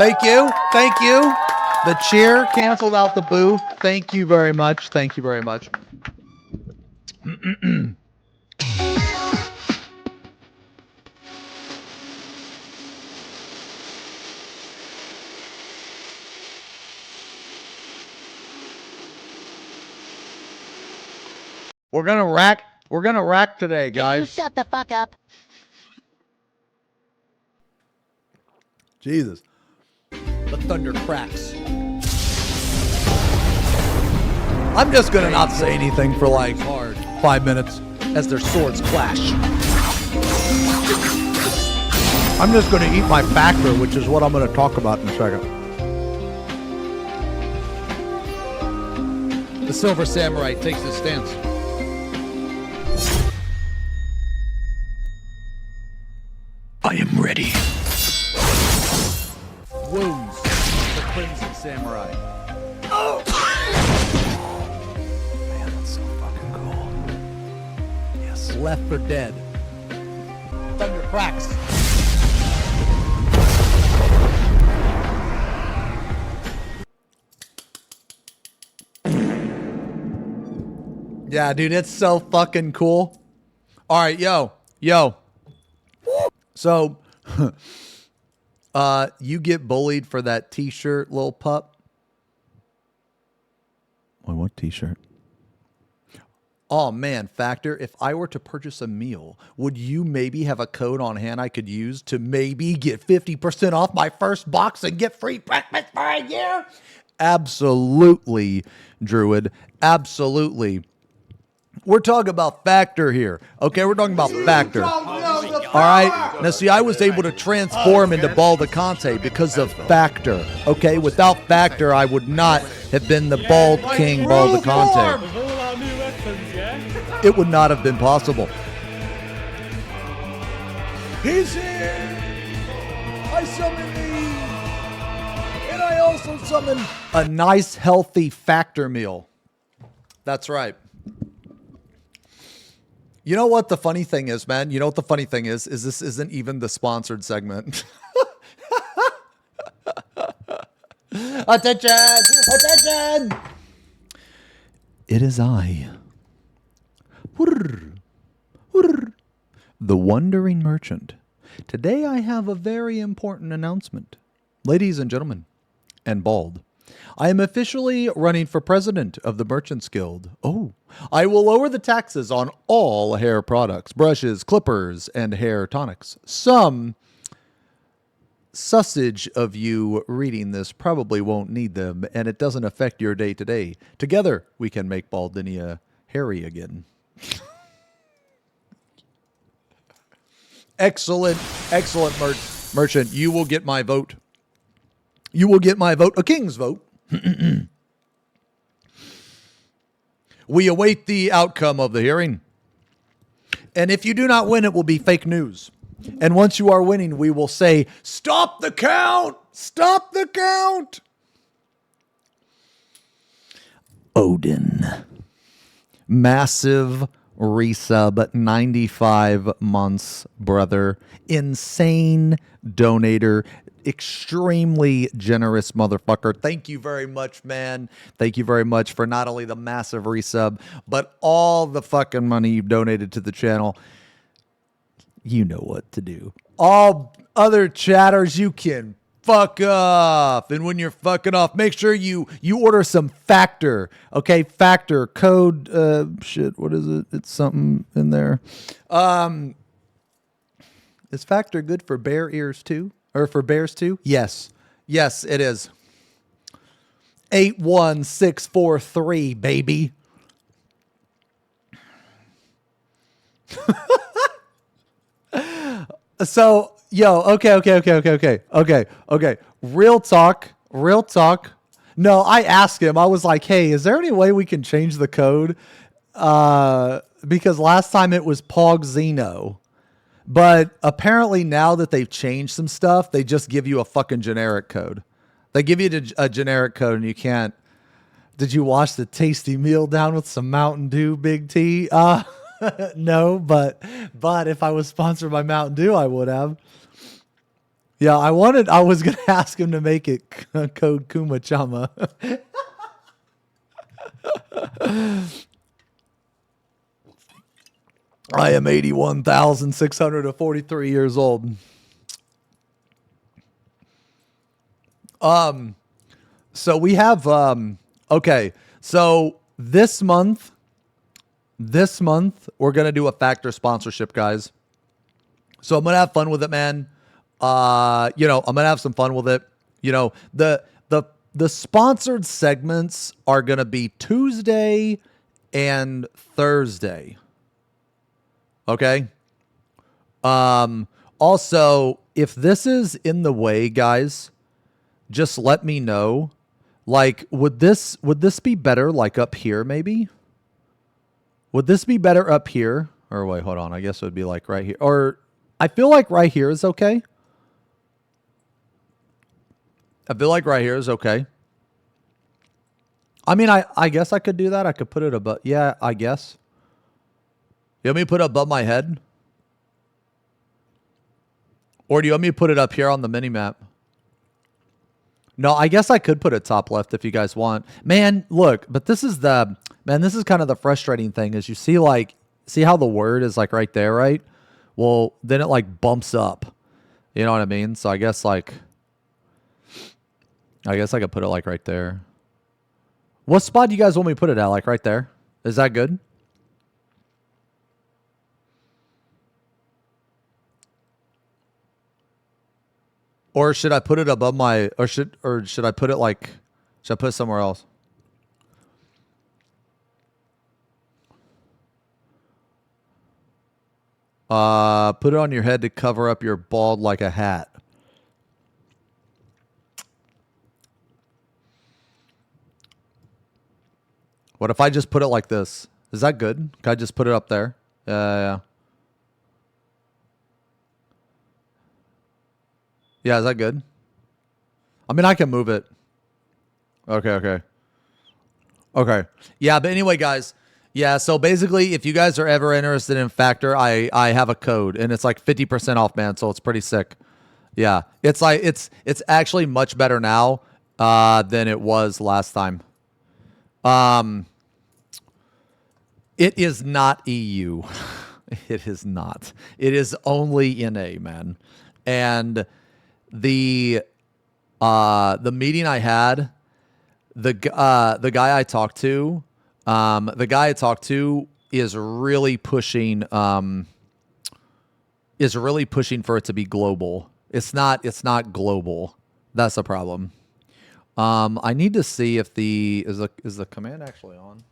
Thank you. Thank you. The cheer canceled out the boo. Thank you very much. Thank you very much. We're gonna rack today, guys. You shut the fuck up. Jesus. The thunder cracks. I'm just gonna not say anything for like 5 minutes as their swords clash. I'm just gonna eat my factor, which is what I'm gonna talk about in a second. The Silver Samurai takes his stance. I am ready. Wounds, the Crimson Samurai. Oh! Man, that's so fucking cool. Yes. Left for Dead. Thunder cracks. Yeah, dude, it's so fucking cool. All right, yo. So, you get bullied for that t-shirt, little pup? What t-shirt? Oh, man, Factor, if I were to purchase a meal, would you maybe have a code on hand I could use to maybe get 50% off my first box and get free breakfast for a year? Absolutely, Druid. Absolutely. We're talking about Factor here. Okay, we're talking about Factor. All right. Now, see, I was able to transform into Ball the Conte because of Factor. Okay, without Factor, I would not have been the Bald King Ball the Conte. It would not have been possible. He's here. I summon thee. And I also summon a nice, healthy Factor meal. That's right. You know what the funny thing is, man? You know what the funny thing is this isn't even the sponsored segment. Attention! Attention! It is I. The Wandering Merchant. Today I have a very important announcement. Ladies and gentlemen, and bald. I am officially running for president of the Merchants Guild. Oh, I will lower the taxes on all hair products, brushes, clippers, and hair tonics. Some sausage of you reading this probably won't need them, and it doesn't affect your day-to-day. Together, we can make Baldinia hairy again. Excellent, excellent merchant. You will get my vote. You will get my vote, a king's vote. We await the outcome of the hearing. And if you do not win, it will be fake news. And once you are winning, we will say, stop the count! Stop the count! Odin. Massive resub, 95 months, brother. Insane donator. Extremely generous motherfucker. Thank you very much, man. Thank you very much for not only the massive resub, but all the fucking money you've donated to the channel. You know what to do. All other chatters, you can fuck off. And when you're fucking off, make sure you order some Factor. Okay, Factor code. Shit, what is it? It's something in there. Is Factor good for bear ears too? Or for bears too? Yes. Yes, it is. 81643, baby. So, yo, okay. Real talk. No, I asked him, I was like, hey, is there any way we can change the code? Because last time it was Pog Xeno. But apparently now that they've changed some stuff, they just give you a fucking generic code. They give you a generic code and you can't. Did you wash the tasty meal down with some Mountain Dew, Big T? No, but if I was sponsored by Mountain Dew, I would have. Yeah, I was going to ask him to make it code Kumachama. I am 81,643 years old. So we have, okay. So this month, we're going to do a Factor sponsorship, guys. So I'm going to have fun with it, man. I'm going to have some fun with it. The sponsored segments are going to be Tuesday and Thursday. Okay. Also, if this is in the way, guys, just let me know. Like, would this be better like up here maybe? Would this be better up here? Or wait, hold on. I guess it would be like right here. Or I feel like right here is okay. I feel like right here is okay. I mean, I guess I could do that. I could put it above. Yeah, I guess. You want me to put it above my head? Or do you want me to put it up here on the mini map? No, I guess I could put it top left if you guys want. Man, look, but this is kind of the frustrating thing is you see how the word is like right there, right? Well, then it like bumps up. You know what I mean? So I guess I could put it like right there. What spot do you guys want me to put it at? Like right there? Is that good? Or should I put it above should I put it should I put it somewhere else? Put it on your head to cover up your bald like a hat. What if I just put it like this? Is that good? Can I just put it up there? Yeah. Yeah, is that good? I mean, I can move it. Okay. Yeah, but anyway, guys. Yeah, so basically, if you guys are ever interested in Factor, I have a code, and it's like 50% off, man, so it's pretty sick. Yeah, it's actually much better now than it was last time. It is not EU. It is not. It is only NA, man. And the meeting I had, the guy I talked to, is really pushing for it to be global. It's not global. That's the problem. I need to see if is the command actually on?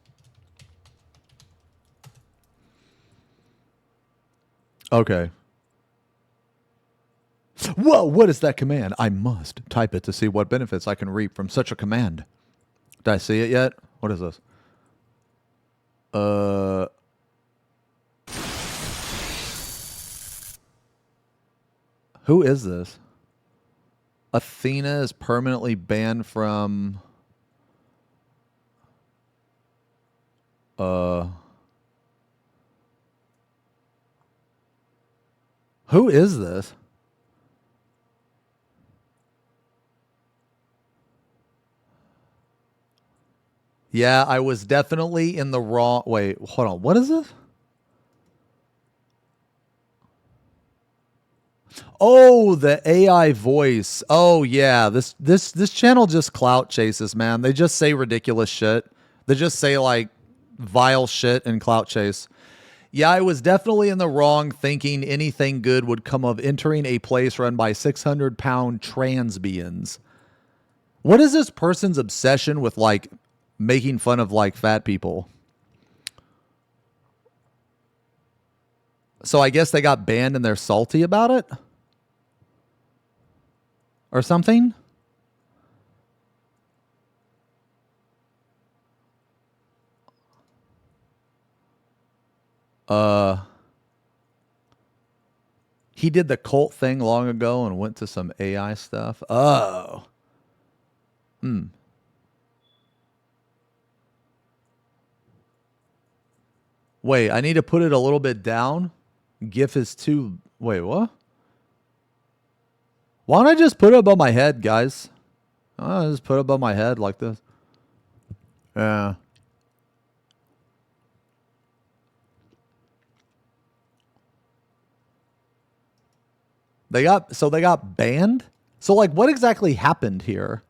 Okay. Whoa, what is that command? I must type it to see what benefits I can reap from such a command. Did I see it yet? What is this? Who is this? Athena is permanently banned from... Who is this? Yeah, I was definitely in the wrong... Wait, hold on. What is this? Oh, the AI voice. Oh, yeah. This channel just clout chases, man. They just say ridiculous shit. They just say, like, vile shit and clout chase. Yeah, I was definitely in the wrong thinking anything good would come of entering a place run by 600-pound transbians. What is this person's obsession with, like, making fun of, like, fat people? So I guess they got banned and they're salty about it? Or something? He did the cult thing long ago and went to some AI stuff. Oh. Wait, I need to put it a little bit down. GIF is too... Wait, what? Why don't I just put it above my head, guys? I'll just put it above my head like this. Yeah. They got banned? So like what exactly happened here?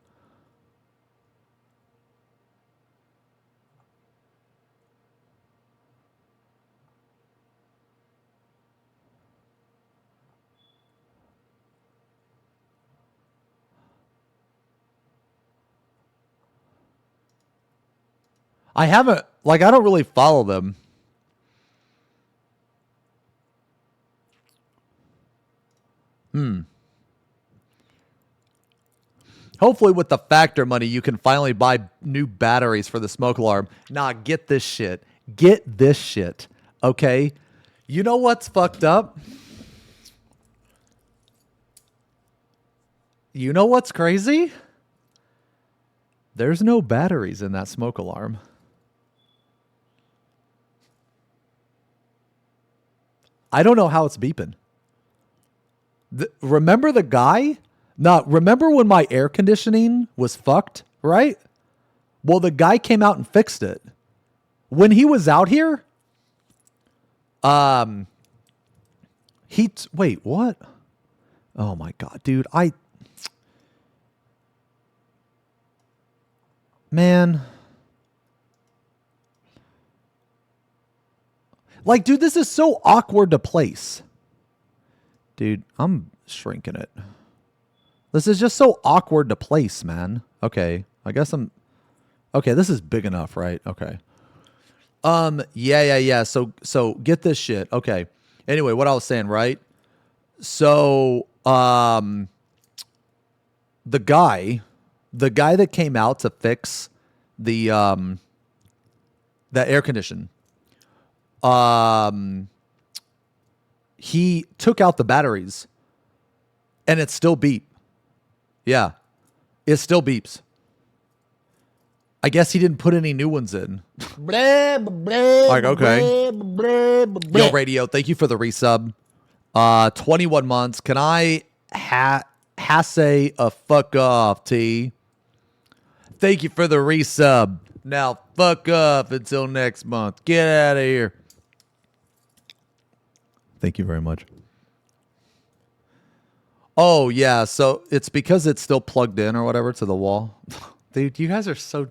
I haven't, like, I don't really follow them. Hopefully with the factor money, you can finally buy new batteries for the smoke alarm. Nah, get this shit. Get this shit. Okay? You know what's fucked up? You know what's crazy? There's no batteries in that smoke alarm. I don't know how it's beeping. Remember the guy? No, remember when my air conditioning was fucked, right? Well, the guy came out and fixed it. When he was out here, wait, what? Oh my God, dude. Man. Like, dude, this is so awkward to place. Dude, I'm shrinking it. This is just so awkward to place, man. Okay, I guess I'm... Okay, this is big enough, right? Okay. Yeah. So get this shit. Okay. Anyway, what I was saying, right? So, the guy that came out to fix the air condition, he took out the batteries and it still beep. Yeah. It still beeps. I guess he didn't put any new ones in. Like, okay. Yo, Radio, thank you for the resub. 21 months. Can I say a fuck off, T? Thank you for the resub. Now, fuck off until next month. Get out of here. Thank you very much. Oh, yeah. So it's because it's still plugged in or whatever to the wall. Dude, you guys are so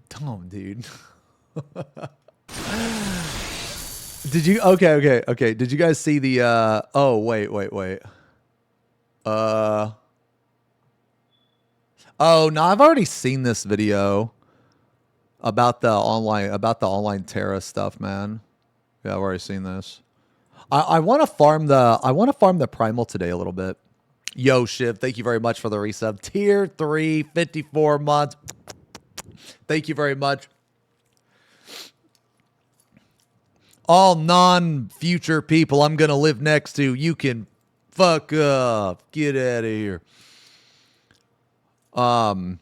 dumb, dude. Did you? Okay. Did you guys see the, oh, wait. Oh, no, I've already seen this video about the online Terra stuff, man. Yeah, I've already seen this. I want to farm the primal today a little bit. Yo, Shiv, thank you very much for the resub. Tier 3, 54 months. Thank you very much. All non-future people I'm going to live next to, you can fuck up. Get out of here. Nah,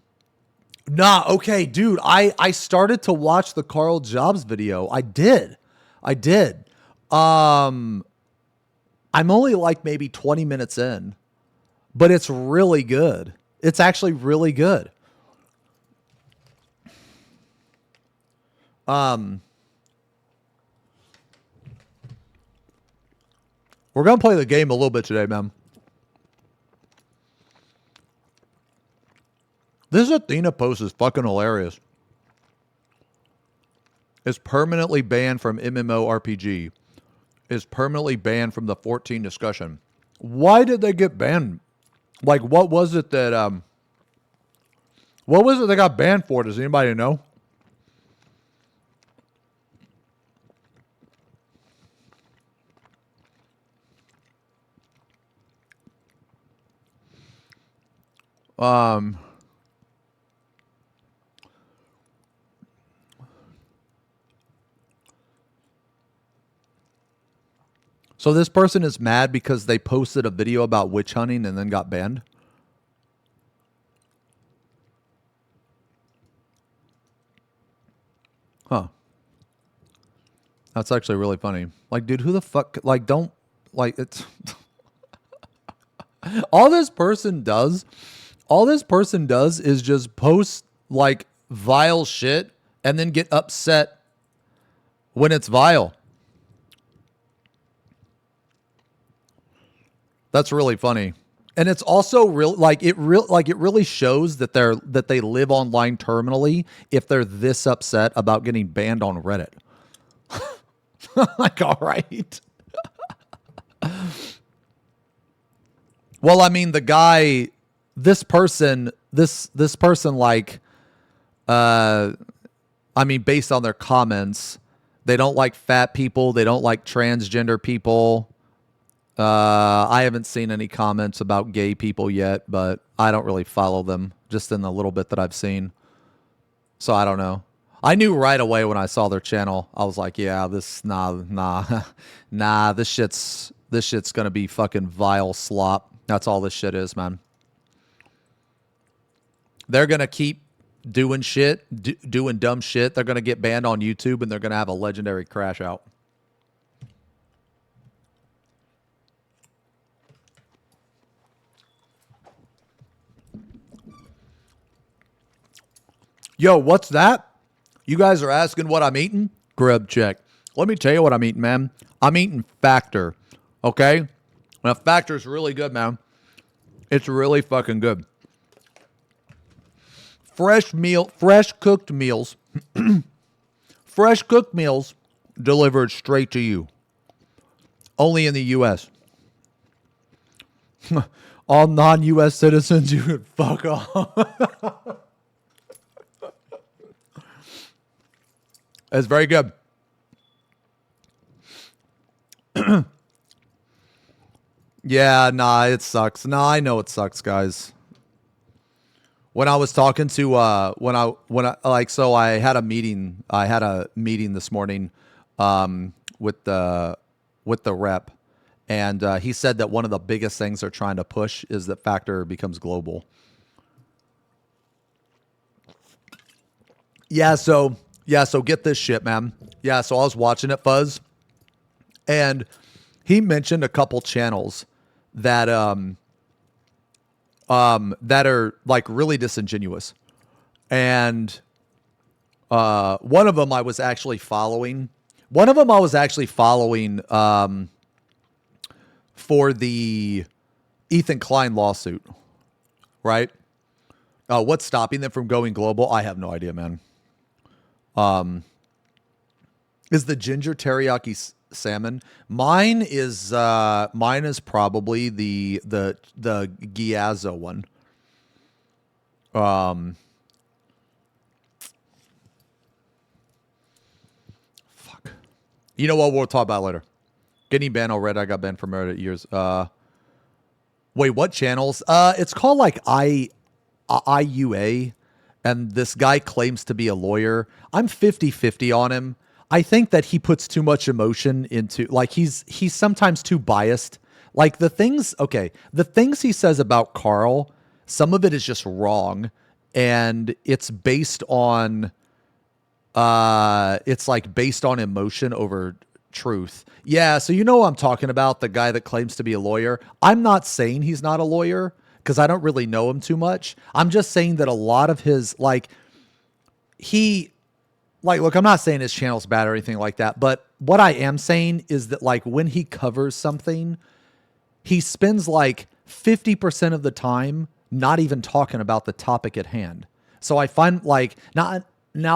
okay, dude. I started to watch the Carl Jobs video. I did. I'm only like maybe 20 minutes in, but it's really good. It's actually really good. We're going to play the game a little bit today, man. This Athena post is fucking hilarious. Is permanently banned from MMORPG. Is permanently banned from the 14 discussion. Why did they get banned? Like, what was it that they got banned for? Does anybody know? So this person is mad because they posted a video about witch hunting and then got banned? Huh. That's actually really funny. Like, dude, who the fuck, like, don't, like, it's... All this person does, all this person does is just post like vile shit and then get upset when it's vile. That's really funny. And it's also real it really shows that they live online terminally if they're this upset about getting banned on Reddit. Like, all right. Well, I mean, the guy, this person, like, I mean, based on their comments, they don't like fat people. They don't like transgender people. I haven't seen any comments about gay people yet, but I don't really follow them, just in the little bit that I've seen. So I don't know. I knew right away when I saw their channel. I was like, yeah, nah, this shit's gonna be fucking vile slop. That's all this shit is, man. They're gonna keep doing shit, doing dumb shit. They're gonna get banned on YouTube, and they're gonna have a legendary crash out. Yo, what's that? You guys are asking what I'm eating? Grub check. Let me tell you what I'm eating, man. I'm eating Factor. Okay? Now, Factor's really good, man. It's really fucking good. Fresh cooked meals. Fresh cooked meals delivered straight to you. Only in the U.S. All non-U.S. citizens, you can fuck off. It's very good. Yeah, nah, it sucks. Nah, I know it sucks, guys. When I was talking to so I had a meeting. I had a meeting this morning with the rep, and he said that one of the biggest things they're trying to push is that Factor becomes global. Yeah, so get this shit, man. Yeah, so I was watching it, Fuzz, and he mentioned a couple channels that that are like really disingenuous. And one of them I was actually following. For the Ethan Klein lawsuit, right? What's stopping them from going global? I have no idea, man. Is the ginger teriyaki salmon? Mine is probably the Ghiazzo one. Fuck. You know what? We'll talk about it later. Getting banned already. I got banned from Reddit years. Wait, what channels? It's called like IUA. And this guy claims to be a lawyer. I'm 50-50 on him. I think that he puts too much emotion into, like, he's sometimes too biased. Like the things he says about Carl, some of it is just wrong. And it's based on, it's like based on emotion over truth. Yeah. So you know what I'm talking about? The guy that claims to be a lawyer. I'm not saying he's not a lawyer, because I don't really know him too much. I'm just saying that a lot of his, look, I'm not saying his channel's bad or anything like that, but what I am saying is that, like, when he covers something, he spends like 50% of the time not even talking about the topic at hand. So I find, like, now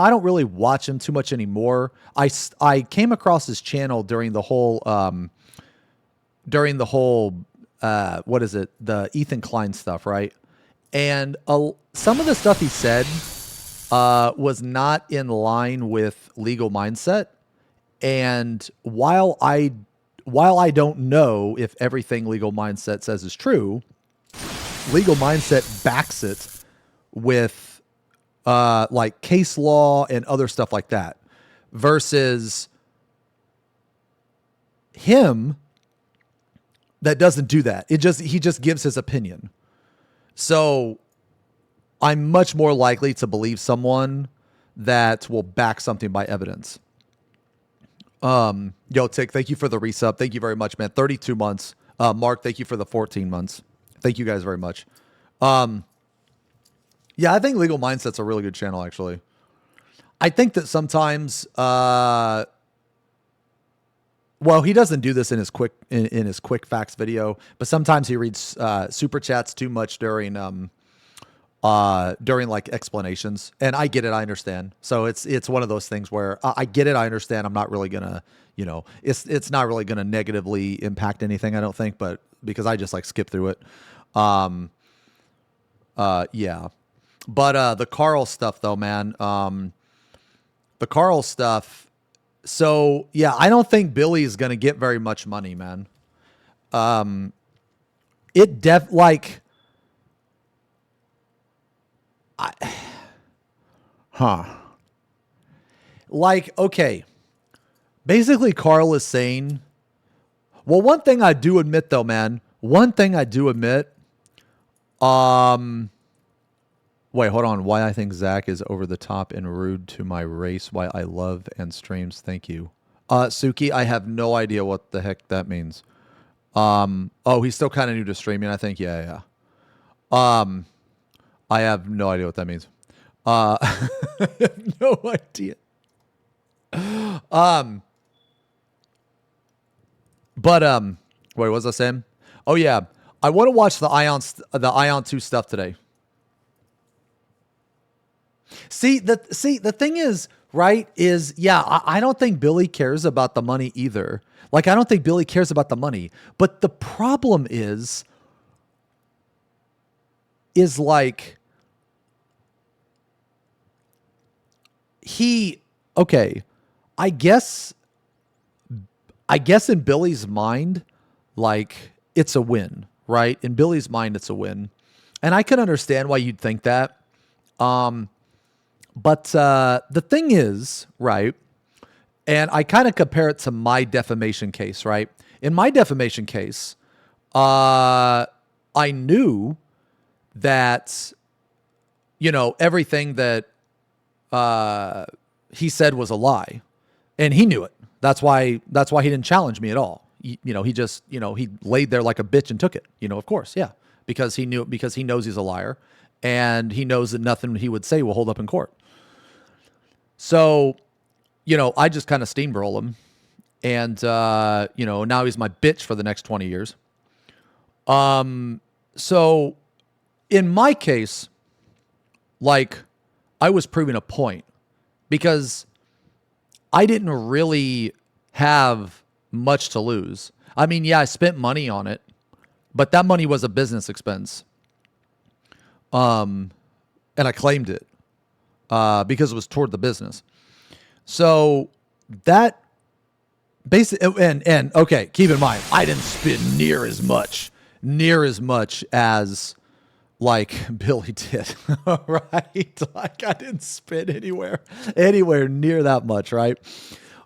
I don't really watch him too much anymore. I came across his channel during the whole what is it? The Ethan Klein stuff, right? And some of the stuff he said was not in line with legal mindset. And while I don't know if everything legal mindset says is true, legal mindset backs it with like case law and other stuff like that, versus him that doesn't do that. He just gives his opinion. So I'm much more likely to believe someone that will back something by evidence. Yo, Tick, thank you for the resub. Thank you very much, man. 32 months. Mark, thank you for the 14 months. Thank you guys very much. Um, yeah, I think Legal Mindset's a really good channel, actually. I think that sometimes, well, he doesn't do this in his quick facts video, but sometimes he reads super chats too much during like explanations, and I get it, I understand. So it's one of those things where I get it, I understand. I'm not really gonna, it's not really gonna negatively impact anything, I don't think, but because I just like skip through it. Yeah, but the Carl stuff though, man, the Carl stuff. So yeah, I don't think Billy's gonna get very much money, man. It like, huh? Like, okay, basically, Carl is saying, well, one thing I do admit though, man, one thing I do admit, wait, hold on. Why I think Zach is over the top and rude to my race. Why I love and streams. Thank you. Suki, I have no idea what the heck that means. Oh, he's still kind of new to streaming, I think. Yeah. I have no idea what that means. I have no idea. But wait, what was I saying? Oh yeah, I want to watch the Aion 2 stuff today. See the thing is, right, is yeah, I don't think Billy cares about the money either. Like, I don't think Billy cares about the money. But the problem is like, okay, I guess in Billy's mind, like, it's a win, right? In Billy's mind, it's a win. And I can understand why you'd think that. But the thing is, right, and I kind of compare it to my defamation case, right? In my defamation case, I knew that, everything that he said was a lie, and he knew it. That's why he didn't challenge me at all. He just, he laid there like a bitch and took it, of course. Yeah. Because he knows he's a liar, and he knows that nothing he would say will hold up in court. So, I just kind of steamroll him, and, now he's my bitch for the next 20 years. So in my case, like, I was proving a point because I didn't really have much to lose. I mean, yeah, I spent money on it, but that money was a business expense. And I claimed it because it was toward the business. So that basically, and okay, keep in mind, I didn't spend near as much as like Billy did, right? Like, I didn't spend anywhere near that much, right?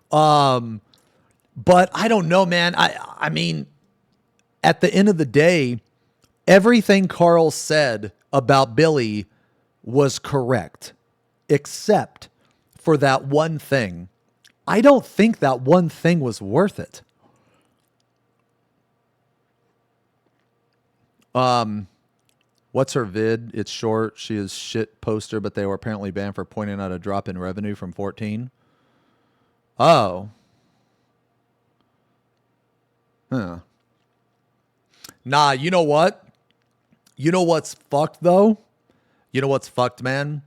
But I don't know, man. I mean, at the end of the day, everything Carl said about Billy was correct, except for that one thing. I don't think that one thing was worth it. What's her vid? It's short. She is shit poster, but they were apparently banned for pointing out a drop in revenue from 14. Oh. Huh. Nah, you know what? You know what's fucked though? You know what's fucked, man?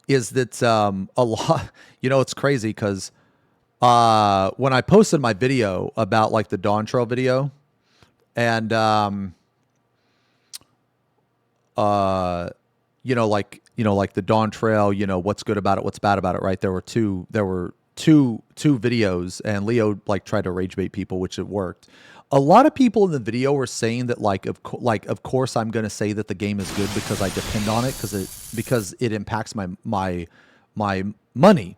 Is that a lot, it's crazy because when I posted my video about like the Dawn Trail video, and like the Dawn Trail, what's good about it, what's bad about it, right? There were two videos, and Leo like tried to rage bait people, which it worked. A lot of people in the video were saying that of course I'm going to say that the game is good because I depend on it because it impacts my money.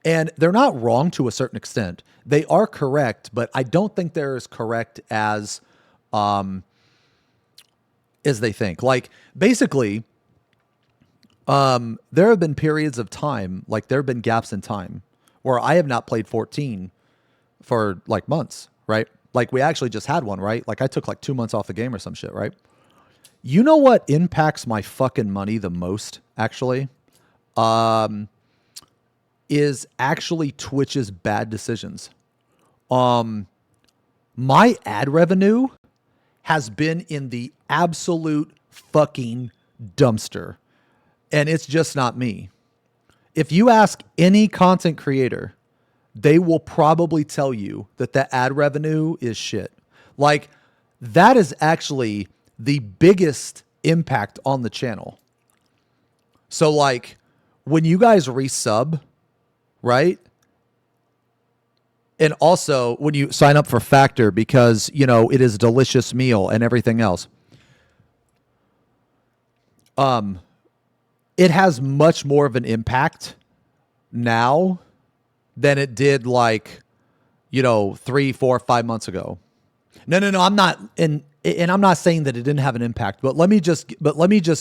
And they're not wrong to a certain extent. They are correct, but I don't think they're as correct as they think. Like, basically, there have been periods of time, like there have been gaps in time where I have not played 14 for like months, right? Like, we actually just had one, right? Like, I took like 2 months off the game or some shit, right? You know what impacts my fucking money the most, actually? Is actually Twitch's bad decisions. My ad revenue has been in the absolute fucking dumpster. And it's just not me. If you ask any content creator, they will probably tell you that the ad revenue is shit. Like, that is actually the biggest impact on the channel. So, like, when you guys resub, right? And also when you sign up for Factor, because, you know, it is a delicious meal and everything else. It has much more of an impact now than it did, like, you know, 3, 4, 5 months ago. No, I'm not, and I'm not saying that it didn't have an impact, but let me just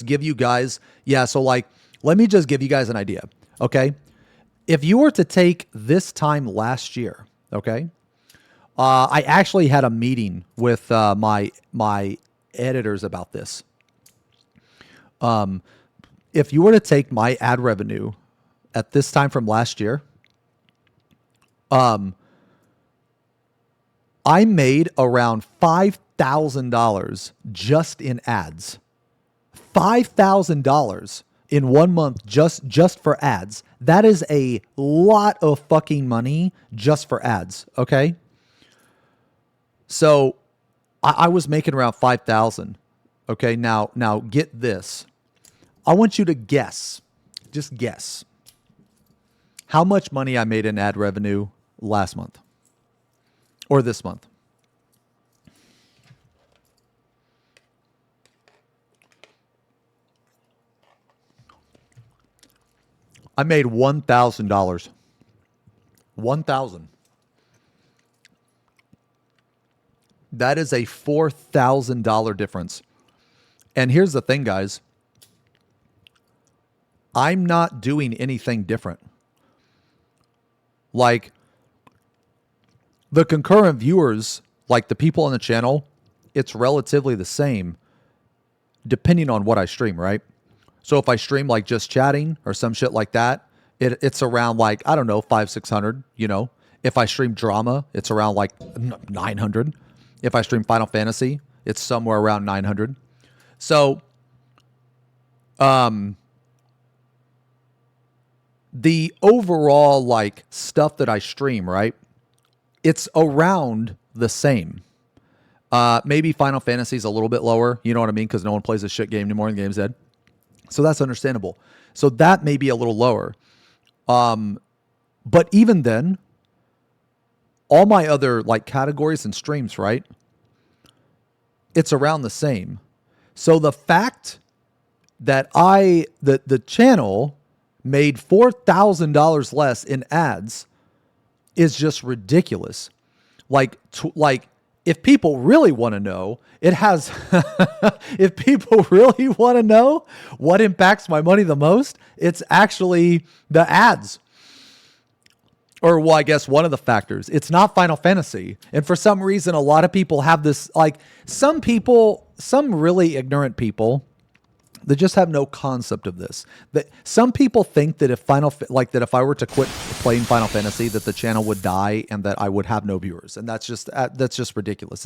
give you guys, so like, let me just give you guys an idea, okay? If you were to take this time last year, okay, I actually had a meeting with my editors about this. If you were to take my ad revenue at this time from last year, I made around $5,000 just in ads. $5,000 in 1 month just for ads. That is a lot of fucking money just for ads, okay? So I was making around 5,000. Okay, now get this. I want you to guess, just guess, how much money I made in ad revenue last month or this month. I made $1,000. 1,000. That is a $4,000 difference. And here's the thing, guys. I'm not doing anything different. Like, the concurrent viewers, like the people on the channel, it's relatively the same depending on what I stream, right? So if I stream like just chatting or some shit like that, it's around like, I don't know, 500, 600, you know? If I stream drama, it's around like 900. If I stream Final Fantasy, it's somewhere around 900. So, the overall like stuff that I stream, right? It's around the same. Maybe Final Fantasy is a little bit lower, you know what I mean? Because no one plays this shit game anymore and the game's dead. So that's understandable. So that may be a little lower. But even then, all my other like categories and streams, right? It's around the same. So the fact that the channel made $4,000 less in ads is just ridiculous. Like if people really want to know, it has, if people really want to know what impacts my money the most, it's actually the ads. Or, well, I guess one of the factors. It's not Final Fantasy. And for some reason, a lot of people have this, like, some really ignorant people, they just have no concept of this. That some people think that if I were to quit playing Final Fantasy, that the channel would die and that I would have no viewers, and that's just ridiculous.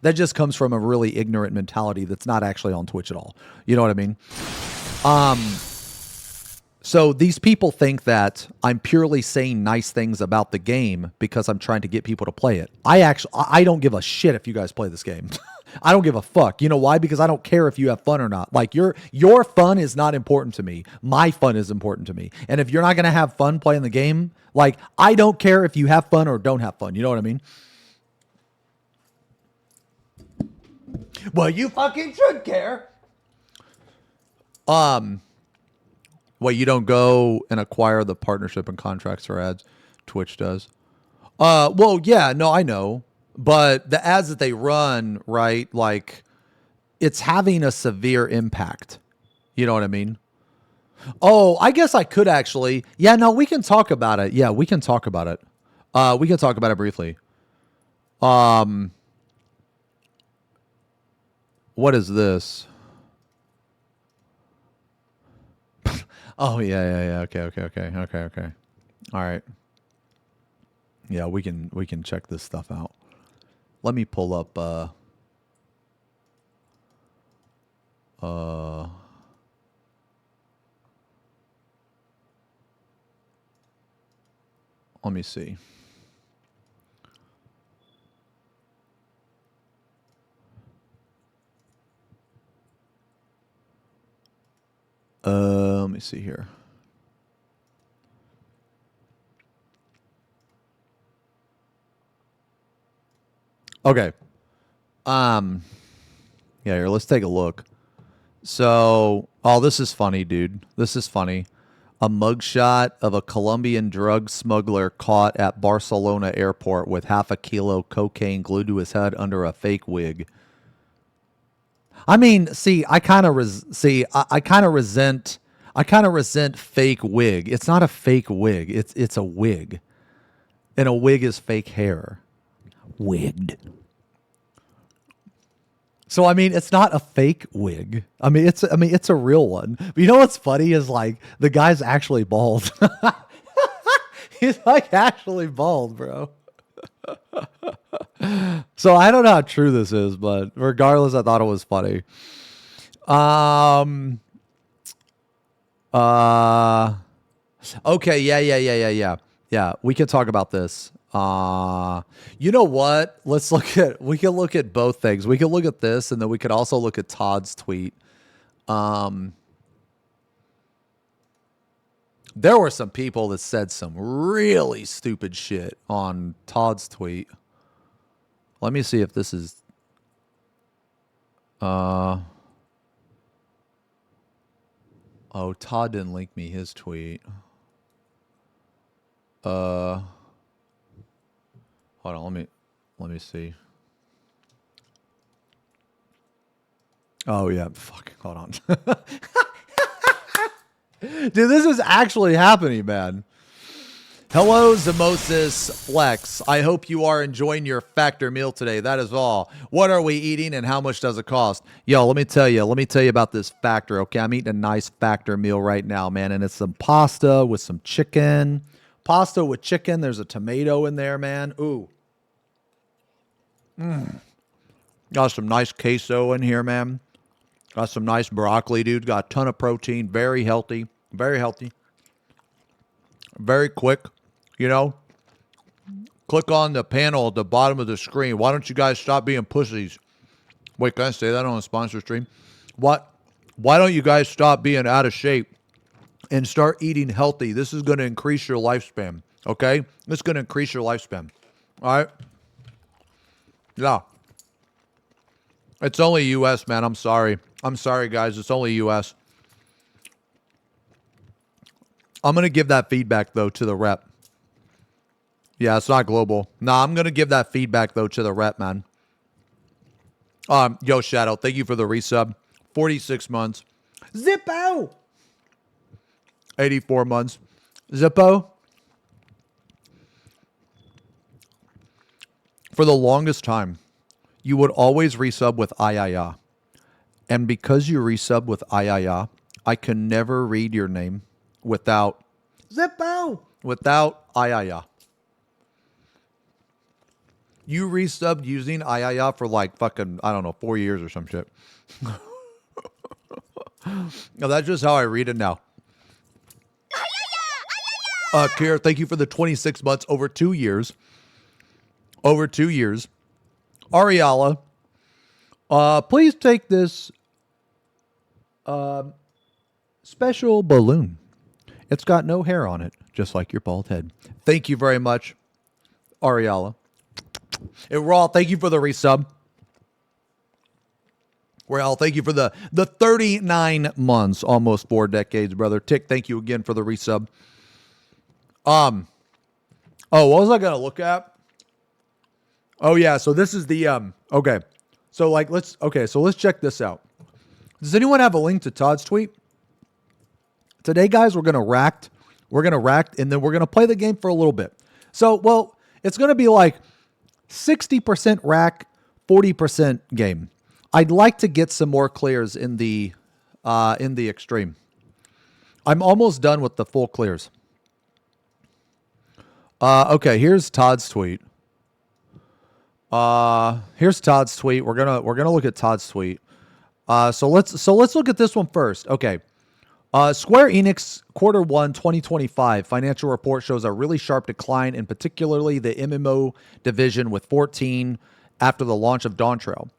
That just comes from a really ignorant mentality that's not actually on Twitch at all. You know what I mean? So these people think that I'm purely saying nice things about the game because I'm trying to get people to play it. I don't give a shit if you guys play this game. I don't give a fuck. You know why? Because I don't care if you have fun or not. Like your fun is not important to me. My fun is important to me. And if you're not going to have fun playing the game, like I don't care if you have fun or don't have fun. You know what I mean? Well, you fucking should care. Well, you don't go and acquire the partnership and contracts for ads. Twitch does. Well, yeah, no, I know. But the ads that they run, right, like, it's having a severe impact. You know what I mean? Oh, I guess I could actually. Yeah, no, we can talk about it. Yeah, we can talk about it. We can talk about it briefly. What is this? Oh yeah. Okay. All right. Yeah, we can check this stuff out. Let me pull up let me see. Let me see here. Okay. Yeah, here, let's take a look. So, oh, this is funny, dude. This is funny. A mugshot of a Colombian drug smuggler caught at Barcelona airport with half a kilo cocaine glued to his head under a fake wig. I mean, see, I kind of I kind of resent fake wig. It's not a fake wig. It's a wig. And a wig is fake hair. Wigged. So I mean, it's not a fake wig. I mean, it's a real one. But you know what's funny is like the guy's actually bald. He's like actually bald, bro. So I don't know how true this is, but regardless, I thought it was funny. Okay, yeah. We can talk about this. You know what? We can look at both things. We can look at this, and then we could also look at Todd's tweet. There were some people that said some really stupid shit on Todd's tweet. Let me see if this is. Oh, Todd didn't link me his tweet. Hold on, let me see. Oh yeah, fuck. Hold on. Dude, this is actually happening, man. Hello, XenosysVex. I hope you are enjoying your factor meal today. That is all. What are we eating and how much does it cost? Yo, let me tell you about this factor, okay? I'm eating a nice factor meal right now, man, and it's some pasta with some chicken. Pasta with chicken. There's a tomato in there, man. Ooh. Got some nice queso in here, man. Got some nice broccoli, dude. Got a ton of protein. Very healthy. Very healthy. Very quick. You know, click on the panel at the bottom of the screen. Why don't you guys stop being pussies? Wait, can I say that on a sponsor stream? What? Why don't you guys stop being out of shape and start eating healthy? This is going to increase your lifespan, okay? It's going to increase your lifespan, all right? Yeah. It's only U.S., man. I'm sorry. I'm sorry, guys. It's only U.S. I'm going to give that feedback, though, to the rep. Yeah, it's not global. Nah, I'm going to give that feedback, though, to the rep, man. Yo, Shadow, thank you for the resub. 46 months. Zippo! 84 months. Zippo? For the longest time, you would always resub with Ayaya. And because you resub with Ayaya, I can never read your name without Zippo! Without Ayaya. You resubbed using Ayaya for like fucking, I don't know, 4 years or some shit. No, that's just how I read it now. Kier, thank you for the 26 months over 2 years. Over 2 years. Ariala, please take this special balloon. It's got no hair on it, just like your bald head. Thank you very much, Ariala. And Raw, thank you for the resub. Raul, thank you for the 39 months, almost 4 decades, brother. Tick, thank you again for the resub. Oh, what was I gonna look at? Oh yeah, so this is the okay. So like let's check this out. Does anyone have a link to Todd's tweet? Today, guys, we're gonna rack, and then we're gonna play the game for a little bit. So, well, it's gonna be like 60% rack, 40% game. I'd like to get some more clears in the extreme. I'm almost done with the full clears. Okay, here's Todd's tweet. Here's Todd's tweet. We're gonna look at Todd's tweet. So let's look at this one first. Okay. Square Enix Q1 2025 financial report shows a really sharp decline in particularly the MMO division with 14 after the launch of Dawntrail.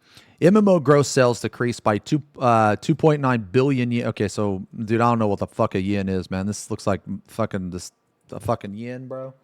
MMO gross sales decreased by 2.9 billion yen. Okay, so dude, I don't know what the fuck a yen is, man. This looks like a fucking yen, bro.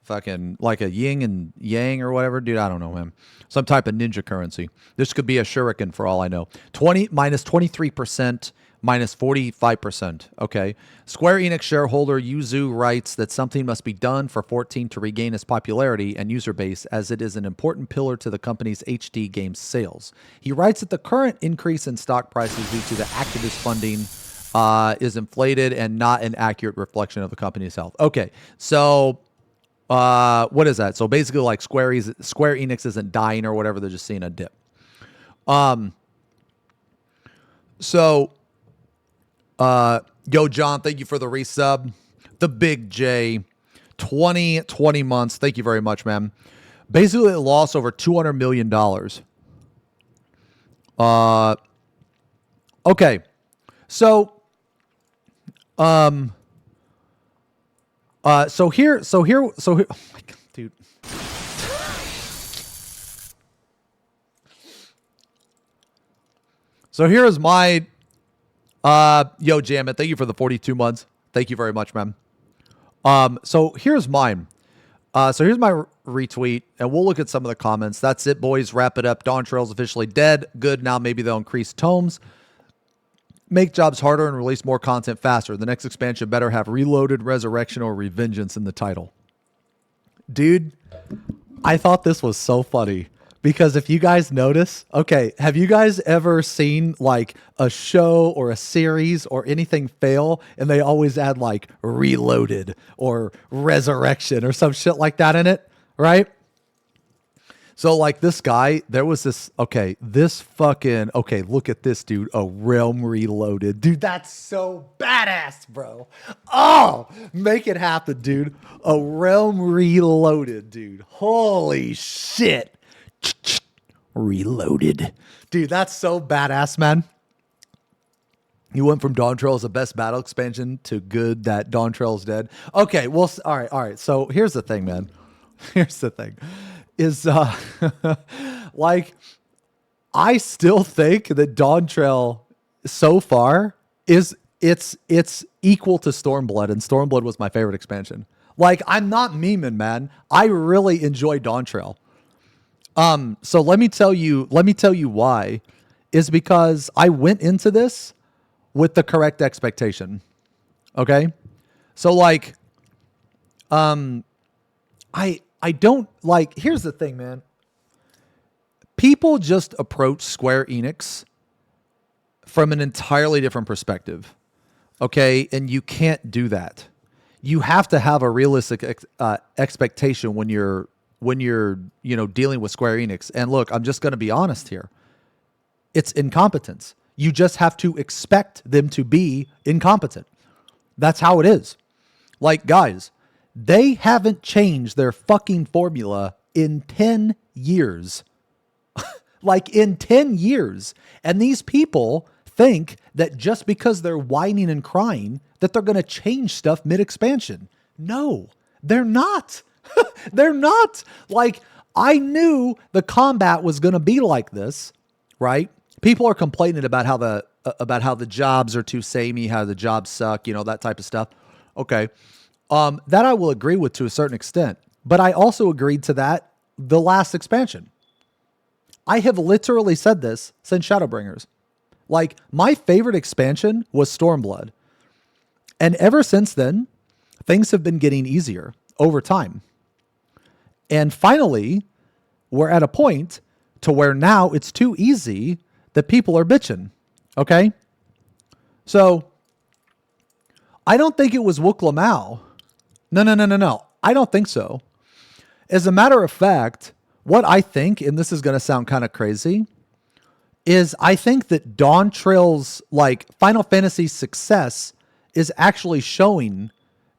Fucking like a yin and yang or whatever, dude. I don't know, man. Some type of ninja currency. This could be a shuriken for all I know. 23%, minus 45%. Okay. Square Enix shareholder Yuzu writes that something must be done for 14 to regain its popularity and user base, as it is an important pillar to the company's HD games sales. He writes that the current increase in stock prices due to the activist funding is inflated and not an accurate reflection of the company's health. Okay, so what is that? So basically, like Square Enix isn't dying or whatever; they're just seeing a dip. Yo, John, thank you for the resub. The Big J, 20 months. Thank you very much, man. Basically, it lost over $200 million. Okay. So here, oh my God, dude. So here is my, yo, Jamit, thank you for the 42 months. Thank you very much, man. So here's mine. So here's my retweet, and we'll look at some of the comments. That's it, boys. Wrap it up. Dawntrail's officially dead. Good. Now maybe they'll increase tomes, make jobs harder, and release more content faster. The next expansion better have Reloaded, Resurrection, or Revengeance in the title. Dude, I thought this was so funny. Because if you guys notice, okay, have you guys ever seen like a show or a series or anything fail and they always add like Reloaded or Resurrection or some shit like that in it, right? So like this guy, there was this, look at this dude, a Realm Reloaded. Dude, that's so badass, bro. Oh, make it happen, dude. A Realm Reloaded, dude. Holy shit. Reloaded. Dude, that's so badass, man. You went from Dawntrail as the best battle expansion to good that Dawntrail's dead. Okay, well, all right. So here's the thing, man. Here's the thing. Is, like, I still think that Dawntrail so far is, it's equal to Stormblood, and Stormblood was my favorite expansion. Like, I'm not memeing, man. I really enjoy Dawntrail. So let me tell you why, is because I went into this with the correct expectation. Okay. So like, I don't like, here's the thing, man. People just approach Square Enix from an entirely different perspective. Okay. And you can't do that. You have to have a realistic expectation when you're dealing with Square Enix. And look, I'm just going to be honest here. It's incompetence. You just have to expect them to be incompetent. That's how it is. Like, guys, they haven't changed their fucking formula in 10 years. Like, in 10 years. And these people think that just because they're whining and crying, that they're going to change stuff mid-expansion. No, they're not. They're not. Like, I knew the combat was going to be like this, right? People are complaining about how the jobs are too samey, how the jobs suck, that type of stuff. Okay. That I will agree with to a certain extent, but I also agreed to that the last expansion. I have literally said this since Shadowbringers. Like, my favorite expansion was Stormblood. And ever since then, things have been getting easier over time. And finally, we're at a point to where now it's too easy that people are bitching. Okay? So, I don't think it was Wook Lamau. No. I don't think so. As a matter of fact, what I think, and this is going to sound kind of crazy, is I think that Dawntrail's, like, Final Fantasy's success is actually showing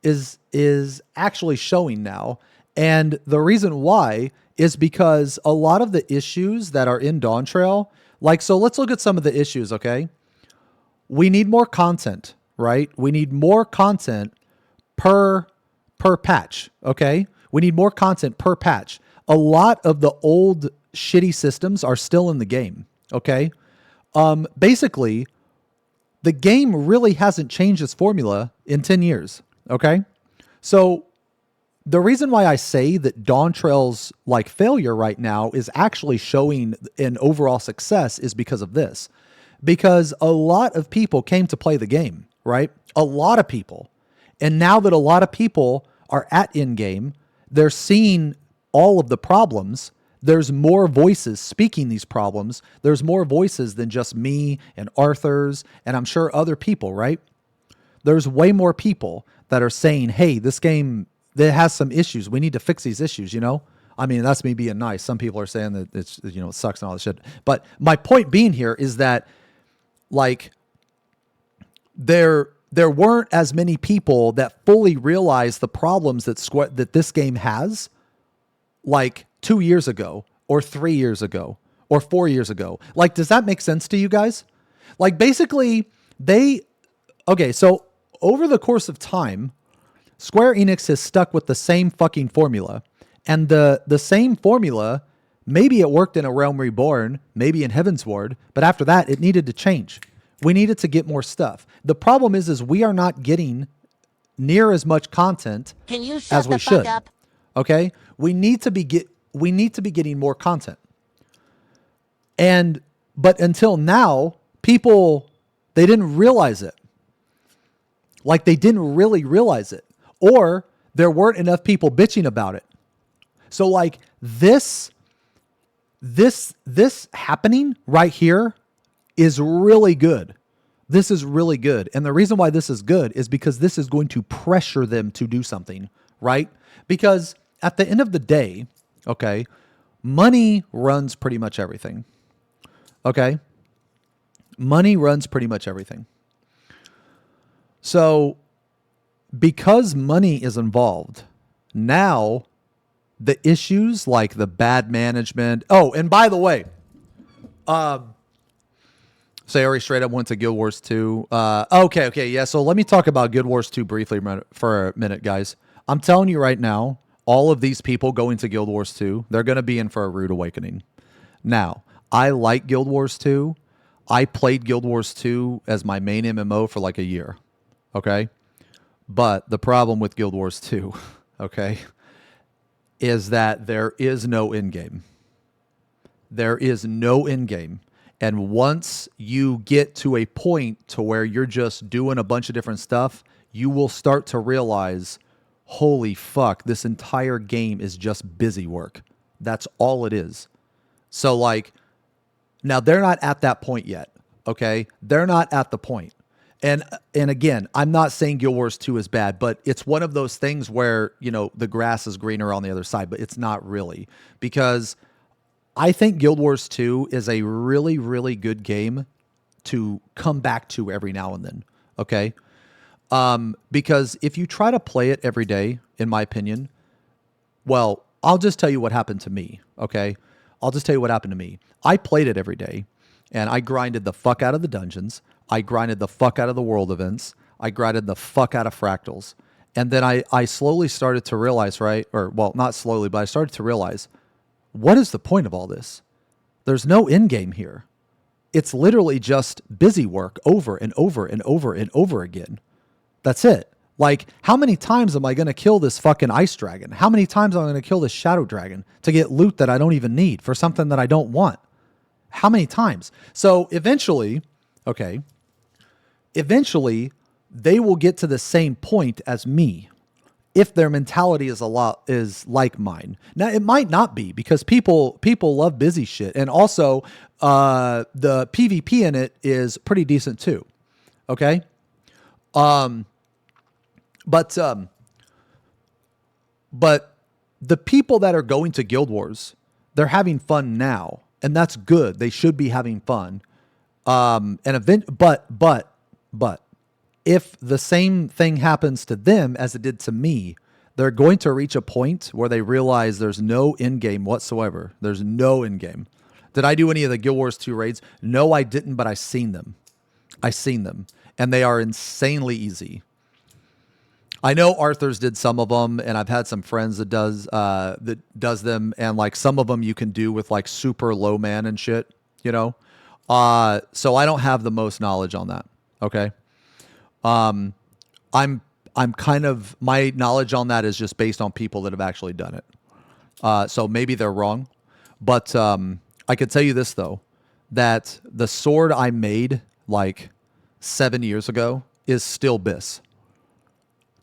is actually showing now. And the reason why is because a lot of the issues that are in Dawn Trail, like, so let's look at some of the issues, okay? We need more content, right? We need more content per patch, okay? We need more content per patch. A lot of the old shitty systems are still in the game, okay? Basically, the game really hasn't changed its formula in 10 years, okay? So the reason why I say that Dawn Trail's like failure right now is actually showing an overall success is because of this. Because a lot of people came to play the game, right? A lot of people. And now that a lot of people are at in-game, they're seeing all of the problems. There's more voices speaking these problems. There's more voices than just me and Arthur's, and I'm sure other people, right? There's way more people that are saying, hey, this game, that has some issues. We need to fix these issues, you know? I mean, that's me being nice. Some people are saying that it's, you know, it sucks and all this shit. But my point being here is that, like, there weren't as many people that fully realized the problems that this game has, like 2 years ago or 3 years ago or 4 years ago. Like, does that make sense to you guys? Like, basically, so over the course of time, Square Enix has stuck with the same fucking formula. And the same formula, maybe it worked in A Realm Reborn, maybe in Heavensward, but after that, it needed to change. We needed to get more stuff. The problem is we are not getting near as much content as we should. Up? Okay? We need to be getting more content. But until now, people, they didn't realize it. Like, they didn't really realize it. Or there weren't enough people bitching about it. So, like, this happening right here is really good. This is really good. And the reason why this is good is because this is going to pressure them to do something, right? Because at the end of the day, okay, money runs pretty much everything. Okay? Money runs pretty much everything. So, because money is involved, now the issues like the bad management. Oh, and by the way, Sayori straight up went to Guild Wars 2. Okay, yeah. So let me talk about Guild Wars 2 briefly for a minute, guys. I'm telling you right now, all of these people going to Guild Wars 2, they're going to be in for a rude awakening. Now, I like Guild Wars 2. I played Guild Wars 2 as my main MMO for like a year. Okay? But the problem with Guild Wars 2, okay, is that there is no in-game. There is no in-game. And once you get to a point to where you're just doing a bunch of different stuff, you will start to realize, holy fuck, this entire game is just busy work. That's all it is. So, like, now they're not at that point yet, okay? They're not at the point. And again, I'm not saying Guild Wars 2 is bad, but it's one of those things where, you know, the grass is greener on the other side, but it's not really. Because I think Guild Wars 2 is a really, really good game to come back to every now and then, okay? Because if you try to play it every day, in my opinion, well, I'll just tell you what happened to me, okay? I'll just tell you what happened to me. I played it every day, and I grinded the fuck out of the dungeons. I grinded the fuck out of the world events. I grinded the fuck out of fractals. And then I slowly started to realize, right? Or, well, not slowly, but I started to realize, what is the point of all this? There's no end game here. It's literally just busy work over and over and over and over again. That's it. Like, how many times am I going to kill this fucking ice dragon? How many times am I going to kill this shadow dragon to get loot that I don't even need for something that I don't want? How many times? So eventually, okay, they will get to the same point as me if their mentality is like mine. Now, it might not be, because people love busy shit, and also the PvP in it is pretty decent too. Okay, but the people that are going to Guild Wars, they're having fun now, and that's good. They should be having fun. But if the same thing happens to them as it did to me, they're going to reach a point where they realize there's no end game whatsoever. There's no end game. Did I do any of the Guild Wars 2 raids? No, I didn't, but I seen them. And they are insanely easy. I know Arthur's did some of them, and I've had some friends that does them, and like some of them you can do with like super low man and shit, you know. So I don't have the most knowledge on that. Okay. I'm kind of, my knowledge on that is just based on people that have actually done it. So maybe they're wrong, but I could tell you this though, that the sword I made like 7 years ago is still BIS.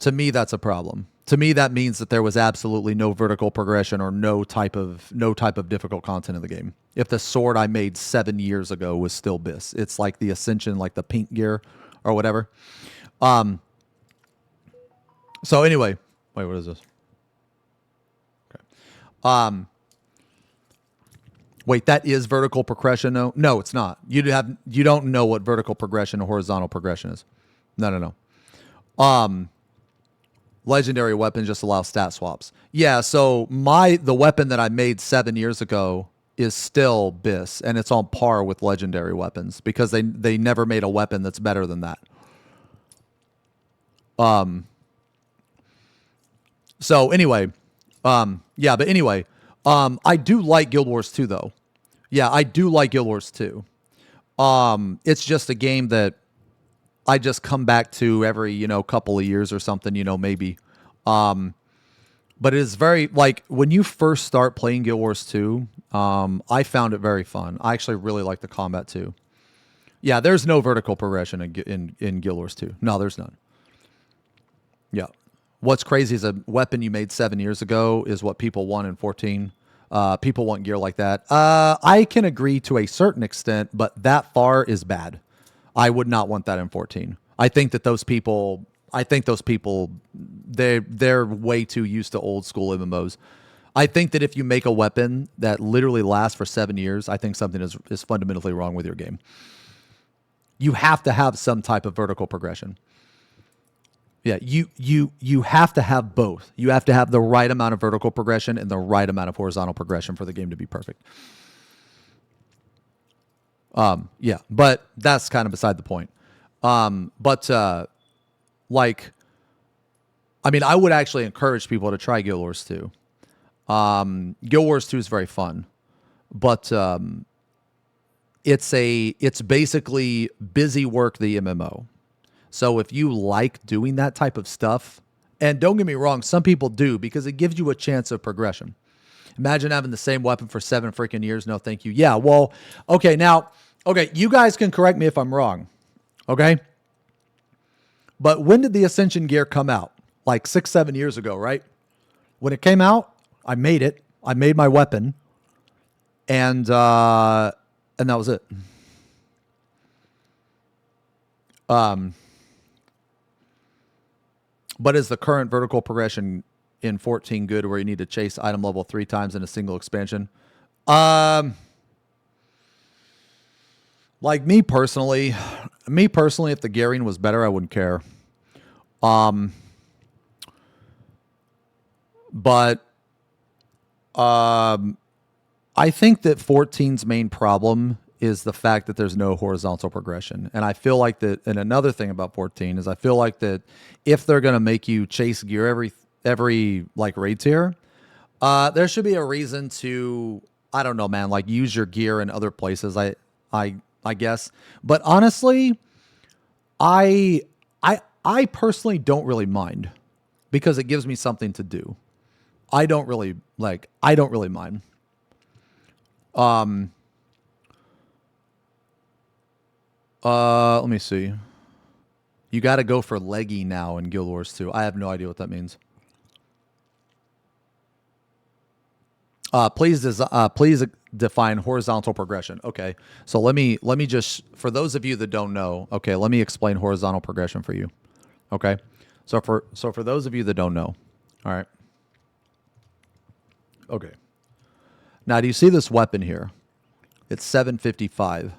To me, that's a problem. To me, that means that there was absolutely no vertical progression or no type of difficult content in the game. If the sword I made 7 years ago was still BIS, it's like the Ascension, like the pink gear or whatever. So anyway, wait, what is this? Okay. Wait, that is vertical progression? No, it's not. You don't know what vertical progression or horizontal progression is. No. Legendary weapons just allow stat swaps. Yeah, so the weapon that I made 7 years ago is still BIS, and it's on par with legendary weapons because they never made a weapon that's better than that. So anyway, I do like Guild Wars 2 though. Yeah, I do like Guild Wars 2. It's just a game that I just come back to every, couple of years or something, maybe. But it is very, like, when you first start playing Guild Wars 2, I found it very fun. I actually really like the combat too. Yeah, there's no vertical progression in Guild Wars 2. No, there's none. Yeah. What's crazy is a weapon you made 7 years ago is what people want in 14. People want gear like that. I can agree to a certain extent, but that far is bad. I would not want that in 14. I think those people, they're way too used to old school MMOs. I think that if you make a weapon that literally lasts for 7 years, I think something is fundamentally wrong with your game. You have to have some type of vertical progression. Yeah, you have to have both. You have to have the right amount of vertical progression and the right amount of horizontal progression for the game to be perfect. Yeah, but that's kind of beside the point. I would actually encourage people to try Guild Wars 2. Guild Wars 2 is very fun, but it's basically busy work the MMO. So if you like doing that type of stuff, and don't get me wrong, some people do because it gives you a chance of progression. Imagine having the same weapon for 7 freaking years. No, thank you. Yeah, well, okay, you guys can correct me if I'm wrong, okay? But when did the Ascension gear come out? Like 6-7 years ago, right? When it came out, I made it. I made my weapon, and that was it. But is the current vertical progression in 14 good where you need to chase item level 3 times in a single expansion? Like me personally, if the gearing was better, I wouldn't care. But I think that 14's main problem is the fact that there's no horizontal progression. And I feel like that, and another thing about 14 is I feel like that if they're going to make you chase gear every like raid tier, there should be a reason to, I don't know, man, like use your gear in other places. I guess. But honestly, I personally don't really mind because it gives me something to do. I don't really mind. Let me see. You got to go for leggy now in Guild Wars 2. I have no idea what that means. Please define horizontal progression. Okay. So let me just, for those of you that don't know, okay, let me explain horizontal progression for you. Okay. So for those of you that don't know, all right. Okay. Now, do you see this weapon here? It's 755.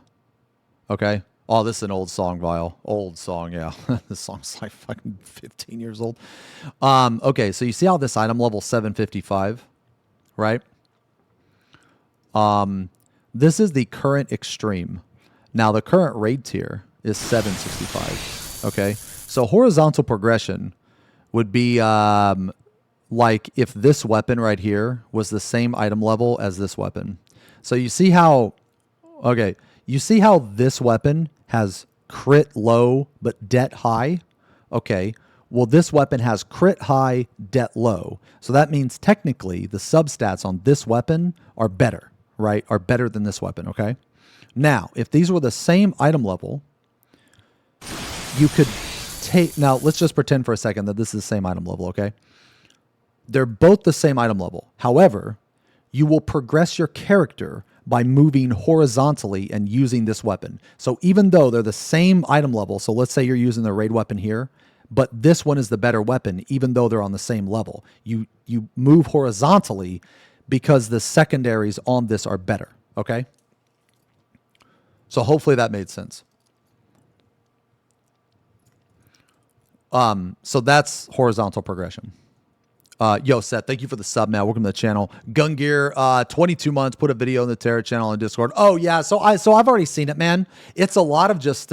Okay. Oh, this is an old song, Vile. Old song, yeah. This song's like fucking 15 years old. Okay, so you see how this item level 755, right? This is the current extreme. Now the current raid tier is 765. Okay, so horizontal progression would be like if this weapon right here was the same item level as this weapon. So you see how, okay, you see how this weapon has crit low but det high? Okay, well this weapon has crit high, det low. So that means technically the substats on this weapon are better, right? Are better than this weapon, okay? Now, if these were the same item level, you could take, now let's just pretend for a second that this is the same item level, okay? They're both the same item level. However, you will progress your character by moving horizontally and using this weapon. So even though they're the same item level, so let's say you're using the raid weapon here, but this one is the better weapon, even though they're on the same level. You move horizontally because the secondaries on this are better, okay? So hopefully that made sense. So that's horizontal progression. Yo, Seth, thank you for the sub, man. Welcome to the channel. Gun Gear, 22 months, put a video in the Terra channel on Discord. Oh, yeah, so I've already seen it, man. It's a lot of just,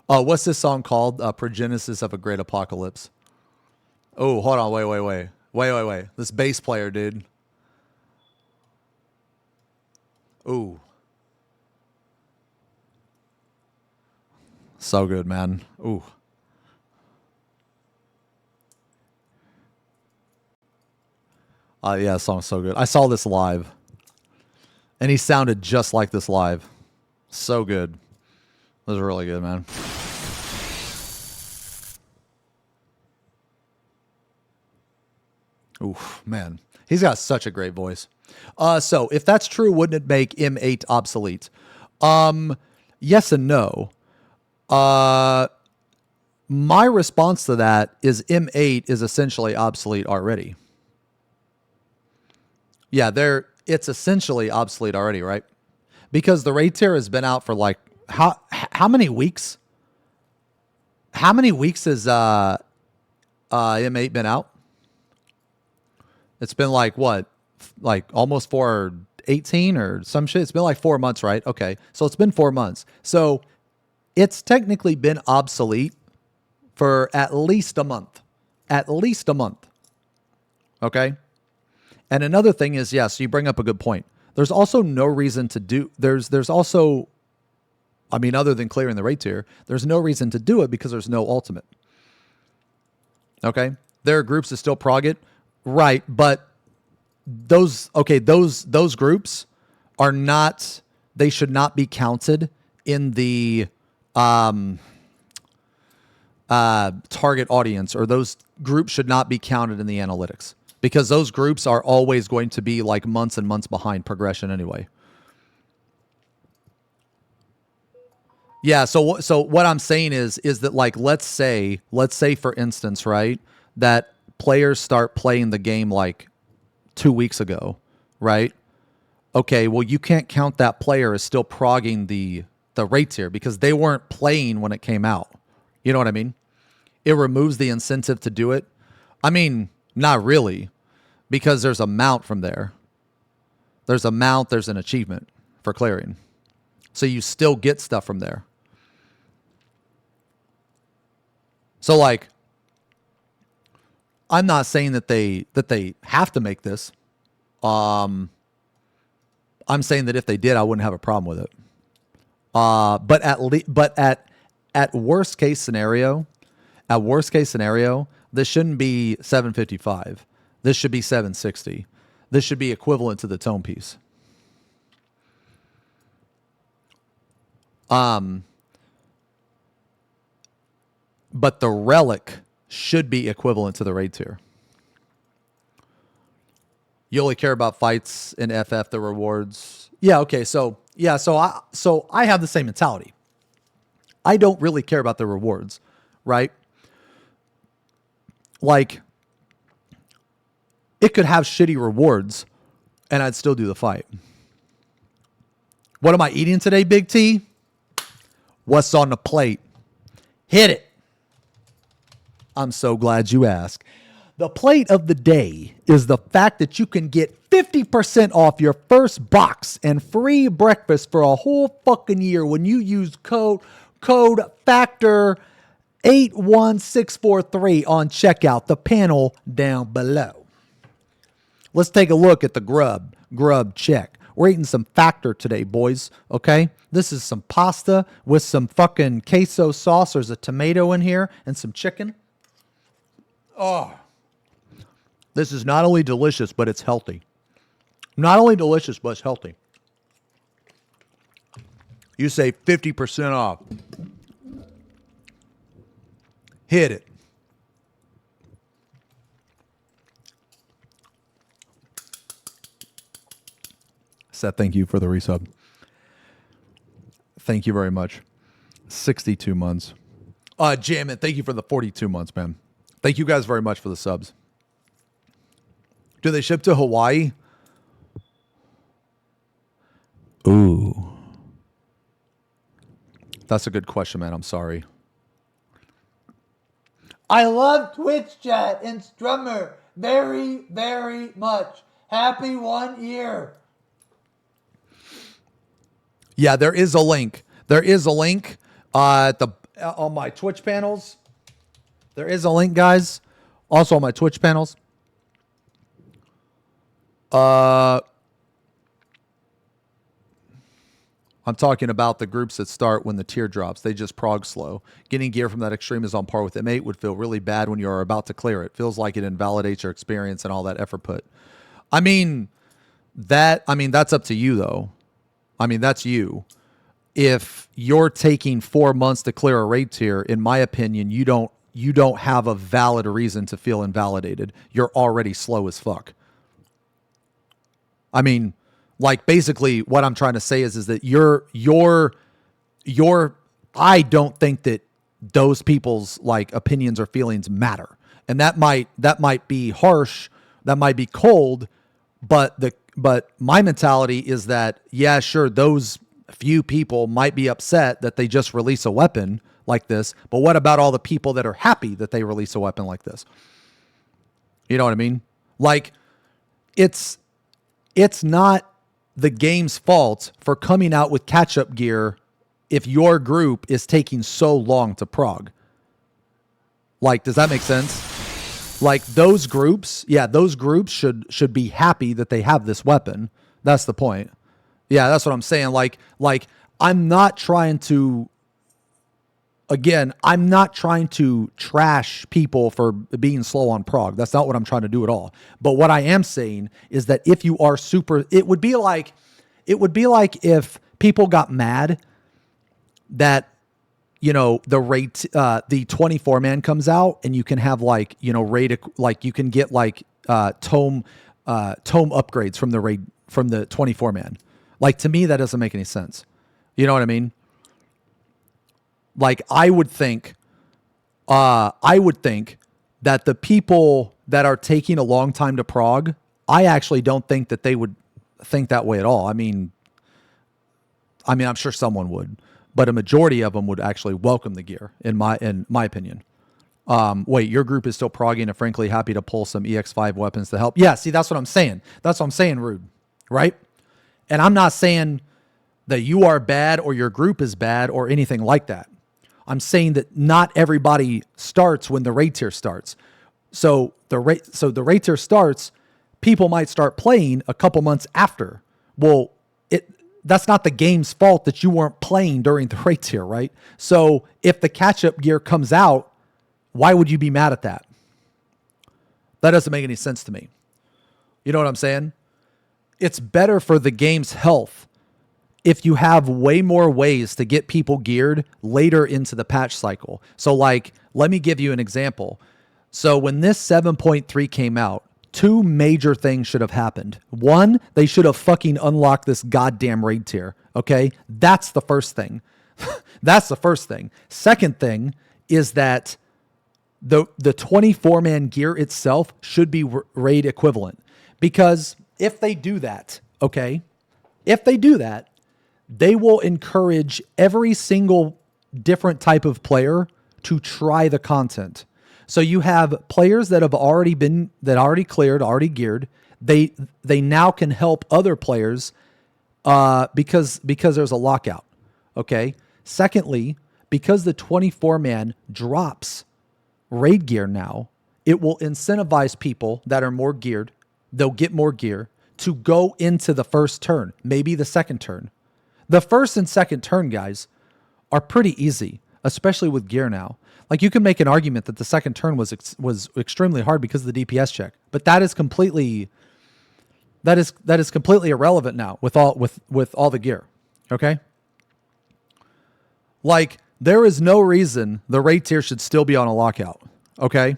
what's this song called? Progenesis of a Great Apocalypse. Oh, hold on, wait. This bass player, dude. Ooh. So good, man. Ooh. Yeah, the song's so good. I saw this live. And he sounded just like this live. So good. It was really good, man. Oof, man. He's got such a great voice. So, if that's true, wouldn't it make M8 obsolete? Yes and no. My response to that is M8 is essentially obsolete already. Yeah, it's essentially obsolete already, right? Because the raid tier has been out for like how many weeks? How many weeks has M8 been out? It's been like what? Like almost 418 or some shit. It's been like 4 months, right? Okay. So it's been 4 months. So it's technically been obsolete for at least a month. At least a month. Okay? And another thing is, yes, you bring up a good point. There's also no reason to do, there's also, I mean, other than clearing the raid tier, there's no reason to do it because there's no ultimate. Okay? There are groups that still prog it, right, but those groups are not, they should not be counted in the target audience, or those groups should not be counted in the analytics. Because those groups are always going to be like months and months behind progression anyway. Yeah, so what I'm saying is that like let's say for instance, right, that players start playing the game like 2 weeks ago, right? Okay, well you can't count that player as still progging the raid tier because they weren't playing when it came out. You know what I mean? It removes the incentive to do it. I mean, not really. Because there's a mount from there. There's a mount, there's an achievement for clearing. So you still get stuff from there. So like, I'm not saying that they have to make this. I'm saying that if they did, I wouldn't have a problem with it. But at worst case scenario, this shouldn't be 755. This should be 760. This should be equivalent to the tome piece. But the relic should be equivalent to the raid tier. You only care about fights in FF, the rewards. Yeah, okay, so I have the same mentality. I don't really care about the rewards, right? Like, it could have shitty rewards, and I'd still do the fight. What am I eating today, Big T? What's on the plate? Hit it. I'm so glad you asked. The plate of the day is the fact that you can get 50% off your first box and free breakfast for a whole fucking year when you use code FACTOR 81643 on checkout, the panel down below. Let's take a look at the grub check. We're eating some Factor today, boys, okay? This is some pasta with some fucking queso sauce. There's a tomato in here and some chicken. Oh, this is not only delicious, but it's healthy. Not only delicious, but it's healthy. You say 50% off. Hit it. Seth, thank you for the resub. Thank you very much. 62 months. Jamin, thank you for the 42 months, man. Thank you guys very much for the subs. Do they ship to Hawaii? Ooh. That's a good question, man. I'm sorry. I love Twitch chat and Strummer very, very much. Happy 1 year. Yeah, there is a link. There is a link on my Twitch panels. There is a link, guys. Also on my Twitch panels. I'm talking about the groups that start when the tier drops. They just prog slow. Getting gear from that extreme is on par with M8 would feel really bad when you're about to clear it. Feels like it invalidates your experience and all that effort put. I mean, that's up to you, though. I mean, that's you. If you're taking 4 months to clear a raid tier, in my opinion, you don't have a valid reason to feel invalidated. You're already slow as fuck. I mean, like, basically what I'm trying to say is that I don't think that those people's like opinions or feelings matter. And that might be harsh, that might be cold, but my mentality is that, yeah, sure, those few people might be upset that they just release a weapon like this, but what about all the people that are happy that they release a weapon like this? You know what I mean? Like, it's not the game's fault for coming out with catch-up gear if your group is taking so long to prog. Like, does that make sense? Like, those groups should be happy that they have this weapon. That's the point. Yeah, that's what I'm saying. Like I'm not trying to trash people for being slow on prog. That's not what I'm trying to do at all. But what I am saying is that if you are it would be like if people got mad that, you know, the 24-man comes out and you can have like, you know, raid, like you can get like tome upgrades from the raid, from the 24-man. Like, to me, that doesn't make any sense. You know what I mean? Like, I would think that the people that are taking a long time to prog, I actually don't think that they would think that way at all. I mean, I'm sure someone would, but a majority of them would actually welcome the gear, in my opinion. Wait, your group is still progging and frankly happy to pull some EX5 weapons to help. Yeah, see, that's what I'm saying. That's what I'm saying, Rude. Right? And I'm not saying that you are bad or your group is bad or anything like that. I'm saying that not everybody starts when the raid tier starts. So the raid tier starts, people might start playing a couple months after. Well, that's not the game's fault that you weren't playing during the raid tier, right? So if the catch-up gear comes out, why would you be mad at that? That doesn't make any sense to me. You know what I'm saying? It's better for the game's health if you have way more ways to get people geared later into the patch cycle. So, like, let me give you an example. So when this 7.3 came out, two major things should have happened. One, they should have fucking unlocked this goddamn raid tier. Okay? That's the first thing. That's the first thing. Second thing is that the 24-man gear itself should be raid equivalent. Because if they do that, okay, if they do that, they will encourage every single different type of player to try the content. So you have players that have already cleared, already geared. They now can help other players because there's a lockout. Okay. Secondly, because the 24-man drops raid gear now, it will incentivize people that are more geared. They'll get more gear to go into the first turn, maybe the second turn. The first and second turn, guys, are pretty easy, especially with gear now. Like, you can make an argument that the second turn was extremely hard because of the DPS check, but that is completely irrelevant now with all the gear. Okay? Like, there is no reason the raid tier should still be on a lockout. Okay?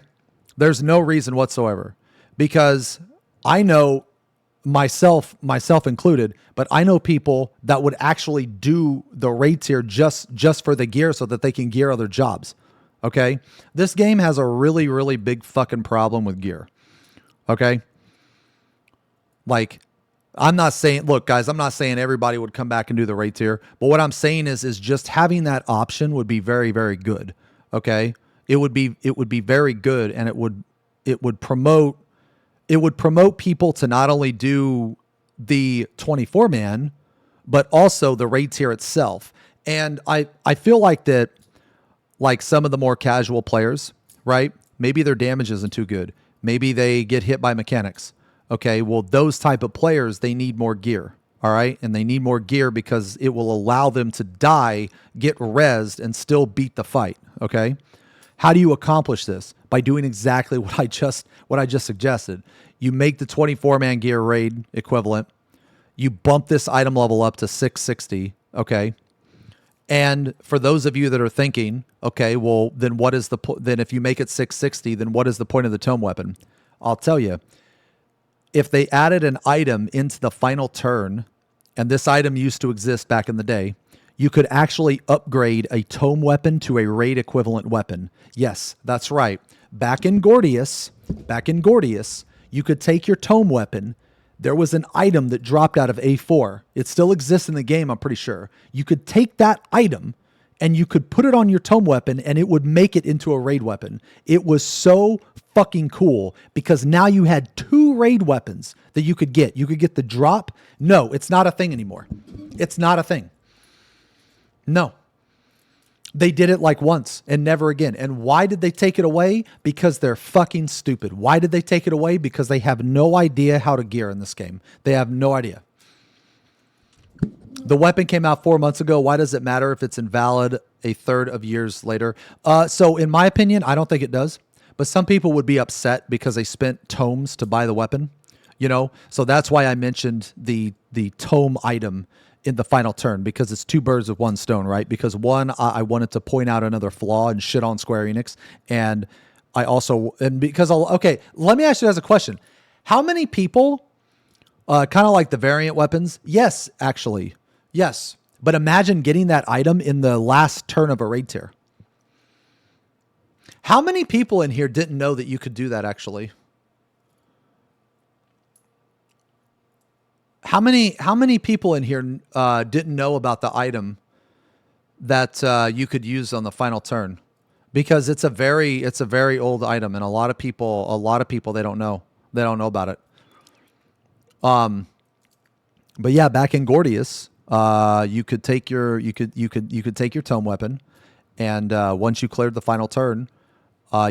There's no reason whatsoever, because I know myself included, but I know people that would actually do the raid tier just for the gear so that they can gear other jobs. Okay? This game has a really, really big fucking problem with gear. Okay? Like, look, guys, I'm not saying everybody would come back and do the raid tier, but what I'm saying is just having that option would be very, very good. Okay? It would be very good, and it would promote people to not only do the 24-man, but also the raid tier itself. And I feel like that, like, some of the more casual players, right? Maybe their damage isn't too good. Maybe they get hit by mechanics. Okay, well, those type of players, they need more gear, all right? And they need more gear because it will allow them to die, get rezzed, and still beat the fight, okay? How do you accomplish this? By doing exactly what I just suggested. You make the 24-man gear raid equivalent. You bump this item level up to 660, okay? And for those of you that are thinking, okay, well, then then if you make it 660, then what is the point of the tome weapon? I'll tell you. If they added an item into the final turn, and this item used to exist back in the day, you could actually upgrade a tome weapon to a raid equivalent weapon. Yes, that's right. Back in Gordius, you could take your tome weapon. There was an item that dropped out of A4. It still exists in the game, I'm pretty sure. You could take that item and you could put it on your tome weapon and it would make it into a raid weapon. It was so fucking cool because now you had 2 raid weapons that you could get. You could get the drop. No, it's not a thing anymore. It's not a thing. No. They did it like once and never again. And why did they take it away? Because they're fucking stupid. Why did they take it away? Because they have no idea how to gear in this game. They have no idea. The weapon came out 4 months ago. Why does it matter if it's invalid a third of years later? So in my opinion, I don't think it does. But some people would be upset because they spent tomes to buy the weapon. You know? So that's why I mentioned the tome item in the final turn, because it's 2 birds with 1 stone, right? Because one, I wanted to point out another flaw and shit on Square Enix. And I also, okay, let me ask you guys a question. How many people, kind of like the variant weapons? Yes, actually. Yes. But imagine getting that item in the last turn of a raid tier. How many people in here didn't know that you could do that actually? How many people in here didn't know about the item that you could use on the final turn? Because it's a very old item, and a lot of people they don't know about it. But yeah, back in Gordius, you could take your tome weapon, and once you cleared the final turn,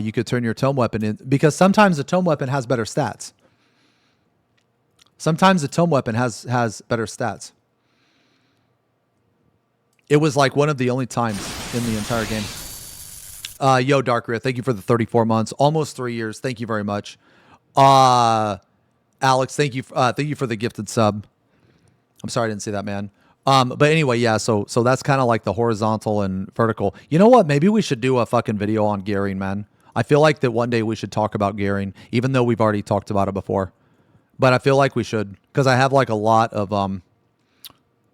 you could turn your tome weapon in, because sometimes the tome weapon has better stats. Sometimes the tome weapon has better stats. It was like one of the only times in the entire game. Yo, Darkria, thank you for the 34 months, almost 3 years. Thank you very much. Alex, thank you for the gifted sub. I'm sorry I didn't see that, man. But anyway, yeah. So that's kind of like the horizontal and vertical. You know what? Maybe we should do a fucking video on gearing, man. I feel like that one day we should talk about gearing, even though we've already talked about it before. But I feel like we should, because I have like a lot of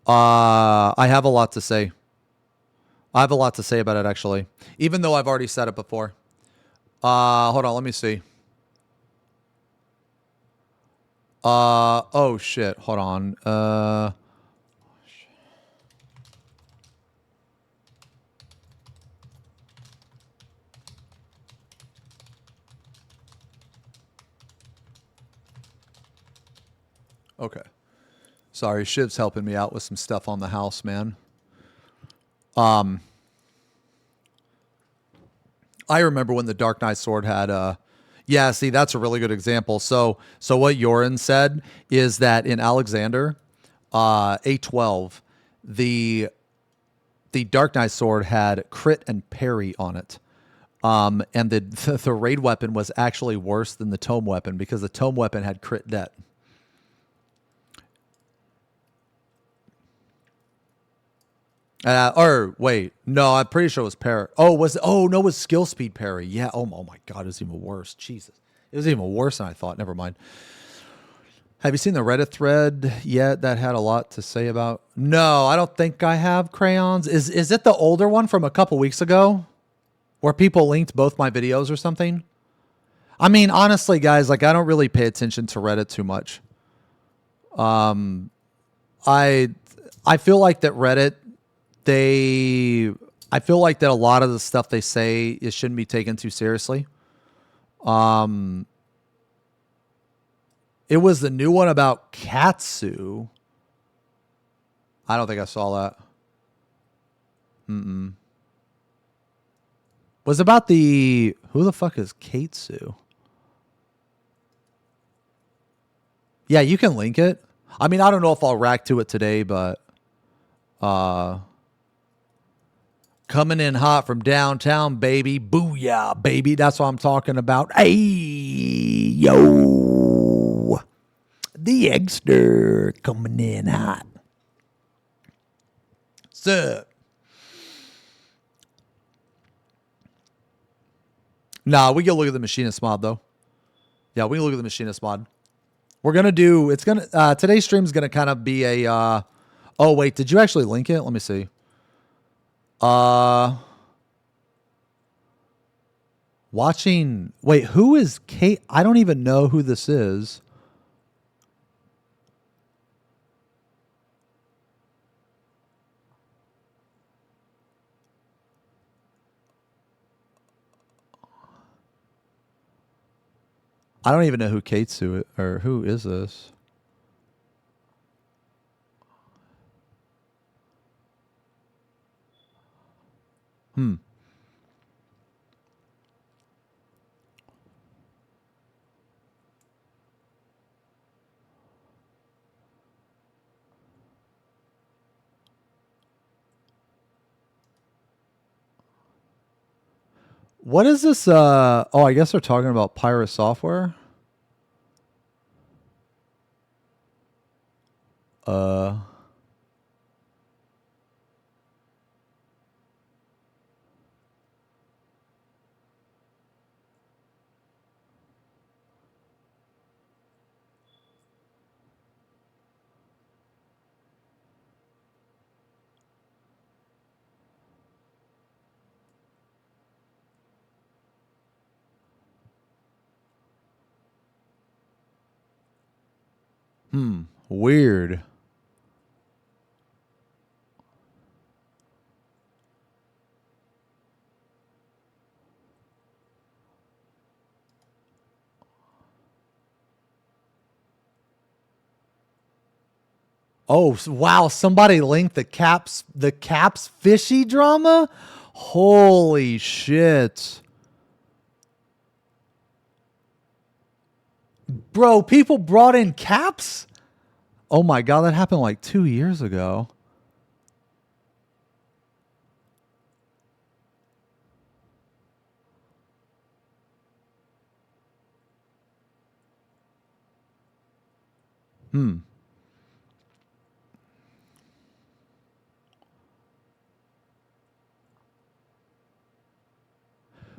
I have a lot to say. I have a lot to say about it actually, even though I've already said it before. Hold on, let me see. Oh shit, hold on. Okay. Sorry, Shiv's helping me out with some stuff on the house, man. I remember when the Dark Knight sword had yeah, see, that's a really good example. So what Yorin said is that in Alexander, A12, the Dark Knight sword had crit and parry on it. And the raid weapon was actually worse than the tome weapon because the tome weapon had crit det. Or wait, no, I'm pretty sure it was parry. Oh, no, it was skill speed parry. Yeah. Oh my God, it was even worse. Jesus, it was even worse than I thought. Never mind. Have you seen the Reddit thread yet that had a lot to say about? No, I don't think I have. Crayons. Is it the older one from a couple weeks ago, where people linked both my videos or something? I mean, honestly, guys, like I don't really pay attention to Reddit too much. I feel like that Reddit. I feel like that a lot of the stuff they say it shouldn't be taken too seriously. It was the new one about Katsu. I don't think I saw that. Was about who the fuck is Katsu? Yeah, you can link it. I mean, I don't know if I'll react to it today, but coming in hot from downtown, baby. Booyah, baby. That's what I'm talking about. Hey, yo. The Eggster coming in hot. Sup? Nah, we can look at the machinist mod, though. Yeah, we can look at the machinist mod. We're going to do... today's stream is going to kind of be a... oh, wait. Did you actually link it? Let me see. Watching. Wait, who is Kate? I don't even know who this is. I don't even know who Katsu or who is this? What is this? Oh, I guess they're talking about Pirate Software. Weird. Oh, wow. Somebody linked the Caps fishy drama? Holy shit. Bro, people brought in Caps? Oh my God, that happened like 2 years ago.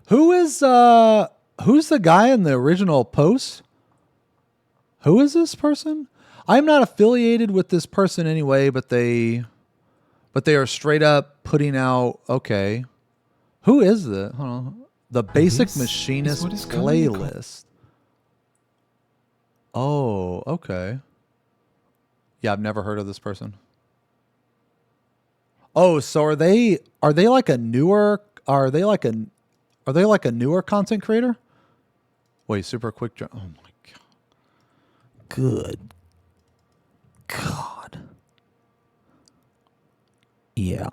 Who's the guy in the original post? Who is this person? I'm not affiliated with this person anyway, but they are straight up putting out, okay. Who is this? Hold on. The Basic Machinist playlist. Oh, okay. Yeah, I've never heard of this person. Oh, so are they like a newer content creator? Wait, super quick. Oh my God. Good God. Yeah.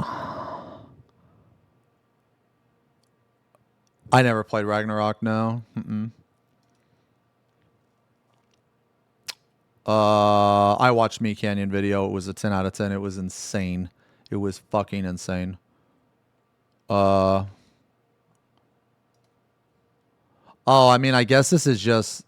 I never played Ragnarok, no. I watched Me Canyon video. It was a 10 out of 10. It was insane. It was fucking insane. Oh, I mean, I guess this is just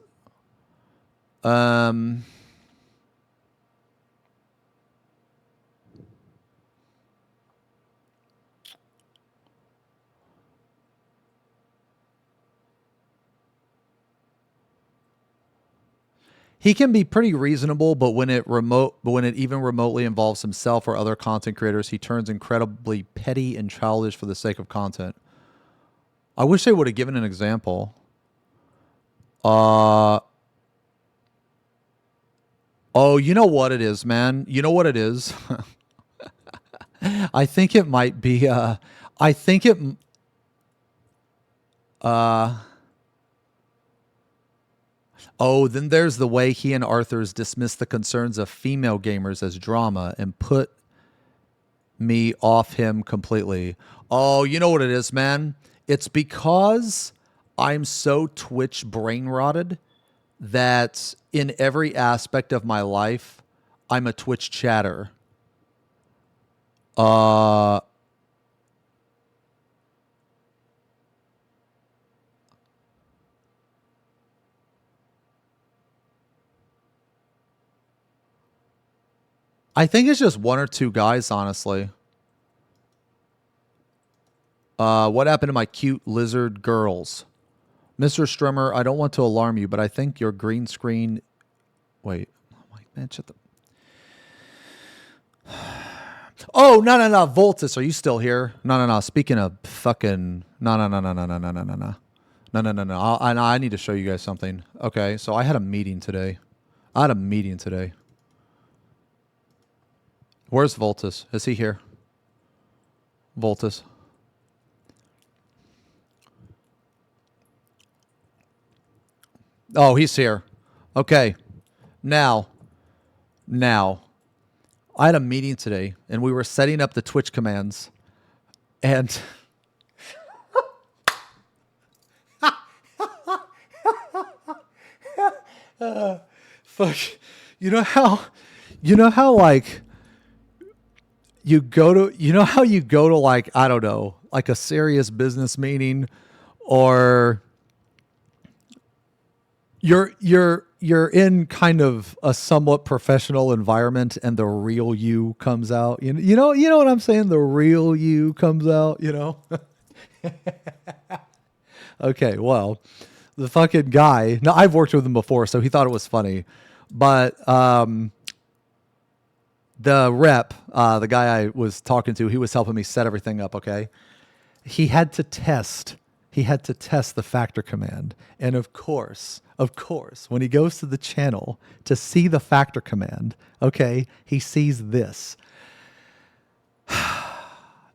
he can be pretty reasonable, but when it even remotely involves himself or other content creators, he turns incredibly petty and childish for the sake of content. I wish they would have given an example. Oh, you know what it is, man. You know what it is. I think it might be. I think it. Oh, then there's the way he and Arthur's dismiss the concerns of female gamers as drama and put me off him completely. Oh, you know what it is, man? It's because I'm so Twitch brain rotted that in every aspect of my life, I'm a Twitch chatter. I think it's just one or two guys, honestly. What happened to my cute lizard girls? Mr. Strummer, I don't want to alarm you, but I think your green screen... Wait. Oh, my man, shut the... Oh, no. Voltus, are you still here? No. Speaking of fucking... No. No. I need to show you guys something. Okay, so I had a meeting today. Where's Voltus? Is he here? Voltus. Oh, he's here. Okay. Now. I had a meeting today, and we were setting up the Twitch commands. And... fuck. You know how, like... You know how you go to like, I don't know, like a serious business meeting, or you're in kind of a somewhat professional environment and the real you comes out. You know what I'm saying? The real you comes out, you know? Okay, well, the fucking guy, no, I've worked with him before, so he thought it was funny. But the rep, the guy I was talking to, he was helping me set everything up, okay? He had to test the factor command. And of course, when he goes to the channel to see the factor command, okay, he sees this.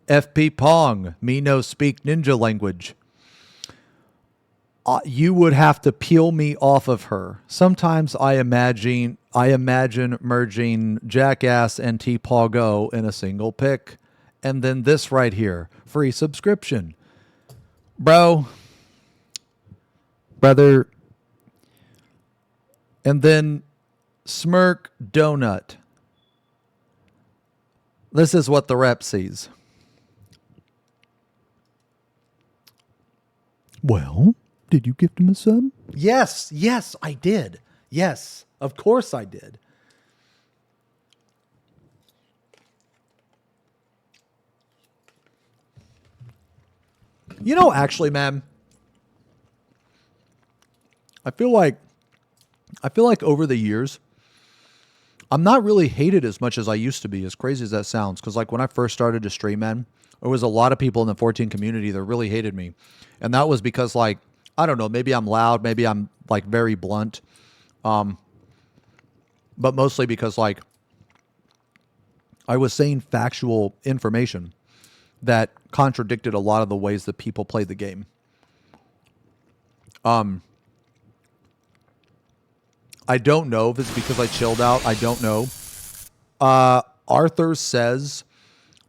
FP Pong, me no speak ninja language. You would have to peel me off of her. Sometimes I imagine merging Jackass and T-Paw Go in a single pick. And then this right here, free subscription. Brother. And then Smirk Donut. This is what the rep sees. Well... Did you gift him a sub? Yes, I did. Yes, of course I did. You know, actually, man, I feel like over the years, I'm not really hated as much as I used to be, as crazy as that sounds. Because like when I first started to stream, man, there was a lot of people in the 14 community that really hated me. And that was because like, I don't know, maybe I'm loud, maybe I'm like very blunt. But mostly because like I was saying factual information that contradicted a lot of the ways that people played the game. I don't know if it's because I chilled out. I don't know. Arthur says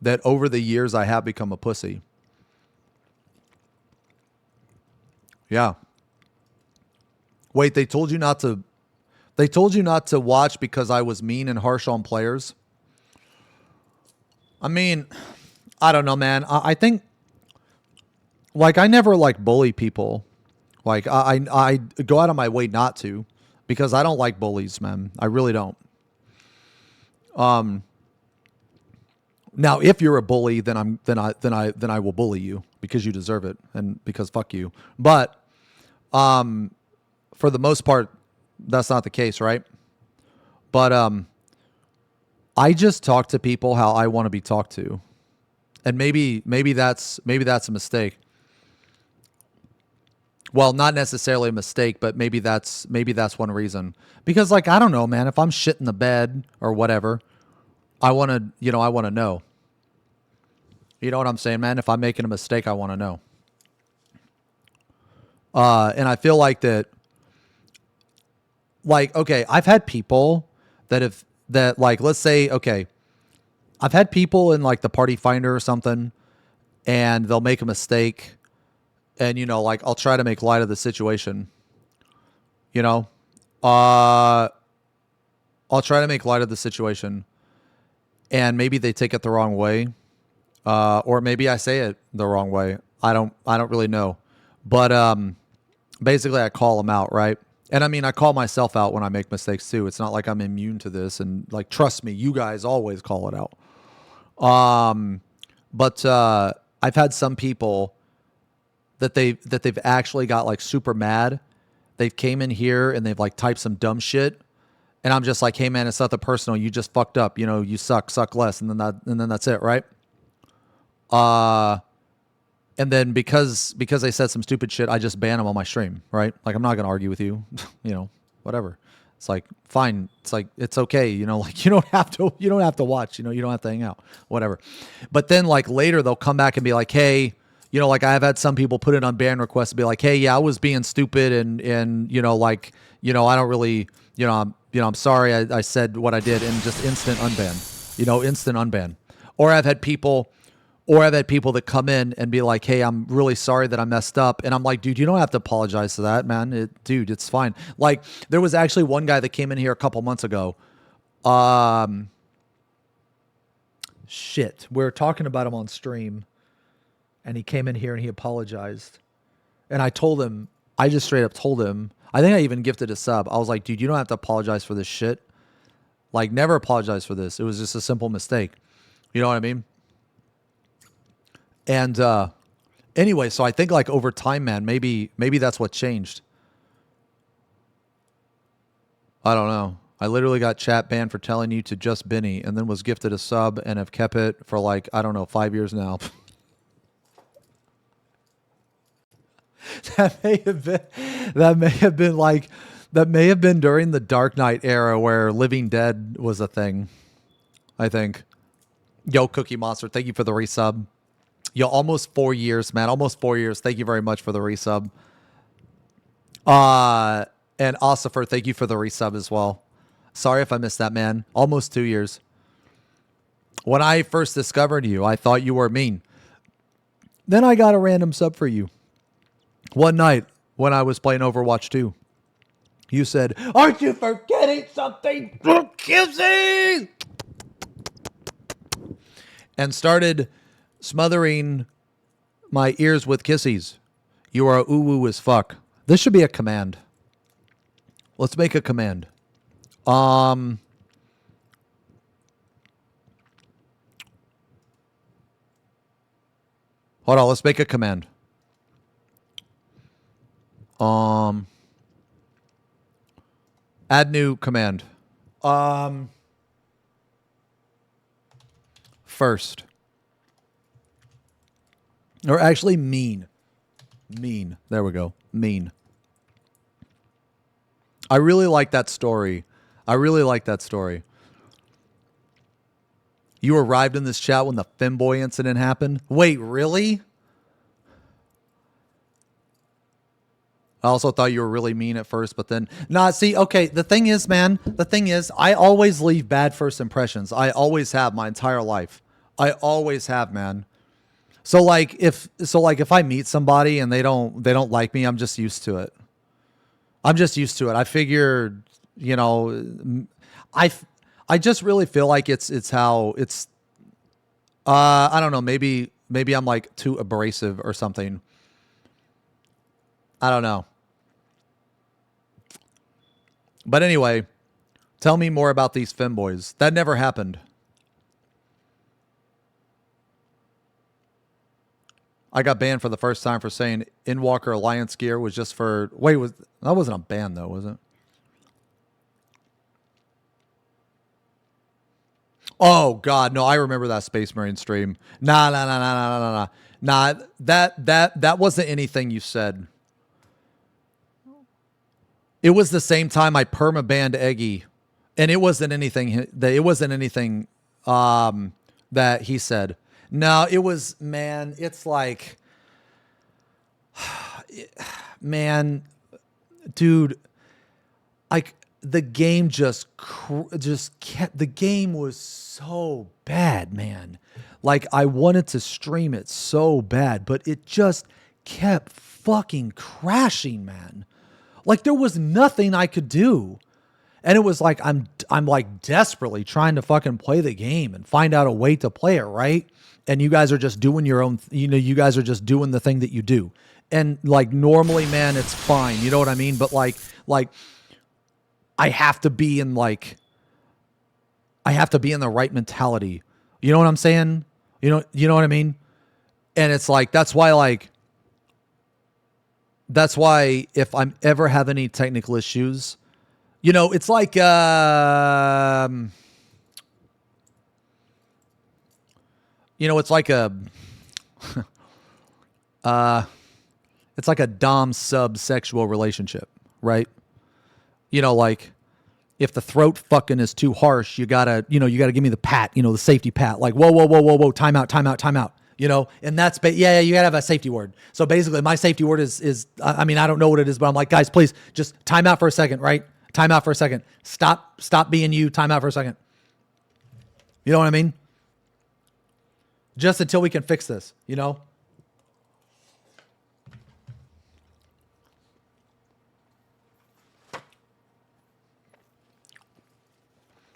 that over the years I have become a pussy. Yeah. Wait, they told you not to. They told you not to watch because I was mean and harsh on players. I mean, I don't know, man. I think, like, I never like bully people. Like, I go out of my way not to, because I don't like bullies, man. I really don't. Now, if you're a bully, then I will bully you because you deserve it and because fuck you. But for the most part, that's not the case, right? But I just talk to people how I want to be talked to. And maybe that's a mistake. Well, not necessarily a mistake, but maybe that's one reason. Because, like, I don't know, man, if I'm shit in the bed or whatever, I want to know. You know what I'm saying, man? If I'm making a mistake, I want to know. And I feel like that, like, okay, I've had people like, let's say, okay, I've had people in like the Party Finder or something, and they'll make a mistake, and, you know, like, I'll try to make light of the situation, you know? I'll try to make light of the situation, and maybe they take it the wrong way. Or maybe I say it the wrong way. I don't really know. But basically I call them out, right? And I mean, I call myself out when I make mistakes too. It's not like I'm immune to this, and, like, trust me, you guys always call it out. But I've had some people that they've actually got, like, super mad. They've came in here and they've, like, typed some dumb shit, and I'm just like, hey man, it's nothing personal. You just fucked up. You know, you suck less, and then that's it, right? And then because they said some stupid shit, I just ban them on my stream, right? Like, I'm not gonna argue with you, you know, whatever. It's like, fine. It's like, it's okay, you know, like, you don't have to watch, you know, you don't have to hang out, whatever. But then, like, later they'll come back and be like, hey, you know, like, I've had some people put it on ban requests and be like, hey, yeah, I was being stupid, and you know, like, you know, I don't really, you know, I'm sorry, I said what I did, and just instant unban, you know, instant unban. Or I've had people that come in and be like, hey, I'm really sorry that I messed up. And I'm like, dude, you don't have to apologize for that, man. Dude, it's fine. Like, there was actually one guy that came in here a couple months ago. Shit. We were talking about him on stream, and he came in here and he apologized. And I just straight up told him, I think I even gifted a sub. I was like, dude, you don't have to apologize for this shit. Like, never apologize for this. It was just a simple mistake. You know what I mean? And anyway, so I think, like, over time, man, maybe that's what changed. I don't know. I literally got chat banned for telling you to just Benny, and then was gifted a sub and have kept it for, like, I don't know, 5 years now. That may have been during the Dark Knight era where Living Dead was a thing, I think. Yo, Cookie Monster, thank you for the resub. Yo, almost 4 years, man. Almost 4 years. Thank you very much for the resub. And Ossifer, thank you for the resub as well. Sorry if I missed that, man. Almost 2 years. When I first discovered you, I thought you were mean. Then I got a random sub for you. One night when I was playing Overwatch 2. You said, aren't you forgetting something? Kissing! And started smothering my ears with kisses. You are ooh-woo as fuck. This should be a command. Let's make a command. Hold on, let's make a command. Add new command. First. Or actually, mean. Mean. There we go. Mean. I really like that story. You arrived in this chat when the femboy incident happened? Wait, really? I also thought you were really mean at first, but then nah. See, okay. The thing is, man. The thing is, I always leave bad first impressions. I always have my entire life. I always have, man. So like if I meet somebody and they don't like me, I'm just used to it. I'm just used to it. I figured, you know, I I just really feel like it's how it's. I don't know. Maybe I'm like too abrasive or something. I don't know. But anyway, tell me more about these femboys. That never happened. I got banned for the first time for saying Inwalker Alliance gear was just for. Wait, was that wasn't a ban though, was it? Oh God, no! I remember that Space Marine stream. Nah, nah, nah, nah, nah, nah, nah. Nah, that wasn't anything you said. It was the same time I perma banned Eggy, and it wasn't anything that he said. No, it was man. It's like man, dude. Like the game just kept the game was so bad, man. Like I wanted to stream it so bad, but it just kept fucking crashing, man. Like there was nothing I could do. And it was like I'm like desperately trying to fucking play the game and find out a way to play it, right? And you guys are just doing your own, you guys are just doing the thing that you do. And like normally, man, it's fine. You know what I mean? But like I have to be in like I have to be in the right mentality. You know what I'm saying? You know what I mean? And it's like that's why if I'm ever have any technical issues, it's like it's like a it's like a dom sub sexual relationship, right? Like if the throat fucking is too harsh, you gotta give me the pat, the safety pat, like whoa, whoa, whoa, whoa, whoa, time out, time out, time out. And that's yeah, you gotta have a safety word. So basically, my safety word is I mean, I don't know what it is, but I'm like, guys, please just time out for a second, right? Time out for a second. Stop being you. Time out for a second. You know what I mean? Just until we can fix this,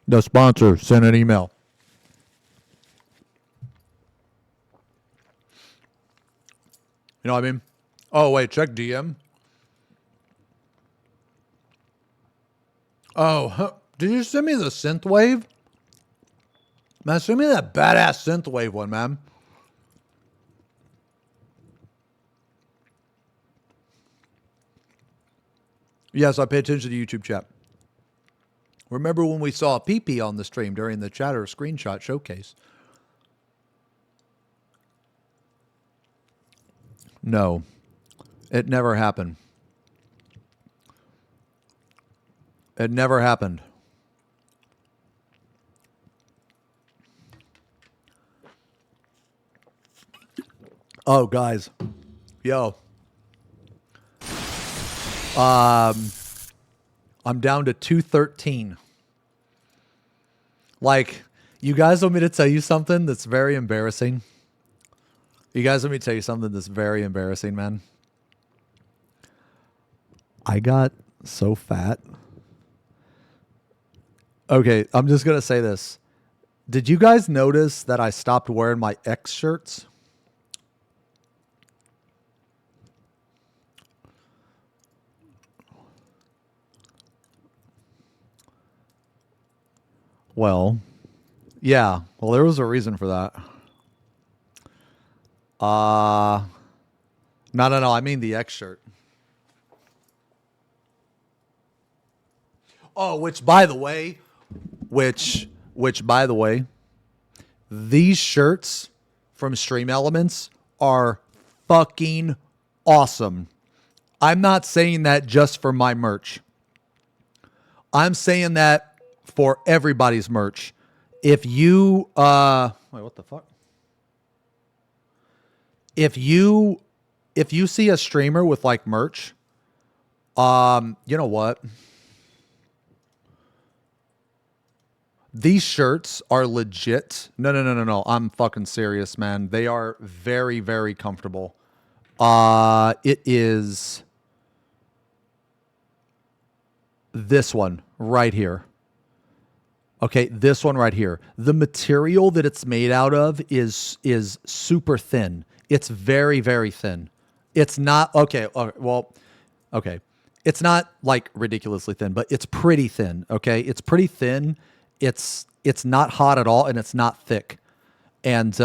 The sponsor sent an email. You know what I mean? Oh, wait, check DM. Oh, huh. Did you send me the synthwave? Man, send me that badass synthwave one, man. Yes, I pay attention to YouTube chat. Remember when we saw a pee-pee on the stream during the chatter screenshot showcase? No, it never happened. It never happened. Oh, guys. Yo. I'm down to 213. Like, you guys want me to tell you something that's very embarrassing? You guys want me to tell you something that's very embarrassing, man? I got so fat. Okay, I'm just going to say this. Did you guys notice that I stopped wearing my X shirts? Well, yeah. Well, there was a reason for that. No. I mean the X shirt. Oh, which by the way, these shirts from Stream Elements are fucking awesome. I'm not saying that just for my merch. I'm saying that for everybody's merch. If you wait, what the fuck? If you see a streamer with like merch, You know what? These shirts are legit. No. I'm fucking serious, man. They are very, very comfortable. It is this one right here. Okay, this one right here. The material that it's made out of is super thin. It's very, very thin. It's not okay. Well, okay. It's not like ridiculously thin, but it's pretty thin. Okay, it's pretty thin. It's not hot at all, and it's not thick. And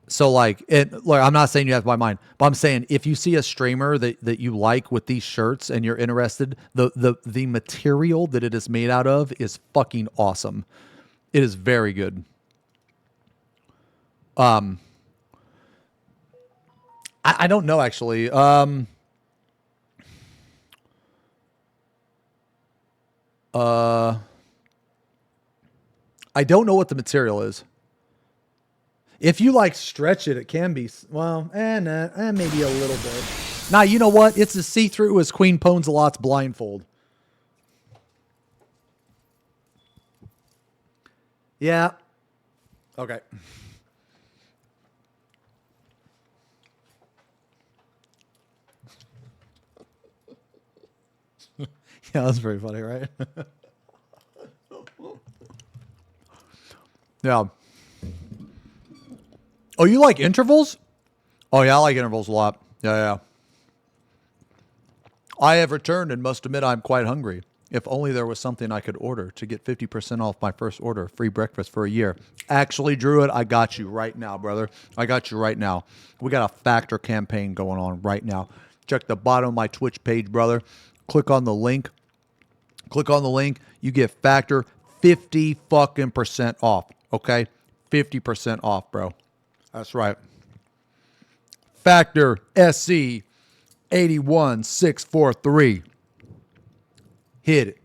so like I'm not saying you have to buy mine, but I'm saying if you see a streamer that you like with these shirts and you're interested, the material that it is made out of is fucking awesome. It is very good. I don't know actually. I don't know what the material is. If you like stretch it, it can be, well, maybe a little bit. Nah, you know what? It's as see-through as Queen Pons-a-Lot's blindfold. Yeah. Okay. Yeah, that's very funny, right? Yeah. Oh, you like intervals? Oh, yeah, I like intervals a lot. Yeah. I have returned and must admit I'm quite hungry. If only there was something I could order to get 50% off my first order, free breakfast for a year. Actually, Druid, I got you right now, brother. I got you right now. We got a Factor campaign going on right now. Check the bottom of my Twitch page, brother. Click on the link. Click on the link. You get Factor 50 fucking % off. Okay? 50% off, bro. That's right. Factor SC 81643. Hit it.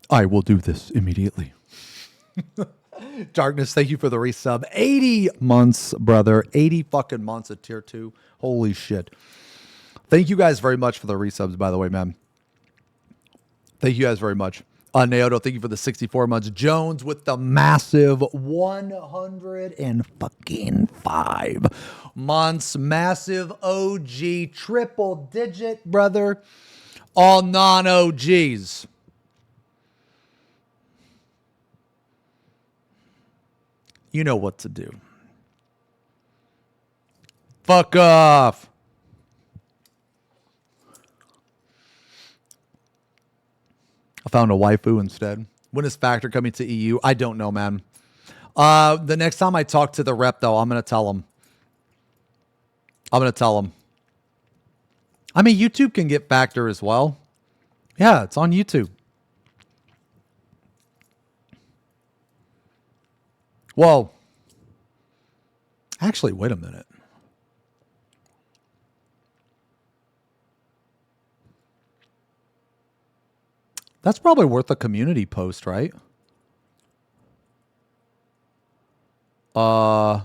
I will do this immediately. Darkness, thank you for the resub. 80 months, brother. 80 fucking months at tier 2. Holy shit. Thank you guys very much for the resubs, by the way, man. Thank you guys very much. Naoto, thank you for the 64 months. Jones with the massive 105 months. Massive OG triple digit, brother. All non-OGs. You know what to do. Fuck off. I found a waifu instead. When is Factor coming to EU? I don't know, man. The next time I talk to the rep, though, I'm going to tell him. I mean, YouTube can get Factor as well. Yeah, it's on YouTube. Whoa. Actually, wait a minute. That's probably worth a community post, right? Yeah,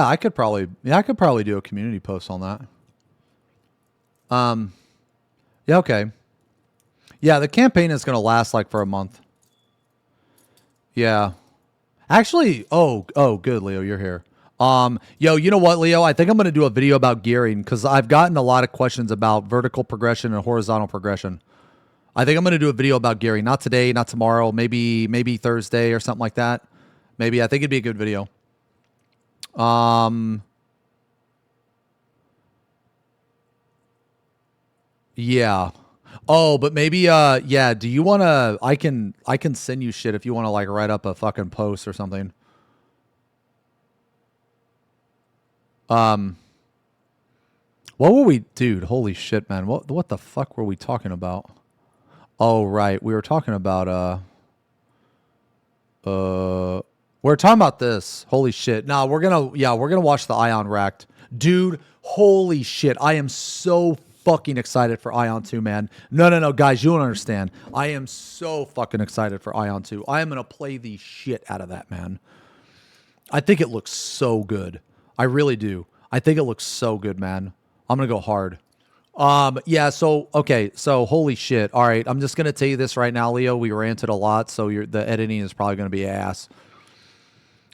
I could probably do a community post on that. Yeah, okay. Yeah, the campaign is going to last like for a month. Yeah. Actually, oh, good, Leo, you're here. Yo, you know what, Leo? I think I'm going to do a video about gearing because I've gotten a lot of questions about vertical progression and horizontal progression. I think I'm going to do a video about gearing. Not today, not tomorrow, maybe Thursday or something like that. Maybe. I think it'd be a good video. Yeah. Oh, but maybe yeah, do you want to I can send you shit if you want to like write up a fucking post or something. What were we, dude? Holy shit, man. What the fuck were we talking about? Oh, right. We were talking about we're talking about this. Holy shit. Nah, we're going to watch the Aion Racked. Dude, holy shit. I am so fucking excited for Aion 2, man. No, guys, you don't understand. I am so fucking excited for Aion 2. I am going to play the shit out of that, man. I think it looks so good. I really do. I think it looks so good, man. I'm gonna go hard. Yeah, so okay, so holy shit. All right, I'm just gonna tell you this right now, Leo. We ranted a lot, so the editing is probably gonna be ass.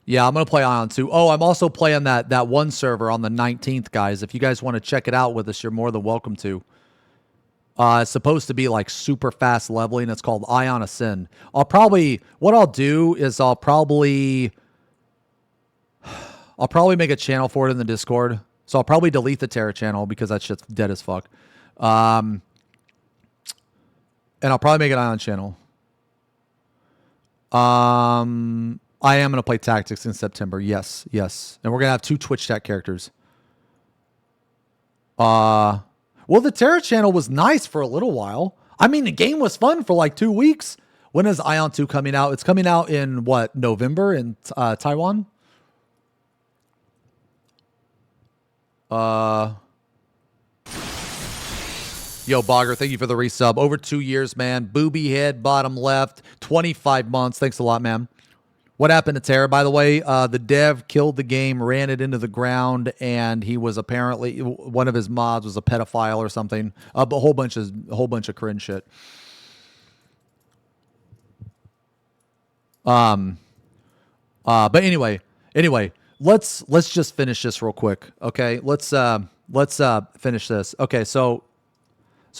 Yeah, I'm gonna play Aion 2. Oh, I'm also playing that one server on the 19th, guys. If you guys want to check it out with us, you're more than welcome to. It's supposed to be like super fast leveling. It's called Aion Ascend. What I'll do is I'll probably make a channel for it in the Discord. So I'll probably delete the Terra channel because that shit's dead as fuck. And I'll probably make an Aion channel. I am going to play Tactics in September. Yes, yes. And we're going to have 2 Twitch chat characters. Well, the Terra channel was nice for a little while. I mean, the game was fun for like 2 weeks. When is Aion 2 coming out? It's coming out in what, November in Taiwan? Yo, Bogger, thank you for the resub. Over 2 years, man. Booby head, bottom left, 25 months. Thanks a lot, man. What happened to Terra, by the way? The dev killed the game, ran it into the ground, and he was apparently, one of his mods was a pedophile or something. A whole bunch of cringe shit. But anyway, let's just finish this real quick, okay? Let's finish this. Okay, so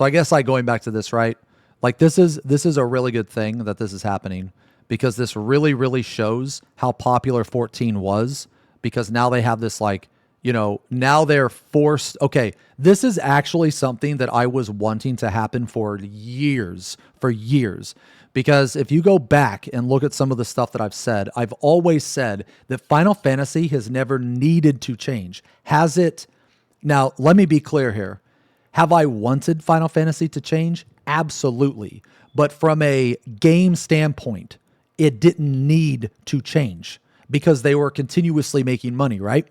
I guess like going back to this, right? Like this is a really good thing that this is happening, because this really, really shows how popular 14 was, because now they have this like, you know, now they're forced. Okay, this is actually something that I was wanting to happen for years, because if you go back and look at some of the stuff that I've said, I've always said that Final Fantasy has never needed to change. Has it? Now, let me be clear here. Have I wanted Final Fantasy to change? Absolutely. But from a game standpoint, it didn't need to change because they were continuously making money, right?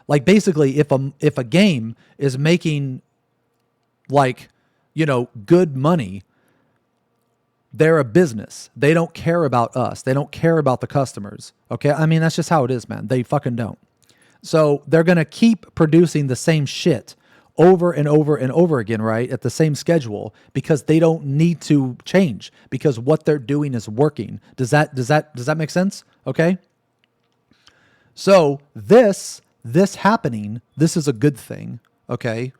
Like basically, if a game is making like, you know, good money, they're a business. They don't care about us. They don't care about the customers. Okay? I mean, that's just how it is, man. They fucking don't. So they're going to keep producing the same shit over and over and over again, right? At the same schedule, because they don't need to change, because what they're doing is working. Does that make sense? Okay. So this happening, this is a good thing. Okay.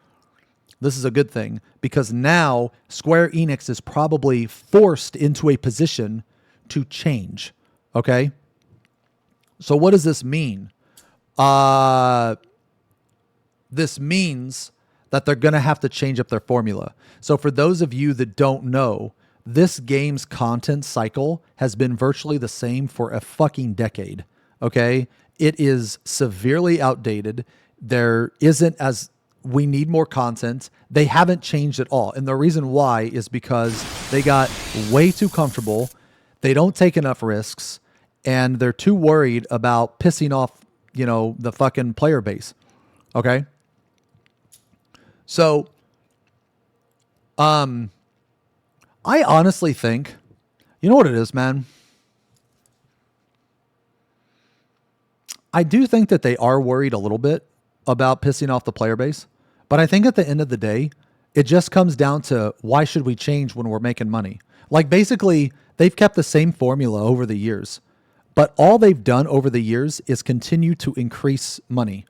This is a good thing because now Square Enix is probably forced into a position to change. Okay. So what does this mean? This means that they're going to have to change up their formula. So for those of you that don't know, this game's content cycle has been virtually the same for a fucking decade. Okay? It is severely outdated. We need more content. They haven't changed at all. And the reason why is because they got way too comfortable. They don't take enough risks, and they're too worried about pissing off, you know, the fucking player base. Okay? So, I honestly think, you know what it is, man? I do think that they are worried a little bit about pissing off the player base, but I think at the end of the day, it just comes down to why should we change when we're making money? Like basically, they've kept the same formula over the years, but all they've done over the years is continue to increase money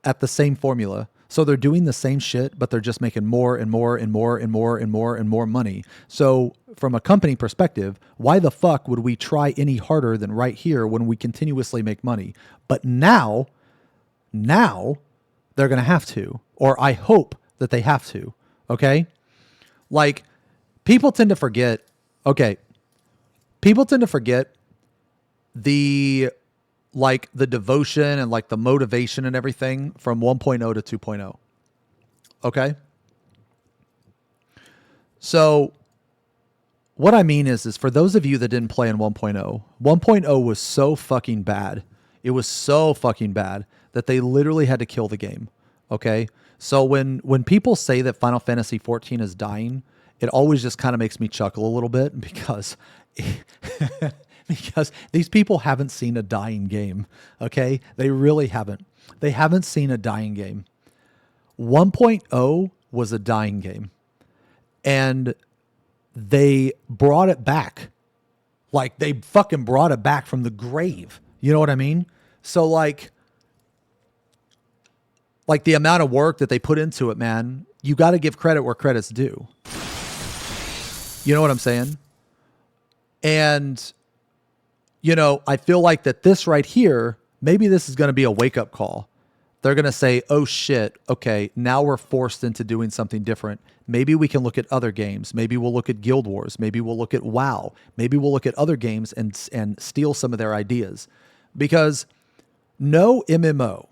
at the same formula. So they're doing the same shit, but they're just making more and more and more and more and more and more money. So from a company perspective, why the fuck would we try any harder than right here when we continuously make money? But now they're going to have to, or I hope that they have to. Okay. Like people tend to forget the devotion and like the motivation and everything from 1.0 to 2.0. Okay. So what I mean is for those of you that didn't play in 1.0, 1.0 was so fucking bad. It was so fucking bad that they literally had to kill the game. Okay. So when people say that Final Fantasy 14 is dying, it always just kind of makes me chuckle a little bit because because these people haven't seen a dying game, okay? They really haven't. They haven't seen a dying game. 1.0 was a dying game. And they brought it back. Like, they fucking brought it back from the grave. You know what I mean? So, like the amount of work that they put into it, man, you got to give credit where credit's due. You know what I'm saying? And, you know, I feel like that this right here, maybe this is going to be a wake-up call. They're going to say, oh shit, okay, now we're forced into doing something different. Maybe we can look at other games. Maybe we'll look at Guild Wars. Maybe we'll look at WoW. Maybe we'll look at other games and steal some of their ideas. Because no MMO,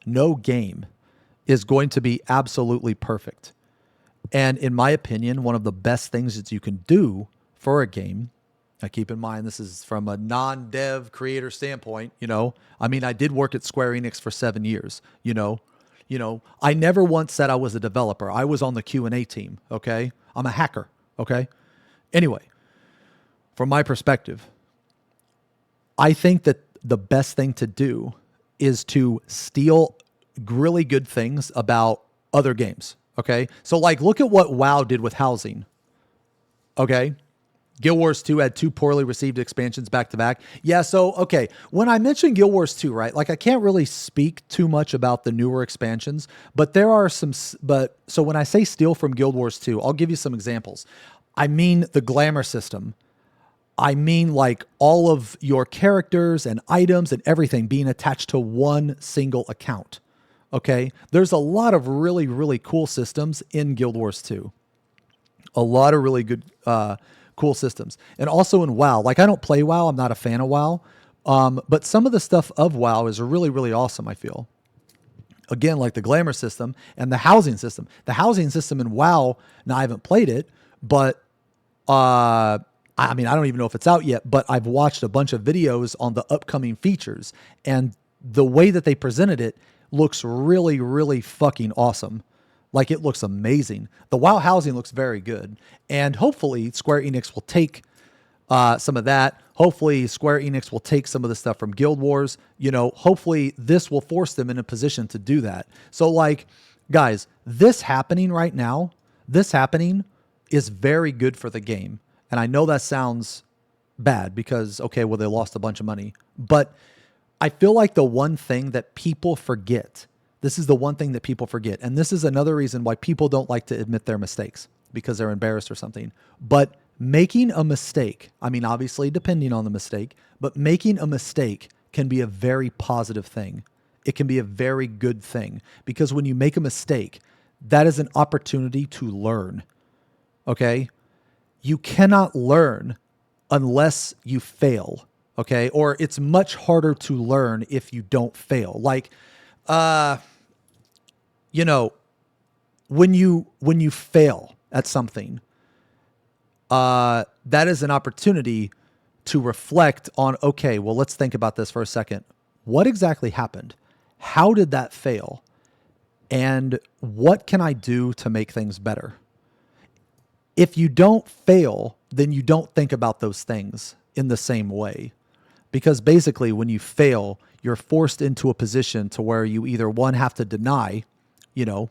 no game is going to be absolutely perfect. And in my opinion, one of the best things that you can do for a game, now keep in mind, this is from a non-dev creator standpoint, you know, I mean, I did work at Square Enix for 7 years, you know, I never once said I was a developer. I was on the Q&A team. Okay. I'm a hacker. Okay. Anyway, from my perspective, I think that the best thing to do is to steal really good things about other games. Okay. So like, look at what WoW did with housing. Okay. Guild Wars 2 had 2 poorly received expansions back to back. Yeah. So, okay. When I mentioned Guild Wars 2, right? Like I can't really speak too much about the newer expansions, but there are some, so when I say steal from Guild Wars 2, I'll give you some examples. I mean, the glamour system. I mean, like all of your characters and items and everything being attached to one single account. Okay. There's a lot of really, really cool systems in Guild Wars 2. A lot of really good, cool systems. And also in WoW, like I don't play WoW. I'm not a fan of WoW. But some of the stuff of WoW is really, really awesome, I feel. Again, like the glamour system and the housing system. The housing system in WoW, now I haven't played it, but I mean, I don't even know if it's out yet, but I've watched a bunch of videos on the upcoming features, and the way that they presented it looks really, really fucking awesome. Like it looks amazing. The WoW housing looks very good. And hopefully Square Enix will take some of that. Hopefully Square Enix will take some of the stuff from Guild Wars. You know, hopefully this will force them in a position to do that. So like, guys, this happening right now, this happening is very good for the game. And I know that sounds bad because, okay, well, they lost a bunch of money. But I feel like the one thing that people forget, this is the one thing that people forget. And this is another reason why people don't like to admit their mistakes because they're embarrassed or something. But making a mistake, I mean, obviously depending on the mistake, but making a mistake can be a very positive thing. It can be a very good thing because when you make a mistake, that is an opportunity to learn. Okay? You cannot learn unless you fail. Okay? Or it's much harder to learn if you don't fail. Like, you know, when you fail at something, that is an opportunity to reflect on, okay, well, let's think about this for a second. What exactly happened? How did that fail? And what can I do to make things better? If you don't fail, then you don't think about those things in the same way. Because basically when you fail, you're forced into a position to where you either one have to deny, you know,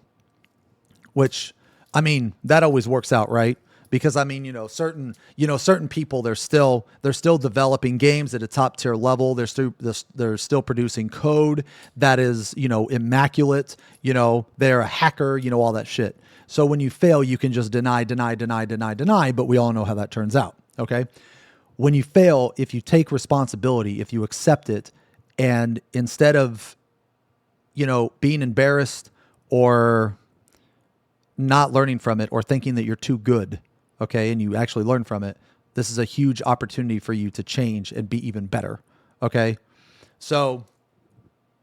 which, I mean, that always works out, right? Because I mean, certain people, they're still developing games at a top tier level. They're still producing code that is, immaculate. They're a hacker, all that shit. So when you fail, you can just deny, but we all know how that turns out. Okay. When you fail, if you take responsibility, if you accept it, and instead of, being embarrassed or not learning from it or thinking that you're too good, okay, and you actually learn from it, this is a huge opportunity for you to change and be even better, okay? So,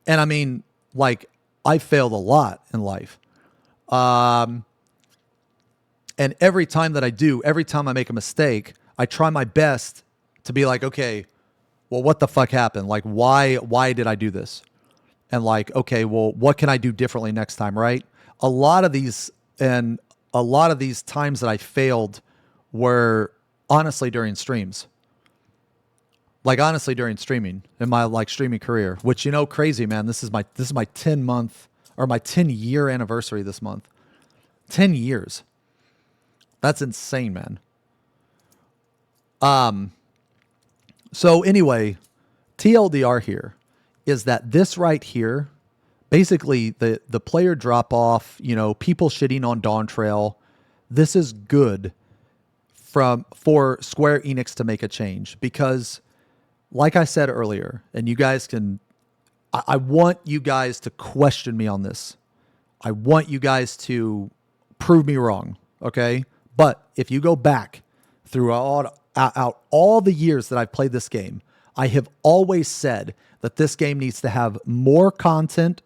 and I mean, like, I failed a lot in life. And every time that I do, every time I make a mistake, I try my best to be like, okay, well, what the fuck happened? Like, why did I do this? And like, okay, well, what can I do differently next time, right? A lot of these times that I failed were honestly during streams. Like honestly, during streaming in my like streaming career, which crazy man. This is my 10-month or my 10-year anniversary this month. 10 years. That's insane, man. So anyway, TLDR here is that this right here, basically the player drop off, people shitting on Dawn Trail. This is good for Square Enix to make a change because, like I said earlier, and you guys can, I want you guys to question me on this. I want you guys to prove me wrong, okay? But if you go back throughout all the years that I've played this game, I have always said that this game needs to have more content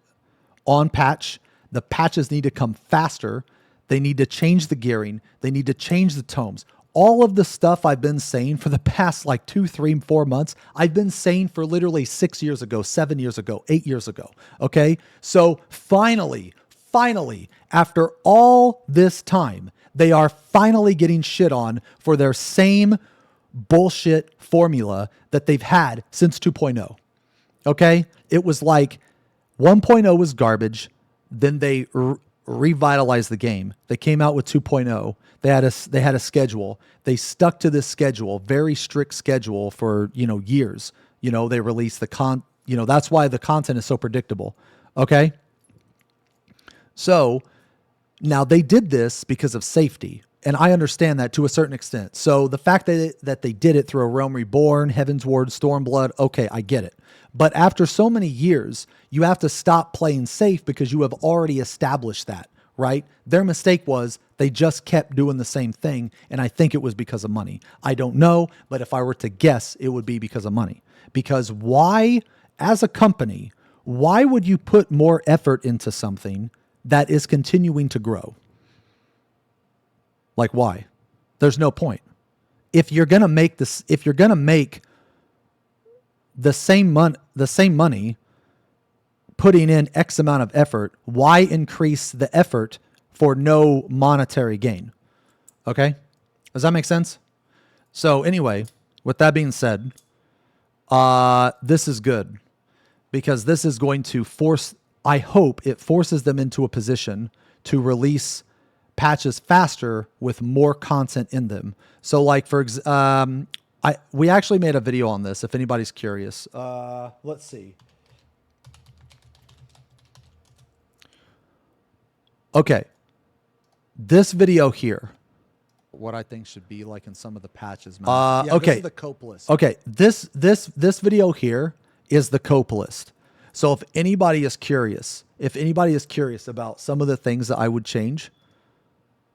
on patch. The patches need to come faster. They need to change the gearing. They need to change the tomes. All of the stuff I've been saying for the past like 2, 3, 4 months, I've been saying for literally 6 years ago, 7 years ago, 8 years ago. Okay. So finally, after all this time, they are finally getting shit on for their same bullshit formula that they've had since 2.0. Okay. It was like 1.0 was garbage. Then they revitalized the game. They came out with 2.0. They had a schedule. They stuck to this schedule, very strict schedule for, years. They released that's why the content is so predictable. Okay. So now they did this because of safety. And I understand that to a certain extent. So the fact that they did it through a Realm Reborn, Heaven's Ward, Stormblood, okay, I get it. But after so many years, you have to stop playing safe because you have already established that, right? Their mistake was they just kept doing the same thing, and I think it was because of money. I don't know, but if I were to guess, it would be because of money. Because why, as a company, why would you put more effort into something that is continuing to grow? Like, why? There's no point. If you're gonna make the same money, putting in X amount of effort, why increase the effort for no monetary gain? Okay, does that make sense? So anyway, with that being said, this is good because this is going to force. I hope it forces them into a position to release patches faster with more content in them. So like we actually made a video on this if anybody's curious. Let's see. Okay. This video here, what I think should be like in some of the patches. Okay. This is the cope list. Okay. This video here is the cope list. So if anybody is curious about some of the things that I would change,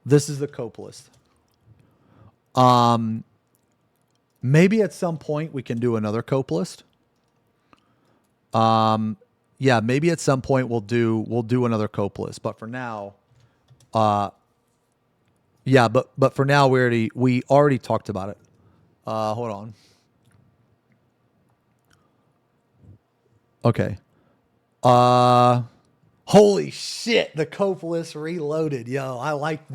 this is the cope list. Maybe at some point we can do another cope list. Yeah, maybe at some point we'll do another cope list. But for now, yeah, but for now we already talked about it. Hold on. Okay. Holy shit, the cope list reloaded. Yo, I like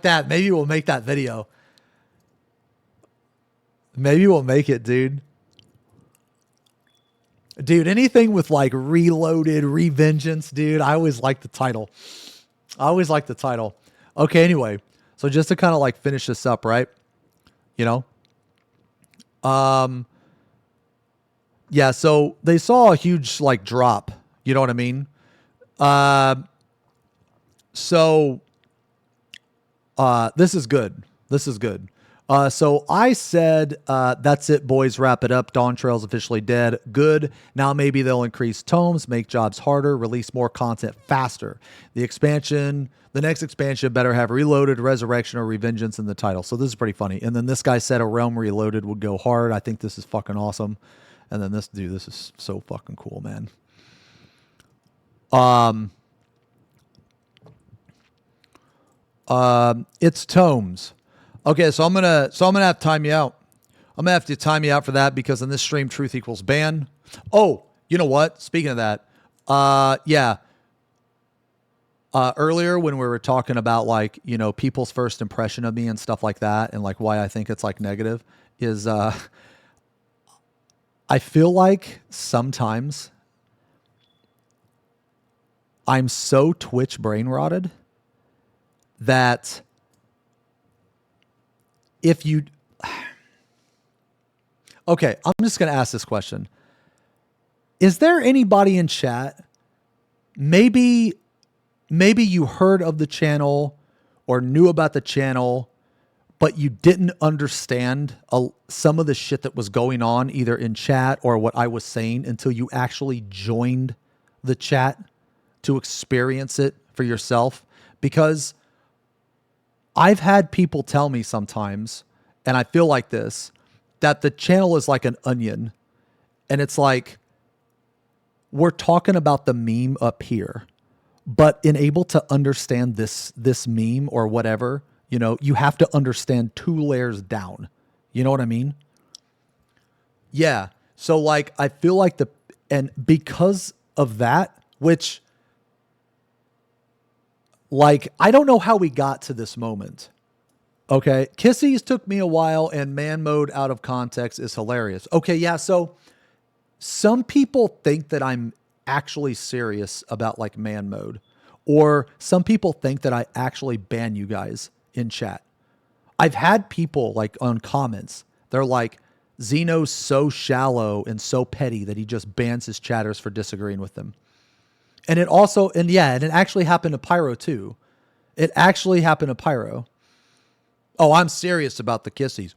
that. Maybe we'll make that video. Maybe we'll make it, dude. Dude, anything with like reloaded, revengeance, dude. I always like the title. Okay, anyway. So just to kind of like finish this up, right? Yeah, so they saw a huge like drop. You know what I mean? So this is good. So I said, that's it, boys. Wrap it up. Dawn Trail's officially dead. Good. Now maybe they'll increase tomes, make jobs harder, release more content faster. The next expansion better have Reloaded, Resurrection, or Revengeance in the title. So this is pretty funny. And then this guy said a Realm Reloaded would go hard. I think this is fucking awesome. And then this is so fucking cool, man. It's tomes. Okay, so I'm gonna have to time you out. I'm gonna have to time you out for that because in this stream, truth equals ban. Oh, you know what? Speaking of that, yeah. Earlier when we were talking about like, people's first impression of me and stuff like that, and like why I think it's like negative is I feel like sometimes I'm so Twitch brain rotted that if you... Okay, I'm just going to ask this question. Is there anybody in chat, maybe you heard of the channel or knew about the channel, but you didn't understand some of the shit that was going on either in chat or what I was saying until you actually joined the chat to experience it for yourself? Because I've had people tell me sometimes, and I feel like this, that the channel is like an onion. And it's like, we're talking about the meme up here, but in able to understand this meme or whatever, you know, you have to understand 2 layers down. You know what I mean? Yeah. So like, I feel like and because of that, which like, I don't know how we got to this moment. Okay. Kissies took me a while, and man mode out of context is hilarious. Okay. Yeah. So some people think that I'm actually serious about like man mode, or some people think that I actually ban you guys in chat. I've had people like on comments, they're like, Xeno's so shallow and so petty that he just bans his chatters for disagreeing with them. And it also, and it actually happened to Pyro too. It actually happened to Pyro. Oh, I'm serious about the kissies.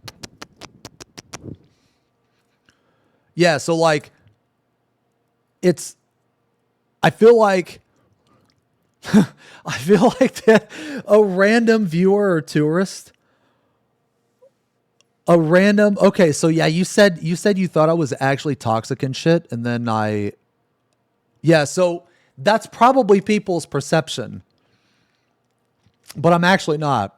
Yeah, so like, I feel like that a random viewer or tourist, okay, so yeah, you said you thought I was actually toxic and shit, and then so that's probably people's perception, but I'm actually not.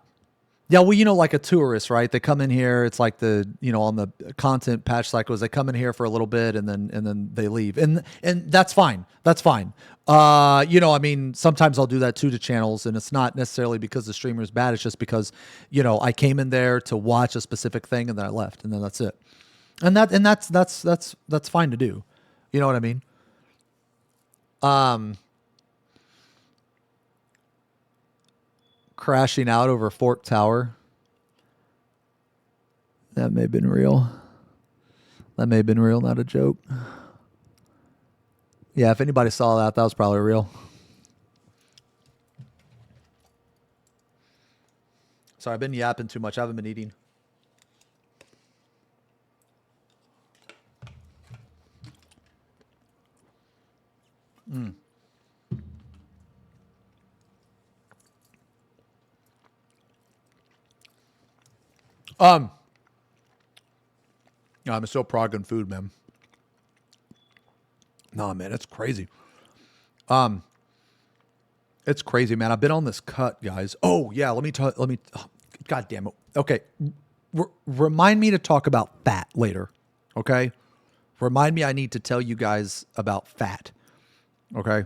Yeah, well, you know, like a tourist, right? They come in here. It's like on the content patch cycles, they come in here for a little bit and then they leave, and that's fine. That's fine. I mean, sometimes I'll do that too to channels, and it's not necessarily because the streamer is bad. It's just because, I came in there to watch a specific thing and then I left, and then that's it. And that's fine to do. You know what I mean? Crashing out over Fort Tower. That may have been real. Not a joke. Yeah, if anybody saw that, that was probably real. Sorry, I've been yapping too much. I haven't been eating. I'm still progging food, man. Nah, man, it's crazy. It's crazy, man. I've been on this cut, guys. Oh yeah, let me. God damn it. Okay, remind me to talk about fat later. Okay, remind me. I need to tell you guys about fat. Okay,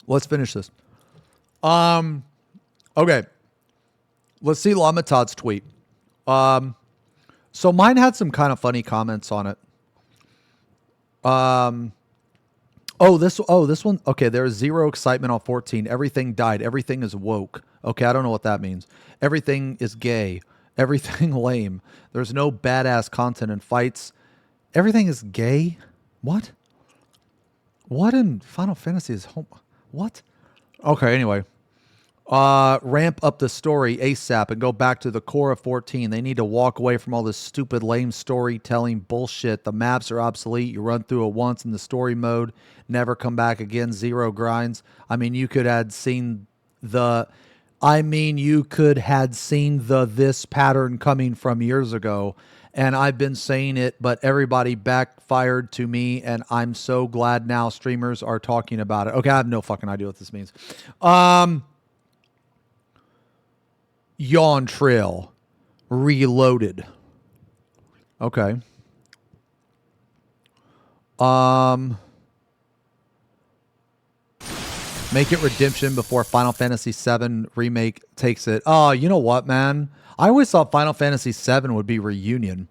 let's finish this. Okay, let's see Lamatod's tweet. So mine had some kind of funny comments on it. This one. Okay, there's zero excitement on 14. Everything died. Everything is woke. Okay, I don't know what that means. Everything is gay. Everything lame. There's no badass content in fights. Everything is gay? What? What in Final Fantasy is home? What? Okay, anyway. Ramp up the story ASAP and go back to the core of 14. They need to walk away from all this stupid, lame storytelling bullshit. The maps are obsolete. You run through it once in the story mode, never come back again. Zero grinds. I mean, you could have seen this pattern coming from years ago, and I've been saying it, but everybody backfired to me, and I'm so glad now streamers are talking about it. Okay, I have no fucking idea what this means. Yawn Trail Reloaded. Okay. Make it Redemption before Final Fantasy VII Remake takes it. Oh, you know what, man? I always thought Final Fantasy VII would be Reunion.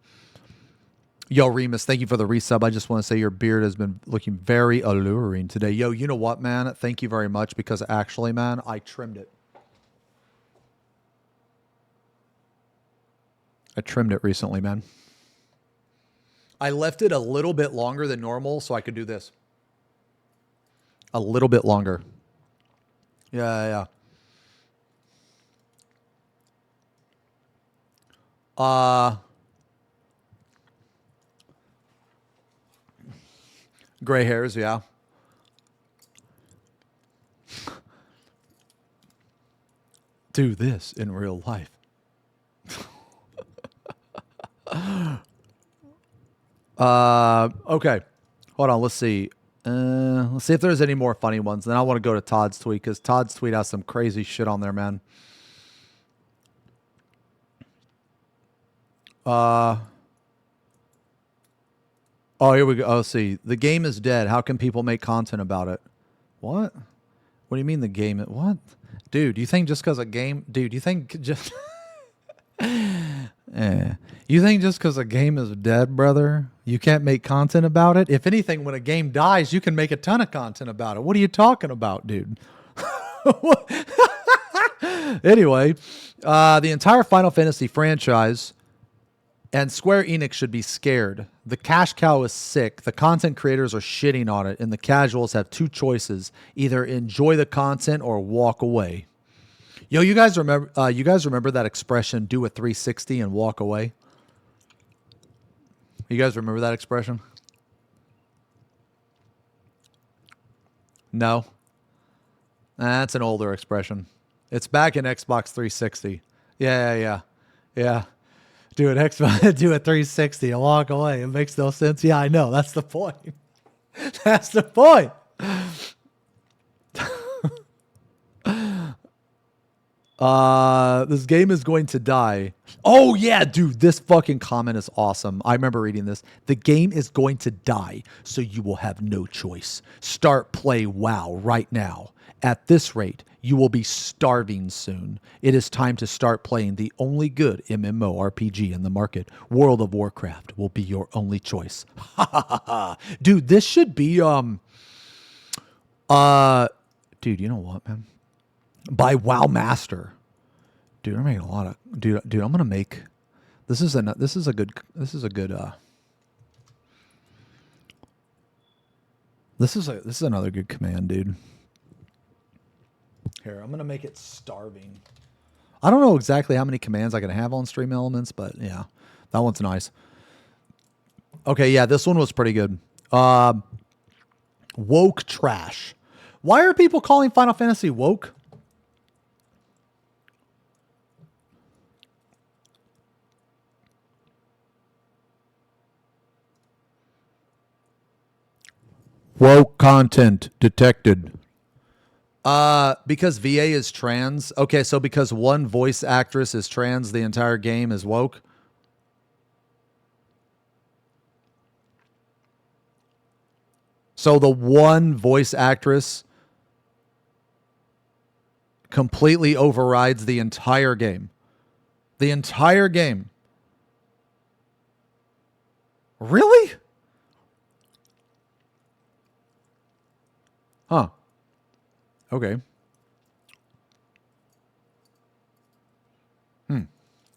Yo, Remus, thank you for the resub. I just want to say your beard has been looking very alluring today. Yo, you know what, man? Thank you very much because actually, man, I trimmed it. I trimmed it recently, man. I left it a little bit longer than normal so I could do this. A little bit longer. Yeah. Gray hairs, yeah. Do this in real life. Okay. Hold on, let's see. Let's see if there's any more funny ones. Then I want to go to Todd's tweet because Todd's tweet has some crazy shit on there, man. Oh, here we go. Oh, see. The game is dead. How can people make content about it? What? What do you mean the game? What? Dude, you think just because a game... Dude, you think just... You think just because a game is dead, brother, you can't make content about it? If anything, when a game dies, you can make a ton of content about it. What are you talking about, dude? Anyway, the entire Final Fantasy franchise and Square Enix should be scared. The cash cow is sick. The content creators are shitting on it, and the casuals have two choices: either enjoy the content or walk away. Yo, you guys remember that expression, do a 360 and walk away? You guys remember that expression? No? That's an older expression. It's back in Xbox 360. Yeah. Do an Xbox, do a 360 and walk away. It makes no sense. Yeah, I know. That's the point. That's the point. This game is going to die. Oh yeah, dude, this fucking comment is awesome. I remember reading this. The game is going to die, so you will have no choice. Start play WoW right now. At this rate, you will be starving soon. It is time to start playing the only good MMORPG in the market. World of Warcraft will be your only choice. Dude, this should be dude, you know what, man? By WoW Master. Dude, I'm making a lot of dude, I'm gonna make this is another good command, dude. Here, I'm gonna make it starving. I don't know exactly how many commands I can have on Stream Elements, but yeah, that one's nice. Okay, yeah, this one was pretty good. Woke trash. Why are people calling Final Fantasy woke? Woke content detected. Because VA is trans. Okay, so because one voice actress is trans, the entire game is woke. So the one voice actress completely overrides the entire game. The entire game. Really? Huh. Okay. All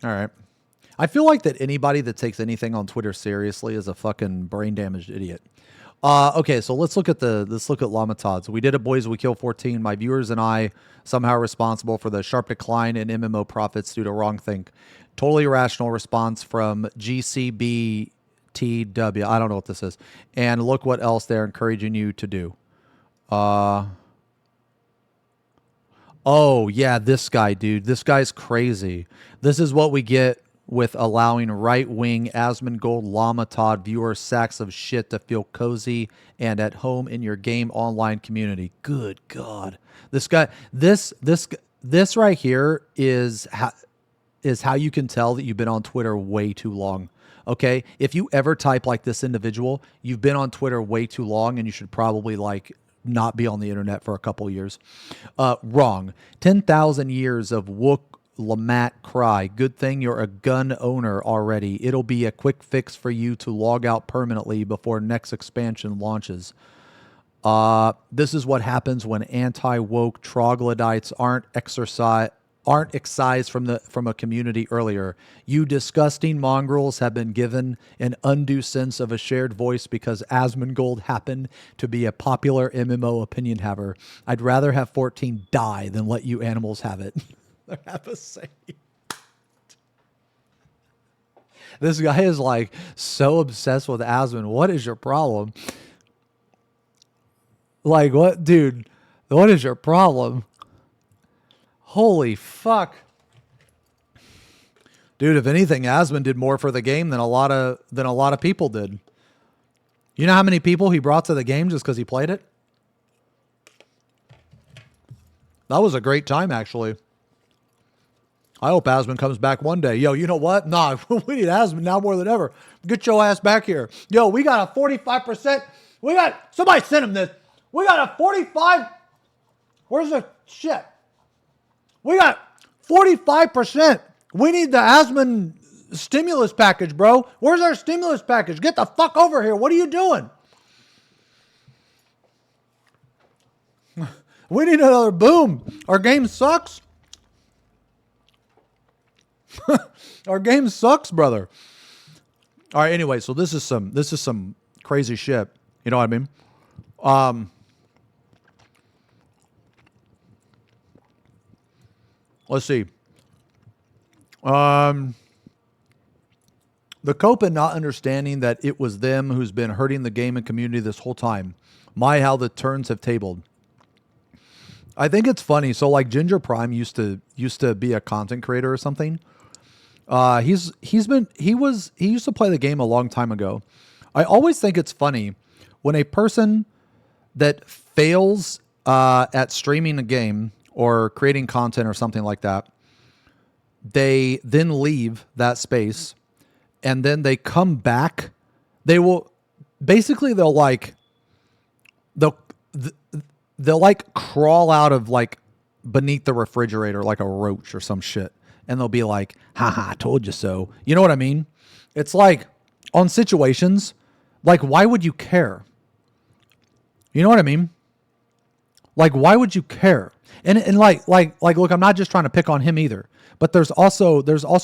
right. I feel like that anybody that takes anything on Twitter seriously is a fucking brain damaged idiot. Okay, so let's look at Lamatods. We did it, boys. We killed 14. My viewers and I somehow responsible for the sharp decline in MMO profits due to wrong think. Totally irrational response from GCBTW. I don't know what this is. And look what else they're encouraging you to do. Oh, yeah, this guy, dude. This guy's crazy. This is what we get with allowing right-wing Asmongold Lamatod viewer sacks of shit to feel cozy and at home in your game online community. Good God. This guy, this right here is how you can tell that you've been on Twitter way too long. Okay? If you ever type like this individual, you've been on Twitter way too long and you should probably like not be on the internet for a couple years. Wrong. 10,000 years of woke Lamat Cry. Good thing you're a gun owner already. It'll be a quick fix for you to log out permanently before next expansion launches. This is what happens when anti-woke troglodytes aren't excised from a community earlier. You disgusting mongrels have been given an undue sense of a shared voice because Asmongold happened to be a popular MMO opinion haver. I'd rather have 14 die than let you animals have it. They have a say. This guy is like so obsessed with Asmon. What is your problem? Like, what, dude? What is your problem? Holy fuck. Dude, if anything, Asmon did more for the game than a lot of people did. You know how many people he brought to the game just because he played it? That was a great time, actually. I hope Asmon comes back one day. Yo, you know what? Nah, we need Asmon now more than ever. Get your ass back here. Yo, we got a 45%. Somebody sent him this. We got a 45. Where's the shit? We got 45%. We need the Asmon stimulus package, bro. Where's our stimulus package? Get the fuck over here. What are you doing? We need another boom. Our game sucks. Our game sucks, brother. All right, anyway, so this is some crazy shit. You know what I mean? Let's see. The Copa not understanding that it was them who's been hurting the game and community this whole time. My, how the turns have tabled. I think it's funny. So like Ginger Prime used to be a content creator or something. He used to play the game a long time ago. I always think it's funny when a person that fails at streaming a game or creating content or something like that, they then leave that space and then they come back. They'll like crawl out of like beneath the refrigerator like a roach or some shit. And they'll be like, haha, I told you so. You know what I mean? It's like on situations, like, why would you care? You know what I mean? Like, why would you care? And like, look, I'm not just trying to pick on him either, but there's also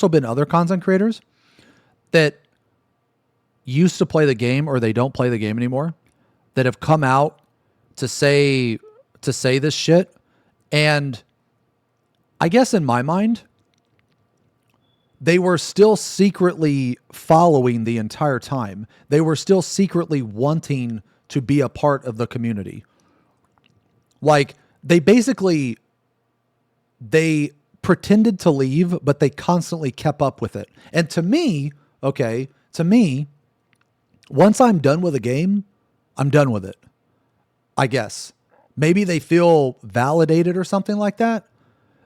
been other content creators that used to play the game or they don't play the game anymore that have come out to say this shit. And I guess in my mind, they were still secretly following the entire time. They were still secretly wanting to be a part of the community. Like, they pretended to leave, but they constantly kept up with it. And to me, once I'm done with a game, I'm done with it. I guess. Maybe they feel validated or something like that.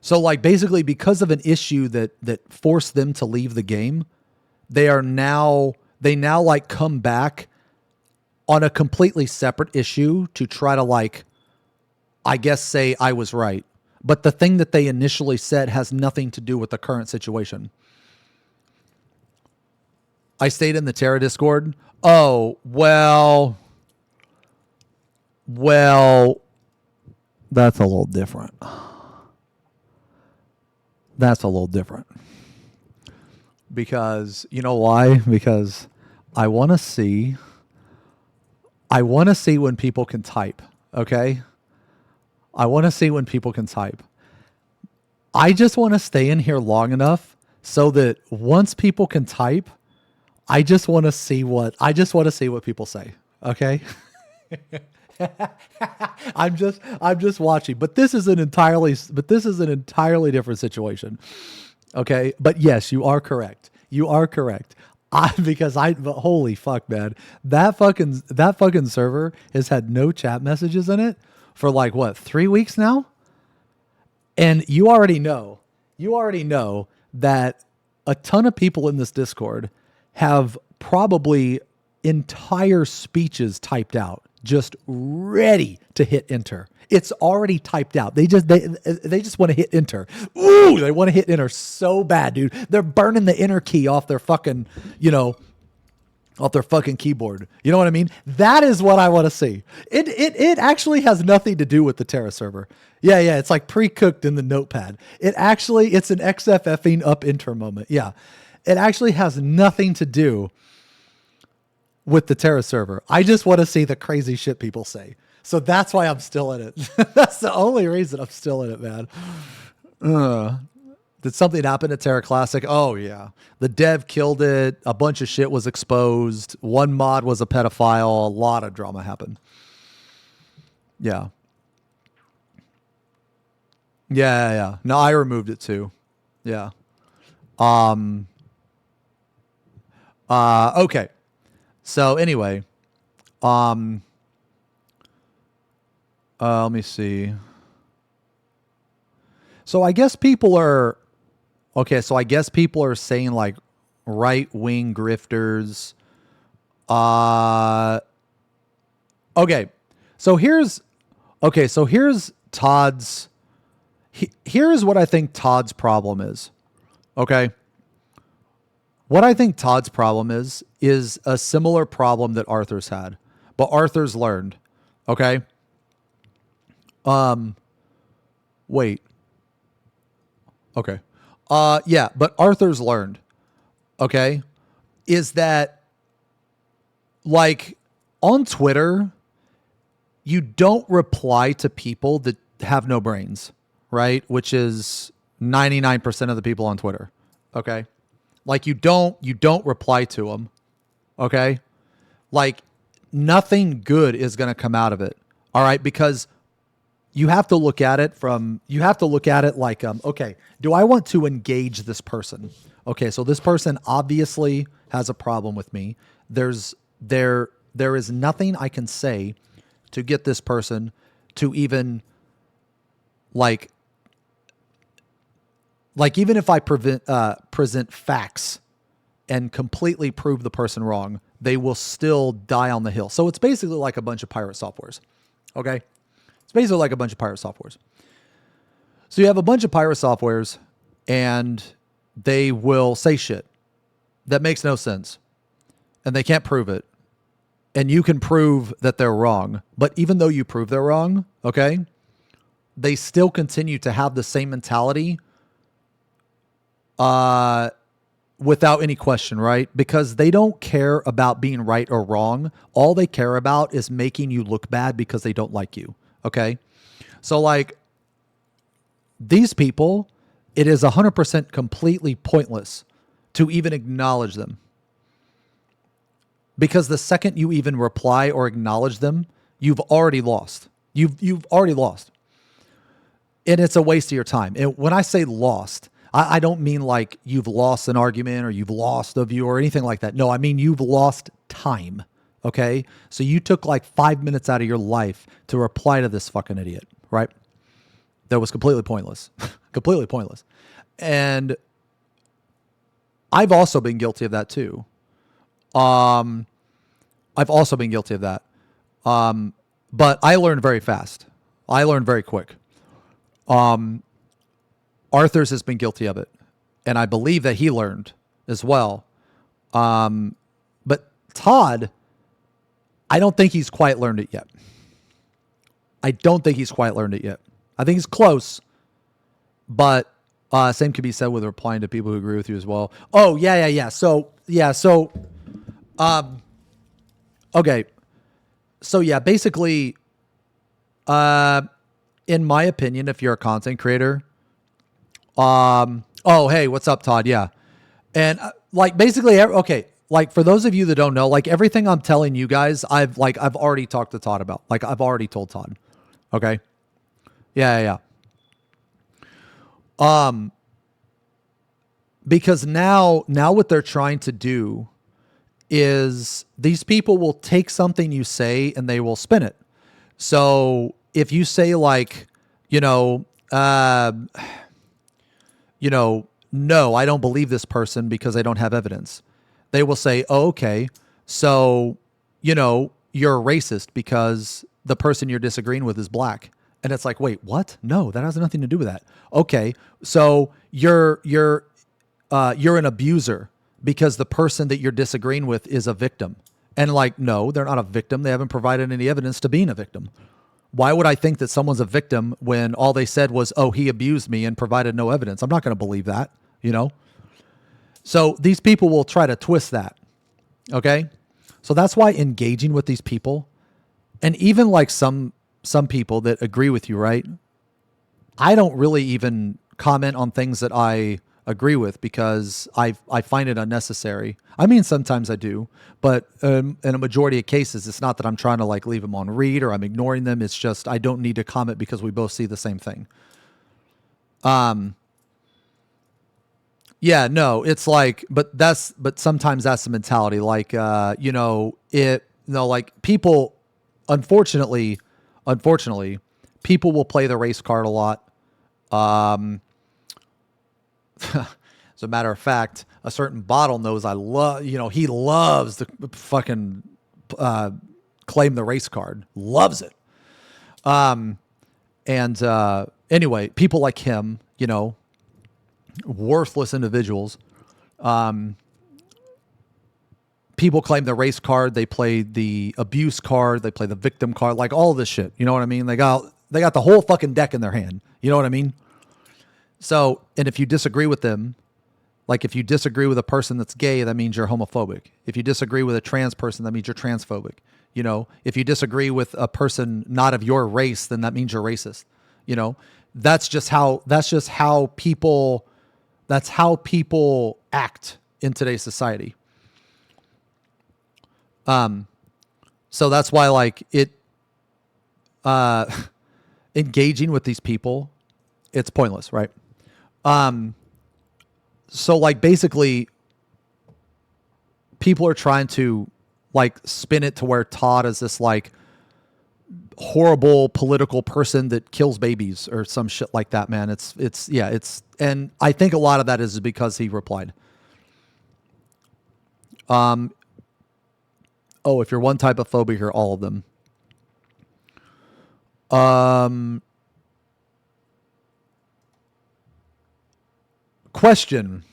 So like basically because of an issue that forced them to leave the game, they now like come back on a completely separate issue to try to like, I guess say I was right. But the thing that they initially said has nothing to do with the current situation. I stayed in the Terra Discord. Oh, well, that's a little different. That's a little different. Because, you know why? Because I want to see when people can type, okay? I want to see when people can type. I just want to stay in here long enough so that once people can type, I just want to see what people say, okay? I'm just watching, but this is an entirely different situation. Okay. But yes, you are correct. But holy fuck, man, that fucking server has had no chat messages in it for like what, 3 weeks now. And you already know that a ton of people in this Discord have probably entire speeches typed out, just ready to hit enter. It's already typed out. They just want to hit enter. Ooh, they want to hit enter so bad, dude. They're burning the enter key off their fucking, off their fucking keyboard. You know what I mean? That is what I want to see. It actually has nothing to do with the Terra server. Yeah, it's like pre-cooked in the notepad. It's an XFFing up enter moment. Yeah. It actually has nothing to do with the Terra server. I just want to see the crazy shit people say. So that's why I'm still in it. That's the only reason I'm still in it, man. Did something happen to Terra Classic? Oh, yeah. The dev killed it. A bunch of shit was exposed. One mod was a pedophile. A lot of drama happened. Yeah. Yeah. No, I removed it too. Yeah. Okay. So anyway, let me see. So I guess people are saying like right-wing grifters. Okay. So here's Todd's, here's what I think Todd's problem is. Okay. What I think Todd's problem is a similar problem that Arthur's had, but Arthur's learned. Okay. Wait. Okay. Yeah, but Arthur's learned. Okay. Is that like on Twitter, you don't reply to people that have no brains, right? Which is 99% of the people on Twitter. Okay. Like you don't reply to them. Okay. Like nothing good is going to come out of it. All right. Because you have to look at it like, okay, do I want to engage this person? Okay. So this person obviously has a problem with me. There is nothing I can say to get this person to even even if I present facts and completely prove the person wrong, they will still die on the hill. So it's basically like a bunch of pirate softwares. Okay. It's basically like a bunch of pirate softwares. So you have a bunch of pirate softwares and they will say shit that makes no sense and they can't prove it. And you can prove that they're wrong. But even though you prove they're wrong, okay, they still continue to have the same mentality without any question, right? Because they don't care about being right or wrong. All they care about is making you look bad because they don't like you. Okay. So like these people, it is 100% completely pointless to even acknowledge them. Because the second you even reply or acknowledge them, you've already lost. You've already lost. And it's a waste of your time. And when I say lost, I don't mean like you've lost an argument or you've lost a view or anything like that. No, I mean you've lost time. Okay? So you took like 5 minutes out of your life to reply to this fucking idiot, right? That was completely pointless. Completely pointless. And I've also been guilty of that too. I've also been guilty of that. But I learned very fast. I learned very quick. Arthur's has been guilty of it. And I believe that he learned as well. But Todd, I don't think he's quite learned it yet. I don't think he's quite learned it yet. I think he's close. But same could be said with replying to people who agree with you as well. Oh, yeah. So, okay. So yeah, basically, in my opinion, if you're a content creator, oh, hey, what's up, Todd? Yeah. And like basically, okay. Like for those of you that don't know, like everything I'm telling you guys, I've already talked to Todd about, like I've already told Todd. Okay. Yeah. Because now what they're trying to do is these people will take something you say and they will spin it. So if you say like, no, I don't believe this person because I don't have evidence. They will say, oh, okay. So, you're a racist because the person you're disagreeing with is black. And it's like, wait, what? No, that has nothing to do with that. Okay, so you're an abuser because the person that you're disagreeing with is a victim. And like, no, they're not a victim. They haven't provided any evidence to being a victim. Why would I think that someone's a victim when all they said was, oh, he abused me and provided no evidence? I'm not going to believe that, you know? So these people will try to twist that. Okay. So that's why engaging with these people, and even like some people that agree with you, right? I don't really even comment on things that I agree with because I find it unnecessary. I mean, sometimes I do, but in a majority of cases, it's not that I'm trying to like leave them on read or I'm ignoring them. It's just I don't need to comment because we both see the same thing. Yeah, no, it's like, but sometimes that's the mentality. Like, like people, unfortunately, people will play the race card a lot. As a matter of fact, a certain bottlenose I love, he loves to fucking claim the race card. Loves it. Anyway, people like him, worthless individuals. People claim the race card. They play the abuse card. They play the victim card. Like all this shit. You know what I mean? They got the whole fucking deck in their hand. You know what I mean? So, and if you disagree with them, like if you disagree with a person that's gay, that means you're homophobic. If you disagree with a trans person, that means you're transphobic. If you disagree with a person not of your race, then that means you're racist. That's how people act in today's society. So that's why like engaging with these people, it's pointless, right? So like basically people are trying to like spin it to where Todd is this like horrible political person that kills babies or some shit like that, man. And I think a lot of that is because he replied. If you're one type of phobia, you're all of them. Question.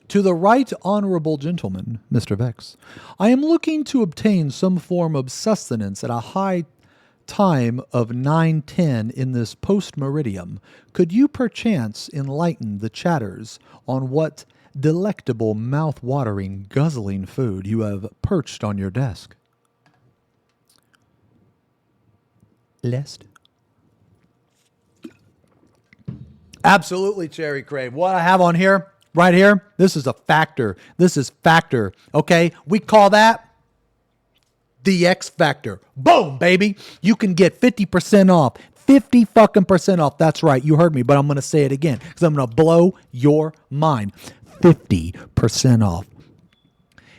To the right honorable gentleman, Mr. Vex, I am looking to obtain some form of sustenance at a high time of 9:10 in this post-meridium. Could you perchance enlighten the chatters on what delectable, mouth-watering, guzzling food you have perched on your desk? Lest? Absolutely, Cherry Crave. What I have on here, right here, this is a factor. This is factor. Okay, we call that the X factor. Boom, baby. You can get 50% off. 50 fucking percent off. That's right. You heard me, but I'm going to say it again because I'm going to blow your mind. 50% off.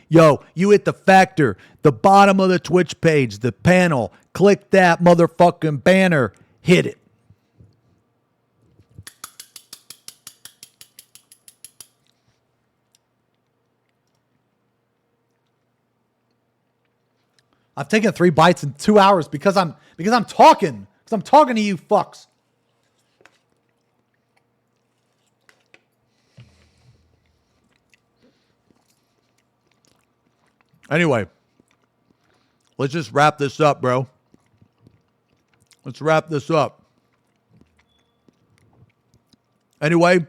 Yo, you hit the factor, the bottom of the Twitch page, the panel. Click that motherfucking banner. Hit it. I've taken 3 bites in 2 hours because I'm talking. Because I'm talking to you fucks. Anyway, let's just wrap this up, bro. Let's wrap this up. Anyway,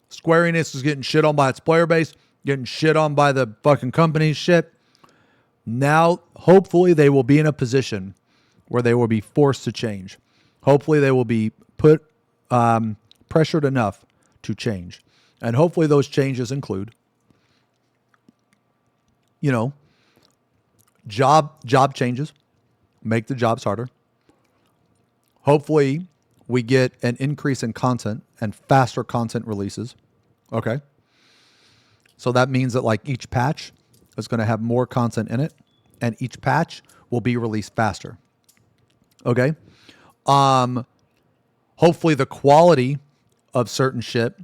Square Enix is getting shit on by its player base, getting shit on by the fucking company's shit. Now, hopefully, they will be in a position where they will be forced to change. Hopefully, they will be put pressured enough to change. And hopefully, those changes include, job changes, make the jobs harder. Hopefully, we get an increase in content and faster content releases. Okay. So that means that like each patch is going to have more content in it, and each patch will be released faster. Okay. Hopefully the quality of certain shit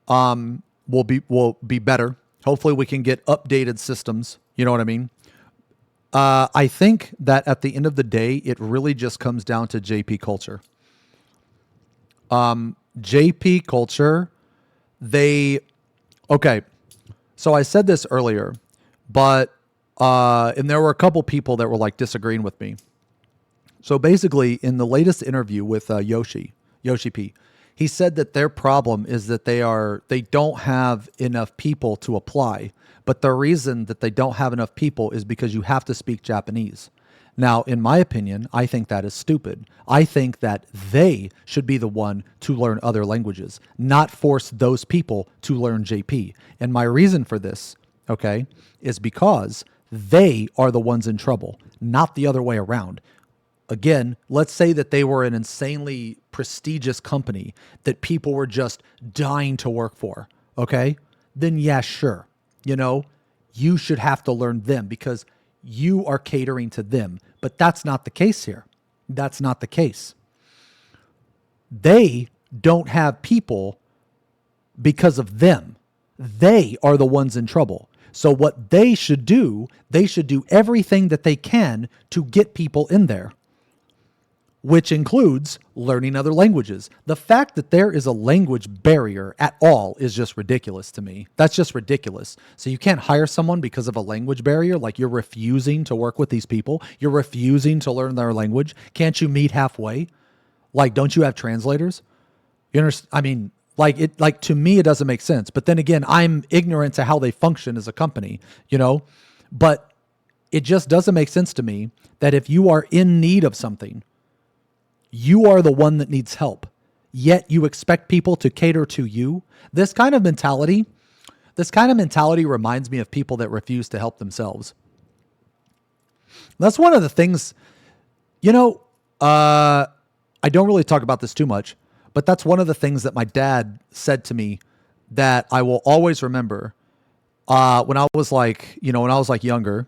will be better. Hopefully we can get updated systems. You know what I mean? I think that at the end of the day, it really just comes down to JP culture. JP culture, they, okay. So I said this earlier, but, and there were a couple people that were like disagreeing with me. So basically, in the latest interview with Yoshi P, he said that their problem is that they don't have enough people to apply. But the reason that they don't have enough people is because you have to speak Japanese. Now, in my opinion, I think that is stupid. I think that they should be the one to learn other languages, not force those people to learn JP. And my reason for this, okay, is because they are the ones in trouble, not the other way around. Again, let's say that they were an insanely prestigious company that people were just dying to work for, okay? Then yeah, sure. You know, you should have to learn them because you are catering to them. But that's not the case here. That's not the case. They don't have people because of them. They are the ones in trouble. So what they should do everything that they can to get people in there, which includes learning other languages. The fact that there is a language barrier at all is just ridiculous to me. That's just ridiculous. So you can't hire someone because of a language barrier, like you're refusing to work with these people. You're refusing to learn their language. Can't you meet halfway? Like, don't you have translators? You understand? I mean, like to me, it doesn't make sense. But then again, I'm ignorant to how they function as a company, you know? But it just doesn't make sense to me that if you are in need of something, you are the one that needs help, yet you expect people to cater to you. This kind of mentality reminds me of people that refuse to help themselves. That's one of the things, you know, I don't really talk about this too much, but that's one of the things that my dad said to me that I will always remember. When I was like younger,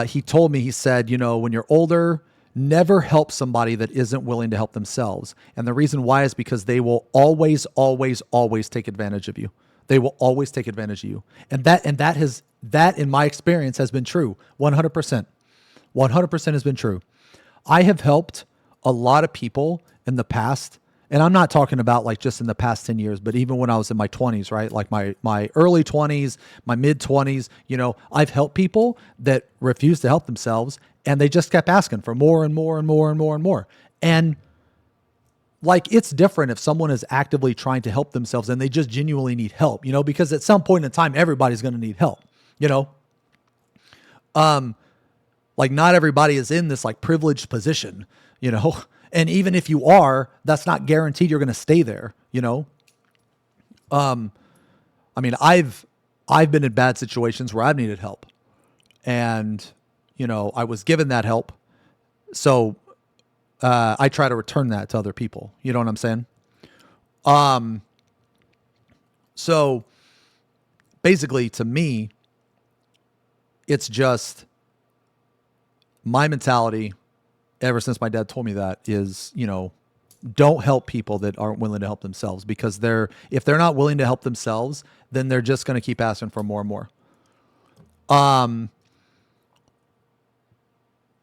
he told me, he said, you know, when you're older, never help somebody that isn't willing to help themselves. And the reason why is because they will always, always, always take advantage of you. They will always take advantage of you. And that in my experience has been true. 100%. 100% has been true. I have helped a lot of people in the past. And I'm not talking about like just in the past 10 years, but even when I was in my 20s, right? Like my early 20s, my mid 20s, you know, I've helped people that refuse to help themselves. And they just kept asking for more and more and more and more and more. And like, it's different if someone is actively trying to help themselves and they just genuinely need help, you know, because at some point in time, everybody's going to need help, you know? Like not everybody is in this like privileged position, you know? And even if you are, that's not guaranteed you're going to stay there, you know? I mean, I've been in bad situations where I've needed help, and you know, I was given that help. So I try to return that to other people. You know what I'm saying? So basically to me, it's just my mentality ever since my dad told me that is, you know, don't help people that aren't willing to help themselves, because if they're not willing to help themselves, then they're just going to keep asking for more and more.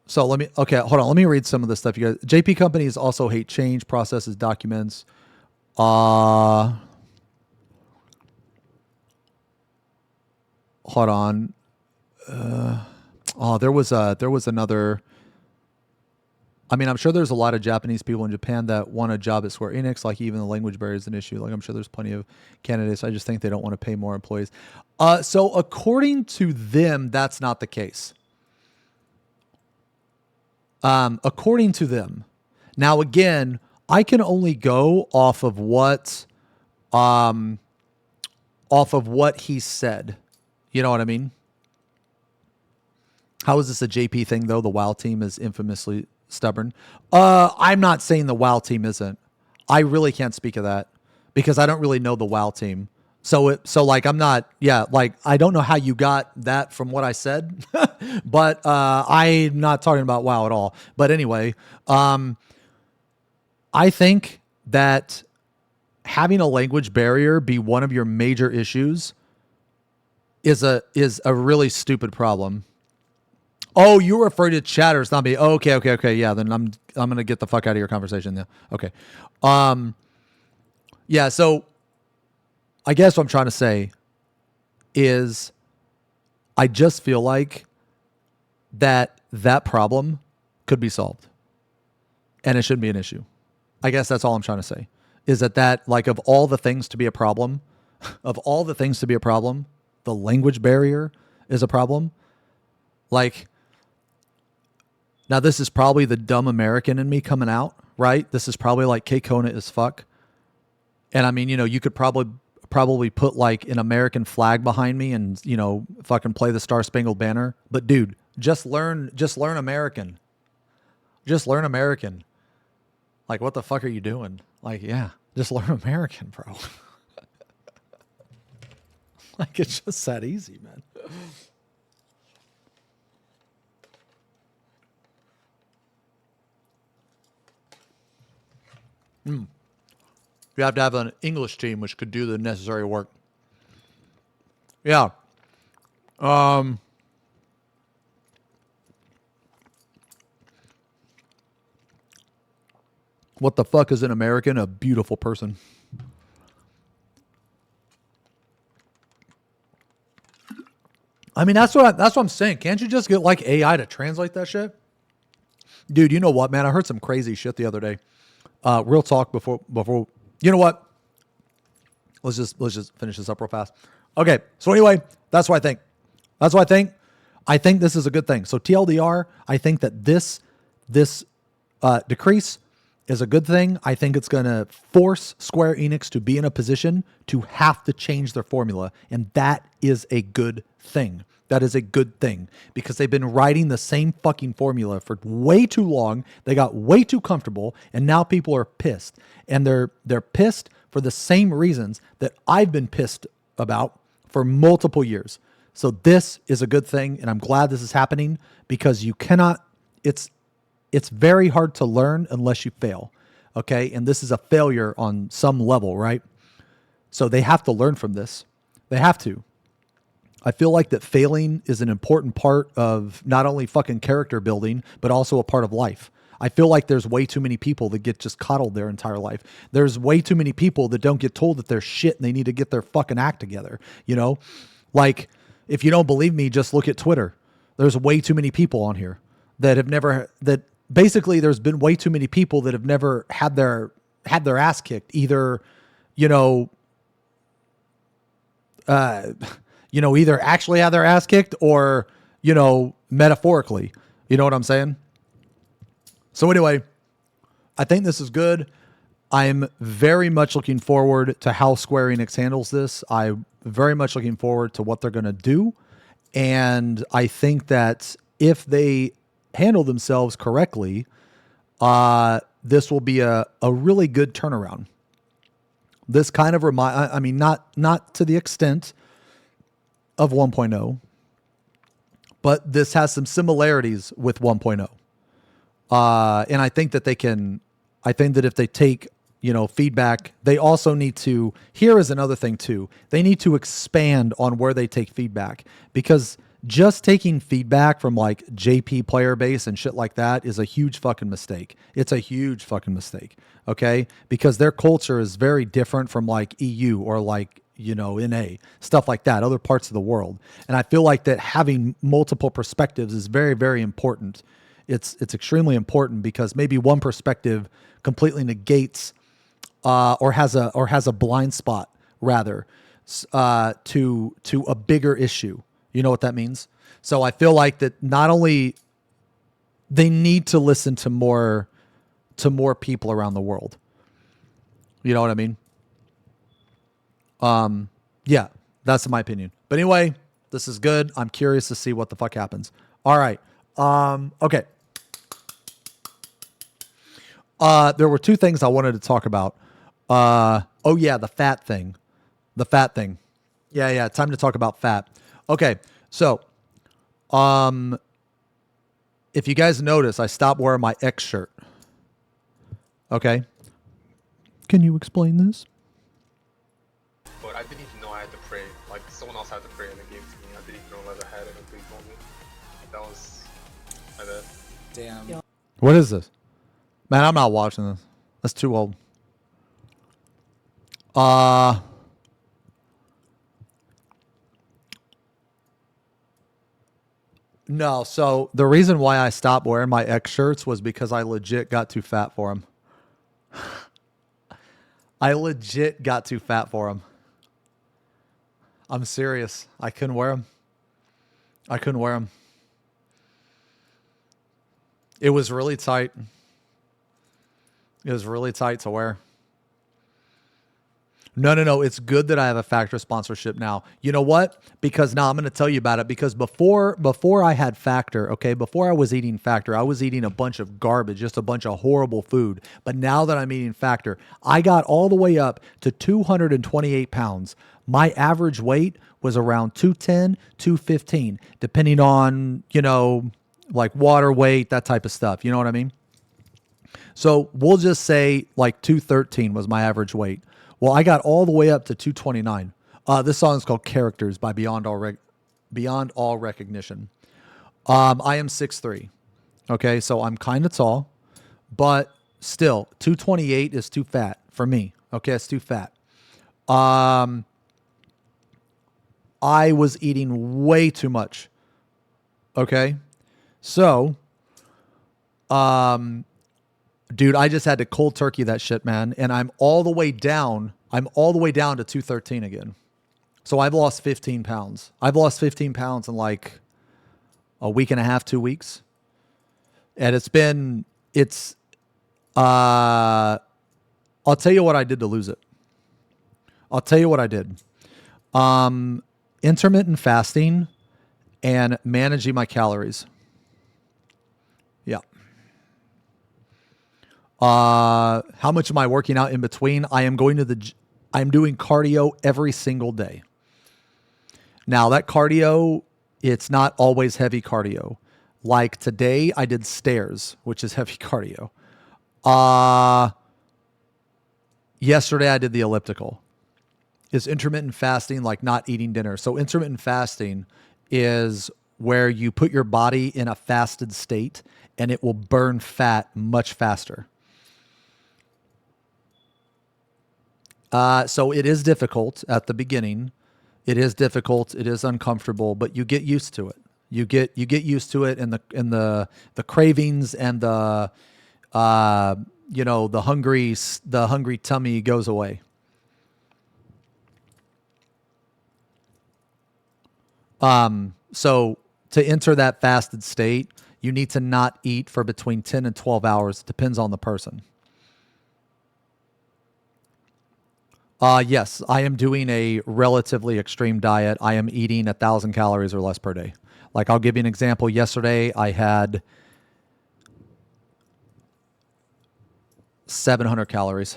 So hold on. Let me read some of this stuff. You guys, JP companies also hate change, processes, documents. Hold on. There was another. I mean, I'm sure there's a lot of Japanese people in Japan that want a job at Square Enix. Like, even the language barrier is an issue. Like, I'm sure there's plenty of candidates. I just think they don't want to pay more employees. So according to them, that's not the case. According to them. Now, again, I can only go off of what he said. You know what I mean? How is this a JP thing, though? The WoW team is infamously stubborn. I'm not saying the WoW team isn't. I really can't speak of that because I don't really know the WoW team. So like, I'm not, like, I don't know how you got that from what I said, but I'm not talking about WoW at all. But anyway, I think that having a language barrier be one of your major issues is a really stupid problem. Oh, you were referring to chatters, not me. Oh, okay. Yeah, then I'm gonna get the fuck out of your conversation now. Okay. Yeah, so I guess what I'm trying to say is I just feel like that problem could be solved. And it shouldn't be an issue. I guess that's all I'm trying to say. Is that like of all the things to be a problem, the language barrier is a problem. Like, now this is probably the dumb American in me coming out, right? This is probably like K-Kona as fuck. And I mean, you could probably put like an American flag behind me and, fucking play the Star Spangled Banner. But dude, just learn American. Just learn American. Like, what the fuck are you doing? Like, yeah, just learn American, bro. Like, it's just that easy, man. You have to have an English team which could do the necessary work. Yeah. What the fuck is an American? A beautiful person. I mean, that's what I'm saying. Can't you just get like AI to translate that shit? Dude, you know what, man? I heard some crazy shit the other day. Real talk before you know what? Let's just finish this up real fast. Okay, so anyway, that's what I think. I think this is a good thing. So TLDR, I think that this decrease is a good thing. I think it's going to force Square Enix to be in a position to have to change their formula, and that is a good thing. That is a good thing because they've been writing the same fucking formula for way too long. They got way too comfortable, and now people are pissed. And they're pissed for the same reasons that I've been pissed about for multiple years. So this is a good thing, and I'm glad this is happening because you cannot, it's very hard to learn unless you fail, okay? And this is a failure on some level, right? So they have to learn from this. They have to. I feel like that failing is an important part of not only fucking character building, but also a part of life. I feel like there's way too many people that get just coddled their entire life. There's way too many people that don't get told that they're shit and they need to get their fucking act together, Like, if you don't believe me, just look at Twitter. There's way too many people on here that have never, that basically there's been way too many people that have never had their ass kicked, either, either actually had their ass kicked or, metaphorically. You know what I'm saying? So anyway, I think this is good. I'm very much looking forward to how Square Enix handles this. I'm very much looking forward to what they're going to do. And I think that if they handle themselves correctly, this will be a really good turnaround. This kind of not to the extent of 1.0, but this has some similarities with 1.0. And I think that if they take, feedback, they also need to, here is another thing too. They need to expand on where they take feedback, because just taking feedback from like JP player base and shit like that is a huge fucking mistake. It's a huge fucking mistake. Okay. Because their culture is very different from like EU or like, NA, stuff like that, other parts of the world. And I feel like that having multiple perspectives is very, very important. It's extremely important because maybe one perspective completely negates or has a blind spot rather to a bigger issue. You know what that means? So I feel like that not only they need to listen to more people around the world. You know what I mean? Yeah, that's my opinion. But anyway, this is good. I'm curious to see what the fuck happens. All right. Okay. There were two things I wanted to talk about. Oh yeah, the fat thing. Yeah. Time to talk about fat. Okay. So, if you guys notice, I stopped wearing my X shirt. Okay. Can you explain this? But I didn't even know I had to pray. Like, someone else had to pray and it gave to me. I didn't even know that I had it until he told me. That was I bet. Damn. What is this? Man, I'm not watching this. That's too old. No, so the reason why I stopped wearing my X shirts was because I legit got too fat for them. I legit got too fat for them. I'm serious. I couldn't wear them. I couldn't wear them. It was really tight. It was really tight to wear. No. It's good that I have a Factor sponsorship now. You know what? Because now I'm going to tell you about it. Because before I had Factor, okay, before I was eating Factor, I was eating a bunch of garbage, just a bunch of horrible food. But now that I'm eating Factor, I got all the way up to 228 pounds. My average weight was around 210, 215, depending on, like water weight, that type of stuff. You know what I mean? So we'll just say like 213 was my average weight. Well, I got all the way up to 229. This song is called Characters by Beyond All Recognition. I am 6'3". Okay, so I'm kind of tall, but still 228 is too fat for me. Okay, it's too fat. I was eating way too much. Okay, so dude, I just had to cold turkey that shit, man. And I'm all the way down. I'm all the way down to 213 again. So I've lost 15 pounds. I've lost 15 pounds in like a week and a half, 2 weeks. And I'll tell you what I did to lose it. I'll tell you what I did. Intermittent fasting and managing my calories. Yeah. How much am I working out in between? I'm doing cardio every single day. Now that cardio, it's not always heavy cardio. Like today I did stairs, which is heavy cardio. Yesterday I did the elliptical. Is intermittent fasting like not eating dinner? So intermittent fasting is where you put your body in a fasted state and it will burn fat much faster. So it is difficult at the beginning. It is difficult. It is uncomfortable, but you get used to it. You get used to it, and the cravings and the hungry tummy goes away. So to enter that fasted state, you need to not eat for between 10 and 12 hours. It depends on the person. Yes, I am doing a relatively extreme diet. I am eating 1,000 calories or less per day. Like, I'll give you an example. Yesterday, I had 700 calories.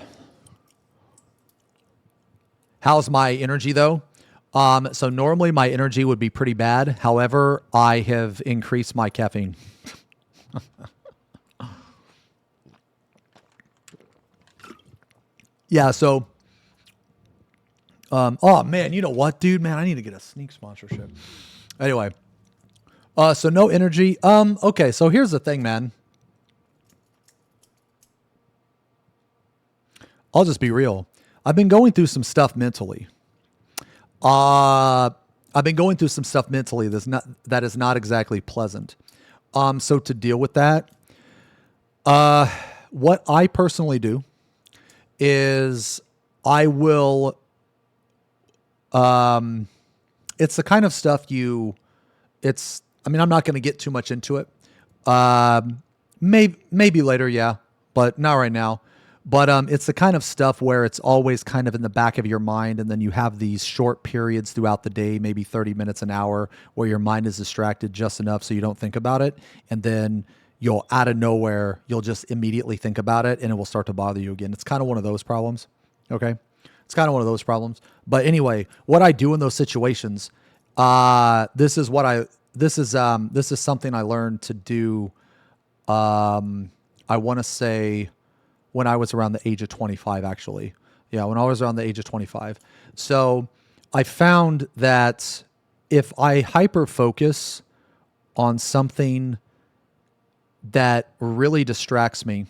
How's my energy, though? So normally my energy would be pretty bad. However, I have increased my caffeine. Yeah, so... oh man, you know what, dude, man, I need to get a sneak sponsorship. Anyway, so no energy. Okay, so here's the thing, man. I'll just be real. I've been going through some stuff mentally. That is not exactly pleasant. So to deal with that, what I personally do is I will. It's the kind of stuff I'm not going to get too much into it. Maybe later. Yeah, but not right now. But, it's the kind of stuff where it's always kind of in the back of your mind. And then you have these short periods throughout the day, maybe 30 minutes, an hour, where your mind is distracted just enough so you don't think about it. And then you'll out of nowhere, you'll just immediately think about it and it will start to bother you again. It's kind of one of those problems. Okay. It's kind of one of those problems. But anyway, what I do in those situations, this is something I learned to do. I want to say when I was around the age of 25, actually. Yeah, when I was around the age of 25. So I found that if I hyper focus on something that really distracts me,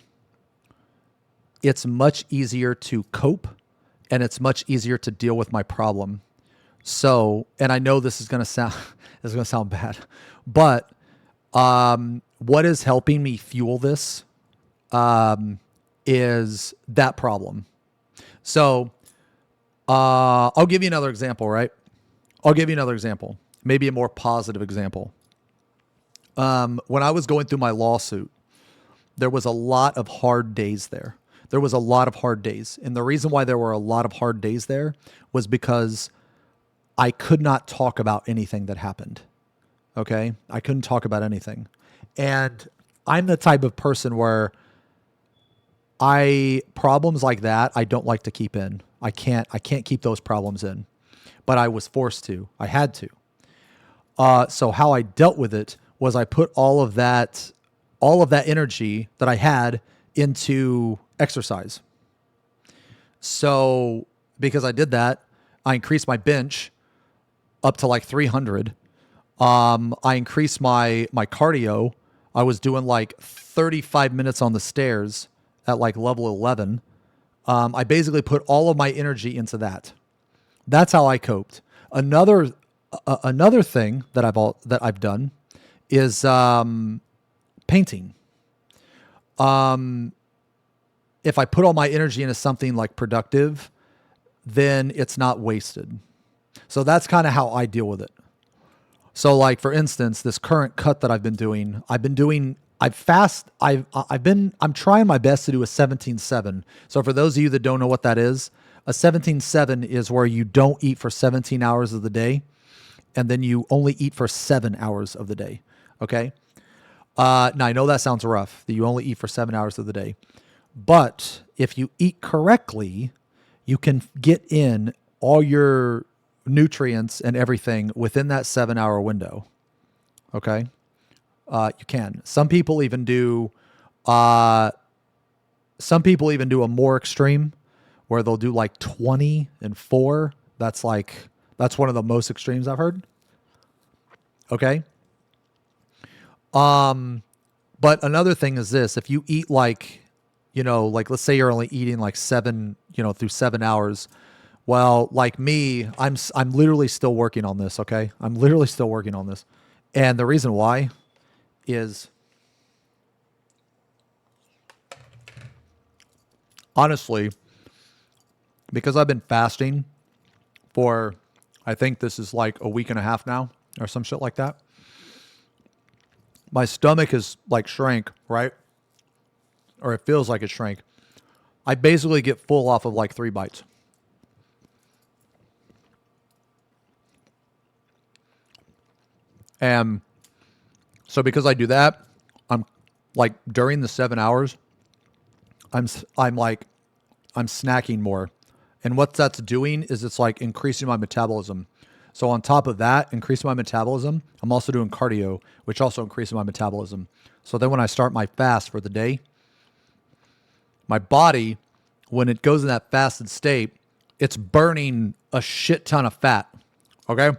it's much easier to cope and it's much easier to deal with my problem. So, and I know this is going to sound this is going to sound bad, but what is helping me fuel this is that problem. So, I'll give you another example, right? I'll give you another example, maybe a more positive example. When I was going through my lawsuit, there was a lot of hard days there. There was a lot of hard days. And the reason why there were a lot of hard days there was because I could not talk about anything that happened. Okay? I couldn't talk about anything. And I'm the type of person where problems like that, I don't like to keep in. I can't keep those problems in. But I was forced to. I had to. So how I dealt with it was I put all of that energy that I had into exercise. So because I did that, I increased my bench up to like 300. I increased my cardio. I was doing like 35 minutes on the stairs at like level 11. I basically put all of my energy into that. That's how I coped. Another thing that I've done is painting. If I put all my energy into something like productive, then it's not wasted. So that's kind of how I deal with it. So like, for instance, this current cut that I'm trying my best to do a 17-7. So for those of you that don't know what that is, a 17-7 is where you don't eat for 17 hours of the day, and then you only eat for 7 hours of the day. Okay. Now I know that sounds rough, that you only eat for 7 hours of the day, but if you eat correctly, you can get in all your nutrients and everything within that 7 hour window. Okay. You can. Some people even do a more extreme where they'll do like 20 and 4. That's one of the most extremes I've heard. Okay. But another thing is this: if you eat like let's say you're only eating like 7, through 7 hours. Well, like me, I'm literally still working on this. Okay. I'm literally still working on this. And the reason why is honestly, because I've been fasting for, I think this is like a week and a half now or some shit like that. My stomach is like shrank, right? Or it feels like it shrank. I basically get full off of like 3 bites. And so because I do that, I'm like during the 7 hours, I'm snacking more. And what that's doing is it's like increasing my metabolism. So on top of that, increasing my metabolism, I'm also doing cardio, which also increases my metabolism. So then when I start my fast for the day, my body, when it goes in that fasted state, it's burning a shit ton of fat. Okay?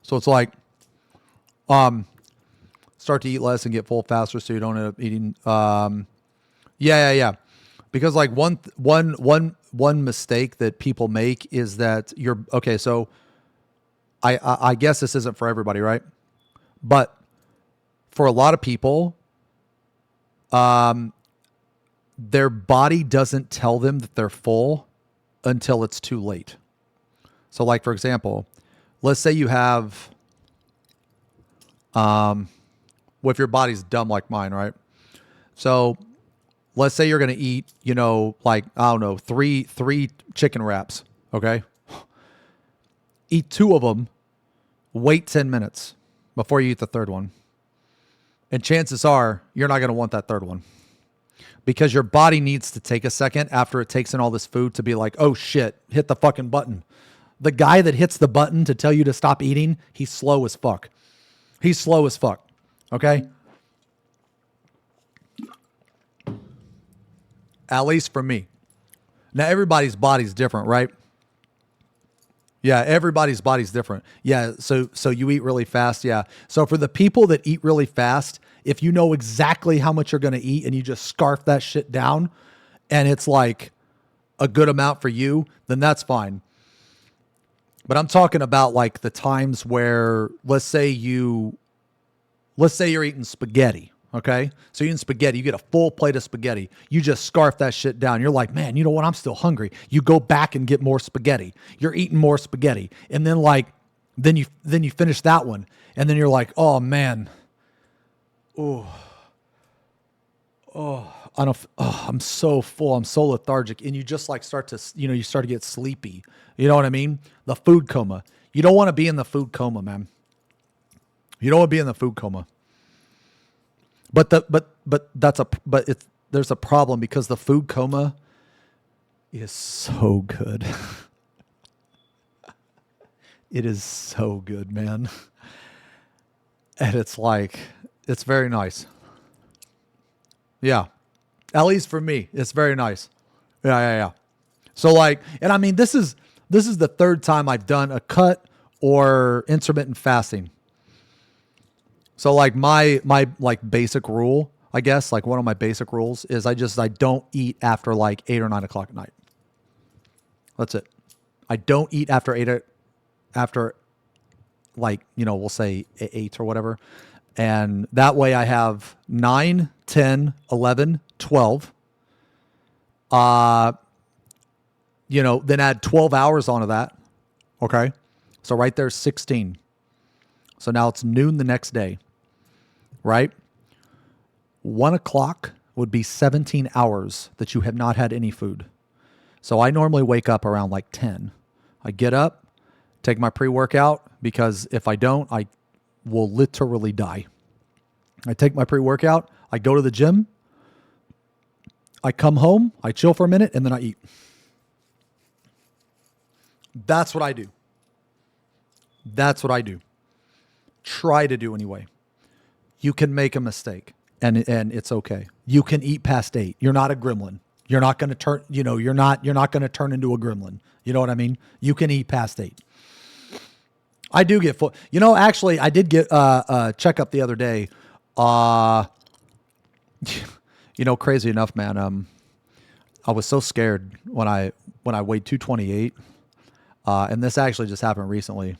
So it's like, start to eat less and get full faster so you don't end up eating. Yeah. Because like one mistake that people make is that okay. So I guess this isn't for everybody, right? But for a lot of people, their body doesn't tell them that they're full until it's too late. So like, for example, let's say you have, well, if your body's dumb like mine, right? So let's say you're going to eat, like, I don't know, three chicken wraps. Okay. Eat 2 of them, wait 10 minutes before you eat the third one. And chances are you're not going to want that third one because your body needs to take a second after it takes in all this food to be like, oh shit, hit the fucking button. The guy that hits the button to tell you to stop eating, he's slow as fuck. He's slow as fuck. Okay? At least for me. Now, everybody's body's different, right? Yeah, everybody's body's different. Yeah, so you eat really fast, yeah. So for the people that eat really fast, if you know exactly how much you're going to eat and you just scarf that shit down and it's like a good amount for you, then that's fine. But I'm talking about like the times where let's say you're eating spaghetti, okay? So you're eating spaghetti, you get a full plate of spaghetti. You just scarf that shit down. You're like, man, you know what? I'm still hungry. You go back and get more spaghetti. You're eating more spaghetti. And then then you finish that one. And then you're like, oh man, I'm so full. I'm so lethargic. And you just like start to, you start to get sleepy. You know what I mean? The food coma. You don't want to be in the food coma, man. You don't want to be in the food coma. But there's a problem because the food coma is so good. It is so good, man. And it's very nice. Yeah. At least for me, it's very nice. Yeah. So and I mean, this is the third time I've done a cut or intermittent fasting. So like my like basic rule, I guess, like one of my basic rules is I don't eat after like 8 or 9 o'clock at night. That's it. I don't eat after like, we'll say 8 or whatever. And that way I have 9, 10, 11, 12. Then add 12 hours onto that. Okay. So right there's 16. So now it's noon the next day, right? 1 o'clock would be 17 hours that you have not had any food. So I normally wake up around like 10. I get up, take my pre-workout, because if I don't, I will literally die. I take my pre-workout, I go to the gym, I come home, I chill for a minute, and then I eat. That's what I do. That's what I do. Try to do anyway. You can make a mistake and it's okay. You can eat past 8. You're not a gremlin. You're not going to turn, you're not going to turn into a gremlin. You know what I mean? You can eat past 8. I do get full. Actually I did get a checkup the other day. Crazy enough, man. I was so scared when I weighed 228. And this actually just happened recently.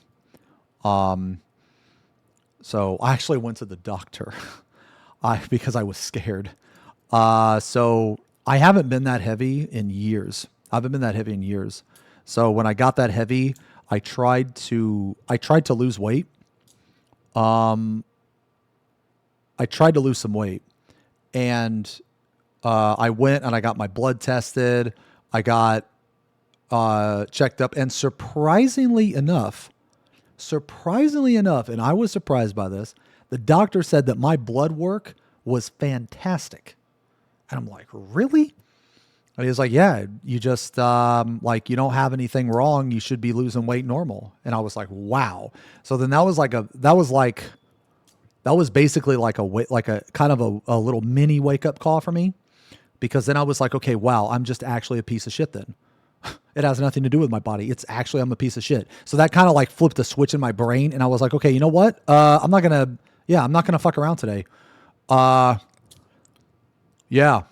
So I actually went to the doctor because I was scared. So I haven't been that heavy in years. So when I got that heavy, I tried to lose weight. I tried to lose some weight, and I went and I got my blood tested. I got checked up, and surprisingly enough, and I was surprised by this, the doctor said that my blood work was fantastic. And I'm like, really? And he was like, yeah, you just, you don't have anything wrong. You should be losing weight normal. And I was like, wow. So then that was basically like a kind of a little mini wake up call for me, because then I was like, okay, wow, I'm just actually a piece of shit then. It has nothing to do with my body. It's actually, I'm a piece of shit. So that kind of like flipped a switch in my brain. And I was like, okay, you know what? I'm not going to fuck around today. Yeah.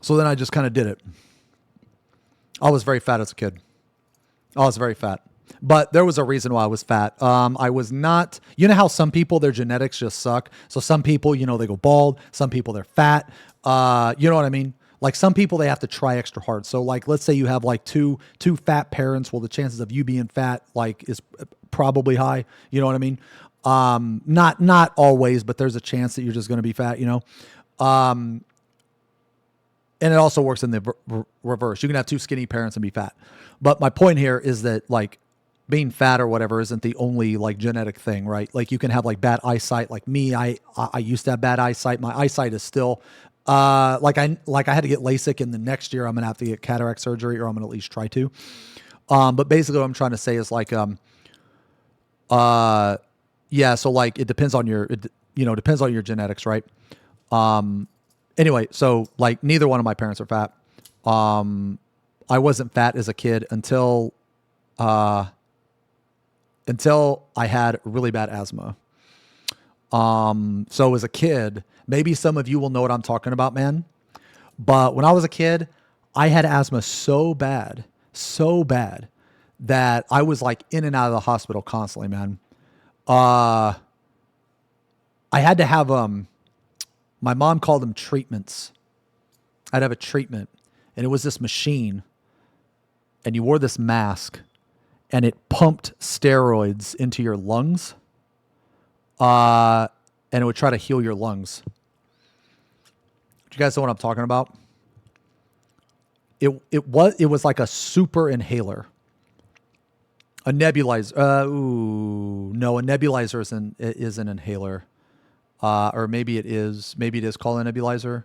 So then I just kind of did it. I was very fat as a kid. I was very fat. But there was a reason why I was fat. I was not, how some people, their genetics just suck. So some people, they go bald. Some people, they're fat. You know what I mean? Like some people, they have to try extra hard. So like, let's say you have like two fat parents. Well, the chances of you being fat, like, is probably high. You know what I mean? Not always, but there's a chance that you're just going to be fat, and it also works in the reverse. You can have 2 skinny parents and be fat. But my point here is that like being fat or whatever isn't the only like genetic thing, right? Like you can have like bad eyesight. Like me, I used to have bad eyesight. My eyesight is still, I had to get LASIK, and the next year I'm going to have to get cataract surgery, or I'm going to at least try to. But basically what I'm trying to say is like, yeah, so like it depends on your genetics, right? Anyway, so like neither one of my parents are fat. I wasn't fat as a kid until until I had really bad asthma. So as a kid, maybe some of you will know what I'm talking about, man. But when I was a kid, I had asthma so bad that I was like in and out of the hospital constantly, man. I had to have my mom called them treatments. I'd have a treatment, and it was this machine, and you wore this mask, and it pumped steroids into your lungs, and it would try to heal your lungs. Do you guys know what I'm talking about? It was like a super inhaler, a nebulizer. No, a nebulizer is an inhaler, or maybe it is. Maybe it is called a nebulizer.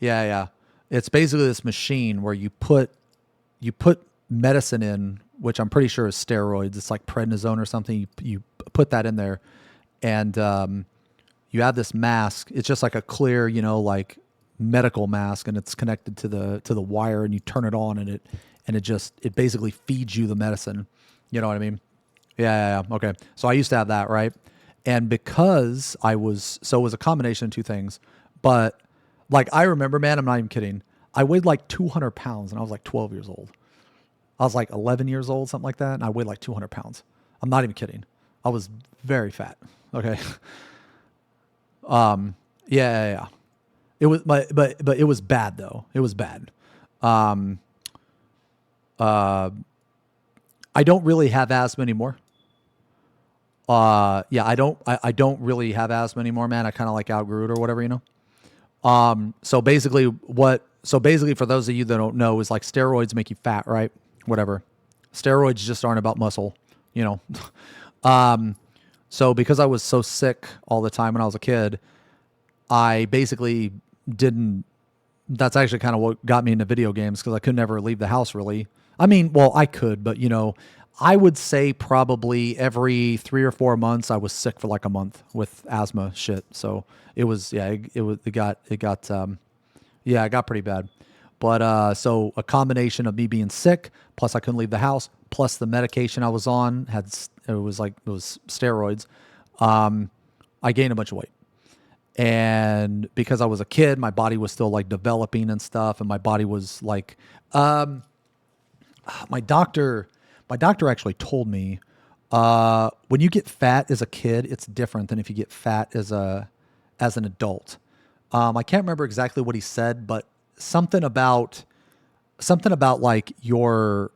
Yeah. It's basically this machine where you put medicine in, which I'm pretty sure is steroids. It's like prednisone or something. You put that in there, and you have this mask. It's just like a clear, like medical mask, and it's connected to the wire, and you turn it on, and it basically feeds you the medicine. You know what I mean? Yeah. Okay. So I used to have that, right? And because it was a combination of two things, but like I remember, man, I'm not even kidding. I weighed like 200 pounds and I was like 12 years old. I was like 11 years old, something like that. And I weighed like 200 pounds. I'm not even kidding. I was very fat. Okay. Yeah. It was, but it was bad though. It was bad. I don't really have asthma anymore. Yeah, I don't really have asthma anymore, man. I kind of like outgrew it or whatever. So basically for those of you that don't know, is like steroids make you fat, right? Whatever. Steroids just aren't about muscle, So because I was so sick all the time when I was a kid, I basically didn't, that's actually kind of what got me into video games, because I could never leave the house really. I mean, well, I could, but I would say probably every 3 or 4 months I was sick for like a month with asthma shit. So it was, yeah, it got pretty bad. But so a combination of me being sick, plus I couldn't leave the house, plus the medication I was on it was steroids. I gained a bunch of weight. And because I was a kid, my body was still like developing and stuff, and my body was like, my doctor actually told me, when you get fat as a kid, it's different than if you get fat as an adult. I can't remember exactly what he said, but something about like your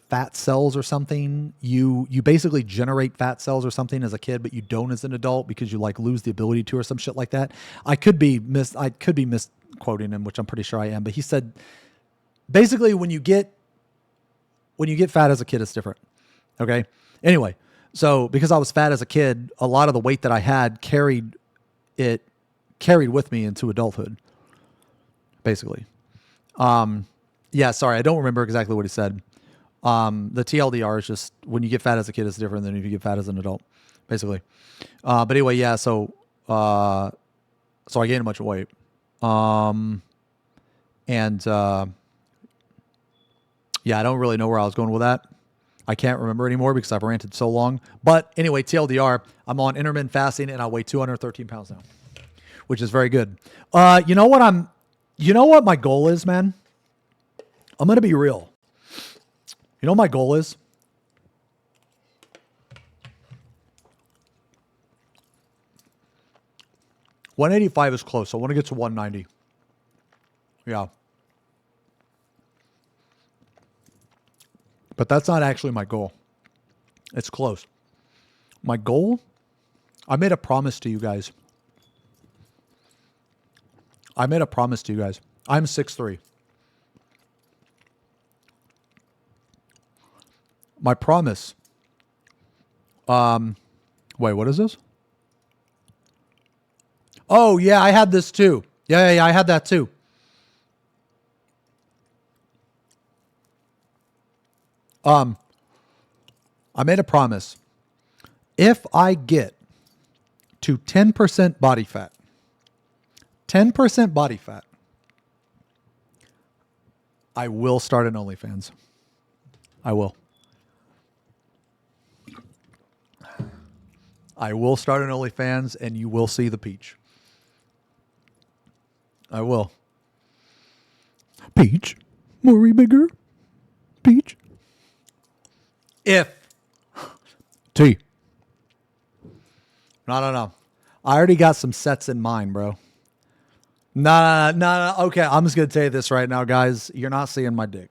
fat cells or something. You basically generate fat cells or something as a kid, but you don't as an adult, because you like lose the ability to, or some shit like that. I could be misquoting him, which I'm pretty sure I am, but he said basically when you get fat as a kid, it's different. Okay. Anyway, so because I was fat as a kid, a lot of the weight that I had carried with me into adulthood, basically. Yeah, sorry, I don't remember exactly what he said. The TLDR is just when you get fat as a kid, it's different than if you get fat as an adult, basically. But anyway, yeah. So I gained a bunch of weight. Yeah, I don't really know where I was going with that. I can't remember anymore because I've ranted so long. But anyway, TLDR, I'm on intermittent fasting and I weigh 213 pounds now, which is very good. You know what my goal is, man? I'm going to be real. You know what my goal is? $185 is close. I want to get to 190. Yeah. But that's not actually my goal. It's close. My goal, I made a promise to you guys. I'm 6'3". My promise. Wait, what is this? Oh, yeah, I had this too. Yeah, I had that too. I made a promise. If I get to 10% body fat, 10% body fat, I will start an OnlyFans. I will. I will start an OnlyFans, and you will see the peach. I will. Peach, Maury bigger. Peach. If T. No. I already got some sets in mind, bro. No. Okay, I'm just gonna tell you this right now, guys. You're not seeing my dick.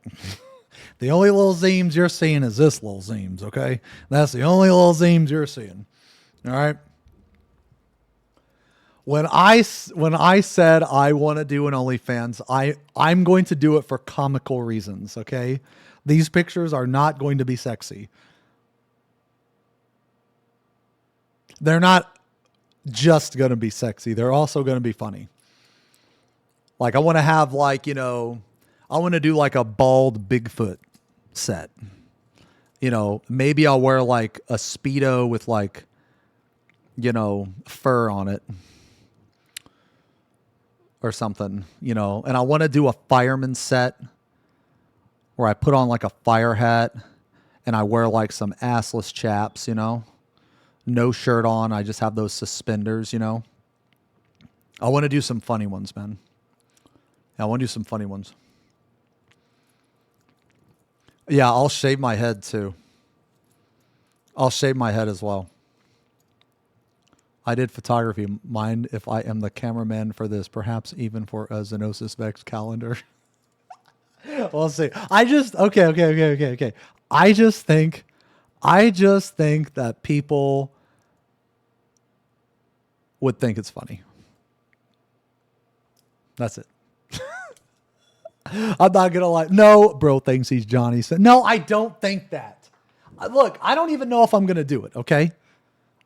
The only little zeems you're seeing is this little zeems, okay? That's the only little zeems you're seeing. All right. When I said I want to do an OnlyFans, I'm going to do it for comical reasons, okay? These pictures are not going to be sexy. They're not just going to be sexy. They're also going to be funny. Like I want to have like, I want to do like a bald Bigfoot set. Maybe I'll wear like a Speedo with like, fur on it or something, and I want to do a fireman set where I put on like a fire hat and I wear like some assless chaps, no shirt on. I just have those suspenders, I want to do some funny ones, man. I want to do some funny ones. Yeah, I'll shave my head too. I'll shave my head as well. I did photography. Mind if I am the cameraman for this? Perhaps even for a XenosysVex calendar. We'll see. Okay. I just think that people would think it's funny. That's it. I'm not gonna lie. No, bro thinks he's Johnny. No, I don't think that. Look, I don't even know if I'm gonna do it. Okay.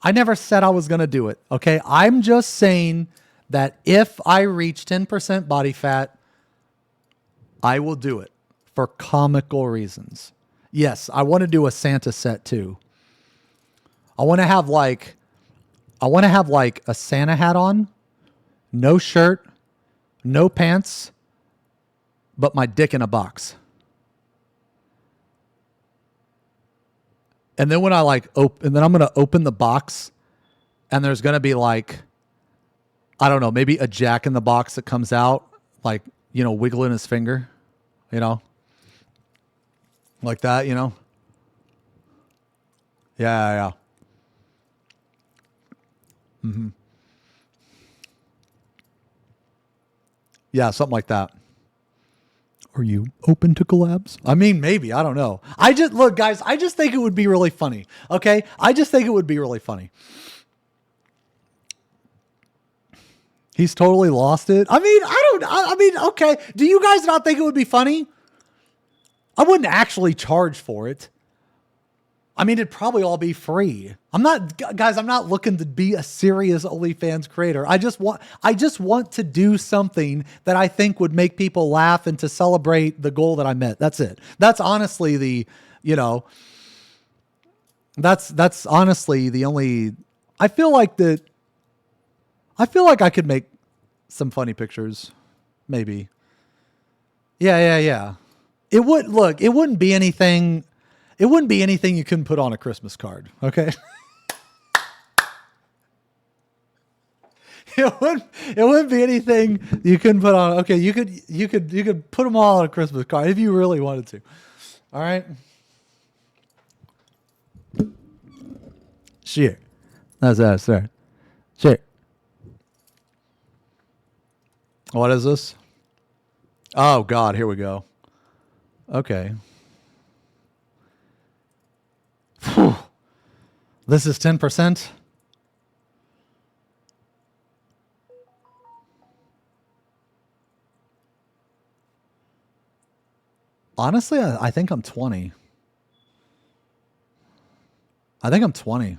I never said I was going to do it, okay? I'm just saying that if I reach 10% body fat, I will do it for comical reasons. Yes, I want to do a Santa set too. I want to have like a Santa hat on, no shirt, no pants, but my dick in a box. And then when I and then I'm going to open the box and there's going to be like, I don't know, maybe a Jack in the Box that comes out, like, wiggling his finger, like that, Yeah. Mm-hmm. Yeah, something like that. Are you open to collabs? I mean, maybe. I don't know. Look, guys, I just think it would be really funny. Okay? I just think it would be really funny. He's totally lost it. I mean, okay. Do you guys not think it would be funny? I wouldn't actually charge for it. I mean, it'd probably all be free. I'm not looking to be a serious OnlyFans creator. I just want to do something that I think would make people laugh and to celebrate the goal that I met. That's it. That's honestly that's honestly the only, I feel like I could make some funny pictures. Maybe. Yeah. It wouldn't be anything. It wouldn't be anything you couldn't put on a Christmas card, okay? It wouldn't be anything you couldn't put on. Okay, you could put them all on a Christmas card if you really wanted to. All right? Shit. That's right. Shit. What is this? Oh God, here we go. Okay. Whew. This is 10%. Honestly, I think I'm 20. I think I'm 20.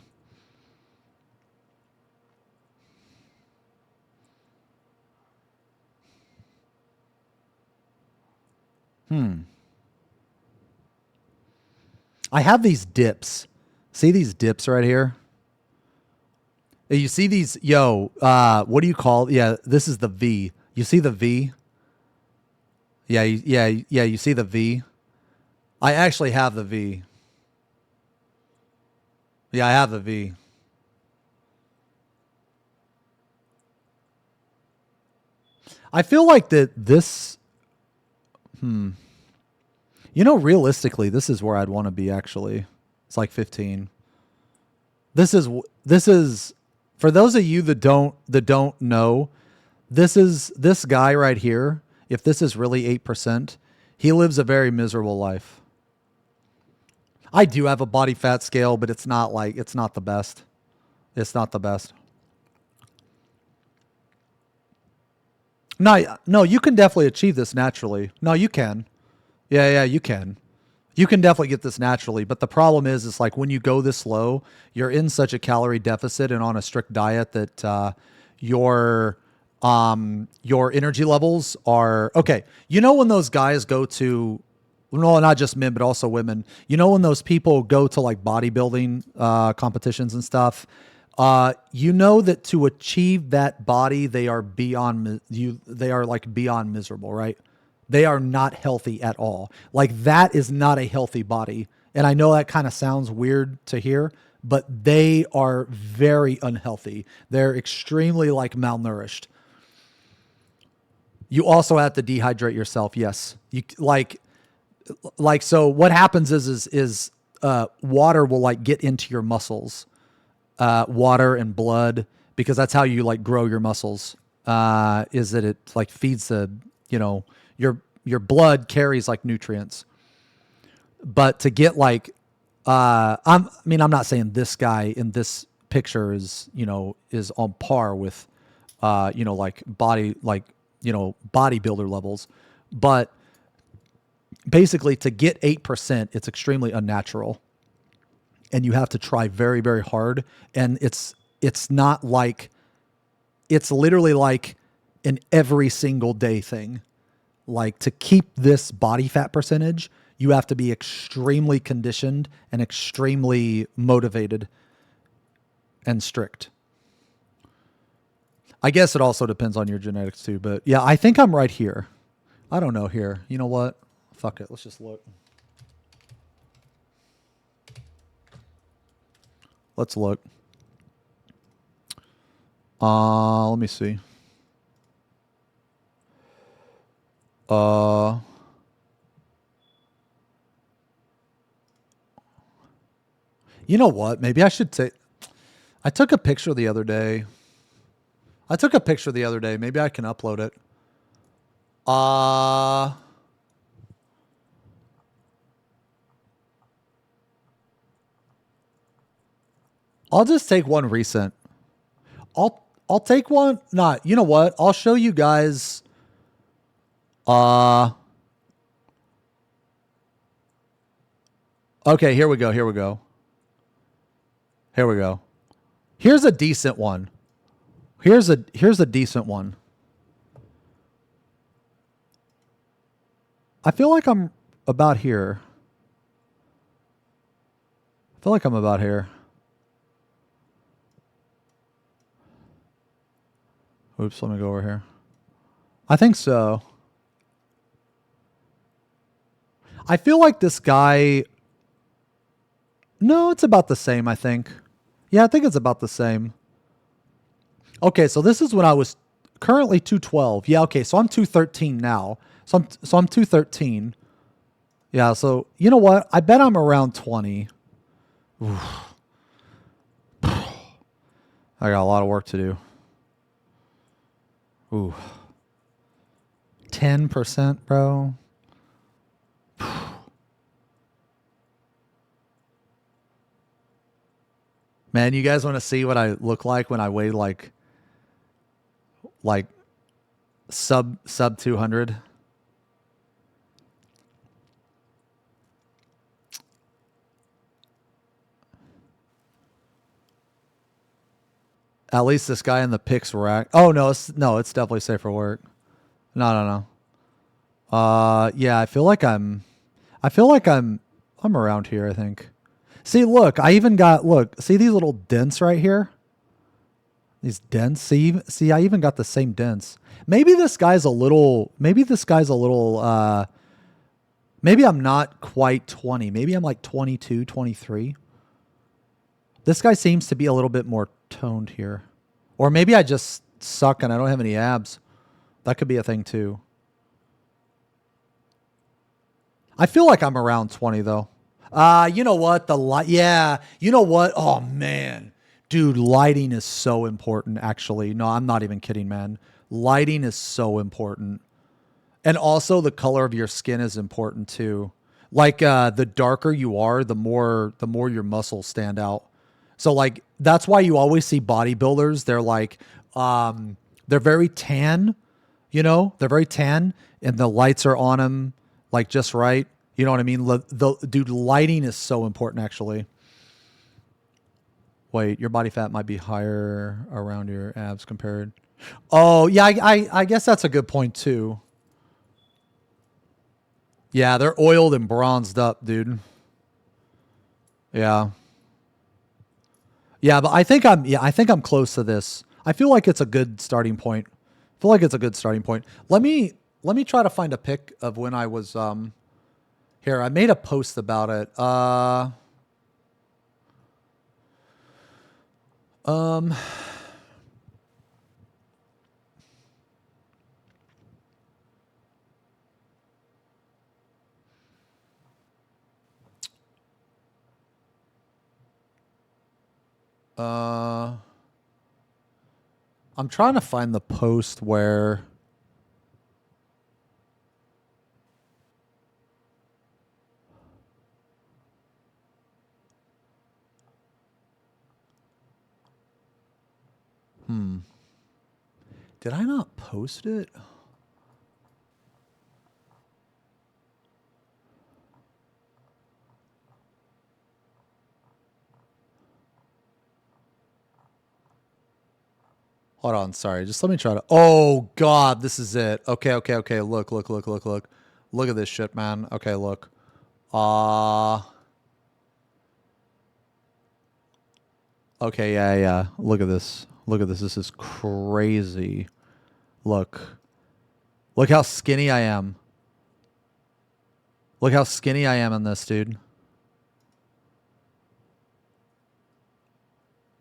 I have these dips. See these dips right here? You see these? What do you call? Yeah, this is the V. You see the V? Yeah. You see the V? I actually have the V. Yeah, I have the V. I feel like that this, realistically, this is where I'd want to be actually. It's like 15. This is for those of you that don't know, this guy right here, if this is really 8%, he lives a very miserable life. I do have a body fat scale, but it's not the best. It's not the best. No, you can definitely achieve this naturally. No, you can. Yeah, you can. You can definitely get this naturally, but the problem is like when you go this low, you're in such a calorie deficit and on a strict diet that your energy levels are okay. You know when those guys go to, no, not just men but also women. You know when those people go to like bodybuilding competitions and stuff. You know that to achieve that body, they are beyond you. They are like beyond miserable, right? They are not healthy at all. Like that is not a healthy body. And I know that kind of sounds weird to hear, but they are very unhealthy. They're extremely like malnourished. You also have to dehydrate yourself. Yes. You like so what happens is water will like get into your muscles. Water and blood, because that's how you like grow your muscles. Is that it like feeds the, your blood carries like nutrients. But to get like, I'm not saying this guy in this picture is on par with, like bodybuilder levels, but basically to get 8%, it's extremely unnatural. And you have to try very, very hard. And it's not like, it's literally like an every single day thing. Like to keep this body fat percentage, you have to be extremely conditioned and extremely motivated and strict. I guess it also depends on your genetics too. But yeah, I think I'm right here. I don't know here. You know what? Fuck it. Let's just look. Let's look. Let me see. You know what? Maybe I should take. I took a picture the other day. Maybe I can upload it. I'll just take one recent. I'll take one. Not. You know what? I'll show you guys. Okay, here we go. Here's a decent one. Here's a decent one. I feel like I'm about here. Oops, let me go over here. I think so. I feel like this guy... No, it's about the same, I think. Yeah, I think it's about the same. Okay, so this is when I was currently 212. Yeah, okay, so I'm 213 now. So I'm 213. Yeah, so you know what? I bet I'm around 20. Oof. I got a lot of work to do. Ooh. 10%, bro. Man, you guys want to see what I look like when I weigh like sub 200? At least this guy in the pics rack. Oh no, it's definitely safe for work. No. Yeah, I feel like I'm around here, I think. See, look, I even got, see these little dents right here? These dents, see, I even got the same dents. Maybe this guy's a little, maybe I'm not quite 20. Maybe I'm like 22, 23. This guy seems to be a little bit more toned here. Or maybe I just suck and I don't have any abs. That could be a thing too. I feel like I'm around 20 though. You know what? The light. Yeah. You know what? Oh man, dude, lighting is so important. Actually, no, I'm not even kidding, man. Lighting is so important, and also the color of your skin is important too. Like the darker you are, the more your muscles stand out. So like that's why you always see bodybuilders. They're like, they're very tan. You know, they're very tan, and the lights are on them like just right. You know what I mean? Dude, lighting is so important. Actually, wait, your body fat might be higher around your abs compared. Oh yeah, I guess that's a good point too. Yeah, they're oiled and bronzed up, dude. Yeah. Yeah, but I think I'm close to this. I feel like it's a good starting point. I feel like it's a good starting point. Let me try to find a pic of when I was here. I made a post about it. Um uh I'm trying to find the post where did I not post it? Hold on, sorry. Just let me try to. Oh God, this is it. Okay, okay, okay. Look, look, look, look, look. Look at this shit, man. Okay, look. Uh okay, yeah, yeah. Look at this. Look at this. This is crazy. Look. Look how skinny I am. Look how skinny I am in this, dude.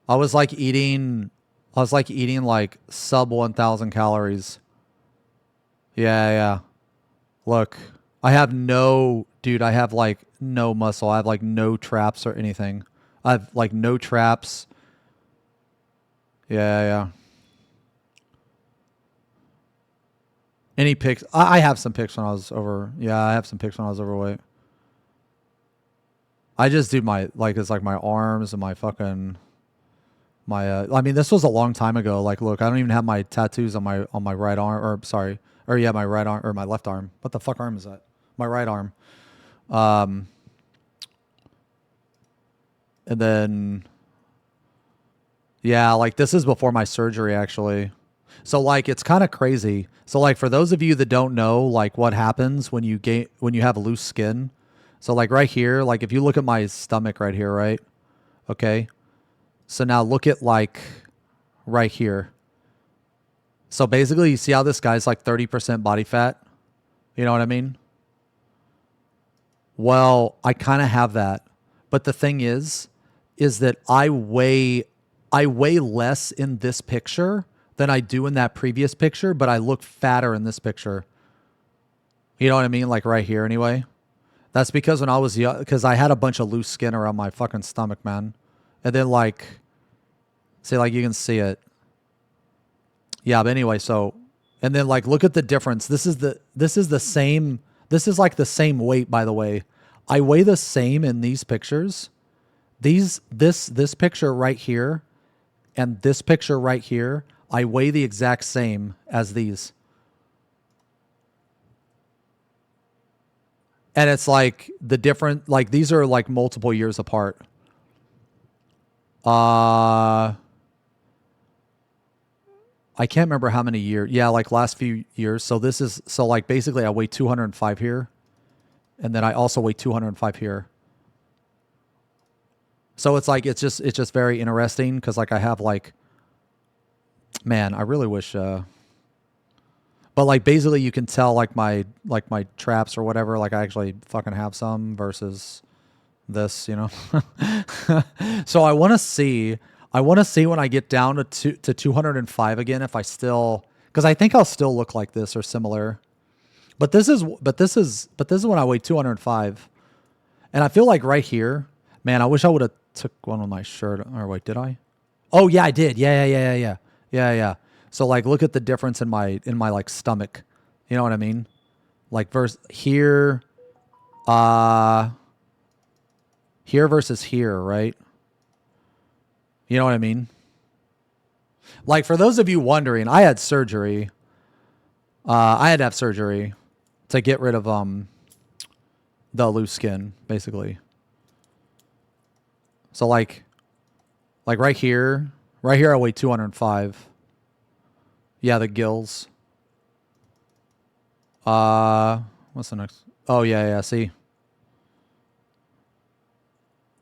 I was like eating like sub 1000 calories. Yeah, yeah. Look. I have like no muscle. I have like no traps or anything. I have like no traps. Yeah, yeah. Any pics? I have some pics when I was over. Yeah, I have some pics when I was overweight. I just do my like it's like my arms and my fucking my. I mean, this was a long time ago. Like, look, I don't even have my tattoos on my right arm. Or sorry, or yeah, my right arm or my left arm. What the fuck arm is that? My right arm. Um, and then yeah, like this is before my surgery actually. So like it's kind of crazy. So like for those of you that don't know like what happens when you have loose skin. So like right here, like if you look at my stomach right here, right? Okay. So now look at like right here. So basically you see how this guy's like 30% body fat? You know what I mean? Well, I kind of have that. But the thing is that I weigh less in this picture than I do in that previous picture, but I look fatter in this picture. You know what I mean? Like right here anyway. That's because when I was young, because I had a bunch of loose skin around my fucking stomach, man. And then like, see, like you can see it. Yeah, but anyway, so, and then like, look at the difference. This is the same, this is like the same weight, by the way. I weigh the same in these pictures. This picture right here and this picture right here, I weigh the exact same as these. And it's like the different, like these are like multiple years apart. I can't remember how many years. Yeah, like last few years. So this is, so like basically I weigh 205 here. And then I also weigh 205 here. So it's like, it's just very interesting because like I have like, man, I really wish, but like basically you can tell like my traps or whatever, like I actually fucking have some versus this, you know? So I want to see when I get down to 205 again, if I still, Because I think I'll still look like this or similar. But this is when I weigh 205. And I feel like right here, man, I wish I would have took one on my shirt. Or wait, did I? Oh yeah, I did. Yeah. So like, look at the difference in my like stomach. You know what I mean? Like versus here, here versus here, right? You know what I mean? Like for those of you wondering, I had surgery. I had to have surgery to get rid of the loose skin, basically. So like right here I weigh 205. Yeah, the gills. What's the next? Oh yeah, see.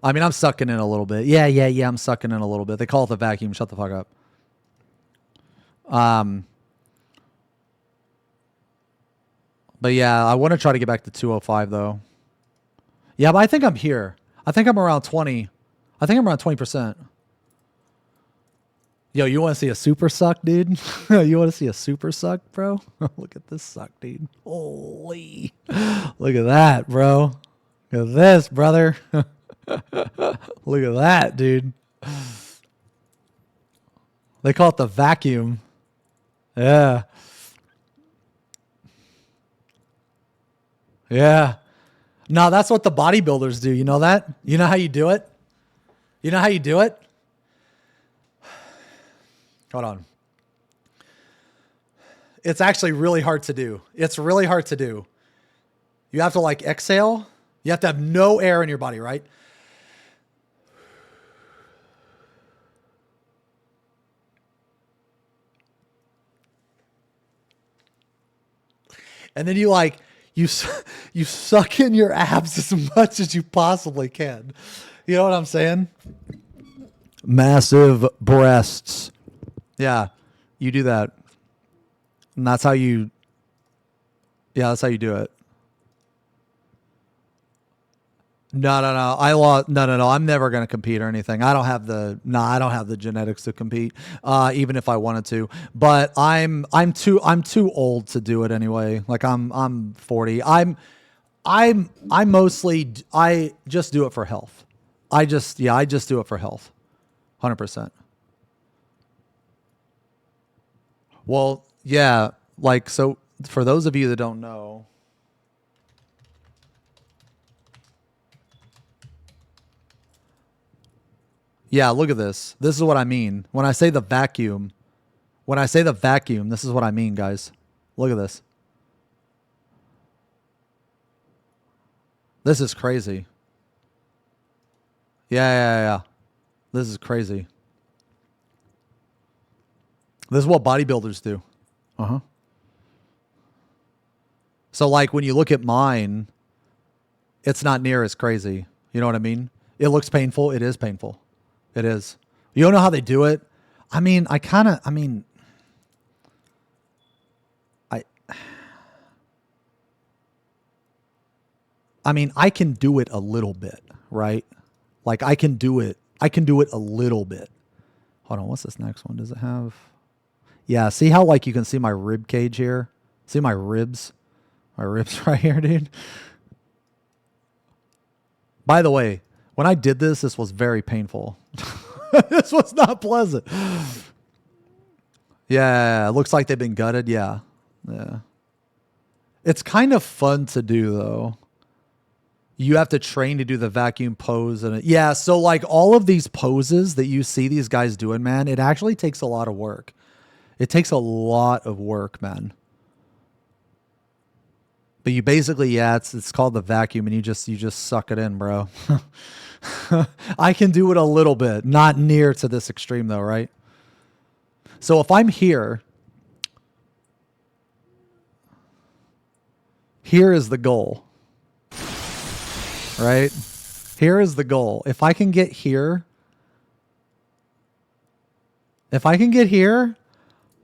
I mean, I'm sucking in a little bit. Yeah, I'm sucking in a little bit. They call it the vacuum. Shut the fuck up. But yeah, I want to try to get back to 205 though. Yeah, but I think I'm here. I think I'm around 20. I think I'm around 20%. Yo, you want to see a super suck, dude? You want to see a super suck, bro? Look at this suck, dude. Holy. Look at that, bro. Look at this, brother. Look at that, dude. They call it the vacuum. Yeah. Yeah. No, that's what the bodybuilders do. You know that? You know how you do it? You know how you do it? Hold on. It's actually really hard to do. It's really hard to do. You have to like exhale. You have to have no air in your body, right? And then you like, you suck in your abs as much as you possibly can. You know what I'm saying? Massive breasts. Yeah, you do that. And that's how you, yeah, that's how you do it. No. I'm never going to compete or anything. I don't have the genetics to compete, even if I wanted to. But I'm too old to do it anyway. Like I'm 40. I just do it for health. I just do it for health. 100%. Well, yeah, like, so for those of you that don't know, yeah, look at this. This is what I mean. When I say the vacuum, this is what I mean, guys. Look at this. This is crazy. Yeah. This is crazy. This is what bodybuilders do. So like when you look at mine, it's not near as crazy. You know what I mean? It looks painful. It is painful. It is. You don't know how they do it? I mean, I can do it a little bit, right? Like I can do it a little bit. Hold on, what's this next one? Does it have? Yeah, see how like you can see my rib cage here? See my ribs? My ribs right here, dude. By the way, when I did this, this was very painful. This was not pleasant. Yeah, it looks like they've been gutted. Yeah. It's kind of fun to do though. You have to train to do the vacuum pose and yeah. So like all of these poses that you see these guys doing, man, it actually takes a lot of work. It takes a lot of work, man. But you basically, yeah, it's called the vacuum and you just suck it in, bro. I can do it a little bit, not near to this extreme though, right? So if I'm here, here is the goal, right? Here is the goal. If I can get here,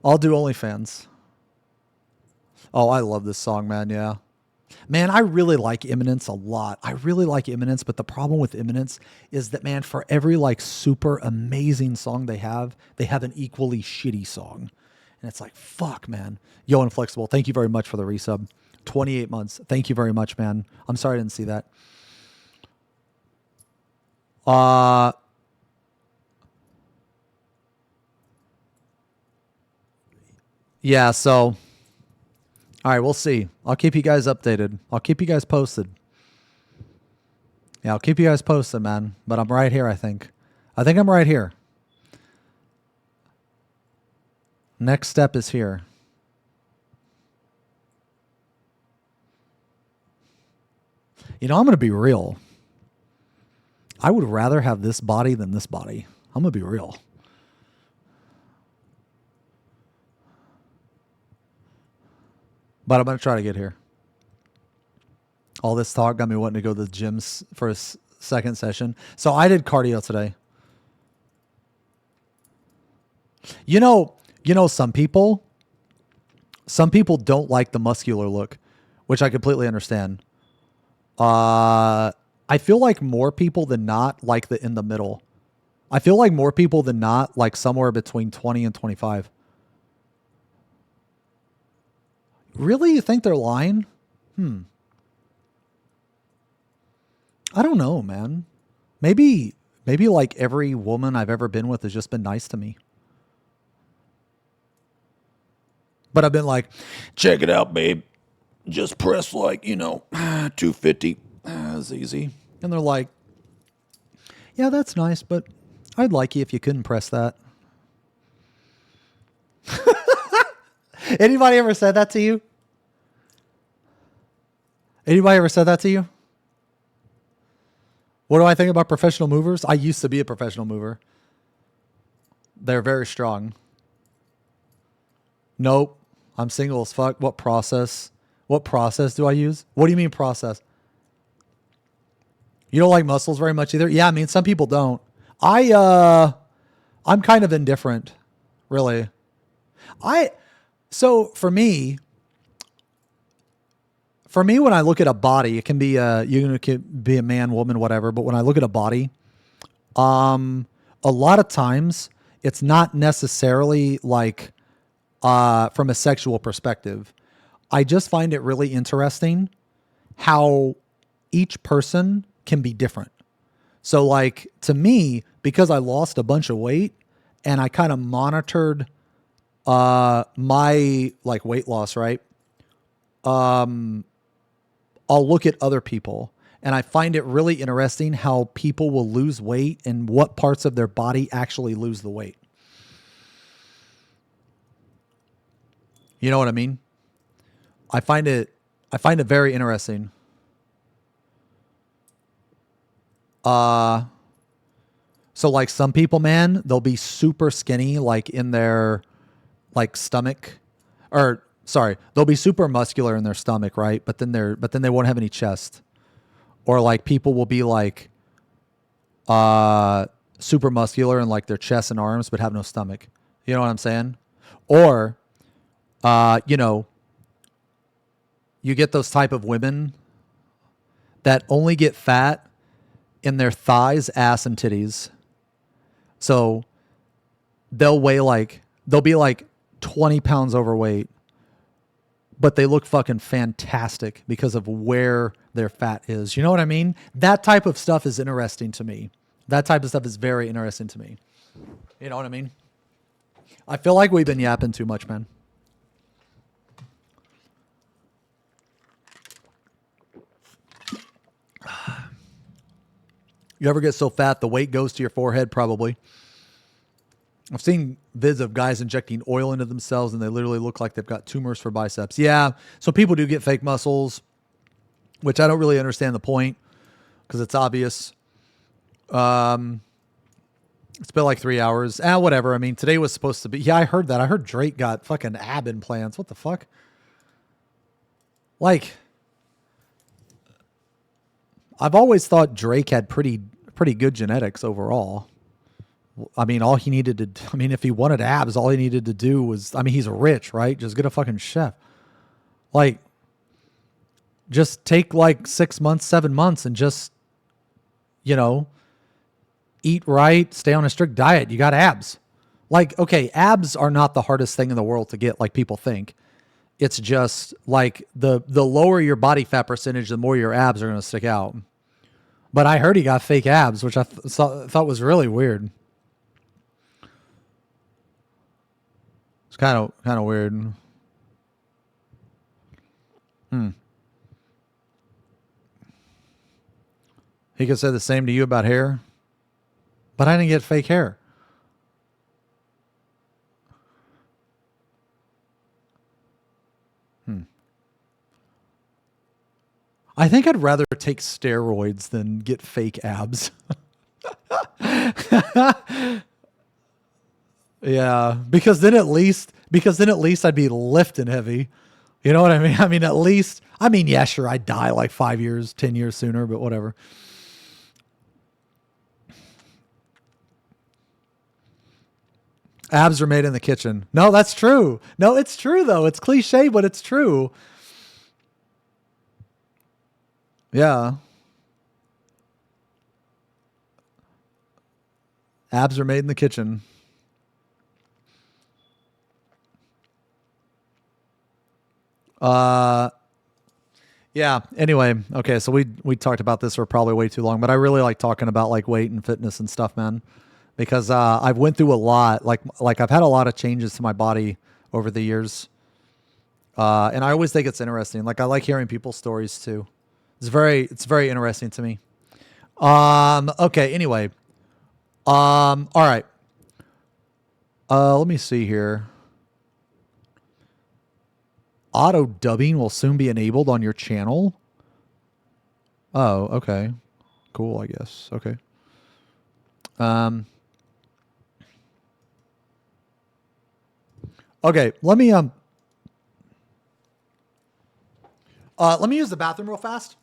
I'll do OnlyFans. Oh, I love this song, man. Yeah. Man, I really like Imminence a lot. I really like Imminence, but the problem with Imminence is that, man, for every like super amazing song they have an equally shitty song. And it's like, fuck, man. Yo, Inflexible, thank you very much for the resub. 28 months. Thank you very much, man. I'm sorry I didn't see that. Yeah, so, all right, we'll see. I'll keep you guys updated. I'll keep you guys posted. Yeah, I'll keep you guys posted, man. But I'm right here, I think. I think I'm right here. Next step is here. You know, I'm going to be real. I would rather have this body than this body. I'm going to be real. But I'm going to try to get here. All this talk got me wanting to go to the gym for a second session. So I did cardio today. You know, some people don't like the muscular look, which I completely understand. I feel like more people than not like the in the middle. I feel like more people than not like somewhere between 20 and 25. Really? You think they're lying? I don't know, man. Maybe like every woman I've ever been with has just been nice to me. But I've been like, check it out, babe. Just press like, 250. That's easy. And they're like, yeah, that's nice, but I'd like you if you couldn't press that. Anybody ever said that to you? Anybody ever said that to you? What do I think about professional movers? I used to be a professional mover. They're very strong. Nope. I'm single as fuck. What process? What process do I use? What do you mean process? You don't like muscles very much either? Yeah, I mean, some people don't. I'm kind of indifferent, really. So for me, when I look at a body, it can be you can be a man, woman, whatever. But when I look at a body, a lot of times it's not necessarily like from a sexual perspective. I just find it really interesting how each person can be different. So like to me, because I lost a bunch of weight and I kind of monitored my like weight loss, right? I'll look at other people and I find it really interesting how people will lose weight and what parts of their body actually lose the weight. You know what I mean? I find it very interesting. So like some people, man, they'll be super skinny, like in their like stomach, or sorry, they'll be super muscular in their stomach, right? But then they won't have any chest. Or like people will be like super muscular in like their chest and arms, but have no stomach. You know what I'm saying? Or you get those type of women that only get fat in their thighs, ass, and titties. So they'll be like 20 pounds overweight, but they look fucking fantastic because of where their fat is. You know what I mean? That type of stuff is interesting to me. That type of stuff is very interesting to me. You know what I mean? I feel like we've been yapping too much, man. You ever get so fat the weight goes to your forehead? Probably. I've seen vids of guys injecting oil into themselves and they literally look like they've got tumors for biceps. Yeah, so people do get fake muscles, which I don't really understand the point because it's obvious. It's been like 3 hours. Whatever. I mean, today was supposed to be... Yeah, I heard that. I heard Drake got fucking ab implants. What the fuck? Like... I've always thought Drake had pretty good genetics overall. I mean, if he wanted abs, all he needed to do was, he's rich, right? Just get a fucking chef. Like, just take like 6 months, 7 months and just, eat right, stay on a strict diet. You got abs. Like, okay, abs are not the hardest thing in the world to get, like people think. It's just like the lower your body fat percentage, the more your abs are going to stick out. But I heard he got fake abs, which I thought was really weird. It's kind of weird. He could say the same to you about hair, but I didn't get fake hair. I think I'd rather take steroids than get fake abs. Yeah, because then at least I'd be lifting heavy. You know what I mean? I mean, at least, I mean, yeah, sure, I'd die like 5 years, 10 years sooner, but whatever. Abs are made in the kitchen. No, that's true. No, it's true though. It's cliche, but it's true. Yeah. Abs are made in the kitchen. Uh yeah, anyway, okay, so we talked about this for probably way too long, but I really like talking about like weight and fitness and stuff, man. Because I've went through a lot. Like I've had a lot of changes to my body over the years. And I always think it's interesting. Like I like hearing people's stories too. It's very interesting to me. Okay, anyway. All right. Let me see here. Auto dubbing will soon be enabled on your channel. Oh, okay. Cool, I guess. Okay. Okay, let me use the bathroom real fast.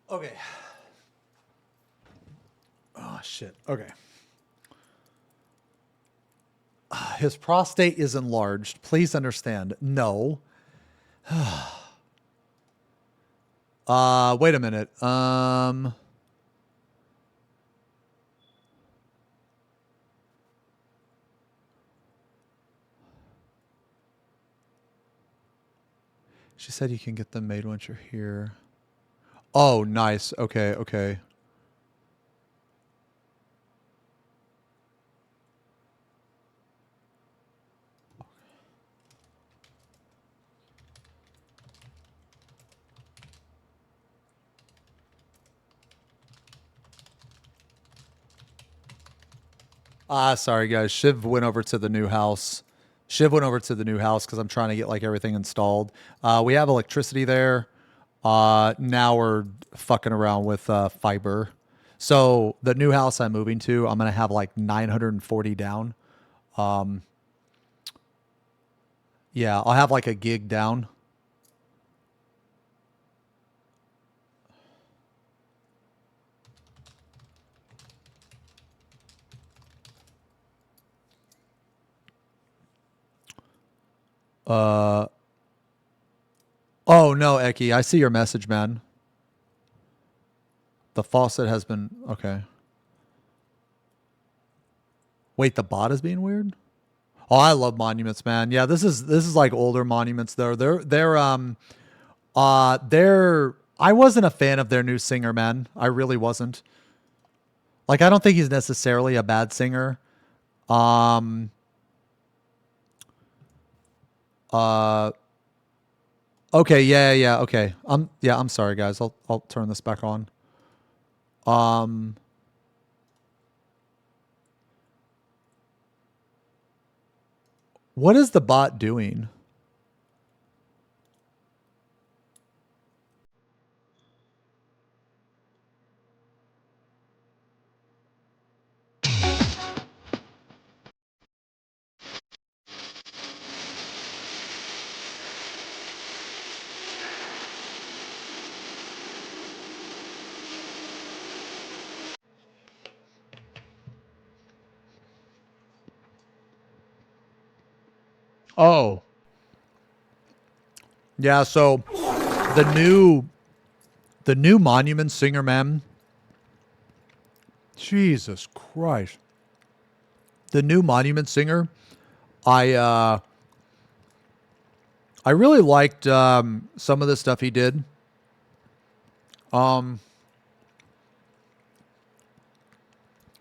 Okay. Oh shit. Okay. His prostate is enlarged. Please understand. No. Wait a minute. She said you can get them made once you're here. Oh, nice. Okay, okay. Sorry guys. Shiv went over to the new house. Shiv went over to the new house because I'm trying to get like everything installed. We have electricity there. Now we're fucking around with fiber. So the new house I'm moving to, I'm gonna have like 940 down. Yeah, I'll have like a gig down. Oh no, Eki, I see your message, man. The faucet has been okay. Wait, the bot is being weird? Oh, I love monuments, man. Yeah, this is like older monuments though. They're I wasn't a fan of their new singer, man. I really wasn't. Like I don't think he's necessarily a bad singer. Um uh okay, yeah, okay. I'm sorry guys. I'll turn this back on. Um what is the bot doing? Oh. Yeah, so the new the new monument singer, man. Jesus Christ. The new monument singer, I uh I really liked some of the stuff he did. Um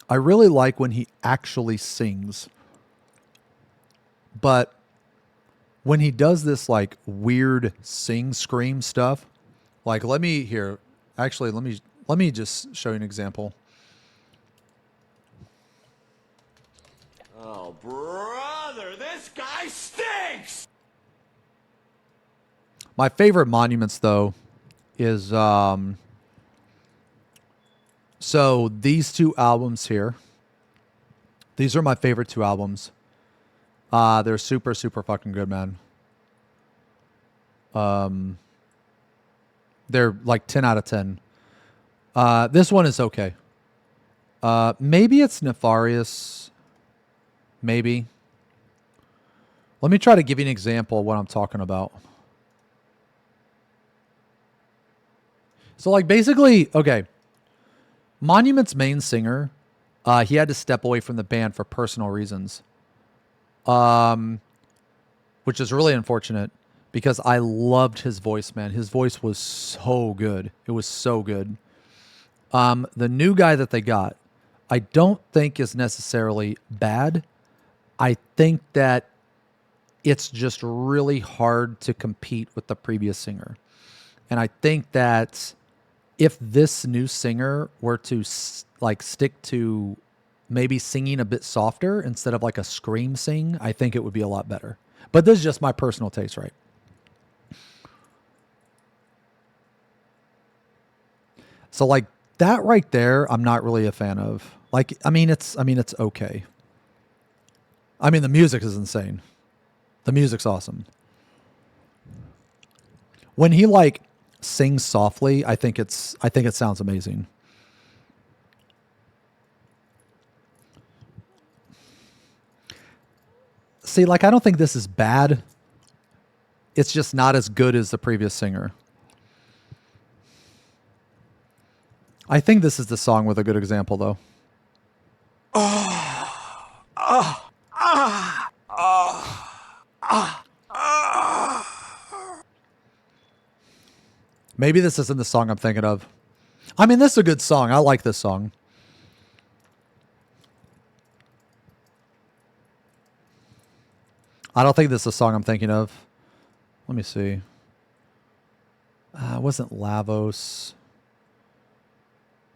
I really like when he actually sings. But when he does this like weird sing scream stuff, like let me here. Actually, let me just show you an example. Oh, brother, this guy stinks! My favorite monuments though is so these two albums here. These are my favorite two albums. They're super super fucking good, man. They're like 10 out of 10. This one is okay. Maybe it's nefarious. Maybe. Let me try to give you an example of what I'm talking about. So like basically, okay. Monument's main singer, he had to step away from the band for personal reasons. Which is really unfortunate because I loved his voice, man. His voice was so good. It was so good. The new guy that they got, I don't think is necessarily bad. I think that it's just really hard to compete with the previous singer. And I think that if this new singer were to like stick to maybe singing a bit softer instead of like a scream sing, I think it would be a lot better. But this is just my personal taste, right? So like that right there, I'm not really a fan of. Like, I mean, it's okay. I mean, the music is insane. The music's awesome. When he like sings softly, I think it sounds amazing. See, like I don't think this is bad. It's just not as good as the previous singer. I think this is the song with a good example though. Maybe this isn't the song I'm thinking of. I mean, this is a good song. I like this song. I don't think this is the song I'm thinking of. Let me see. It wasn't Lavos.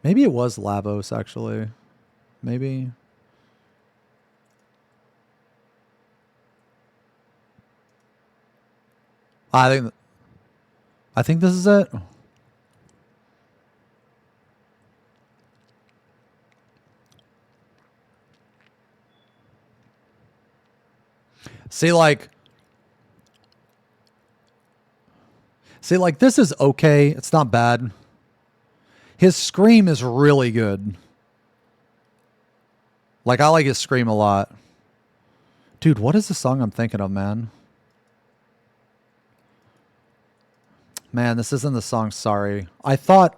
Maybe it was Lavos, actually. Maybe. I think this is it. See, like this is okay. It's not bad. His scream is really good. Like I like his scream a lot. Dude, what is the song I'm thinking of, man? Man, this isn't the song Sorry. I thought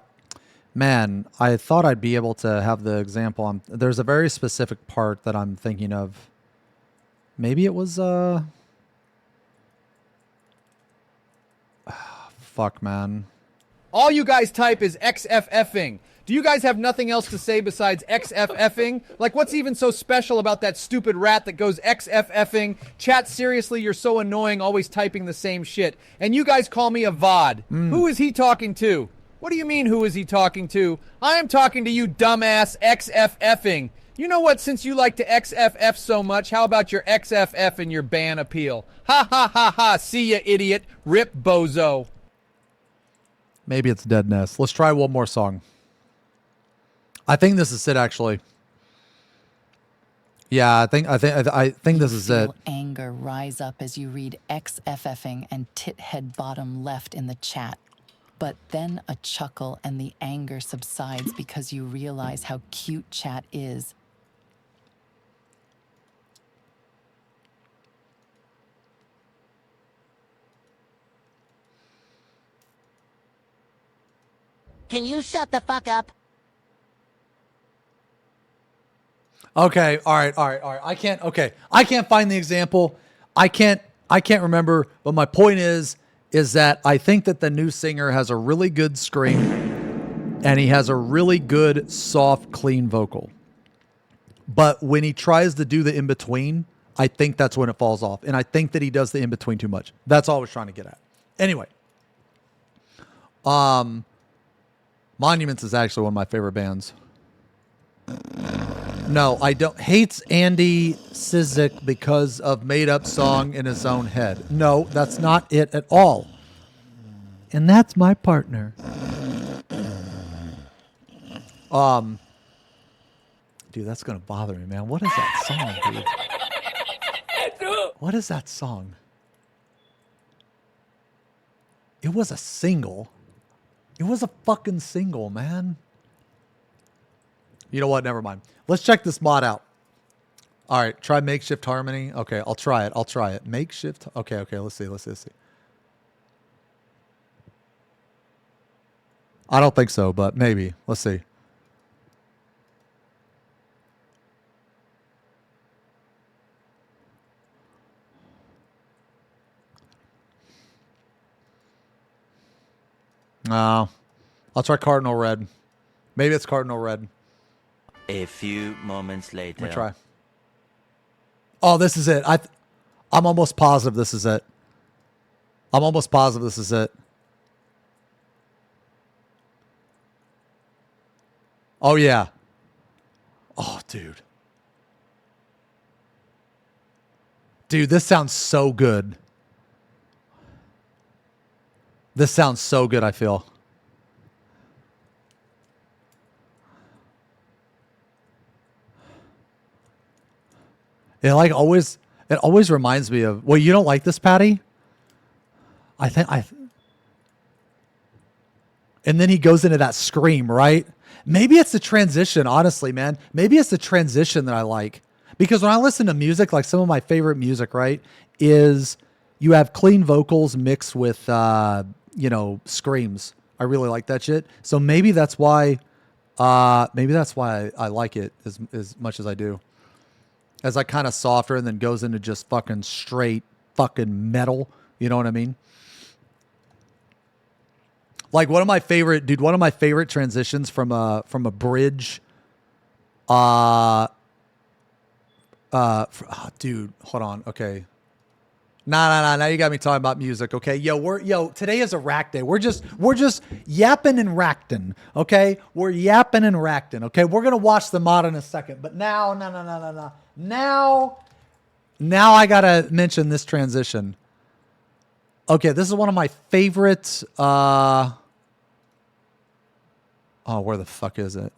I'd be able to have the example. There's a very specific part that I'm thinking of. Maybe it was fuck, man. All you guys type is XFFing. Do you guys have nothing else to say besides XFFing? Like, what's even so special about that stupid rat that goes XFFing? Chat, seriously, you're so annoying, always typing the same shit. And you guys call me a Vod. Who is he talking to? What do you mean, who is he talking to? I am talking to you, dumbass XFFing. You know what, since you like to XFF so much, how about your XFF and your ban appeal? Ha ha ha ha, see ya, idiot. Rip bozo. Maybe it's Dead Nest. Let's try one more song. I think this is it, actually. Yeah, I think this is it. Feel anger rise up as you read XFFing and tithead bottom left in the chat. But then a chuckle and the anger subsides because you realize how cute chat is. Can you shut the fuck up? Okay, all right. I can't find the example. I can't remember, but my point is that I think that the new singer has a really good scream and he has a really good, soft, clean vocal. But when he tries to do the in-between, I think that's when it falls off. And I think that he does the in-between too much. That's all I was trying to get at. Anyway. Monuments is actually one of my favorite bands. No, I don't. Hates Andy Sizik because of made-up song in his own head. No, that's not it at all. And that's my partner. Dude, that's gonna bother me, man. What is that song, dude? What is that song? It was a single. It was a fucking single, man. You know what? Never mind. Let's check this mod out. All right, try makeshift harmony. Okay, I'll try it. Makeshift. Okay. Let's see. I don't think so, but maybe. Let's see. No. I'll try cardinal red. Maybe it's cardinal red. A few moments later. Let me try. Oh, this is it. I'm almost positive this is it. Oh, yeah. Oh, dude. Dude, this sounds so good. This sounds so good, I feel. It always reminds me of, well, you don't like this, Patty? And then he goes into that scream, right? Maybe it's the transition, honestly, man. Maybe it's the transition that I like. Because when I listen to music, like some of my favorite music, right, is you have clean vocals mixed with, screams. I really like that shit. So maybe that's why I like it as much as I do. As like kind of softer and then goes into just fucking straight fucking metal. You know what I mean? Like one of my favorite transitions from a bridge. Dude, hold on. Okay. Nah. Now you got me talking about music. Okay. Today is a rack day. We're just yapping and racking. Okay. We're yapping and racking. Okay. We're going to watch the mod in a second, but now, no. Now I got to mention this transition. Okay. This is one of my favorites. Oh, where the fuck is it?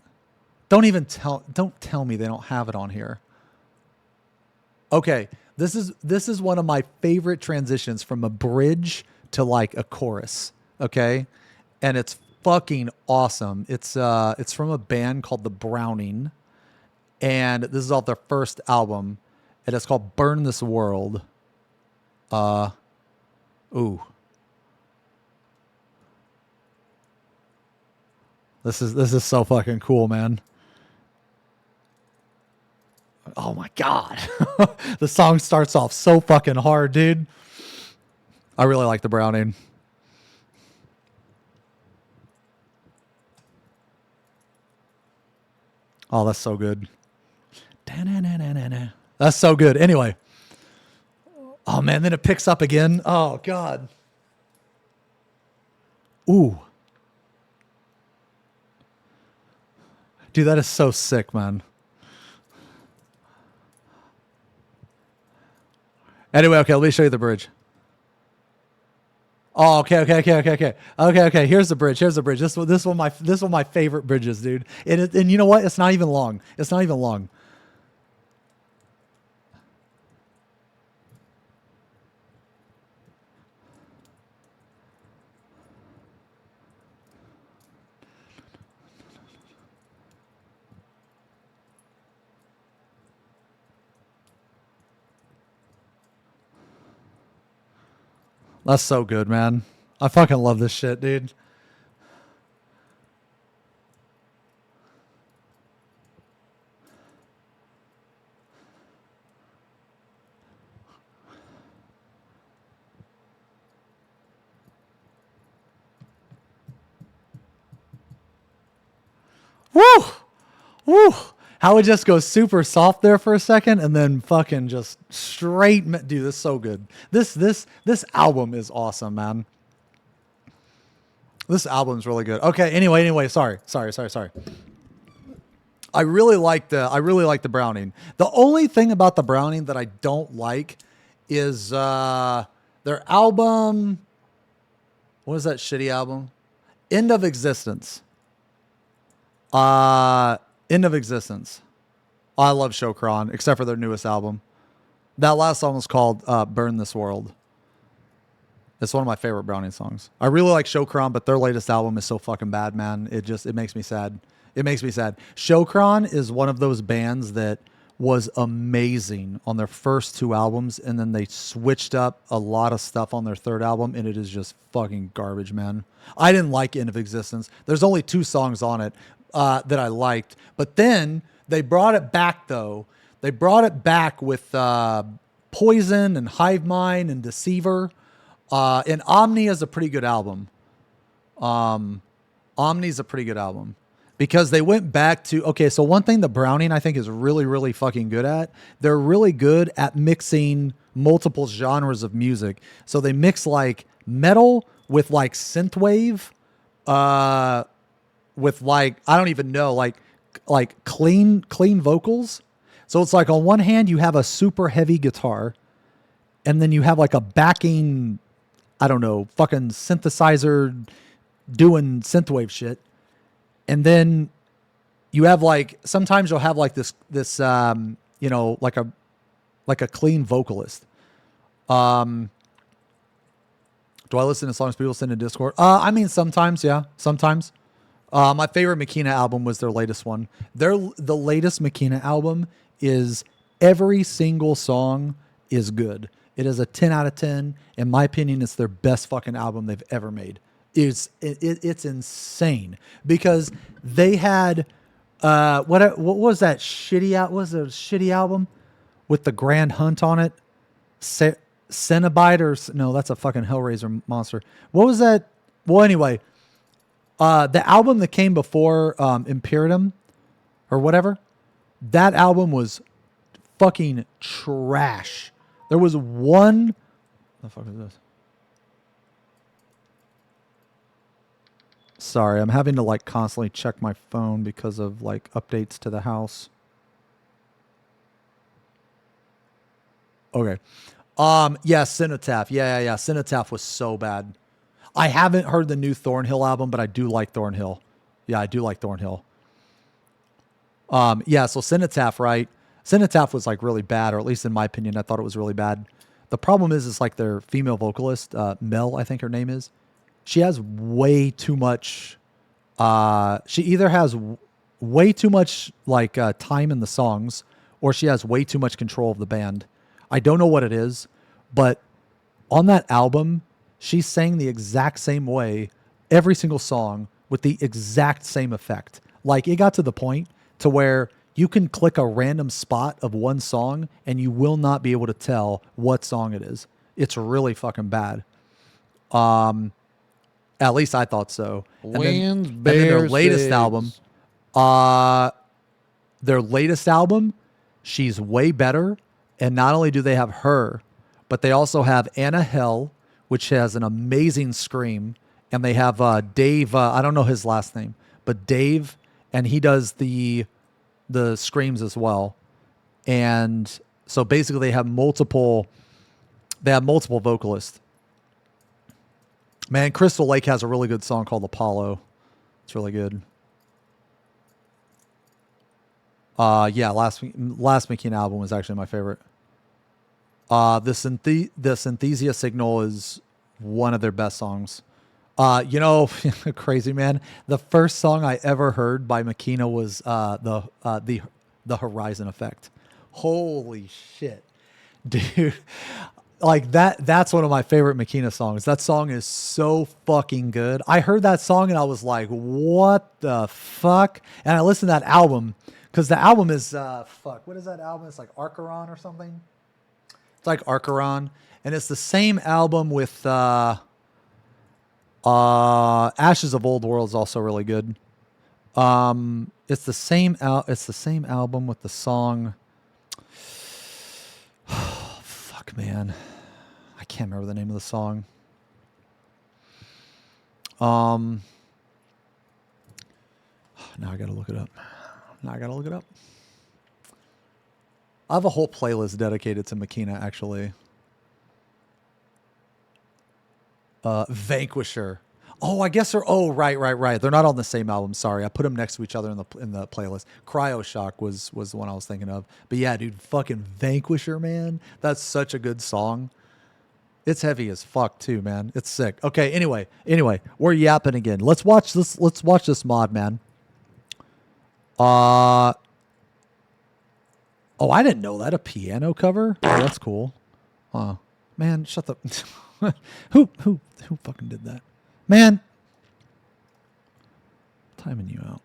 Don't tell me they don't have it on here. Okay. This is one of my favorite transitions from a bridge to like a chorus, okay? And it's fucking awesome. It's from a band called The Browning, and this is off their first album, and it's called Burn This World. This is so fucking cool, man. Oh my god. The song starts off so fucking hard, dude. I really like the Browning. Oh, that's so good. That's so good. Anyway. Oh man, then it picks up again. Oh god. Ooh. Dude, that is so sick, man. Anyway, okay, let me show you the bridge. Oh, okay. Here's the bridge. This one of my favorite bridges, dude. And you know what? It's not even long. That's so good, man. I fucking love this shit, dude. Woo! Woo! How it just goes super soft there for a second and then fucking just straight. Dude, this is so good. This album is awesome, man. This album's really good. Okay, anyway, sorry. I really like the Browning. The only thing about the Browning that I don't like is their album. What is that shitty album? End of Existence. End of Existence. I love Shokran, except for their newest album. That last song was called Burn This World. It's one of my favorite Browning songs. I really like Shokran, but their latest album is so fucking bad, man. It makes me sad. It makes me sad. Shokran is one of those bands that was amazing on their first two albums, and then they switched up a lot of stuff on their third album, and it is just fucking garbage, man. I didn't like End of Existence. There's only 2 songs on it that I liked, but then they brought it back, though. They brought it back with Poison and Hive Mind and Deceiver. And Omni is a pretty good album. Omni's a pretty good album. Because they went back to... Okay, so one thing that Browning, I think, is really, really fucking good at, they're really good at mixing multiple genres of music. So they mix, like, metal with, like, synthwave, with, like, I don't even know, like clean vocals. So it's like, on one hand, you have a super heavy guitar, and then you have, like, a backing... I don't know, fucking synthesizer doing synthwave shit. And then you have like, sometimes you'll have like this, you know, like a clean vocalist. Do I listen to songs people send in Discord? I mean, sometimes, yeah, sometimes. My favorite Makina album was their latest one. The latest Makina album is every single song is good. It is a 10 out of 10. In my opinion, it's their best fucking album they've ever made. It's insane because they had what was that shitty shitty album with the Grand Hunt on it? Cenobite or no, that's a fucking Hellraiser monster. What was that? Well, anyway, the album that came before Imperium or whatever, that album was fucking trash. There was one... What the fuck is this? Sorry, I'm having to like constantly check my phone because of like updates to the house. Okay. Yeah, Cenotaph. Yeah. Cenotaph was so bad. I haven't heard the new Thornhill album, but I do like Thornhill. Yeah, I do like Thornhill. Yeah, so Cenotaph, right? Cenotaph was like really bad, or at least in my opinion, I thought it was really bad. The problem is like their female vocalist, Mel, I think her name is. She has way too much. She either has way too much like time in the songs, or she has way too much control of the band. I don't know what it is, but on that album, she sang the exact same way every single song with the exact same effect. Like, it got to the point to where you can click a random spot of one song and you will not be able to tell what song it is. It's really fucking bad. At least I thought so. Wins, and then their bears, latest figs. album, she's way better. And not only do they have her, but they also have Anna Hell, which has an amazing scream. And they have Dave, I don't know his last name, but Dave, and he does the screams as well. And so basically they have multiple vocalists. Man, Crystal Lake has a really good song called Apollo. It's really good. Yeah, last McKean album was actually my favorite. The Synthesia Signal is one of their best songs. You know, crazy man. The first song I ever heard by Makina was the Horizon Effect. Holy shit, dude! Like that's one of my favorite Makina songs. That song is so fucking good. I heard that song and I was like, what the fuck? And I listened to that album because the album is what is that album? It's like Archeron or something. It's like Archeron, and it's the same album with Ashes of Old World is also really good. It's the same album with the song. Oh, fuck, man. I can't remember the name of the song. Now I gotta look it up. I have a whole playlist dedicated to Makina, actually. Vanquisher. Oh, I guess they're. Oh, right. They're not on the same album. Sorry, I put them next to each other in the playlist. Cryoshock was the one I was thinking of. But yeah, dude, fucking Vanquisher, man. That's such a good song. It's heavy as fuck too, man. It's sick. Okay, anyway, we're yapping again. Let's watch this mod, man. Oh, I didn't know that. A piano cover? Oh, that's cool. Man, shut the. Who fucking did that? Man. Timing you out.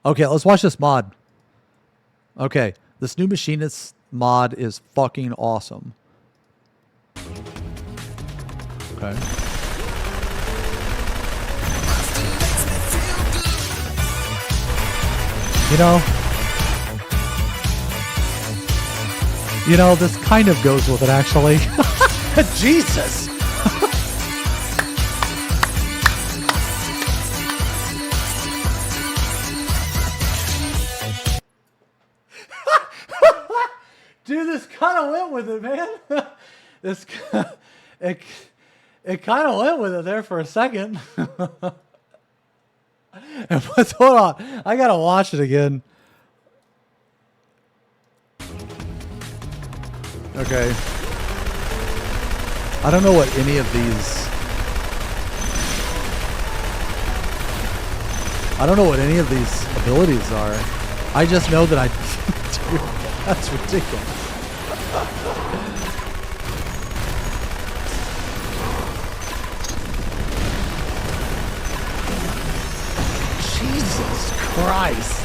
Okay, let's watch this mod. Okay, this new Machinist mod is fucking awesome. Okay. You know, this kind of goes with it, actually. Jesus! Dude, this kind of went with it, man. It kind of went with it there for a second. Hold on, I gotta watch it again. Okay. I don't know what any of these. I don't know what any of these abilities are. I just know that Dude, that's ridiculous. Jesus Christ.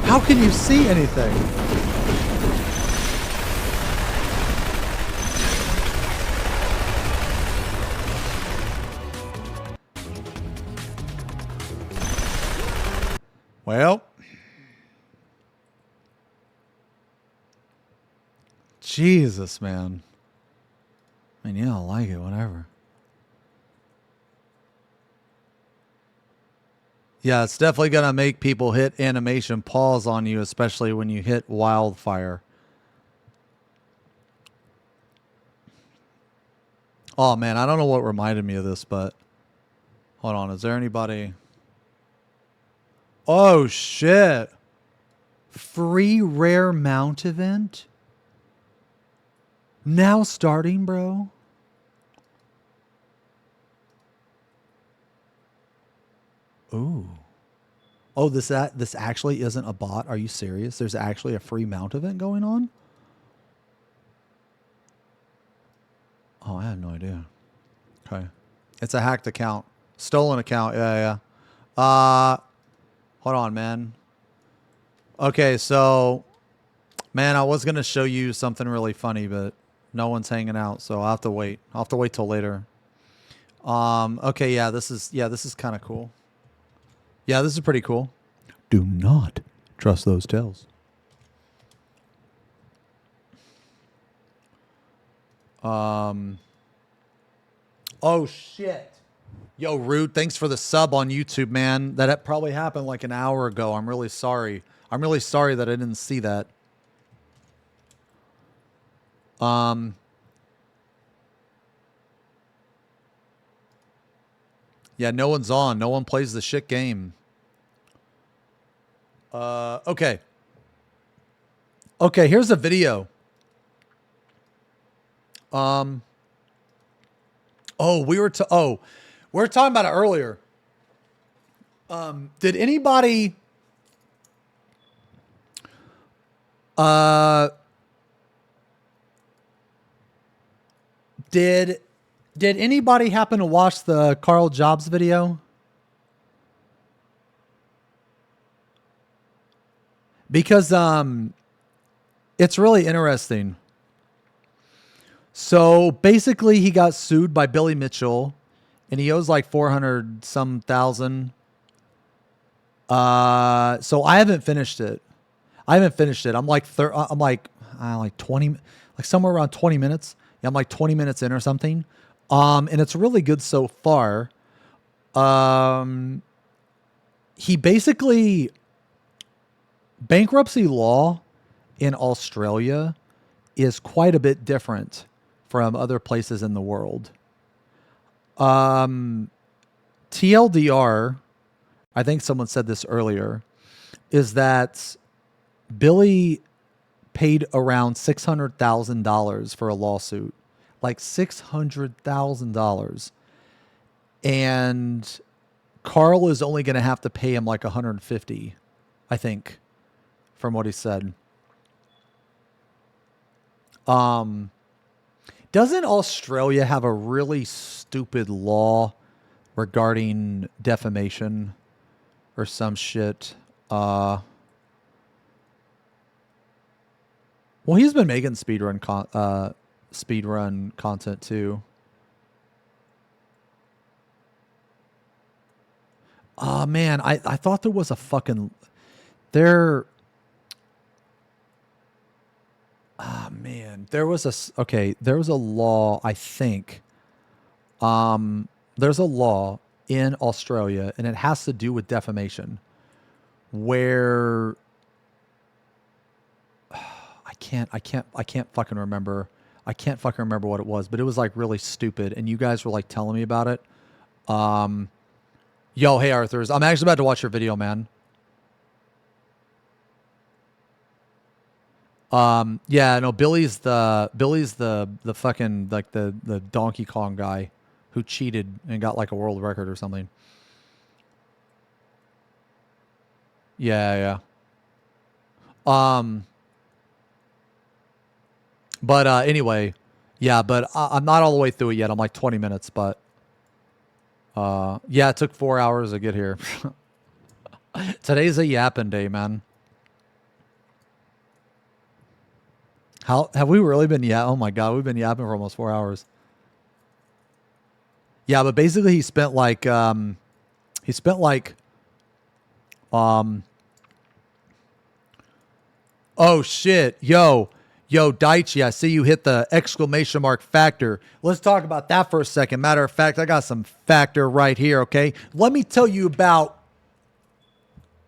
How can you see anything? Well, Jesus, man. I mean, yeah, I like it, whatever. Yeah, it's definitely going to make people hit animation pause on you, especially when you hit wildfire. Oh, man, I don't know what reminded me of this, but... Hold on, is there anybody... Oh, shit. Free rare mount event? Now starting, bro? Oh, this actually isn't a bot. Are you serious? There's actually a free mount event going on? Oh, I had no idea. Okay. It's a hacked account. Stolen account. Yeah, yeah. Hold on, man. Okay, so man, I was going to show you something really funny, but no one's hanging out, so I'll have to wait. I'll have to wait till later. Okay, yeah, this is kind of cool. Yeah, this is pretty cool. Do not trust those tales. Oh shit. Yo, Rude, thanks for the sub on YouTube, man. That probably happened like an hour ago. I'm really sorry. I'm really sorry that I didn't see that. Yeah, no one's on. No one plays the shit game. Okay. Okay, here's a video. Oh, we were talking about it earlier. Did anybody did anybody happen to watch the Carl Jobs video? Because it's really interesting. So basically he got sued by Billy Mitchell and he owes like 400 some thousand. So I haven't finished it. I'm like 20, like somewhere around 20 minutes. Yeah, I'm like 20 minutes in or something. And it's really good so far. He basically, bankruptcy law in Australia is quite a bit different from other places in the world. TLDR, I think someone said this earlier, is that Billy paid around $600,000 for a lawsuit. Like $600,000. And Carl is only going to have to pay him like 150, I think, from what he said. Doesn't Australia have a really stupid law regarding defamation or some shit? Well, he's been making speedrun content too. Oh man, I thought there was a fucking there. Ah man, there was a law, I think. There's a law in Australia and it has to do with defamation where I can't fucking remember. I can't fucking remember what it was, but it was like really stupid and you guys were like telling me about it. Yo, hey Arthurs, I'm actually about to watch your video, man. Yeah, no, Billy's the fucking like the Donkey Kong guy who cheated and got like a world record or something. Yeah, yeah. But anyway, yeah, but I'm not all the way through it yet. I'm like 20 minutes, but yeah, it took 4 hours to get here. Today's a yapping day, man. How have we really been Oh my god, we've been yapping for almost 4 hours. Yeah, but basically he spent like oh shit. Yo, Daichi, I see you hit the exclamation mark factor. Let's talk about that for a second. Matter of fact, I got some factor right here, okay? Let me tell you about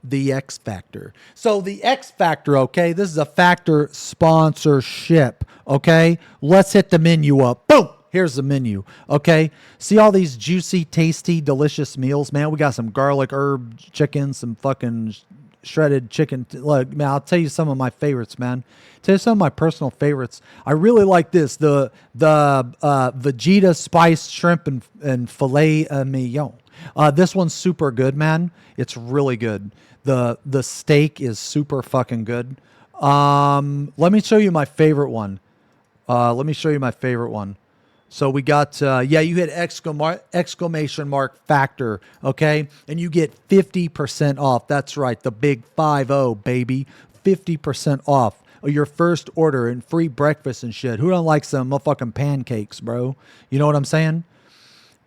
the X Factor. So the X Factor, okay, this is a Factor sponsorship, okay? Let's hit the menu up. Boom! Here's the menu, okay? See all these juicy, tasty, delicious meals, man? We got some garlic herb chicken, some fucking shredded chicken. Look, man, I'll tell you some of my favorites, man. Tell you some of my personal favorites. I really like this, the Vegeta spiced shrimp and filet mignon. This one's super good, man. It's really good. The steak is super fucking good. Let me show you my favorite one. So we got, you hit exclamation mark factor, okay? And you get 50% off. That's right, the big 50, baby. 50% off your first order and free breakfast and shit. Who don't like some motherfucking pancakes, bro? You know what I'm saying?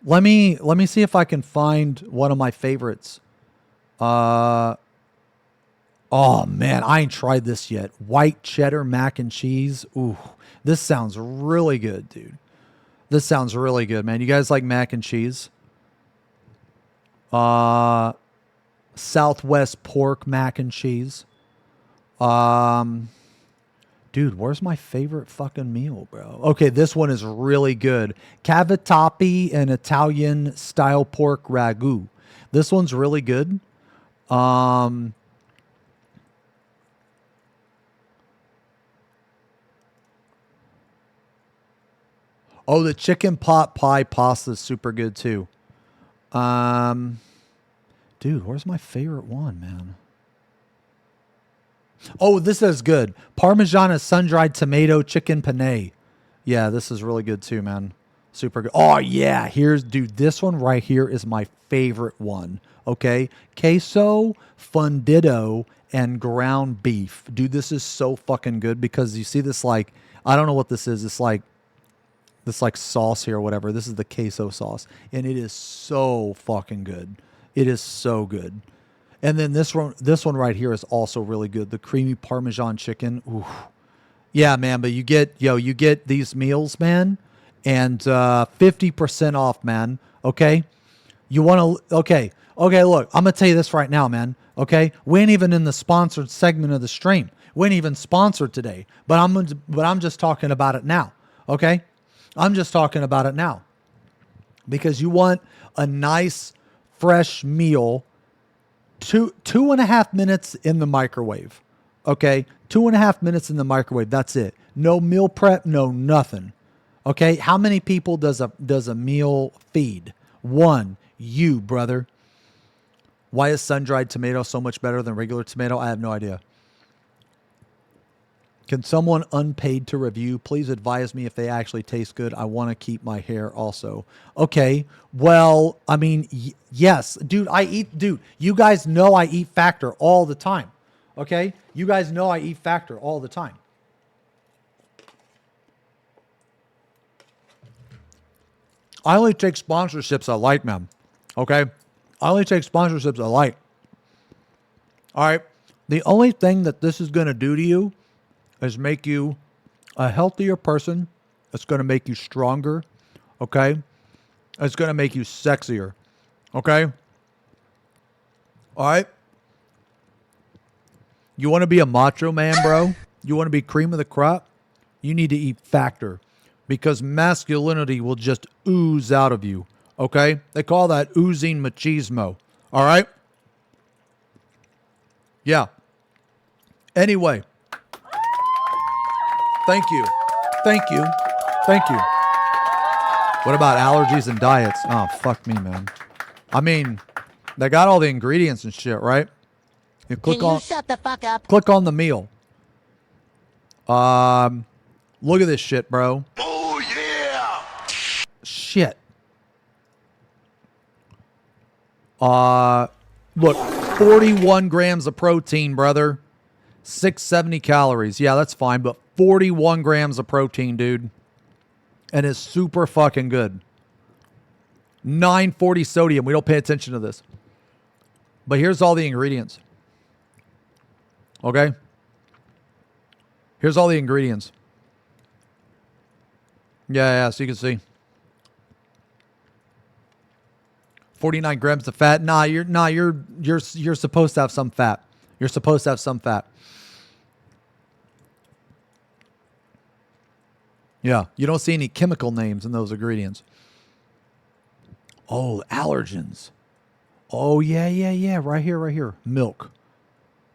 Let me see if I can find one of my favorites. Oh man, I ain't tried this yet. White cheddar mac and cheese. Ooh, this sounds really good, dude. This sounds really good, man. You guys like mac and cheese? Southwest pork mac and cheese. Dude, where's my favorite fucking meal, bro? Okay, this one is really good. Cavatappi and Italian style pork ragu. This one's really good. Oh, the chicken pot pie pasta is super good too. Dude, where's my favorite one, man? Oh, this is good. Parmesan and sun-dried tomato chicken penne. Yeah, this is really good too, man. Super good. Oh, yeah. Dude, this one right here is my favorite one. Okay. Queso, fundido, and ground beef. Dude, this is so fucking good because you see this like, I don't know what this is. It's like, this like sauce here or whatever. This is the queso sauce. And it is so fucking good. It is so good. And then this one right here is also really good. The creamy Parmesan chicken. Ooh. Yeah, man. But you get these meals, man, and 50% off, man. Okay. You want to, okay. Look, I'm going to tell you this right now, man. Okay. We ain't even in the sponsored segment of the stream. We ain't even sponsored today, but I'm just talking about it now. Okay. I'm just talking about it now because you want a nice fresh meal. 2.5 minutes in the microwave. Okay. 2.5 minutes in the microwave. That's it. No meal prep, no nothing. Okay. How many people does a meal feed? One. You, brother. Why is sun-dried tomato so much better than regular tomato? I have no idea. Can someone unpaid to review please advise me if they actually taste good? I want to keep my hair also. Okay. Well, I mean, yes, dude, you guys know I eat Factor all the time. Okay. You guys know I eat Factor all the time. I only take sponsorships I like, man. Okay. I only take sponsorships I like. All right. The only thing that this is going to do to you is make you a healthier person. It's going to make you stronger. Okay. It's going to make you sexier. Okay. All right. You want to be a macho man, bro? You want to be cream of the crop? You need to eat Factor because masculinity will just ooze out of you. Okay. They call that oozing machismo. All right. Yeah. Anyway. Thank you. What about allergies and diets? Oh, fuck me, man. I mean, they got all the ingredients and shit, right? You Can you shut the fuck up? Click on the meal. Look at this shit, bro. Oh, yeah! Shit. Look, 41 grams of protein, brother. 670 calories. Yeah, that's fine, but 41 grams of protein, dude. And it's super fucking good. 940 sodium. We don't pay attention to this. But here's all the ingredients. Okay? Here's all the ingredients. Yeah, so you can see. 49 grams of fat. You're supposed to have some fat. You're supposed to have some fat. Yeah, you don't see any chemical names in those ingredients. Oh, allergens. Oh, yeah. Right here. Milk.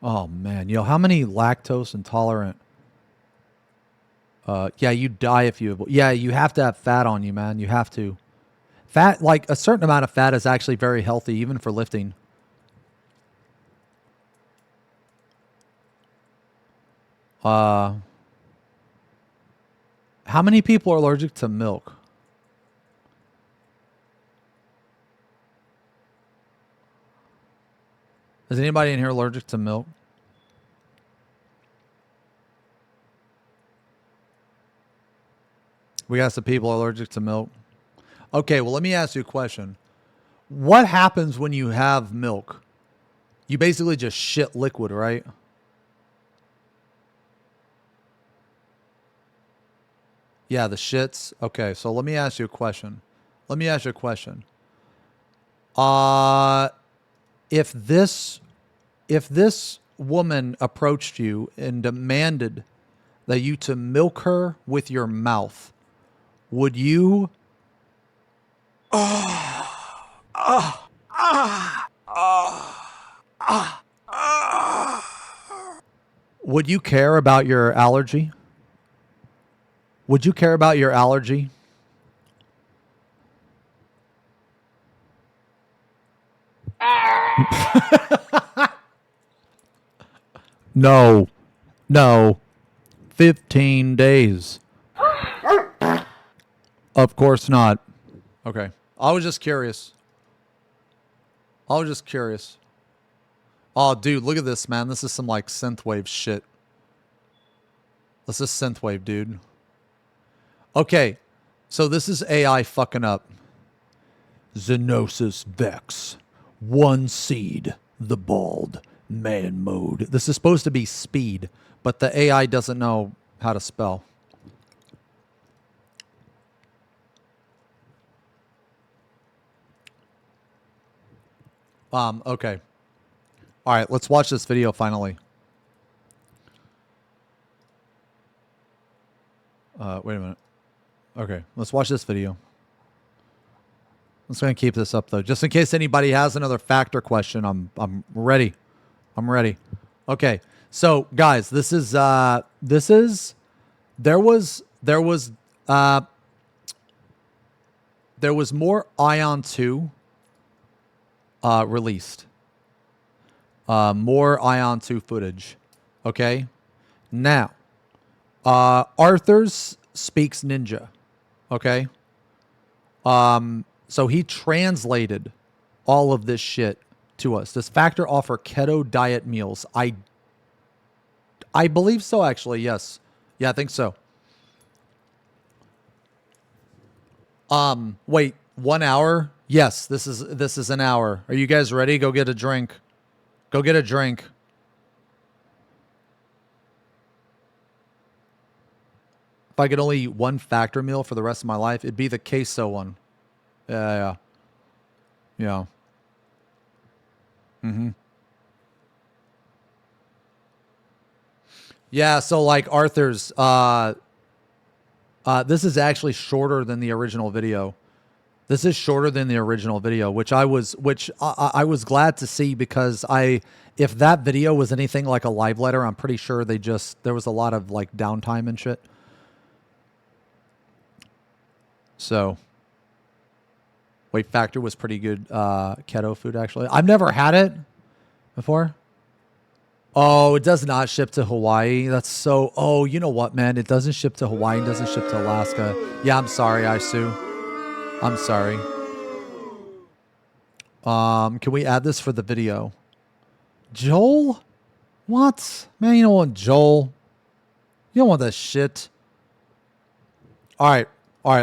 Oh man, yo, how many lactose intolerant? Yeah, you die if you. Yeah, you have to have fat on you, man. You have to. Fat, like a certain amount of fat, is actually very healthy, even for lifting. How many people are allergic to milk? Is anybody in here allergic to milk? We got some people allergic to milk. Okay, well, let me ask you a question. What happens when you have milk? You basically just shit liquid, right? Yeah, the shits. Okay, so let me ask you a question. Let me ask you a question. If this woman approached you and demanded that you to milk her with your mouth, would you would you care about your allergy? Would you care about your allergy? No. No. 15 days. Of course not. Okay. I was just curious. I was just curious. Oh, dude, look at this, man. This is some, like, synthwave shit. This is synthwave, dude. Okay. So this is AI fucking up. XenosysVex. One seed. The bald. Man mode. This is supposed to be speed, but the AI doesn't know how to spell. Okay. All right, let's watch this video finally. Wait a minute. Okay, let's watch this video. I'm just gonna keep this up though, just in case anybody has another factor question. I'm ready. I'm ready. Okay, so guys, there was more Aion 2 released. More Aion 2 footage. Okay, now Arthur's speaks ninja. Okay, so he translated all of this shit to us. Does Factor offer keto diet meals? I believe so, actually. Yes. Yeah, I think so. Wait, 1 hour? Yes, this is an hour. Are you guys ready? Go get a drink. Go get a drink. If I could only eat one Factor meal for the rest of my life, it'd be the queso one. Yeah. Yeah, so like Arthur's, this is actually shorter than the original video. This is shorter than the original video, which I was glad to see, because if that video was anything like a live letter, I'm pretty sure there was a lot of like downtime and shit. So, wait, Factor was pretty good keto food, actually. I've never had it before. Oh, it does not ship to Hawaii. That's so... Oh, you know what, man? It doesn't ship to Hawaii. It doesn't ship to Alaska. Yeah, I'm sorry, Isu. I'm sorry. Can we add this for the video? Joel? What? Man, you don't want Joel. You don't want that shit. All right,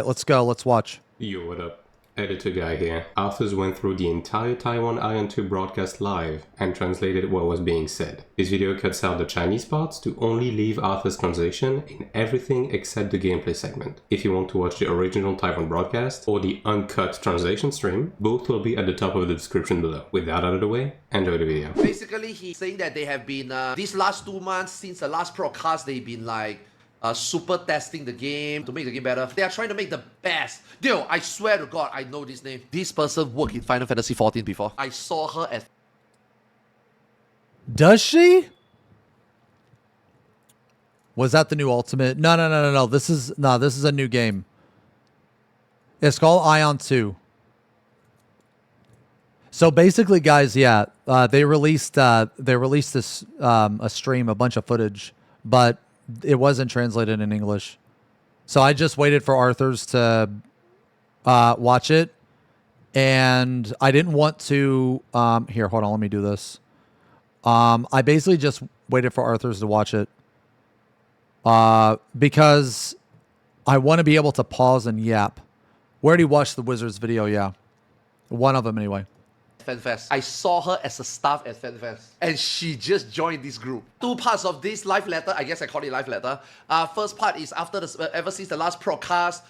let's go. Let's watch. Yo, what up? Editor guy here. Arthurs went through the entire Taiwan Aion 2 broadcast live and translated what was being said. This video cuts out the Chinese parts to only leave Arthur's translation in everything except the gameplay segment. If you want to watch the original Taiwan broadcast or the uncut translation stream, both will be at the top of the description below. With that out of the way, enjoy the video. Basically, he's saying that they have been, these last 2 months since the last broadcast, they've been like, super testing the game to make the game better. They are trying to make the best. Yo, I swear to God, I know this name. This person worked in Final Fantasy XIV before. I saw her as... Does she? Was that the new Ultimate? No. This is a new game. It's called Aion 2. So basically, guys, yeah, they released this a stream, a bunch of footage, but it wasn't translated in English. So I just waited for Arthur's to watch it, and I didn't want to. Here, hold on, let me do this. I basically just waited for Arthur's to watch it, because I want to be able to pause and yap. Where did he watch the Wizards video? Yeah, one of them anyway. FanFest. I saw her as a staff at FanFest, and she just joined this group. 2 parts of this live letter, I guess I call it live letter. First part is ever since the last broadcast,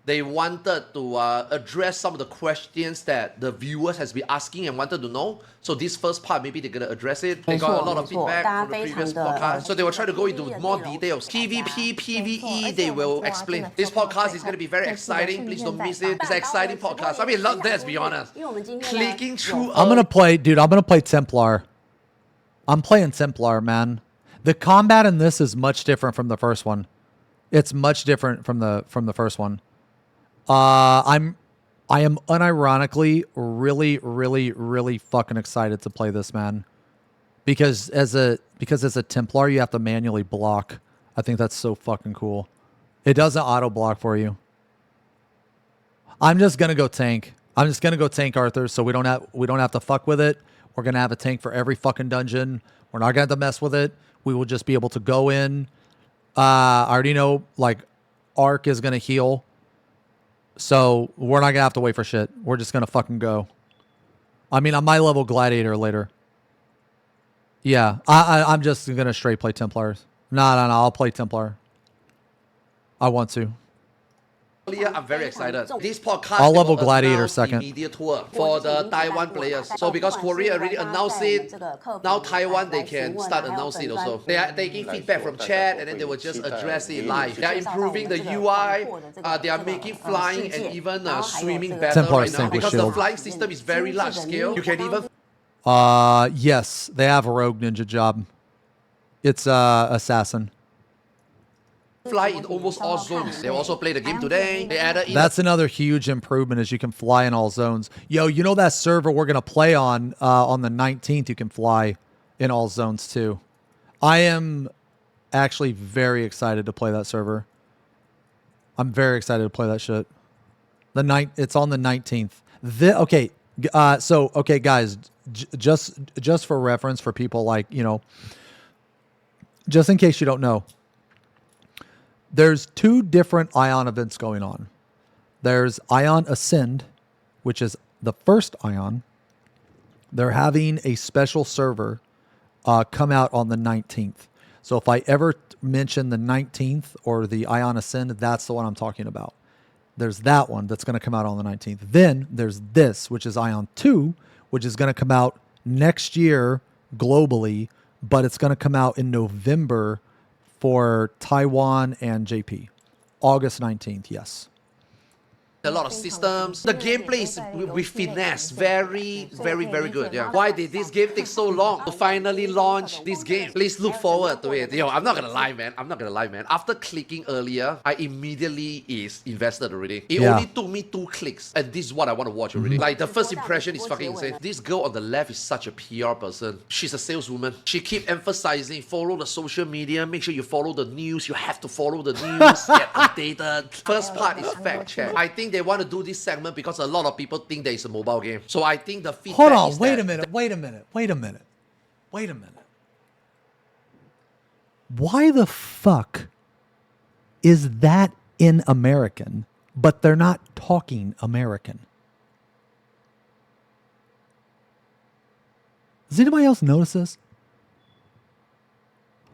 they wanted to address some of the questions that the viewers has been asking and wanted to know. So this first part, maybe they're gonna address it. They got a lot of feedback from the previous podcast, so they will try to go into more details. PvP, PvE, they will explain. This podcast is gonna be very exciting. Please don't miss it. It's an exciting podcast. I mean, let's be honest. Clicking through. I'm gonna play, dude. I'm gonna play Templar. I'm playing Templar, man. The combat in this is much different from the first one. It's much different from the first one. I am unironically really fucking excited to play this, man. Because as a Templar, you have to manually block. I think that's so fucking cool. It doesn't auto block for you. I'm just gonna go tank. I'm just gonna go tank Arthur, so we don't have to fuck with it. We're gonna have a tank for every fucking dungeon. We're not gonna have to mess with it. We will just be able to go in. I already know, like, Arc is going to heal. So we're not going to have to wait for shit. We're just going to fucking go. I mean, I might level Gladiator later. Yeah, I'm just going to straight play Templars. No, I'll play Templar. I want to. I'm very excited. This podcast, I'll level Gladiator second. Media tour for the Taiwan players. So because Korea already announced it, now Taiwan, they can start announcing it also. They are taking feedback from chat, and then they will just address it live. They are improving the UI. They are making flying and even swimming better right now, because the flying system is very large scale. You can even... Yes, they have a rogue ninja job. It's assassin. Fly in almost all zones. They also play the game today. They added in. That's another huge improvement, is you can fly in all zones. Yo, you know that server we're gonna play on the 19th? You can fly in all zones too. I am actually very excited to play that server. I'm very excited to play that shit. It's on the 19th. Okay, okay, guys, just for reference for people, like, you know, just in case you don't know. There's 2 different Aion events going on. There's Aion Ascend, which is the first Aion. They're having a special server come out on the 19th. So if I ever mention the 19th or the Aion Ascend, that's the one I'm talking about. There's that one that's going to come out on the 19th. Then there's this, which is Aion 2, which is going to come out next year globally, but it's going to come out in November for Taiwan and JP. August 19th, yes. A lot of systems. The gameplay is with finesse. Very good. Yeah. Why did this game take so long to finally launch this game? Please look forward to it. Yo, I'm not gonna lie, man. After clicking earlier, I immediately is invested already. It only took me 2 clicks, and this is what I want to watch already. Like, the first impression is fucking insane. This girl on the left is such a PR person. She's a saleswoman. She keep emphasizing, follow the social media, make sure you follow the news. You have to follow the news, get updated. First part is fact check. I think they want to do this segment because a lot of people think that it's a mobile game. So I think the feedback Hold on, is wait a minute. Why the fuck is that in American, but they're not talking American? Does anybody else notice this?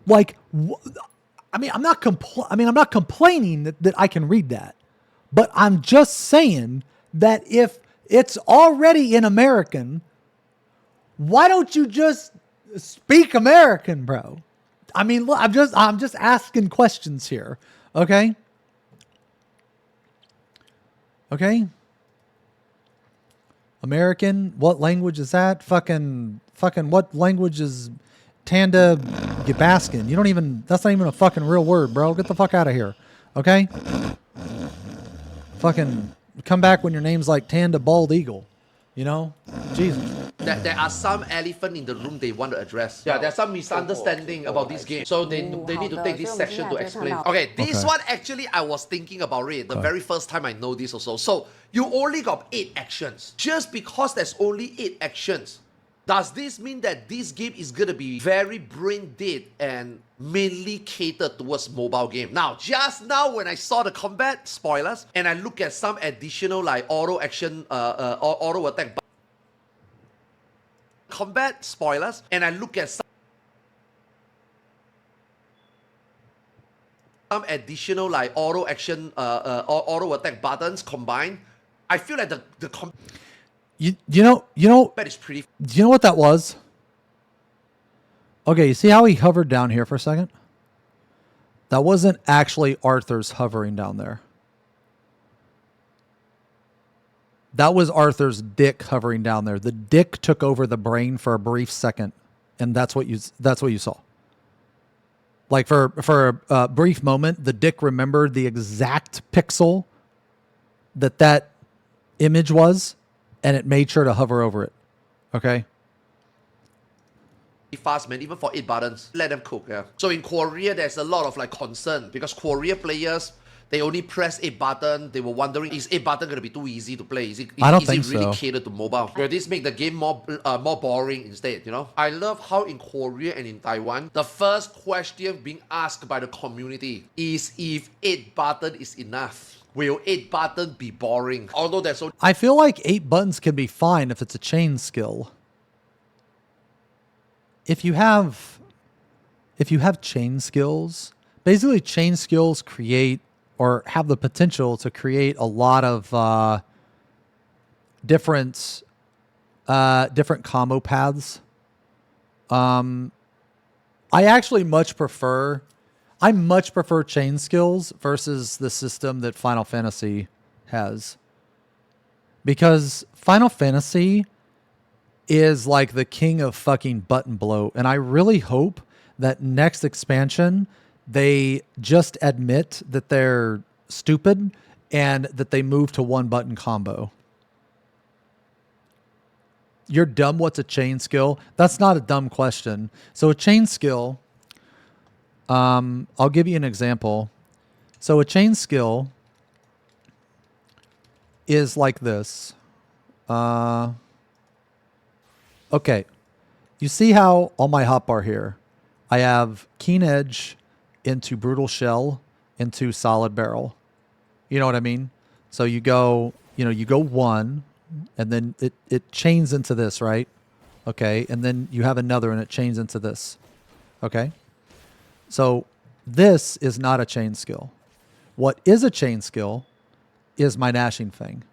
Like, I'm not complaining that I can read that. But I'm just saying that if it's already in American, why don't you just speak American, bro? I mean, look, I'm just asking questions here. Okay? American? What language is that? Fucking what language is Tanda Gabaskin? You don't even, that's not even a fucking real word, bro. Get the fuck out of here. Okay? Fucking come back when your name's like Tanda Bald Eagle. You know? Jesus. There are some elephant in the room they want to address. Yeah, there's some misunderstanding about this game. So they need to take this section to explain. Okay, this one actually I was thinking about it the very first time I know this also. So you only got 8 actions. Just because there's only 8 actions, does this mean that this game is gonna be very brain dead and mainly catered towards mobile game? Now, just now when I saw the combat, spoilers, and I look at some additional like auto action, auto attack combat, spoilers, and I look at some additional like auto action, auto attack buttons combined, I feel like the combat You know, is pretty. do you know what that was? Okay, you see how he hovered down here for a second? That wasn't actually Arthur's hovering down there. That was Arthur's dick hovering down there. The dick took over the brain for a brief second, and that's what you saw. Like for a brief moment, the dick remembered the exact pixel that image was, and it made sure to hover over it. Okay? Fast, man, even for 8 buttons. Let them cook, yeah. So in Korea, there's a lot of like concern because Korea players, they only press 8 button. They were wondering, is 8 button going to be too easy to play? Is it really catered to mobile? Will this make the game more boring instead, you know? I love how in Korea and in Taiwan, the first question being asked by the community is if 8 button is enough. Will 8 button be boring? Although there's so I feel like 8 buttons can be fine if it's a chain skill. If you have chain skills, basically chain skills create or have the potential to create a lot of different combo paths. I much prefer chain skills versus the system that Final Fantasy has. Because Final Fantasy is like the king of fucking button blow. And I really hope that next expansion, they just admit that they're stupid and that they move to 1 button combo. You're dumb, what's a chain skill? That's not a dumb question. So a chain skill, I'll give you an example. So a chain skill is like this. Okay, you see how on my hotbar here, I have Keen Edge into Brutal Shell into Solid Barrel. You know what I mean? So you go 1, and then it chains into this, right? Okay, and then you have another, and it chains into this. Okay? So this is not a chain skill. What is a chain skill is my Gnashing Fang.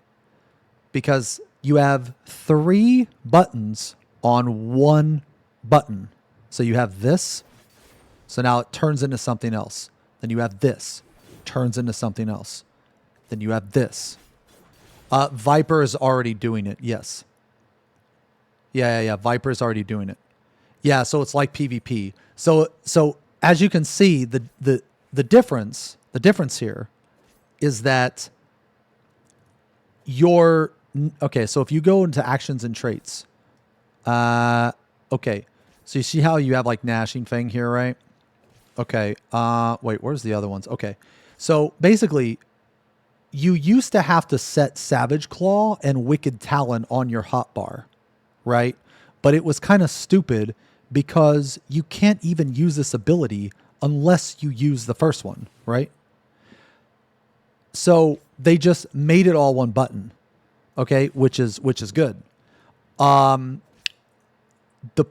Because you have 3 buttons on 1 button. So you have this. So now it turns into something else. Then you have this. Turns into something else. Then you have this. Viper is already doing it. Yes. Yeah. Viper is already doing it. Yeah, so it's like PvP. So as you can see, the difference here is that okay, so if you go into actions and traits, okay, so you see how you have like Gnashing Fang here, right? Okay, wait, where's the other ones? Okay, so basically, you used to have to set Savage Claw and Wicked Talon on your hotbar, right? But it was kind of stupid because you can't even use this ability unless you use the first one, right? So they just made it all 1 button, okay, which is good. The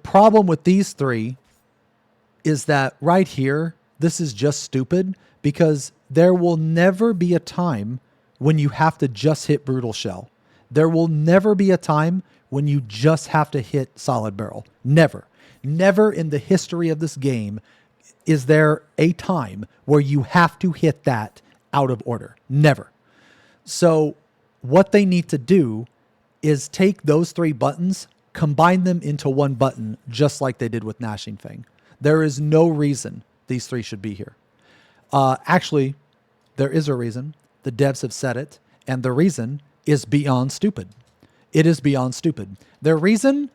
problem with these 3 is that right here, this is just stupid because there will never be a time when you have to just hit Brutal Shell. There will never be a time when you just have to hit Solid Barrel. Never. Never in the history of this game is there a time where you have to hit that out of order. Never. So what they need to do is take those 3 buttons, combine them into one button, just like they did with Gnashing Fang. There is no reason these 3 should be here. Actually, there is a reason. The devs have said it, and the reason is beyond stupid. It is beyond stupid. Their reason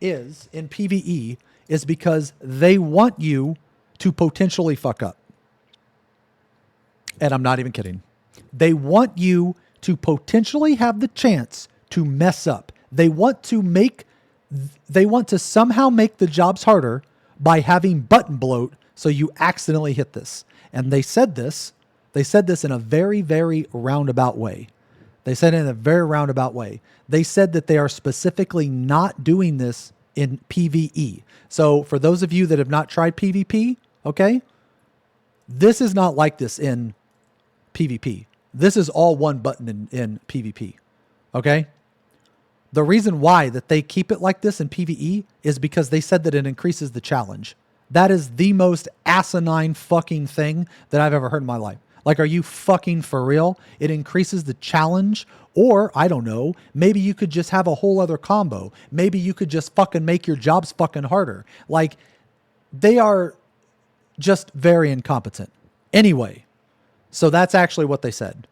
is, in PvE, is because they want you to potentially fuck up. And I'm not even kidding. They want you to potentially have the chance to mess up. They want to somehow make the jobs harder by having button bloat so you accidentally hit this. And they said this in a very, very roundabout way. They said it in a very roundabout way. They said that they are specifically not doing this in PvE. So for those of you that have not tried PvP, okay, this is not like this in PvP. This is all one button in PvP, okay? The reason why that they keep it like this in PvE is because they said that it increases the challenge. That is the most asinine fucking thing that I've ever heard in my life. Like, are you fucking for real? It increases the challenge, or I don't know, maybe you could just have a whole other combo. Maybe you could just fucking make your jobs fucking harder. Like, they are just very incompetent. Anyway, so that's actually what they said.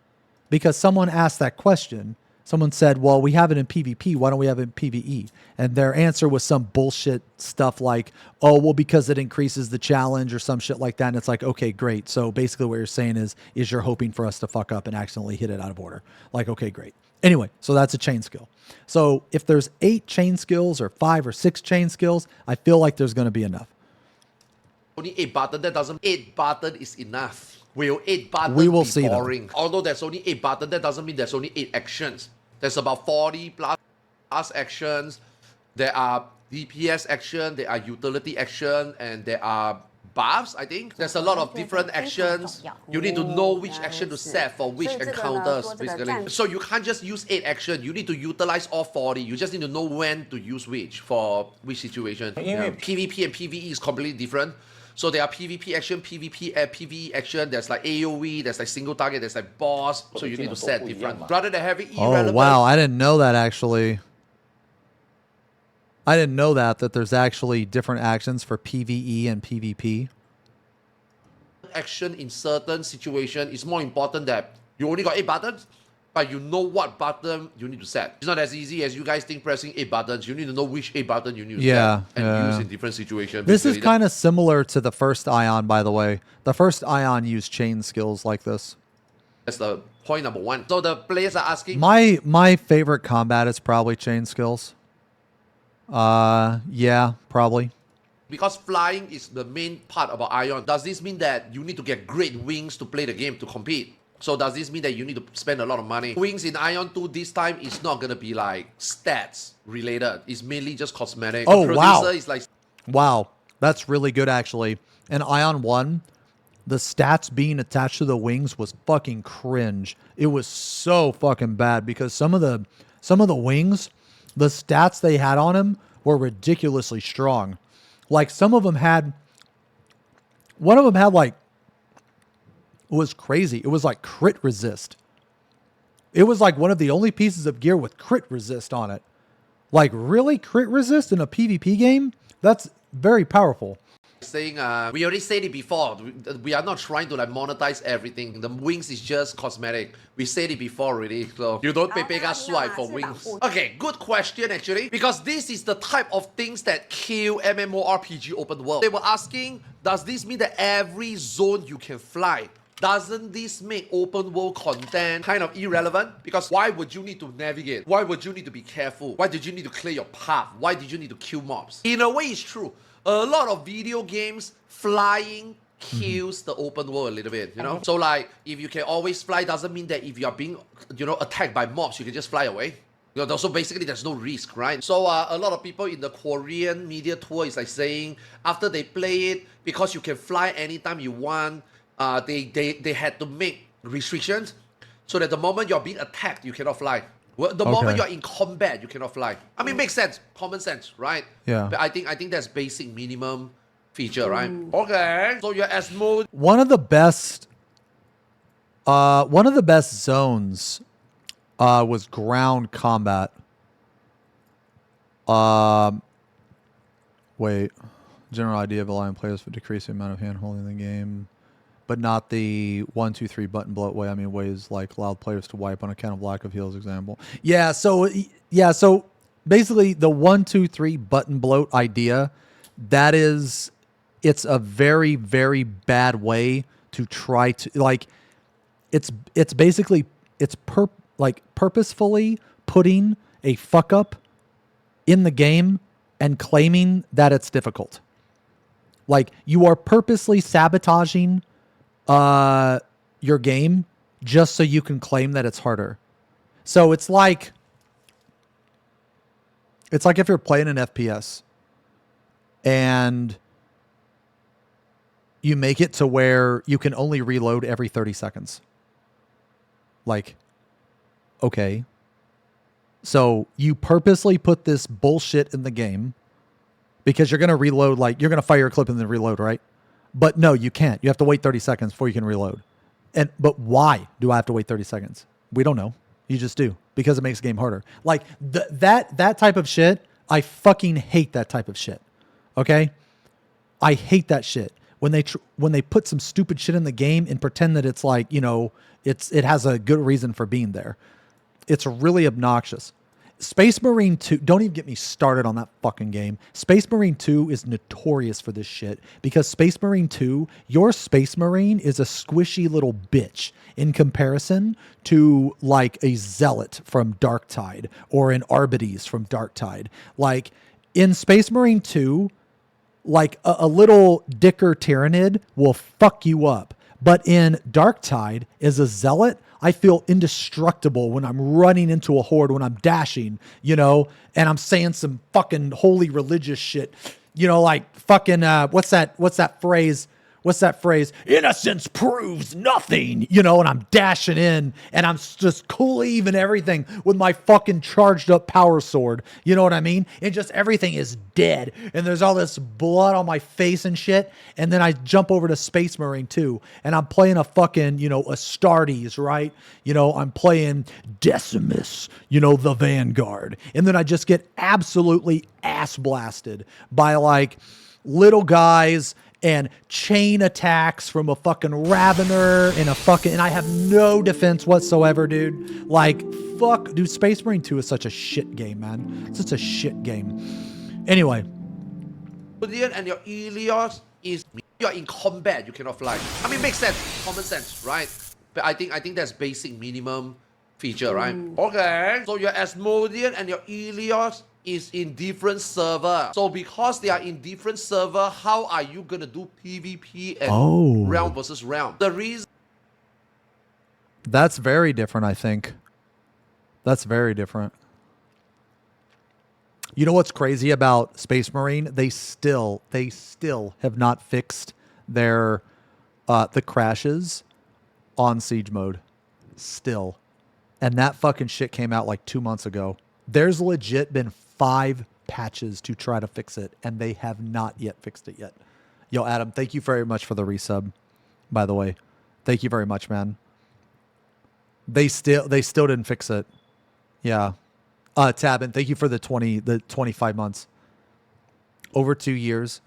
Because someone asked that question. Someone said, well, we have it in PvP. Why don't we have it in PvE? And their answer was some bullshit stuff like, oh, well, because it increases the challenge or some shit like that. And it's like, okay, great. So basically what you're saying is you're hoping for us to fuck up and accidentally hit it out of order. Like, okay, great. Anyway, so that's a chain skill. So if there's 8 chain skills or 5 or 6 chain skills, I feel like there's going to be enough. Only 8 buttons, that doesn't 8 buttons is enough. Will 8 buttons We will be see boring? Although there's only 8 buttons, that doesn't mean there's only 8 actions. There's about 40 plus actions. There are DPS action, there are utility action, and there are buffs, I think. There's a lot of different actions. You need to know which action to set for which encounters, basically. So you can't just use 8 actions. You need to utilize all 40. You just need to know when to use which for which situation. Yeah. PvP and PvE is completely different. So there are PvP action, PvE action, there's like AoE, there's like single target, there's like boss, so you need to set different. Rather than having irrelevant... Oh, wow, I didn't know that actually. I didn't know that there's actually different actions for PvE and PvP. Action in certain situation is more important that you only got 8 buttons, but you know what button you need to set. It's not as easy as you guys think pressing 8 buttons. You need to know which 8 button you need to set and use in different situations. This is kind of similar to the first Aion, by the way. The first Aion used chain skills like this. That's the point number 1. So the players are asking... My favorite combat is probably chain skills. Yeah, probably. Because flying is the main part about Aion. Does this mean that you need to get great wings to play the game, to compete? So does this mean that you need to spend a lot of money? Wings in Aion 2 this time is not going to be like stats related. It's mainly just cosmetic. Oh, wow. Is like... Wow. That's really good, actually. In Aion 1, the stats being attached to the wings was fucking cringe. It was so fucking bad because some of the wings, the stats they had on them were ridiculously strong. Like some of them had... One of them had like... It was crazy. It was like crit resist. It was like one of the only pieces of gear with crit resist on it. Like, really? Crit resist in a PvP game? That's very powerful. Saying, we already said it before. We are not trying to like monetize everything. The wings is just cosmetic. We said it before already. So you don't pay swipe for wings. Okay, good question actually. Because this is the type of things that kill MMORPG open world. They were asking, does this mean that every zone you can fly? Doesn't this make open world content kind of irrelevant? Because why would you need to navigate? Why would you need to be careful? Why did you need to clear your path? Why did you need to kill mobs? In a way, it's true. A lot of video games, flying kills the open world a little bit, you know? So like, if you can always fly, doesn't mean that if you are being, you know, attacked by mobs, you can just fly away. You know, so basically there's no risk, right? So a lot of people in the Korean media tour is like saying, after they play it, because you can fly anytime you want, they had to make restrictions so that the moment you're being attacked, you cannot fly. Well, the moment you're in combat, you cannot fly. I mean, makes sense, common sense, right? Yeah. But I think that's basic minimum feature, right? Okay. So your S mode. One of the best zones was ground combat. Wait. General idea of allowing players to decrease the amount of hand holding in the game, but not the 1, 2, 3 button bloat way. I mean, ways like allowed players to wipe on account of lack of heals. Example. Yeah. So basically, the 1, 2, 3 button bloat idea, it's a very, very bad way to try to it's basically purposefully putting a fuck up in the game and claiming that it's difficult. Like, you are purposely sabotaging your game just so you can claim that it's harder. So it's like if you're playing an FPS and you make it to where you can only reload every 30 seconds. Like, okay. So you purposely put this bullshit in the game because you're going to reload, like, you're going to fire a clip and then reload, right? But no, you can't. You have to wait 30 seconds before you can reload. But why do I have to wait 30 seconds? We don't know. You just do, because it makes the game harder. Like, that type of shit, I fucking hate that type of shit. Okay? I hate that shit. When they put some stupid shit in the game and pretend that it's like, you know, it has a good reason for being there. It's really obnoxious. Space Marine 2, don't even get me started on that fucking game. Space Marine 2 is notorious for this shit because Space Marine 2, your Space Marine is a squishy little bitch in comparison to like a Zealot from Darktide or an Arbites from Darktide. Like, in Space Marine 2, like a little dicker Tyrannid will fuck you up. But in Darktide, as a Zealot, I feel indestructible when I'm running into a horde, when I'm dashing, you know, and I'm saying some fucking holy religious shit, you know, like fucking, what's that phrase? Innocence proves nothing, you know, and I'm dashing in and I'm just cleaving everything with my fucking charged up power sword. You know what I mean? And just everything is dead. And there's all this blood on my face and shit. And then I jump over to Space Marine 2 and I'm playing a fucking, you know, Astartes, right? You know, I'm playing Decimus, you know, the Vanguard. And then I just get absolutely ass blasted by like little guys and chain attacks from a fucking Ravener and I have no defense whatsoever, dude. Like, fuck, dude, Space Marine 2 is such a shit game, man. It's such a shit game. Anyway. And your Helios is, you're in combat, you cannot fly. I mean, makes sense, common sense, right? But I think that's basic minimum feature, right? Okay, so your Asmodean and your Helios is in different server. So because they are in different server, how are you gonna do PvP and realm versus realm? The reason that's very different, I think. That's very different. You know what's crazy about Space Marine? They still have not fixed their the crashes on siege mode. Still. And that fucking shit came out like 2 months ago. There's legit been 5 patches to try to fix it, and they have not yet fixed it yet. Yo, Adam, thank you very much for the resub, by the way. Thank you very much, man. They still didn't fix it. Yeah. Tabin, thank you for the 25 months. Over 2 years.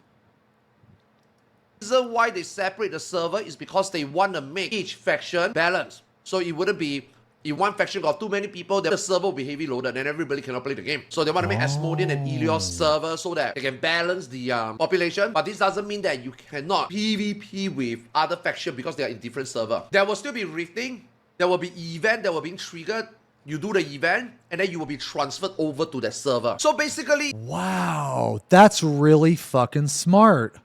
The reason why they separate the server is because they want to make each faction balanced. So it wouldn't be, if one faction got too many people, then the server will be heavy loaded and everybody cannot play the game. So they want to make Asmodean and Helios server so that they can balance the population. But this doesn't mean that you cannot PvP with other factions because they are in different server. There will still be rifting. There will be event that will be triggered. You do the event and then you will be transferred over to that server. So basically, wow, that's really fucking smart.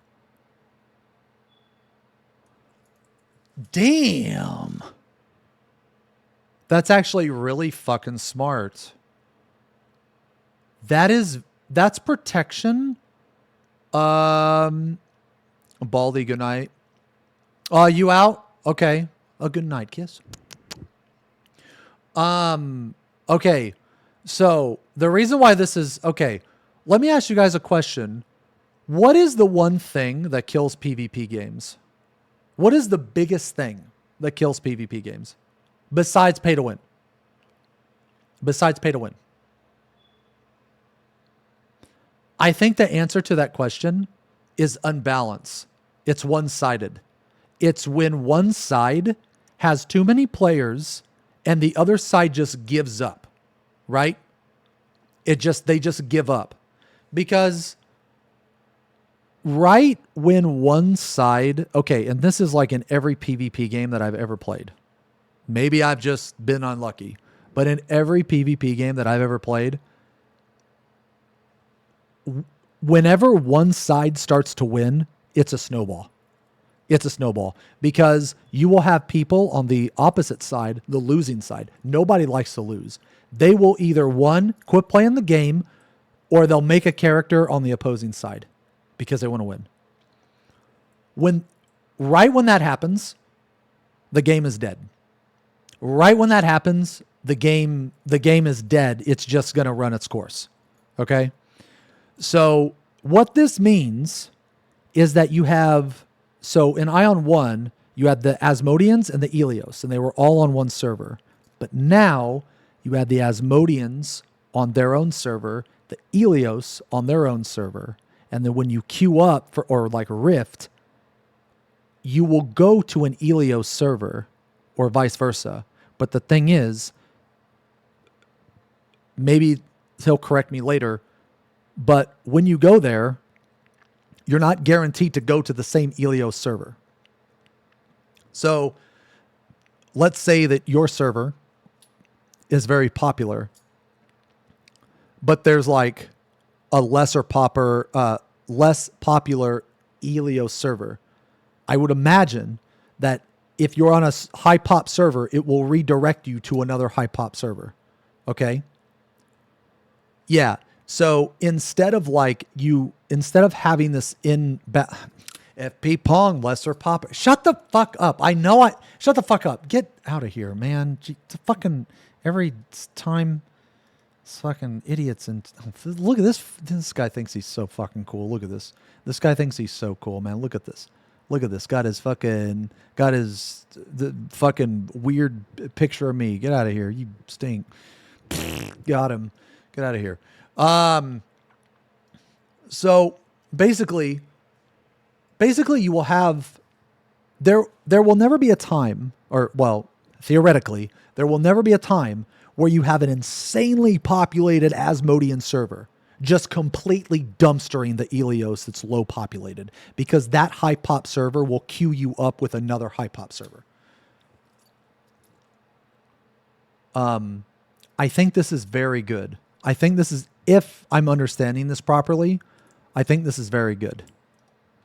Damn. That's actually really fucking smart. That's protection. Baldy, good night. You out? Okay. A good night kiss. Okay. So the reason why this is okay, let me ask you guys a question. What is the one thing that kills PvP games? What is the biggest thing that kills PvP games? Besides pay to win. Besides pay to win. I think the answer to that question is unbalance. It's one-sided. It's when one side has too many players and the other side just gives up, right? They just give up. Because right when one side, okay, and this is like in every PvP game that I've ever played. Maybe I've just been unlucky, but in every PvP game that I've ever played, whenever one side starts to win, it's a snowball. It's a snowball because you will have people on the opposite side, the losing side. Nobody likes to lose. They will either, one, quit playing the game, or they'll make a character on the opposing side because they want to win. Right when that happens, the game is dead. Right when that happens, the game is dead. It's just going to run its course. Okay? So what this means is that you have, so in Aion 1, you had the Asmodeans and the Elios, and they were all on one server. But now you had the Asmodeans on their own server, the Elios on their own server. And then when you queue up for, or like Rift, you will go to an Elios server or vice versa. But the thing is, maybe he'll correct me later, but when you go there, you're not guaranteed to go to the same Elios server. So let's say that your server is very popular, but there's like a less popular Elios server. I would imagine that if you're on a high pop server, it will redirect you to another high pop server. Okay? Yeah. So instead of having this FP Pong, lesser pop, shut the fuck up. Shut the fuck up. Get out of here, man. Fucking every time, it's fucking idiots. And look at this. This guy thinks he's so fucking cool. Look at this. This guy thinks he's so cool, man. Look at this. Look at this. Got his fucking weird picture of me. Get out of here. You stink. Got him. Get out of here. So basically you will have, there will never be a time, or well, theoretically, there will never be a time where you have an insanely populated Asmodean server just completely dumpstering the Elios that's low populated, because that high pop server will queue you up with another high pop server. I think this is very good. I think this is, if I'm understanding this properly, I think this is very good.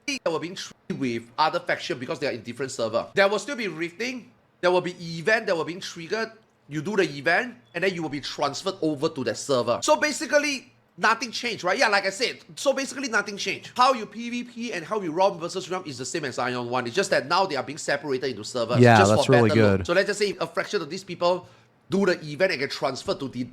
That were being treated with other factions because they are in different server. There will still be rifting. There will be event that will be triggered. You do the event, and then you will be transferred over to that server. So basically, nothing changed, right? Yeah, like I said, so basically nothing changed. How you PvP and how you realm versus realm is the same as Aion 1. It's just that now they are being separated into servers. Yeah, just that's for really better load. good. So let's just say a fraction of these people do the event and get transferred to the,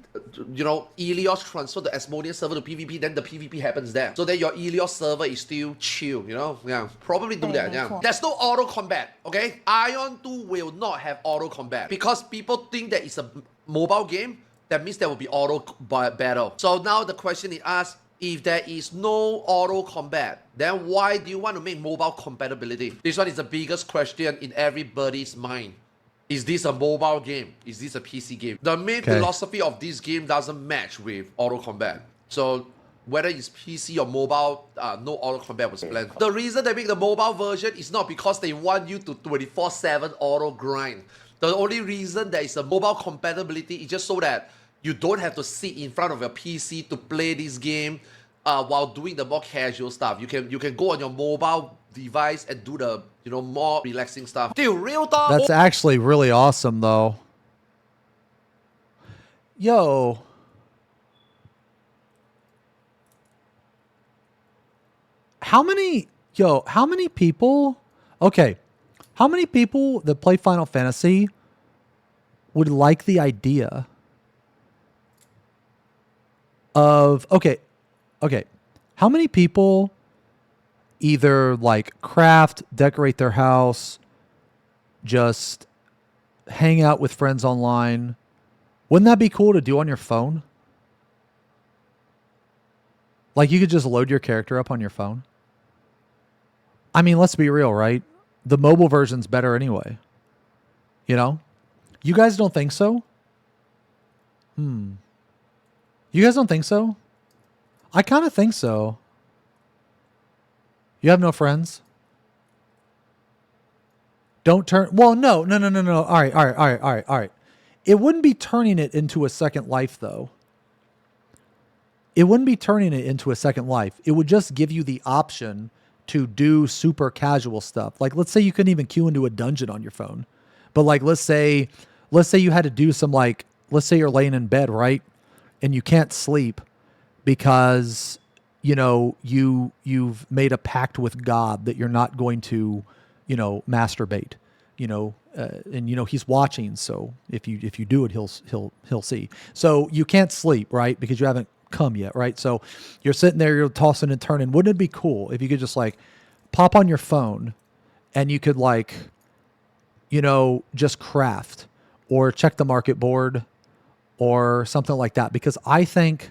Elios transfer the Asmodean server to PvP, then the PvP happens there. So then your Elios server is still chill, Yeah, probably do that, yeah. There's no auto combat, okay? Aion 2 will not have auto combat because people think that it's a mobile game. That means there will be auto battle. So now the question is asked, if there is no auto combat, then why do you want to make mobile compatibility? This one is the biggest question in everybody's mind. Is this a mobile game? Is this a PC game? The main philosophy of this game doesn't match with auto combat. So whether it's PC or mobile, no auto combat was planned. The reason they make the mobile version is not because they want you to 24/7 auto grind. The only reason there is a mobile compatibility is just so that you don't have to sit in front of your PC to play this game while doing the more casual stuff. You can go on your mobile device and do the more relaxing stuff. Dude, real talk. That's actually really awesome, though. Yo. How many people, okay, how many people that play Final Fantasy would like the idea of, okay, how many people either like craft, decorate their house, just hang out with friends online? Wouldn't that be cool to do on your phone? Like, you could just load your character up on your phone. I mean, let's be real, right? The mobile version's better anyway. You know? You guys don't think so? You guys don't think so? I kind of think so. You have no friends? Don't turn... Well, no. All right. It wouldn't be turning it into a second life, though. It wouldn't be turning it into a second life. It would just give you the option to do super casual stuff. Like, let's say you couldn't even queue into a dungeon on your phone. But, like, let's say you had to do some, like... Let's say you're laying in bed, right? And you can't sleep because, you know, you've made a pact with God that you're not going to, you know, masturbate, you know, and you know he's watching. So if you do it, he'll see. So you can't sleep, right? Because you haven't come yet, right? So you're sitting there, you're tossing and turning. Wouldn't it be cool if you could just like pop on your phone and you could like, you know, just craft or check the market board or something like that? Because I think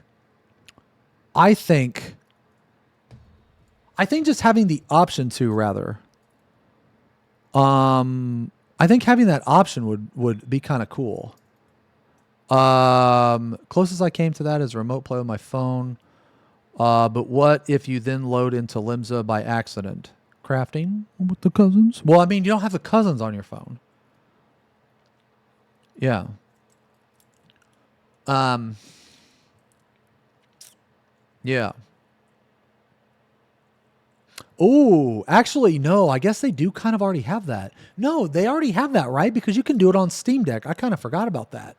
just having the option to rather, I think having that option would be kind of cool. Closest I came to that is remote play with my phone. But what if you then load into Limsa by accident? Crafting with the cousins? Well, I mean, you don't have the cousins on your phone. Yeah. Yeah. Oh, actually, no. I guess they do kind of already have that. No, they already have that, right? Because you can do it on Steam Deck. I kind of forgot about that.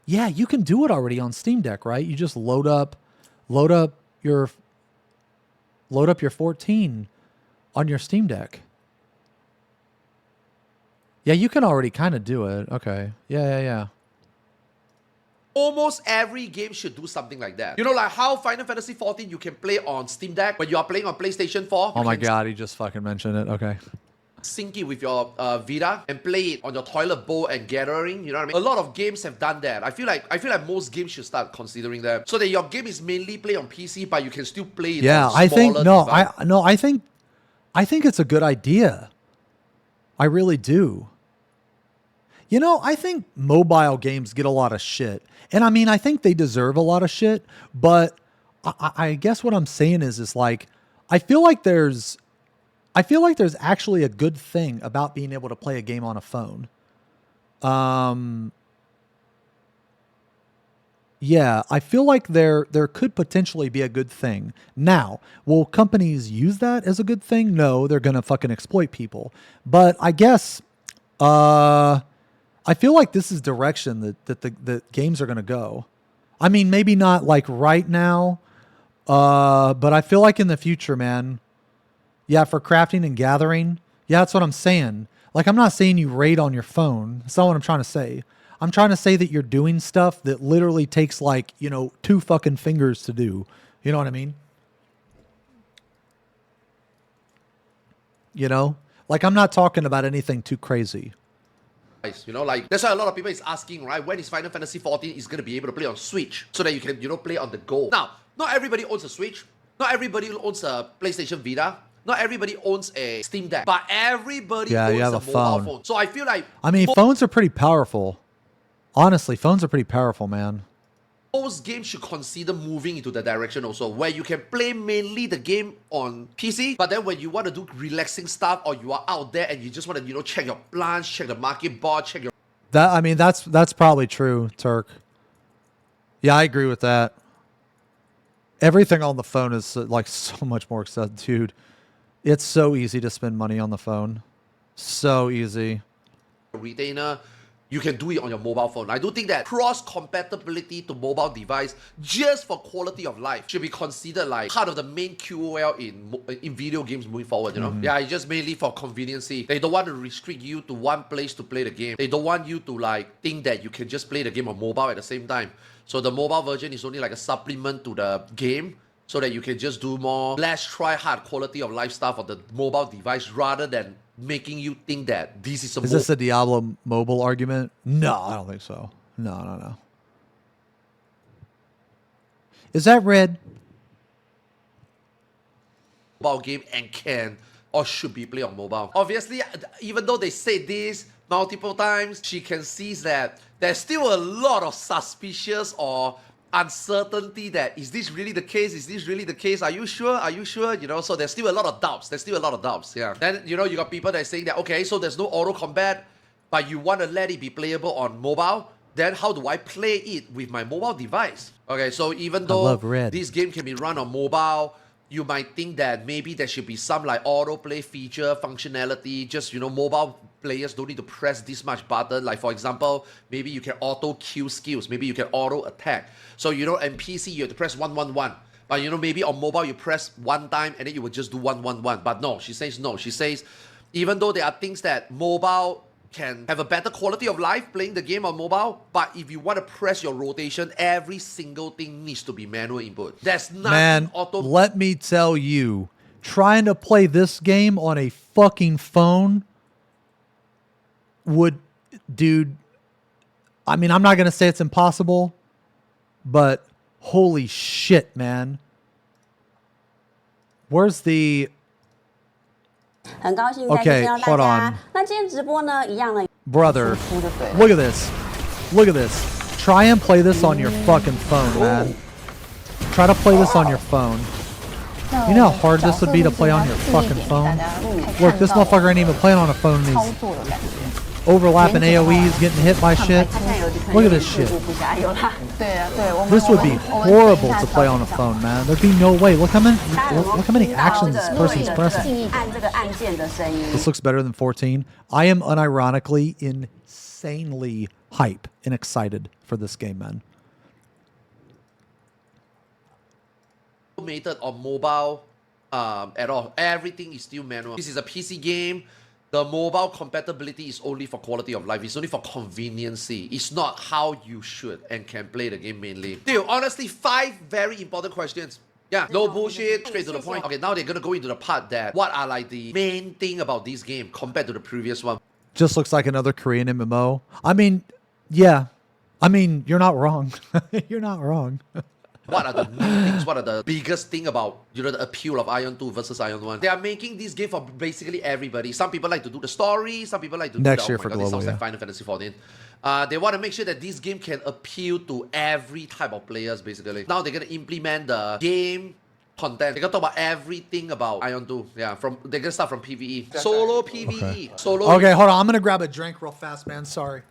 Yeah, you can do it already on Steam Deck, right? You just load up your 14 on your Steam Deck. Yeah, you can already kind of do it. Okay. Yeah. Almost every game should do something like that. You know, like how Final Fantasy XIV you can play on Steam Deck when you are playing on PlayStation 4. Oh my god, he just fucking mentioned it. Okay. Sync it with your Vita and play it on your toilet bowl and gathering. You know what I mean? A lot of games have done that. I feel like most games should start considering that, so that your game is mainly played on PC, but you can still play it. Yeah, on I think device. I think it's a good idea. I really do. You know, I think mobile games get a lot of shit. And I mean, I think they deserve a lot of shit, but I guess what I'm saying is like, I feel like there's actually a good thing about being able to play a game on a phone. Yeah, I feel like there could potentially be a good thing. Now, will companies use that as a good thing? No, they're going to fucking exploit people. But I guess, I feel like this is direction that the games are going to go. I mean, maybe not like right now, but I feel like in the future, man. Yeah, for crafting and gathering. Yeah, that's what I'm saying. Like, I'm not saying you raid on your phone. That's not what I'm trying to say. I'm trying to say that you're doing stuff that literally takes like, you know, 2 fucking fingers to do. You know what I mean? You know? Like, I'm not talking about anything too crazy. You know, like, that's why a lot of people is asking, right, when is Final Fantasy XIV is going to be able to play on Switch so that you can, you know, play on the go. Now, not everybody owns a Switch. Not everybody owns a PlayStation Vita. Not everybody owns a Steam Deck. But everybody owns you have a a mobile phone. phone. So I feel like... I mean, phones are pretty powerful. Honestly, phones are pretty powerful, man. Most games should consider moving into the direction also, where you can play mainly the game on PC, but then when you want to do relaxing stuff, or you are out there and you just want to, you know, check your plans, check the market board, check your... I mean, that's probably true, Turk. Yeah, I agree with that. Everything on the phone is like so much more accessible, dude. It's so easy to spend money on the phone. So easy. Retainer, you can do it on your mobile phone. I do think that cross-compatibility to mobile device just for quality of life should be considered like part of the main QOL in video games moving forward, you know? Yeah, it's just mainly for conveniency. They don't want to restrict you to one place to play the game. They don't want you to like think that you can just play the game on mobile at the same time. So the mobile version is only like a supplement to the game, so that you can just do less try-hard quality of life stuff on the mobile device rather than making you think that this is a... Is this a Diablo mobile argument? No, I don't think so. No. Is that red? mobile game and can or should be played on mobile. Obviously, even though they said this multiple times, she can see that there's still a lot of suspicious or uncertainty that is this really the case? Is this really the case? Are you sure? Are you sure? You know, so there's still a lot of doubts. Yeah. Then, you know, you got people that are saying that, okay, so there's no auto combat, but you want to let it be playable on mobile. Then how do I play it with my mobile device? Okay, so even though this game can be run on mobile, you might think that maybe there should be some like autoplay feature functionality, just, you know, mobile players don't need to press this much button. Like, for example, maybe you can auto kill skills, maybe you can auto attack. So, you know, in PC, you have to press 111. But, you know, maybe on mobile, you press one time and then you will just do 111. But no, she says no. She says, even though there are things that mobile can have a better quality of life playing the game on mobile, but if you want to press your rotation, every single thing needs to be manual input. There's nothing Man, auto. let me tell you, trying to play this game on a fucking phone would, dude, I mean, I'm not going to say it's impossible, but holy shit, man. Where's the... 很高兴再次见到大 hold 家 on.。那今天直播呢，一样的 Brother, look at this. Look at this. Try and play this on your fucking phone, man. Try to play this on your phone. You know how hard this would be to play on your fucking phone? Look, this motherfucker ain't even playing on a phone. He's overlapping AoEs, getting hit by shit. Look at this shit. This would be horrible to play on a phone, man. There'd be no way. Look how many actions this person's pressing. This looks better than 14. I am unironically insanely hype and excited for this game, man. Automated on mobile at all. Everything is still manual. This is a PC game. The mobile compatibility is only for quality of life. It's only for conveniency. It's not how you should and can play the game mainly. Dude, honestly, 5 very important questions. Yeah, no bullshit, straight to the point. Okay, now they're gonna go into the part that what are like the main thing about this game compared to the previous one. Just looks like another Korean MMO. I mean, yeah. I mean, you're not wrong. You're not wrong. What are the new things? What are the biggest thing about, you know, the appeal of Aion 2 versus Aion 1? They are making this game for basically everybody. Some people like to do the story. Some people like to do Next the, year oh my for God, global, this sounds yeah. like Final Fantasy 14. They want to make sure that this game can appeal to every type of players, basically. Now they're going to implement the game content. They're going to talk about everything about Aion 2. Yeah, they're going to start from PvE. Solo PvE. Okay. Solo. Okay, hold on. I'm going to grab a drink real fast, man. Sorry.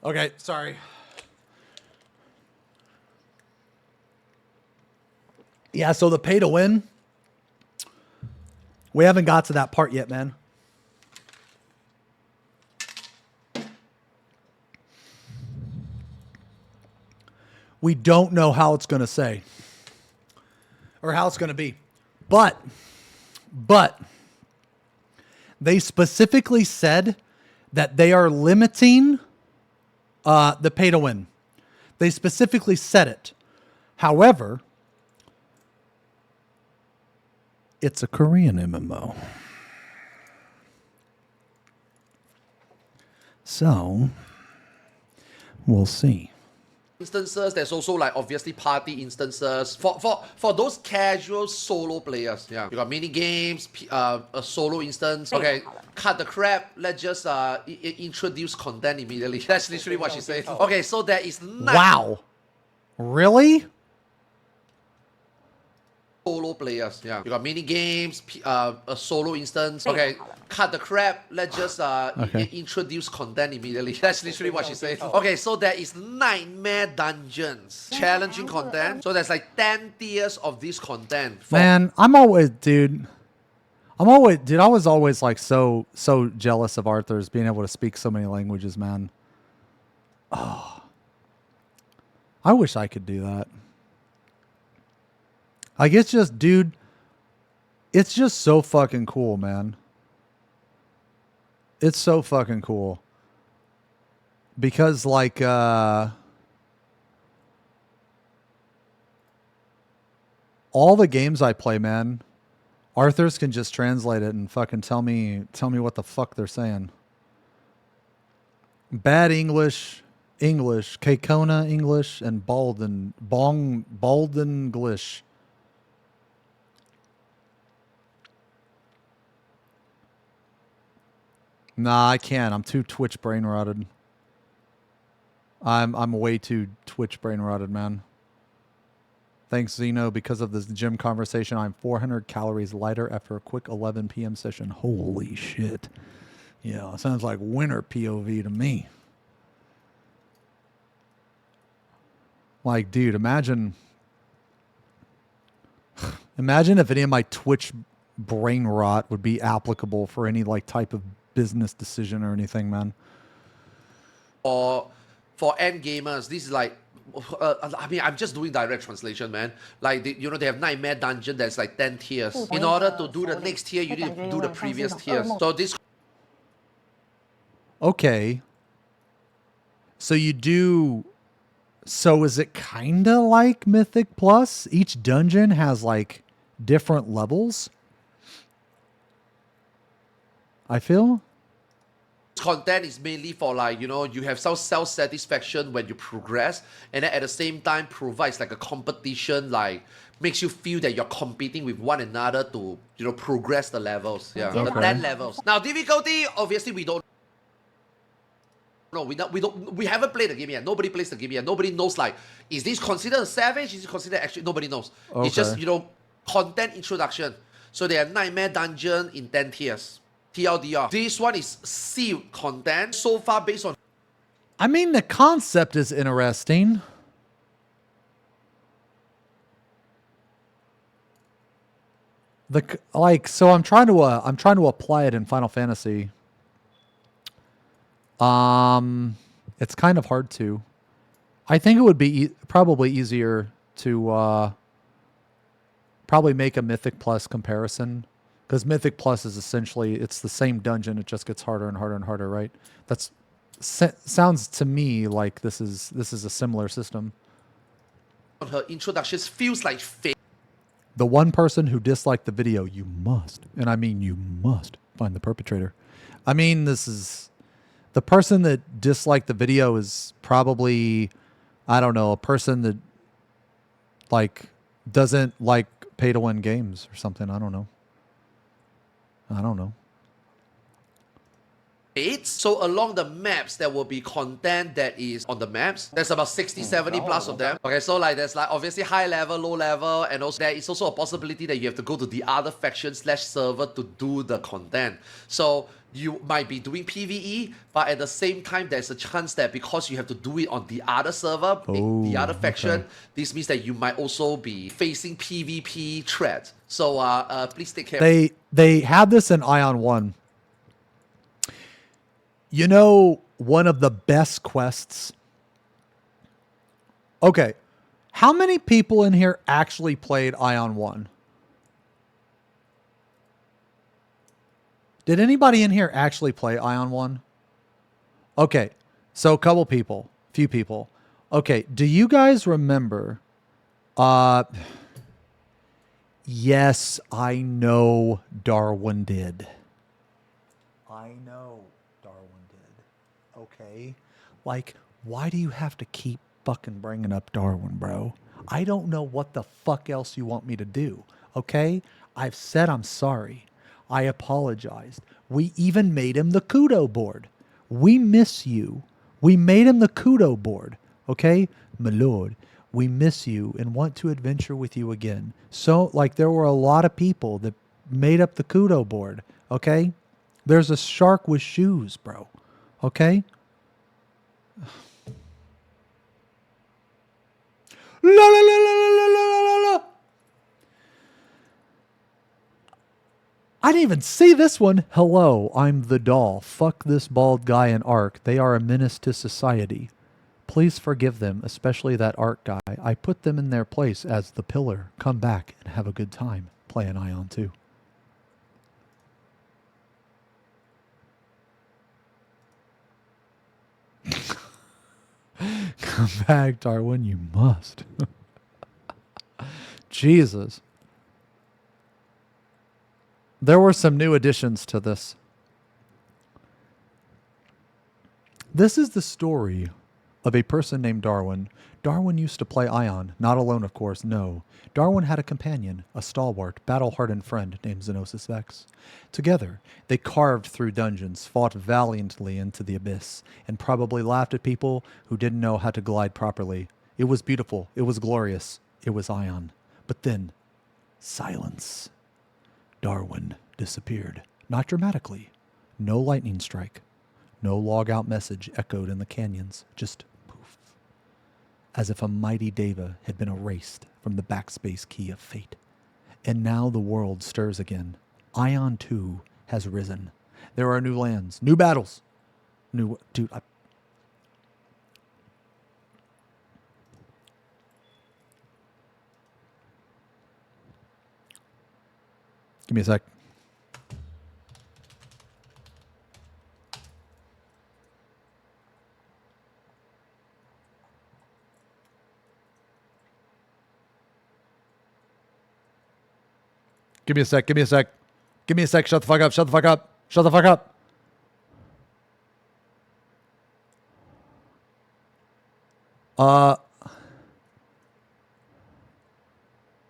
Okay, sorry. Yeah, so the pay to win, we haven't got to that part yet, man. We don't know how it's going to say or how it's going to be. But they specifically said that they are limiting the pay to win. They specifically said it. However, it's a Korean MMO. So, we'll see. Instances, there's also like obviously party instances for those casual solo players. Yeah, you got mini games, a solo instance. Okay, cut the crap. Let's just introduce content immediately. That's literally what she said. Okay, so there is Wow, really? Solo players. Yeah, you got mini games, a solo instance. Okay, cut the crap. Let's just introduce content immediately. That's literally what she said. Okay, so there is nightmare dungeons, challenging content. So there's like 10 tiers of this content. Man, I was always like so jealous of Arthur's being able to speak so many languages, man. Oh, I wish I could do that. Like, it's just, dude, it's just so fucking cool, man. It's so fucking cool. Because like all the games I play, man, Arthurs can just translate it and fucking tell me what the fuck they're saying. Bad English, Kekona English, and Baldenglish. Nah, I can't. I'm too Twitch brain rotted. I'm way too Twitch brain rotted, man. Thanks, Xeno. Because of this gym conversation, I'm 400 calories lighter after a quick 11 p.m. session. Holy shit. Yeah, sounds like winter POV to me. Like, dude, imagine if any of my Twitch brain rot would be applicable for any like type of business decision or anything, man. Or for end gamers, this is like, I mean, I'm just doing direct translation, man. Like, they have Nightmare Dungeon that's like 10 tiers. In order to do the next tier, you need to do the previous tiers. So this... Okay. So you do... So is it kind of like Mythic Plus? Each dungeon has like different levels? I feel? Content is mainly for like, you have some self-satisfaction when you progress, and then at the same time provides like a competition, like makes you feel that you're competing with one another to, progress the levels. Yeah, the 10 levels. Now difficulty, obviously we don't know. We haven't played the game yet. Nobody plays the game yet. Nobody knows like, is this considered a savage? Is it considered actually? Nobody knows. Okay. It's just, content introduction. So they have Nightmare Dungeon in 10 tiers. TLDR. This one is sealed content so far based on... I mean, the concept is interesting. So I'm trying to apply it in Final Fantasy. It's kind of hard to. I think it would be probably easier to probably make a Mythic Plus comparison. Because Mythic Plus is essentially, it's the same dungeon. It just gets harder and harder and harder, right? Sounds to me like this is a similar system. Her introductions feels like fake. The one person who disliked the video, you must, and I mean you must, find the perpetrator. I mean, the person that disliked the video is probably, I don't know, a person that like doesn't like pay to win games or something. I don't know. So along the maps, there will be content that is on the maps. There's about 60, 70 plus of them. Okay, so like there's like obviously high level, low level, and also there is also a possibility that you have to go to the other faction/server to do the content. So you might be doing PvE, but at the same time, there's a chance that because you have to do it on the other server, the other faction, this means that you might also be facing PvP threat. So please take care. They had this in Aion 1. One of the best quests. Okay. How many people in here actually played Aion 1? Did anybody in here actually play Aion 1? Okay. So a couple people. Few people. Okay. Do you guys remember... Yes, I know Darwin did. I know Darwin did. Okay. Like, why do you have to keep fucking bringing up Darwin, bro? I don't know what the fuck else you want me to do. Okay? I've said I'm sorry. I apologized. We even made him the kudo board. We miss you. We made him the kudo board. Okay? My lord. We miss you and want to adventure with you again. So, like, there were a lot of people that made up the kudo board, okay? There's a shark with shoes, bro, okay? La la la la la la la la. I didn't even see this one. Hello, I'm the doll. Fuck this bald guy and Ark. They are a menace to society. Please forgive them, especially that Ark guy. I put them in their place as the pillar. Come back and have a good time. Play an Aion 2. Come back, Darwin, you must. Jesus. There were some new additions to this. This is the story of a person named Darwin. Darwin used to play Aion, not alone, of course, no. Darwin had a companion, a stalwart, battle-hardened friend named XenosysVex. Together, they carved through dungeons, fought valiantly into the abyss, and probably laughed at people who didn't know how to glide properly. It was beautiful. It was glorious. It was Aion. But then, silence. Darwin disappeared. Not dramatically. No lightning strike. No log-out message echoed in the canyons. Just poof. As if a mighty deva had been erased from the backspace key of fate. And now the world stirs again. Aion 2 has risen. There are new lands, new battles. Dude, give me a sec. Give me a sec. Give me a sec. Give me a sec. Shut the fuck up. Shut the fuck up. Shut the fuck up.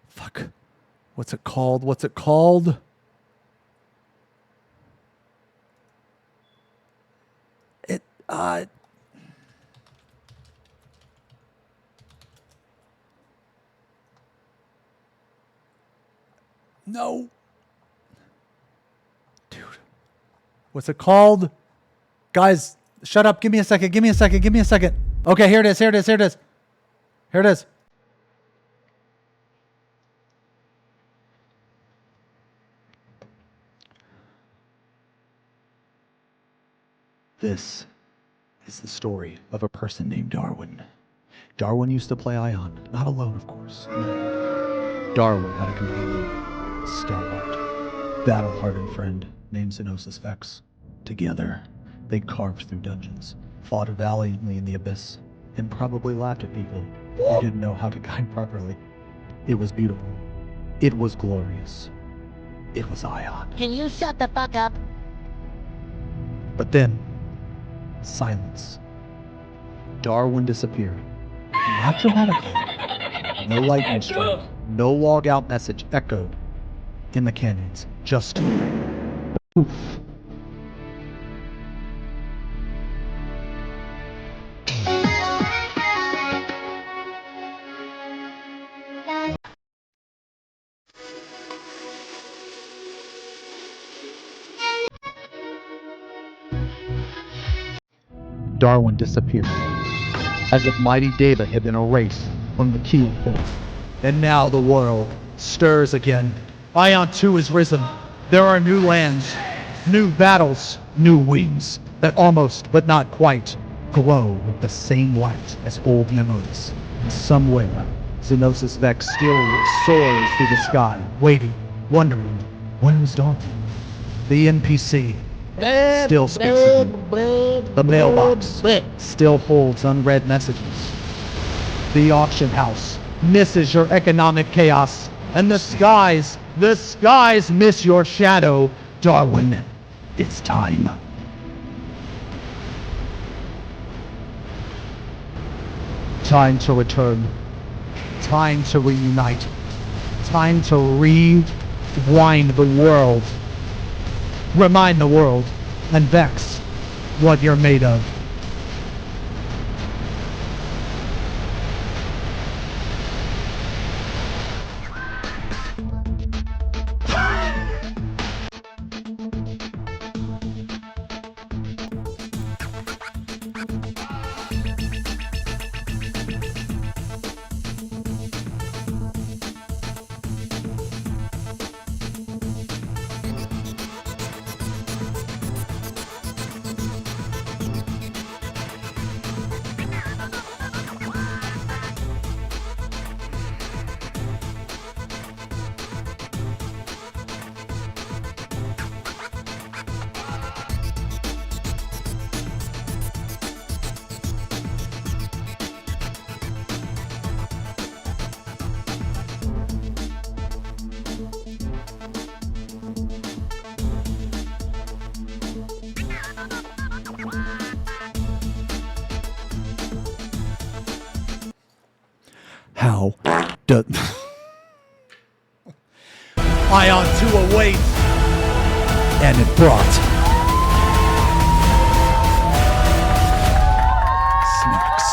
Fuck. What's it called? What's it called? No. Dude. What's it called? Guys, shut up. Give me a second. Give me a second. Give me a second. Okay, here it is. Here it is. Here it is. Here it is. This is the story of a person named Darwin. Darwin used to play Aion, not alone, of course. Darwin had a companion, stalwart, battle-hardened friend named XenosysVex. Together, they carved through dungeons, fought valiantly in the abyss, and probably laughed at people who didn't know how to guide properly. It was beautiful. It was glorious. It was Aion. Can you shut the fuck up? But then, silence. Darwin disappeared. Not dramatically. No lightning strike. No log-out message echoed in the canyons. Just poof. Darwin disappeared, as if mighty Deva had been erased from the key of fate. And now the world stirs again. Aion 2 is risen. There are new lands, new battles, new wings that almost, but not quite, glow with the same light as old memories. In some way, XenosysVex still soars through the sky, waiting, wondering, when was Darwin? The NPC still speaks of you. The mailbox still holds unread messages. The auction house misses your economic chaos. And the skies miss your shadow. Darwin, it's time. Time to return. Time to reunite. Time to rewind the world. Remind the world and Vex what you're made of. how does Aion 2 awaits, and it brought snacks.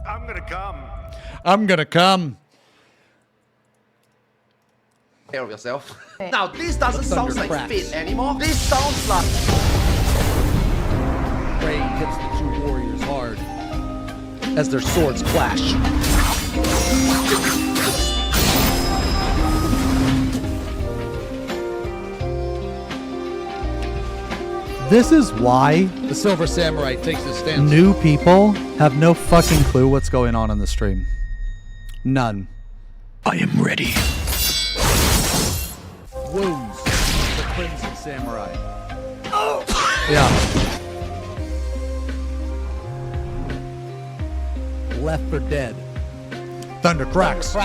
I'm gonna come. I'm gonna come. Care of yourself. Now, this doesn't sound like cracks. Fate anymore. This sounds like... Rain hits the two warriors hard as their swords clash. This is why The Silver Samurai takes his stance. new people have no fucking clue what's going on the stream. None. I am ready. Wounds. The Crimson Samurai. Yeah. Left for dead. Thunder cracks.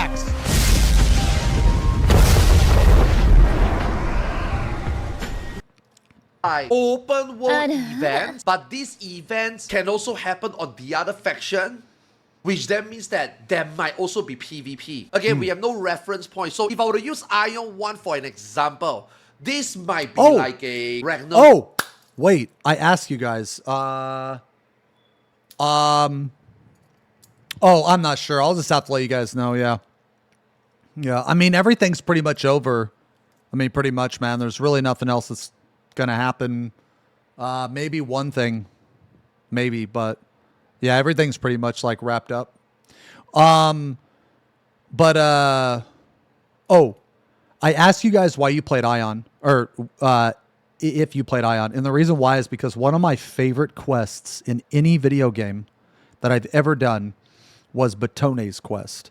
open world events, but these events can also happen on the other faction, which then means that there might also be PvP. Again, we have no reference point. So if I were to use Aion 1 for an example, this might be like a Ragnarok. Oh, wait. I asked you guys. Oh, I'm not sure. I'll just have to let you guys know. Yeah. Yeah. I mean, everything's pretty much over. I mean, pretty much, man. There's really nothing else that's going to happen. Maybe one thing. Maybe, but yeah, everything's pretty much like wrapped up. Oh, I asked you guys why you played Aion, or if you played Aion. And the reason why is because one of my favorite quests in any video game that I've ever done was Batone's quest.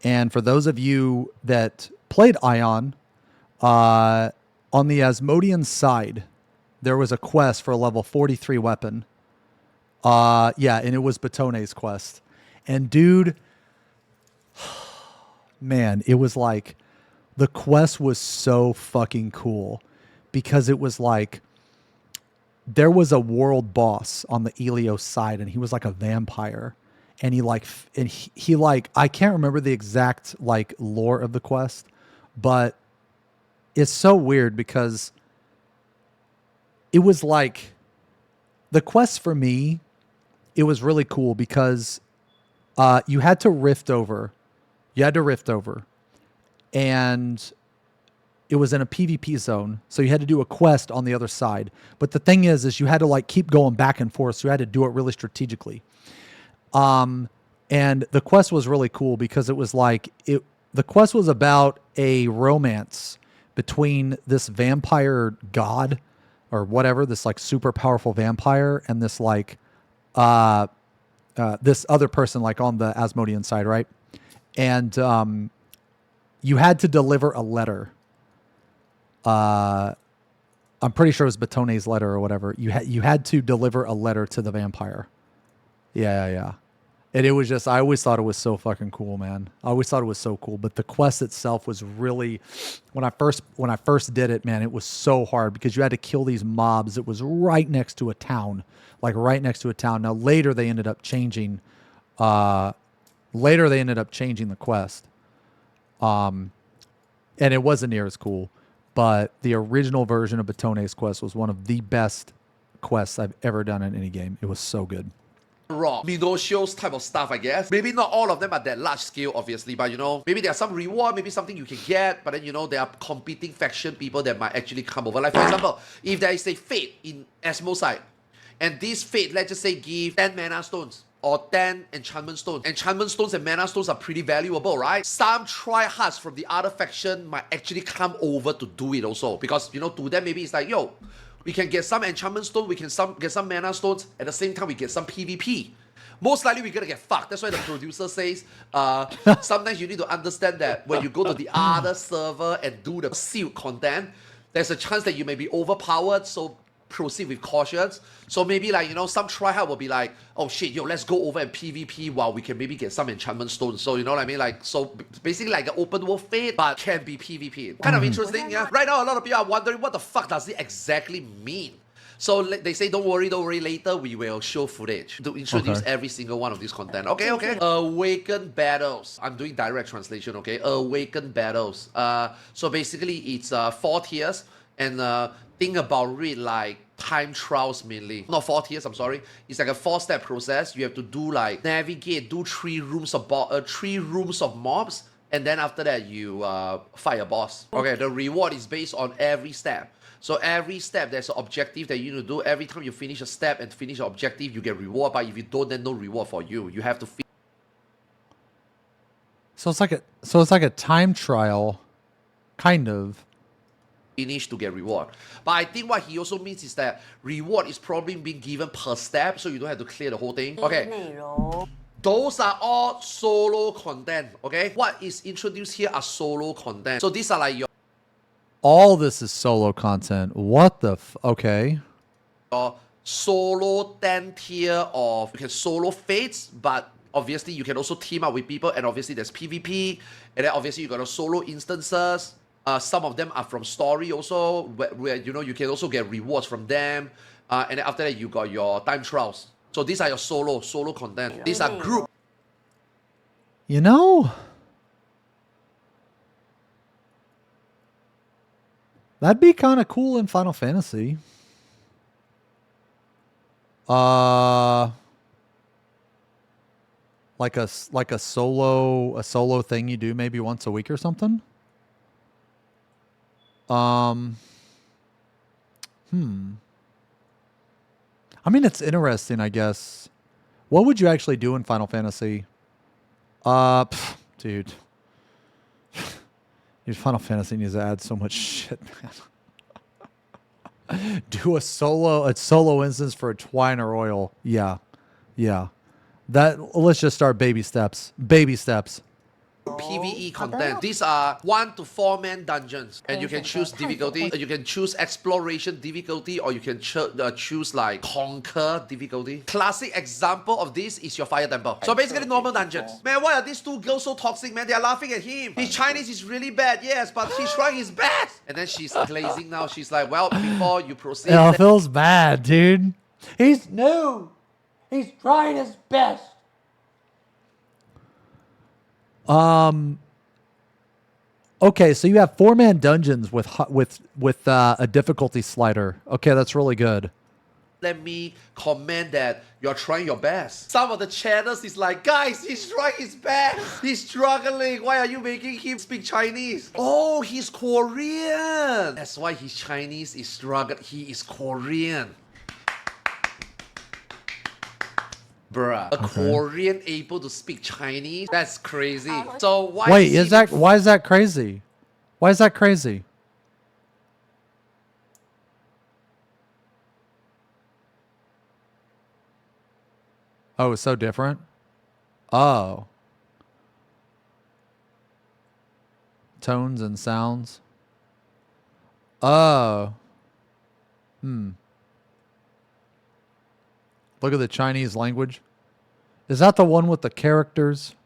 And for those of you that played Aion, on the Asmodean side, there was a quest for a level 43 weapon. Yeah, and it was Batone's quest. And dude, man, it was like, the quest was so fucking cool because it was like, there was a world boss on the Elios side and he was like a vampire. And he I can't remember the exact like lore of the quest, but it's so weird because it was like, the quest for me, it was really cool because you had to rift over. And it was in a PvP zone. So you had to do a quest on the other side. But the thing is you had to like keep going back and forth. So you had to do it really strategically. And the quest was really cool because it was like, the quest was about a romance between this vampire god or whatever, this like super powerful vampire and this like, this other person like on the Asmodean side, right? And you had to deliver a letter. I'm pretty sure it was Batone's letter or whatever. You had to deliver a letter to the vampire. Yeah. And it was just, I always thought it was so fucking cool, man. I always thought it was so cool. But the quest itself was really, when I first did it, man, it was so hard because you had to kill these mobs. It was right next to a town, like right next to a town. Now later they ended up changing, the quest. And it wasn't near as cool, but the original version of Batone's quest was one of the best quests I've ever done in any game. It was so good. Raw, Minocio's type of stuff, I guess. Maybe not all of them are that large scale, obviously, but you know, maybe there's some reward, maybe something you can get, but then you know, there are competing faction people that might actually come over. Like for example, if there is a fate in Asmo side, and this fate, let's just say, give 10 mana stones or 10 enchantment stones. Enchantment stones and mana stones are pretty valuable, right? Some tryhards from the other faction might actually come over to do it also, because you know, to them maybe it's like, yo, we can get some enchantment stone, we can get some mana stones, at the same time we get some PvP. Most likely we're gonna get fucked. That's why the producer says, sometimes you need to understand that when you go to the other server and do the sealed content, there's a chance that you may be overpowered, so proceed with caution. So maybe like, you know, some tryhard will be like, oh shit, yo, let's go over and PvP while we can maybe get some enchantment stones. So you know what I mean? Like, so basically like an open world fate, but can be PvP. Kind of interesting, yeah? Right now, a lot of people are wondering what the fuck does it exactly mean? So they say, don't worry, later we will show footage to introduce every single one of these content. Okay. Awaken battles. I'm doing direct translation, okay? Awaken battles. So basically it's 4 tiers, and think about it like time trials mainly. Not 4 tiers, I'm sorry. It's like a 4-step process. You have to do like navigate, do 3 rooms of mobs, and then after that you fight a boss. Okay, the reward is based on every step. So every step, there's an objective that you need to do. Every time you finish a step and finish an objective, you get reward. But if you don't, then no reward for you. You have to So it's like a time trial, kind of. finish to get reward. But I think what he also means is that reward is probably being given per step, so you don't have to clear the whole thing. Okay. Those are all solo content. Okay. What is introduced here are solo content. So these are like your All this is solo content. What the okay. Solo 10 tier of, you can solo fates, but obviously you can also team up with people, and obviously there's PvP, and then obviously you got a solo instances. Some of them are from story also, where you know you can also get rewards from them, and then after that you got your time trials. So these are your solo content. These are group. You know, that'd be kind of cool in Final Fantasy. Like a solo thing you do maybe once a week or something. I mean, it's interesting, I guess. What would you actually do in Final Fantasy? Dude. Dude, Final Fantasy needs to add so much shit, man. Do a solo instance for a Twine or Oil. Yeah. Let's just start baby steps. PvE content. These are 1 to 4 man dungeons, and you can choose difficulty. You can choose exploration difficulty, or you can choose like conquer difficulty. Classic example of this is your fire temple. So basically normal dungeons. Man, why are these 2 girls so toxic, man? They are laughing at him. His Chinese is really bad, yes, but he's trying his best. And then she's glazing now. She's like, well, before you proceed. It feels bad, dude. He's new. He's trying his best. Okay, so you have 4-man dungeons with a difficulty slider. Okay, that's really good. Let me comment that you're trying your best. Some of the channels is like, guys, he's trying his best. He's struggling. Why are you making him speak Chinese? Oh, he's Korean. That's why his Chinese is struggling. He is Korean. Bruh, a Korean able to speak Chinese? That's crazy. So why? Wait, why is that crazy? Why is that crazy? Oh, it's so different? Oh. Tones and sounds. Oh. Look at the Chinese language. Is that the one with the characters?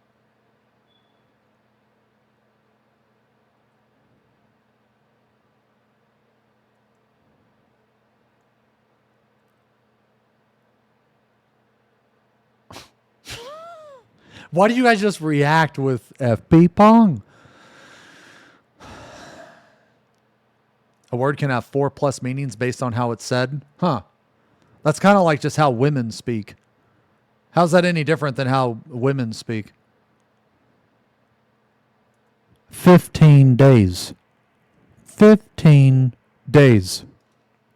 Why do you guys just react with FP Pong? A word can have 4+ meanings based on how it's said? Huh. That's kind of like just how women speak. How's that any different than how women speak? 15 days. 15 days.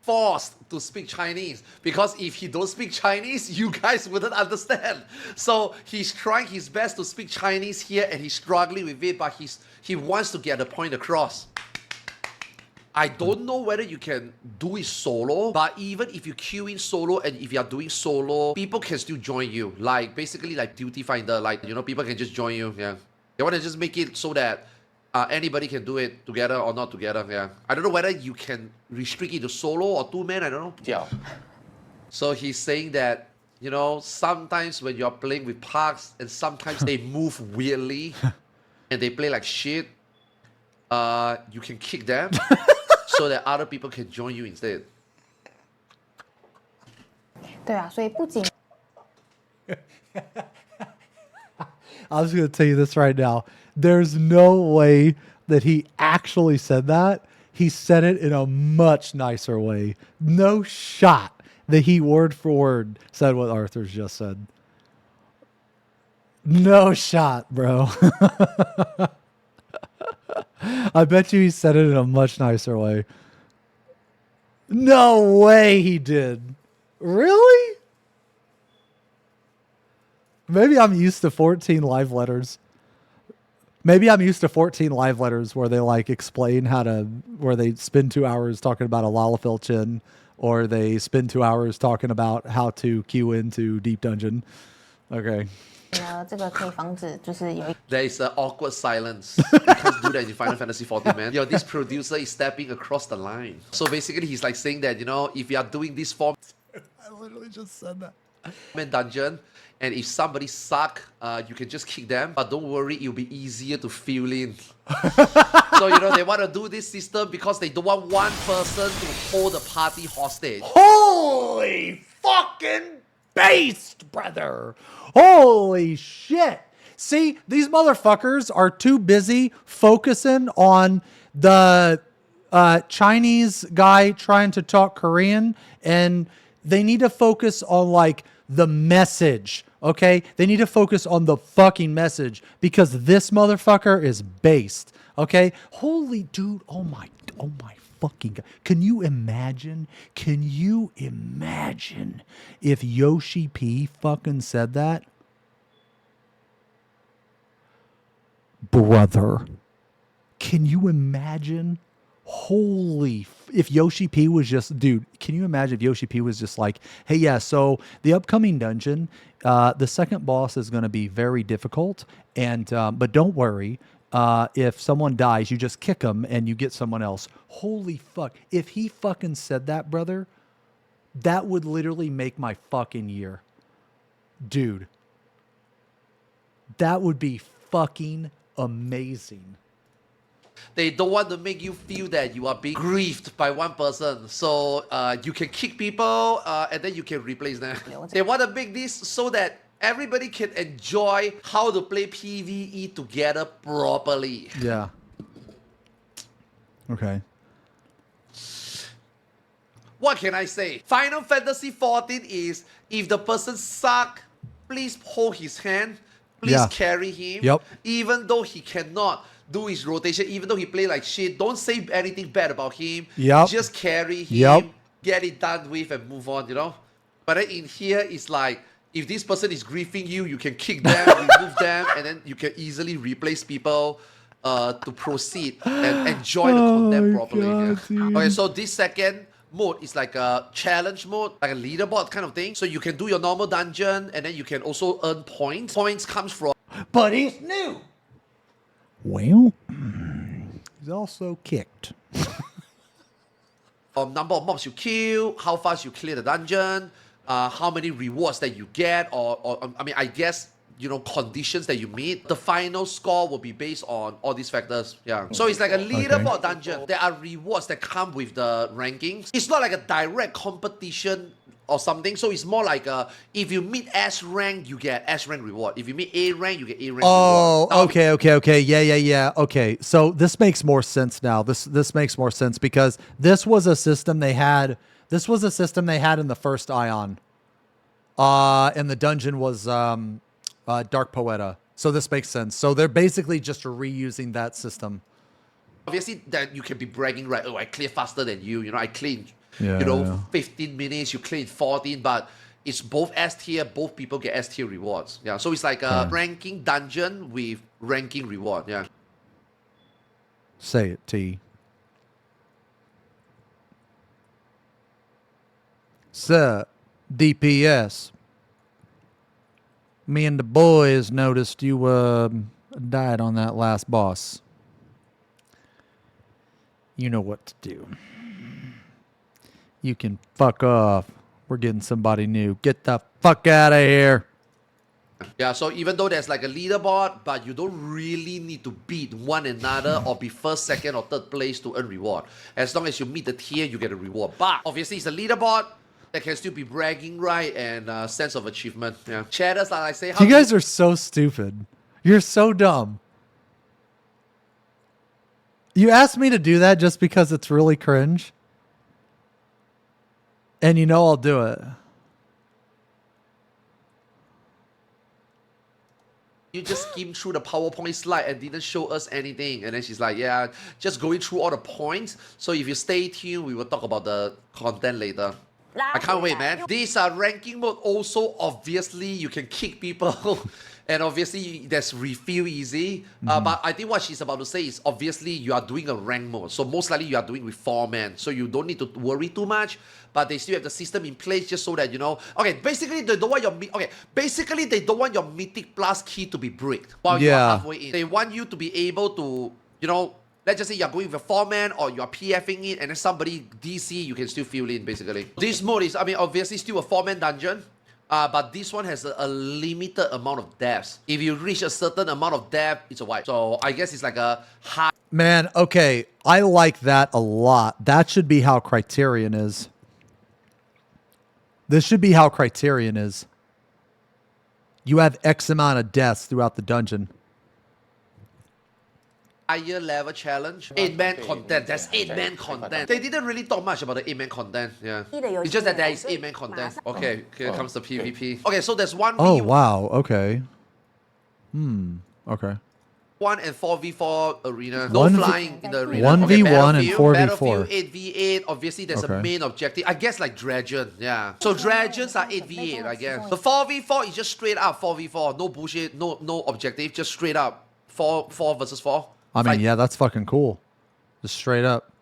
Forced to speak Chinese, because if he don't speak Chinese, you guys wouldn't understand. So he's trying his best to speak Chinese here, and he's struggling with it, but he wants to get the point across. I don't know whether you can do it solo, but even if you queue in solo and if you are doing solo, people can still join you. Like basically like Duty Finder, like, you know, people can just join you. Yeah, they want to just make it so that anybody can do it together or not together. Yeah, I don't know whether you can restrict it to solo or 2-man. I don't know. Yeah. So he's saying that, you know, sometimes when you're playing with parks and sometimes they move weirdly and they play like shit, you can kick them so that other people can join you instead. 对啊，所以不仅 I was going to tell you this right now. There's no way that he actually said that. He said it in a much nicer way. No shot that he word for word said what Arthur's just said. No shot, bro. I bet you he said it in a much nicer way. No way he did. Really? Maybe I'm used to 14 live letters. Maybe I'm used to 14 live letters where they like explain where they spend 2 hours talking about a lalafell chin, or they spend 2 hours talking about how to queue into Deep Dungeon. Okay. 这个可以防止就是有 There is an awkward silence. You can't do that in Final Fantasy XIV, man. This producer is stepping across the line. So basically, he's like saying that, if you are doing this form, I literally just said that. Dungeon, and if somebody suck, you can just kick them. But don't worry, it'll be easier to fill in. So, they want to do this system because they don't want one person to hold the party hostage. Holy fucking beast, brother. Holy shit. See, these motherfuckers are too busy focusing on the Chinese guy trying to talk Korean, and they need to focus on like the message, okay? They need to focus on the fucking message because this motherfucker is based, okay? Holy dude, oh my fucking God. Can you imagine if Yoshi P fucking said that? Brother, can you imagine? If Yoshi P was just, dude, can you imagine if Yoshi P was just like, hey, yeah, so the upcoming dungeon, the second boss is going to be very difficult, and but don't worry, if someone dies, you just kick them and you get someone else. Holy fuck. If he fucking said that, brother, that would literally make my fucking year. Dude, that would be fucking amazing. They don't want to make you feel that you are being grieved by one person. So you can kick people and then you can replace them. They want to make this so that everybody can enjoy how to play PvE together properly. Yeah. Okay. What can I say? Final Fantasy XIV is, if the person suck, please hold his hand. Please carry him. Yep. Even though he cannot do his rotation, even though he play like shit, don't say anything bad about him. Yep. Just carry him, get it done with, and move on, But then in here, it's like, if this person is griefing you, you can kick them, remove them, and then you can easily replace people to proceed and enjoy the content properly. God, okay, so this second mode is like a challenge mode, like a leaderboard kind of thing. So you can do your normal dungeon, and then you can also earn points. Points comes from... But he's new. Well, he's also kicked. Number of mobs you kill, how fast you clear the dungeon, how many rewards that you get, or I guess, conditions that you meet. The final score will be based on all these factors. Yeah. So it's like a leaderboard dungeon. There are rewards that come with the rankings. It's not like a direct competition or something. So it's more like if you meet S rank, you get S rank reward. If you meet A rank, you get A rank reward. Oh, okay. Yeah. Okay. So this makes more sense now. This makes more sense because this was a system they had. This was a system they had in the first Aion. And the dungeon was Dark Poeta. So this makes sense. So they're basically just reusing that system. Obviously, that you can be bragging, right? Oh, I clear faster than you. I clean, 15 minutes. You clean 14, but it's both S tier. Both people get S tier rewards. Yeah. So it's like a ranking dungeon with ranking reward. Yeah. Say it, T. Sir, DPS. Me and the boys noticed you died on that last boss. You know what to do. You can fuck off. We're getting somebody new. Get the fuck out of here. Yeah, so even though there's like a leaderboard, but you don't really need to beat one another or be first, second, or third place to earn reward. As long as you meet the tier, you get a reward. But obviously, it's a leaderboard. There can still be bragging right and sense of achievement. Yeah. Chatters, like I say, You guys are so stupid. You're so dumb. You asked me to do that just because it's really cringe. And you know I'll do it. You just skimmed through the PowerPoint slide and didn't show us anything. And then she's like, yeah, just going through all the points. So if you stay tuned, we will talk about the content later. I can't wait, man. These are ranking mode. Also, obviously, you can kick people. And obviously, there's refill easy. But I think what she's about to say is, obviously, you are doing a rank mode. So most likely, you are doing with 4 men. So you don't need to worry too much. But they still have the system in place just so that, you know. Okay, basically, they don't want your basically, they don't want your Mythic Plus key to be bricked while you are halfway in. They want you to be able to, you know, let's just say you're going with a 4-man or you're PFing it and then somebody DC, you can still fill in, basically. This mode is, I mean, obviously still a 4-man dungeon. But this one has a limited amount of deaths. If you reach a certain amount of death, it's a wipe. So I guess it's like a high. Man, okay. I like that a lot. That should be how Criterion is. This should be how Criterion is. You have X amount of deaths throughout the dungeon. Higher level challenge. 8-man content. That's 8-man content. They didn't really talk much about the 8-man content. Yeah. It's just that there is 8-man content. Okay, here comes the PvP. Okay, so there's 1v1. Oh, wow. Okay. Okay. 1 and 4v4 arena. No flying in the arena. 1v1 and 4v4. Battlefield 8v8. Obviously, there's a main objective. I guess like Dragon. Yeah. So Dragons are 8v8, I guess. The 4v4 is just straight up 4v4. No bullshit. No objective. Just straight up 4 versus 4. I mean, yeah, that's fucking cool. Just straight up.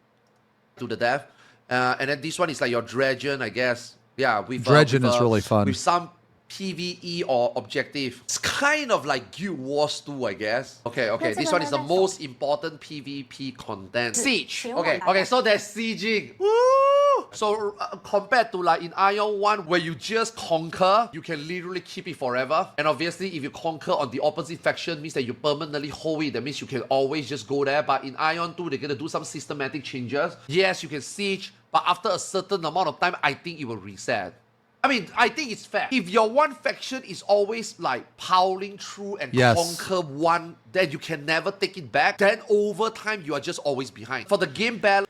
To the death. And then this one is like your Dragon, I guess. Yeah. Dragon is really fun. With some PvE or objective. It's kind of like Guild Wars 2, I guess. Okay. This one is the most important PvP content. Siege. Okay, so there's sieging. Woo! So compared to like in Aion 1, where you just conquer, you can literally keep it forever. And obviously, if you conquer on the opposite faction, means that you permanently hold it. That means you can always just go there. But in Aion 2, they're gonna do some systematic changes. Yes, you can siege, but after a certain amount of time, I think it will reset. I mean, I think it's fair. If your one faction is always like powering through and conquer one, then you can never take it back, then over time, you are just always behind. For the game balance,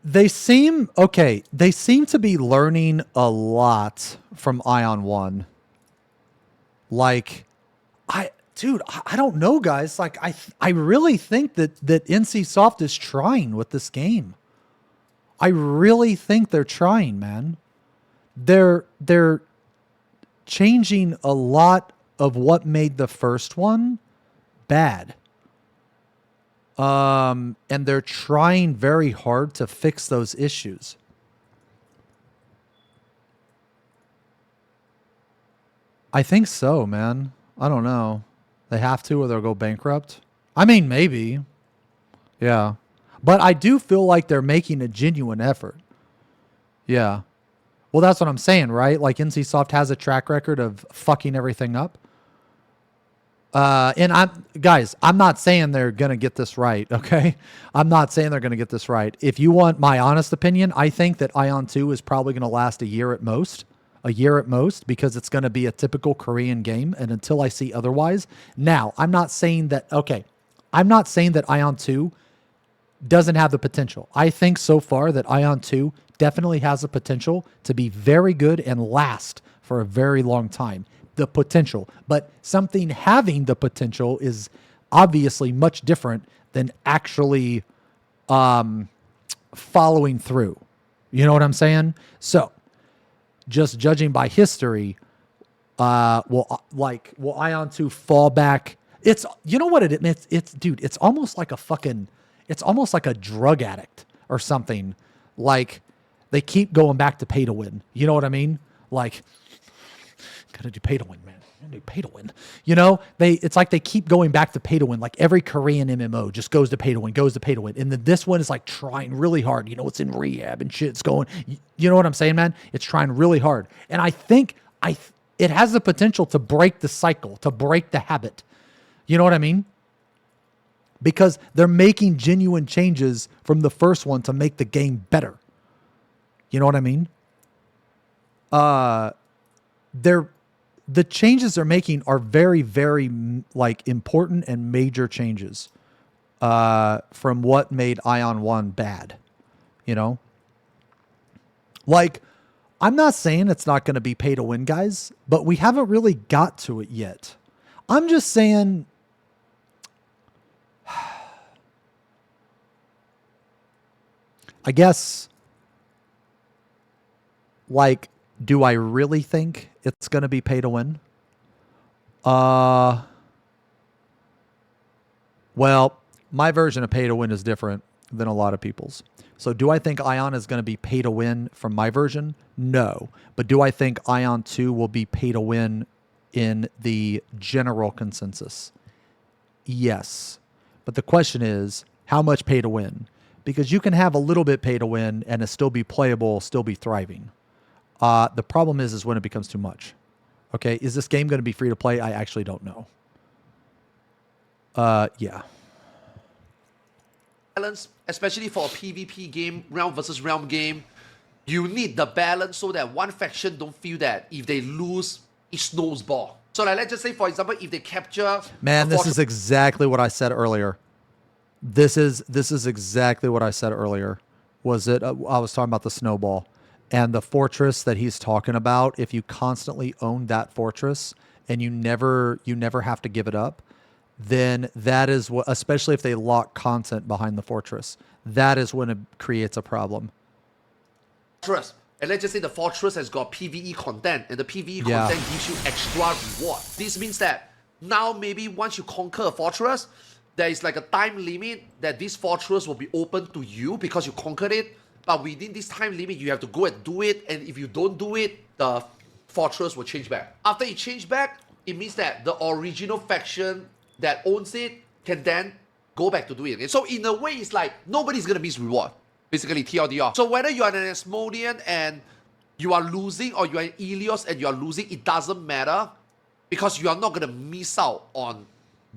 they seem to be learning a lot from Aion 1. Like, I don't know, guys. Like, I really think that NCSoft is trying with this game. I really think they're trying, man. They're changing a lot of what made the first one bad. And they're trying very hard to fix those issues. I think so, man. I don't know. They have to or they'll go bankrupt. I mean, maybe. Yeah. But I do feel like they're making a genuine effort. Yeah. Well, that's what I'm saying, right? Like NCSoft has a track record of fucking everything up. And I'm not saying they're going to get this right, okay? I'm not saying they're going to get this right. If you want my honest opinion, I think that Aion 2 is probably going to last a year at most, because it's going to be a typical Korean game. And until I see otherwise, now I'm not saying that Aion 2 doesn't have the potential. I think so far that Aion 2 definitely has the potential to be very good and last for a very long time. The potential. But something having the potential is obviously much different than actually following through. You know what I'm saying? So, just judging by history, will Aion 2 fall back? It's, you know what it is? It's almost like it's almost like a drug addict or something. Like, they keep going back to pay to win. You know what I mean? Like, gotta do pay to win, man. Gotta do pay to win. You know, it's like they keep going back to pay to win. Like every Korean MMO just goes to pay to win, And then this one is like trying really hard. You know, it's in rehab and shit. It's going, you know what I'm saying, man? It's trying really hard. And I think it has the potential to break the cycle, to break the habit. You know what I mean? Because they're making genuine changes from the first one to make the game better. You know what I mean? the changes they're making are very, very like important and major changes from what made Aion 1 bad. You know? Like, I'm not saying it's not going to be pay to win, guys, but we haven't really got to it yet. I'm just saying, I guess, like, do I really think it's going to be pay to win? Well, my version of pay to win is different than a lot of people's. So do I think Aion is going to be pay to win from my version? No. But do I think Aion 2 will be pay to win in the general consensus? Yes. But the question is, how much pay to win? Because you can have a little bit pay to win and it still be playable, still be thriving. The problem is when it becomes too much. Okay, is this game going to be free to play? I actually don't know. Yeah. Balance, especially for a PvP game, realm versus realm game, you need the balance so that one faction don't feel that if they lose, it snowballs. So like, let's just say, for example, if they capture... Man, this is exactly what I said earlier. This is exactly what I said earlier. Was it? I was talking about the snowball. And the fortress that he's talking about, if you constantly own that fortress and you never have to give it up, then that is what, especially if they lock content behind the fortress, that is when it creates a problem. Fortress. And let's just say the fortress has got PvE content, and the PvE content gives you extra reward. This means that now maybe once you conquer a fortress, there is like a time limit that this fortress will be open to you because you conquered it. But within this time limit, you have to go and do it. And if you don't do it, the fortress will change back. After it changes back, it means that the original faction that owns it can then go back to do it again. So in a way, it's like nobody's going to miss reward. Basically, TLDR. So whether you are an Asmodean and you are losing or you are an Ilios and you are losing, it doesn't matter because you are not going to miss out on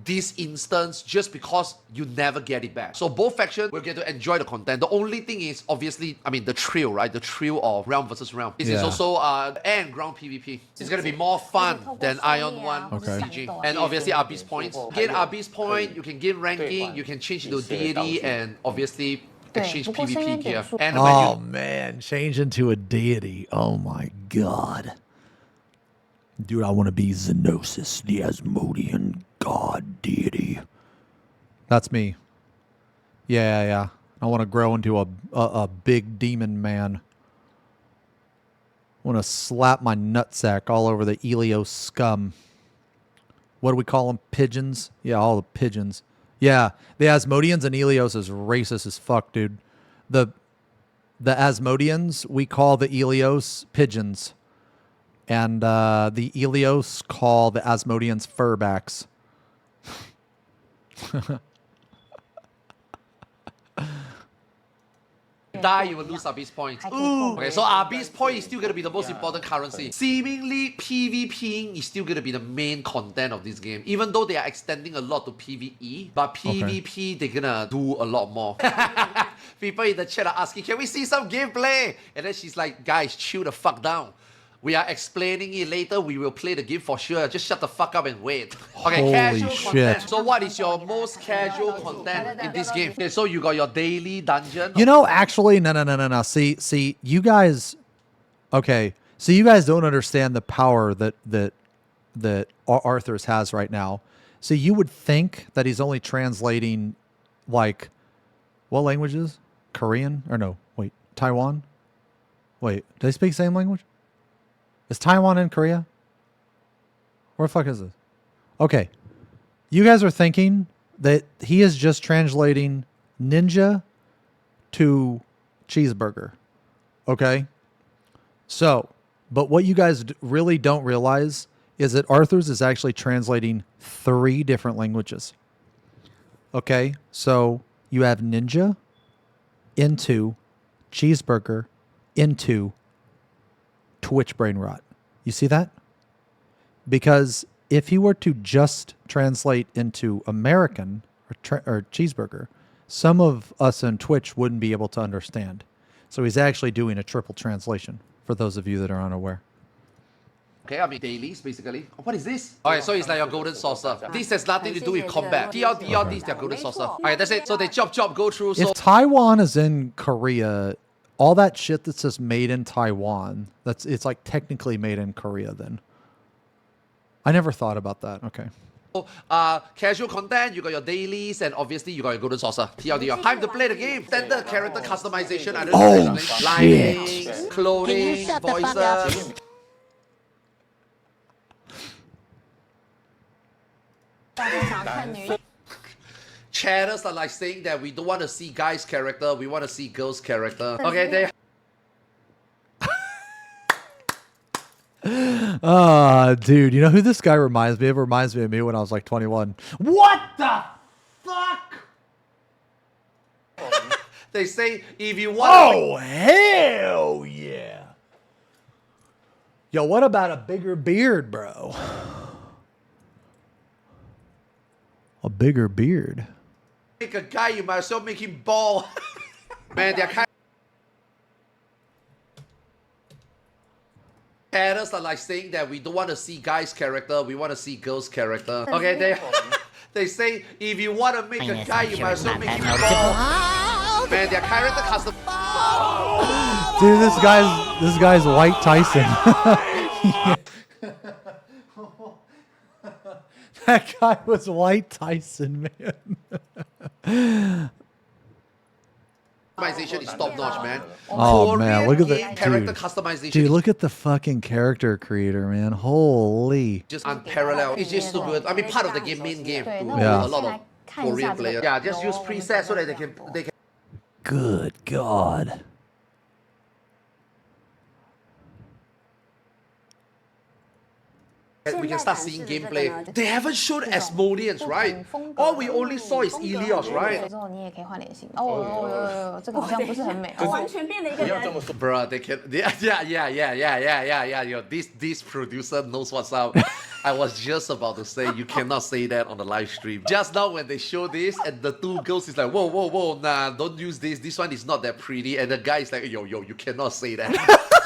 this instance just because you never get it back. So both factions will get to enjoy the content. The only thing is obviously, I mean, the thrill, right? The thrill of realm versus realm. This is also and ground PvP. It's going to be more fun than Aion 1 sieging. And obviously Abyss points. Gain Abyss point, you can gain ranking, you can change into deity and obviously exchange PvP gear. And oh man, change into a deity. Oh my god. Dude, I want to be Xenosis, the Asmodean god deity. That's me. Yeah. I want to grow into a big demon man. I want to slap my nutsack all over the Ilios scum. What do we call them? Pigeons? Yeah, all the pigeons. Yeah, the Asmodeans and Ilios is racist as fuck, dude. The Asmodeans, we call the Ilios pigeons. And the Ilios call the Asmodeans furbacks. Die, you will lose Abyss points. Okay, so Abyss point is still going to be the most important currency. Seemingly, PvPing is still going to be the main content of this game. Even though they are extending a lot to PvE, but PvP, they're going to do a lot more. People in the chat are asking, can we see some gameplay? And then she's like, guys, chill the fuck down. We are explaining it later. We will play the game for sure. Just shut the fuck up and wait. Okay, holy casual shit. content. So what is your most casual content in this game? Okay, so you got your daily dungeon. You know, actually, no. See, you guys, okay. So you guys don't understand the power that Arthur's has right now. So you would think that he's only translating, like, what languages? Korean? Or no, wait, Taiwan? Wait, do they speak the same language? Is Taiwan in Korea? Where the fuck is this? Okay. You guys are thinking that he is just translating ninja to cheeseburger. Okay? So, but what you guys really don't realize is that Arthur's is actually translating 3 different languages. Okay? So, you have ninja into cheeseburger into Twitch brain rot. You see that? Because if he were to just translate into American or cheeseburger, some of us on Twitch wouldn't be able to understand. So he's actually doing a triple translation for those of you that are unaware. Okay, I mean dailies basically. What is this? Alright, so it's like your golden saucer. This has nothing to do with combat. TLDR, this is their golden saucer. Alright, that's it. So they chop, go through. So If Taiwan is in Korea, all that shit that says made in Taiwan, it's like technically made in Korea then. I never thought about that. Okay. casual content, you got your dailies, and obviously you got your golden saucer. TLDR. Time to play the game. Standard character customization. I don't know. Lighting, clothing, voices. Chatters are like saying that we don't want to see guys' character, we want to see girls' character. Okay, they. Dude, you know who this guy reminds me of? It reminds me of me when I was like 21. What the fuck? They say if you want. Oh, hell yeah. Yo, what about a bigger beard, bro? A bigger beard. Make a guy, you might as well make him bald. Man, they're kind. Chatters are like saying that we don't want to see guys' character, we want to see girls' character. Okay, they say if you want to make a guy, you might as well make him bald. Man, their character custom. Dude, this guy's White Tyson. That guy was White Tyson, man. Customization is top notch, man. Oh man, look at the character customization. Dude, look at the fucking character creator, man. Holy. Just unparalleled. It's just so good. I mean, part of the game, main game. Yeah. A lot of Korean players. Yeah, just use presets so that they can. Good God. We can start seeing gameplay. They haven't shown Asmodeans, right? All we only saw is Elios, right? Bruh, they can. Yeah. Yo, this producer knows what's up. I was just about to say you cannot say that on the live stream. Just now when they show this and the two girls is like, whoa, nah, don't use this. This one is not that pretty. And the guy is like, yo, you cannot say that.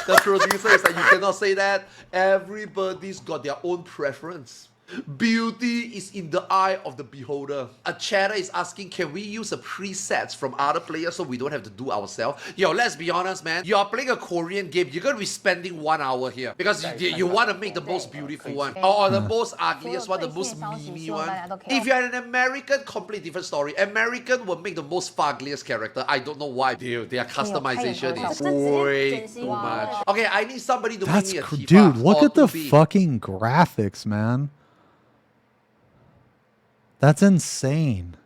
The producer is like, you cannot say that. Everybody's got their own preference. Beauty is in the eye of the beholder. A chatter is asking, can we use a presets from other players so we don't have to do ourselves? Yo, let's be honest, man. You are playing a Korean game. You're going to be spending 1 hour here. Because you want to make the most beautiful one. Or the most ugliest one, the most memey one. If you're an American, completely different story. American will make the most fuggliest character. I don't know why. Dude, their customization is way too much. Okay, I need somebody to make me a Tifa. Dude, look at the fucking graphics, man. That's insane.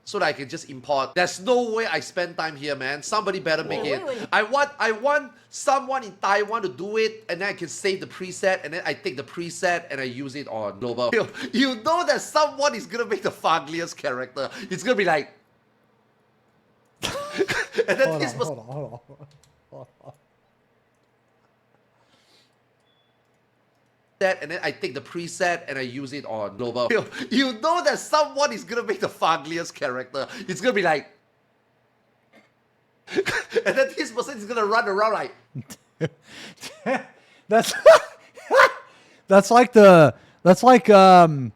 So that I can just import. There's no way I spend time here, man. Somebody better make it. I want someone in Taiwan to do it, and then I can save the preset, and then I take the preset and I use it on global. You know that someone is gonna make the fuggliest character. It's gonna be like. And then this was. Hold on. And then I take the preset and I use it on global. You know that someone is gonna make the fuggliest character. It's gonna be like. And then this person is gonna run around like. That's like you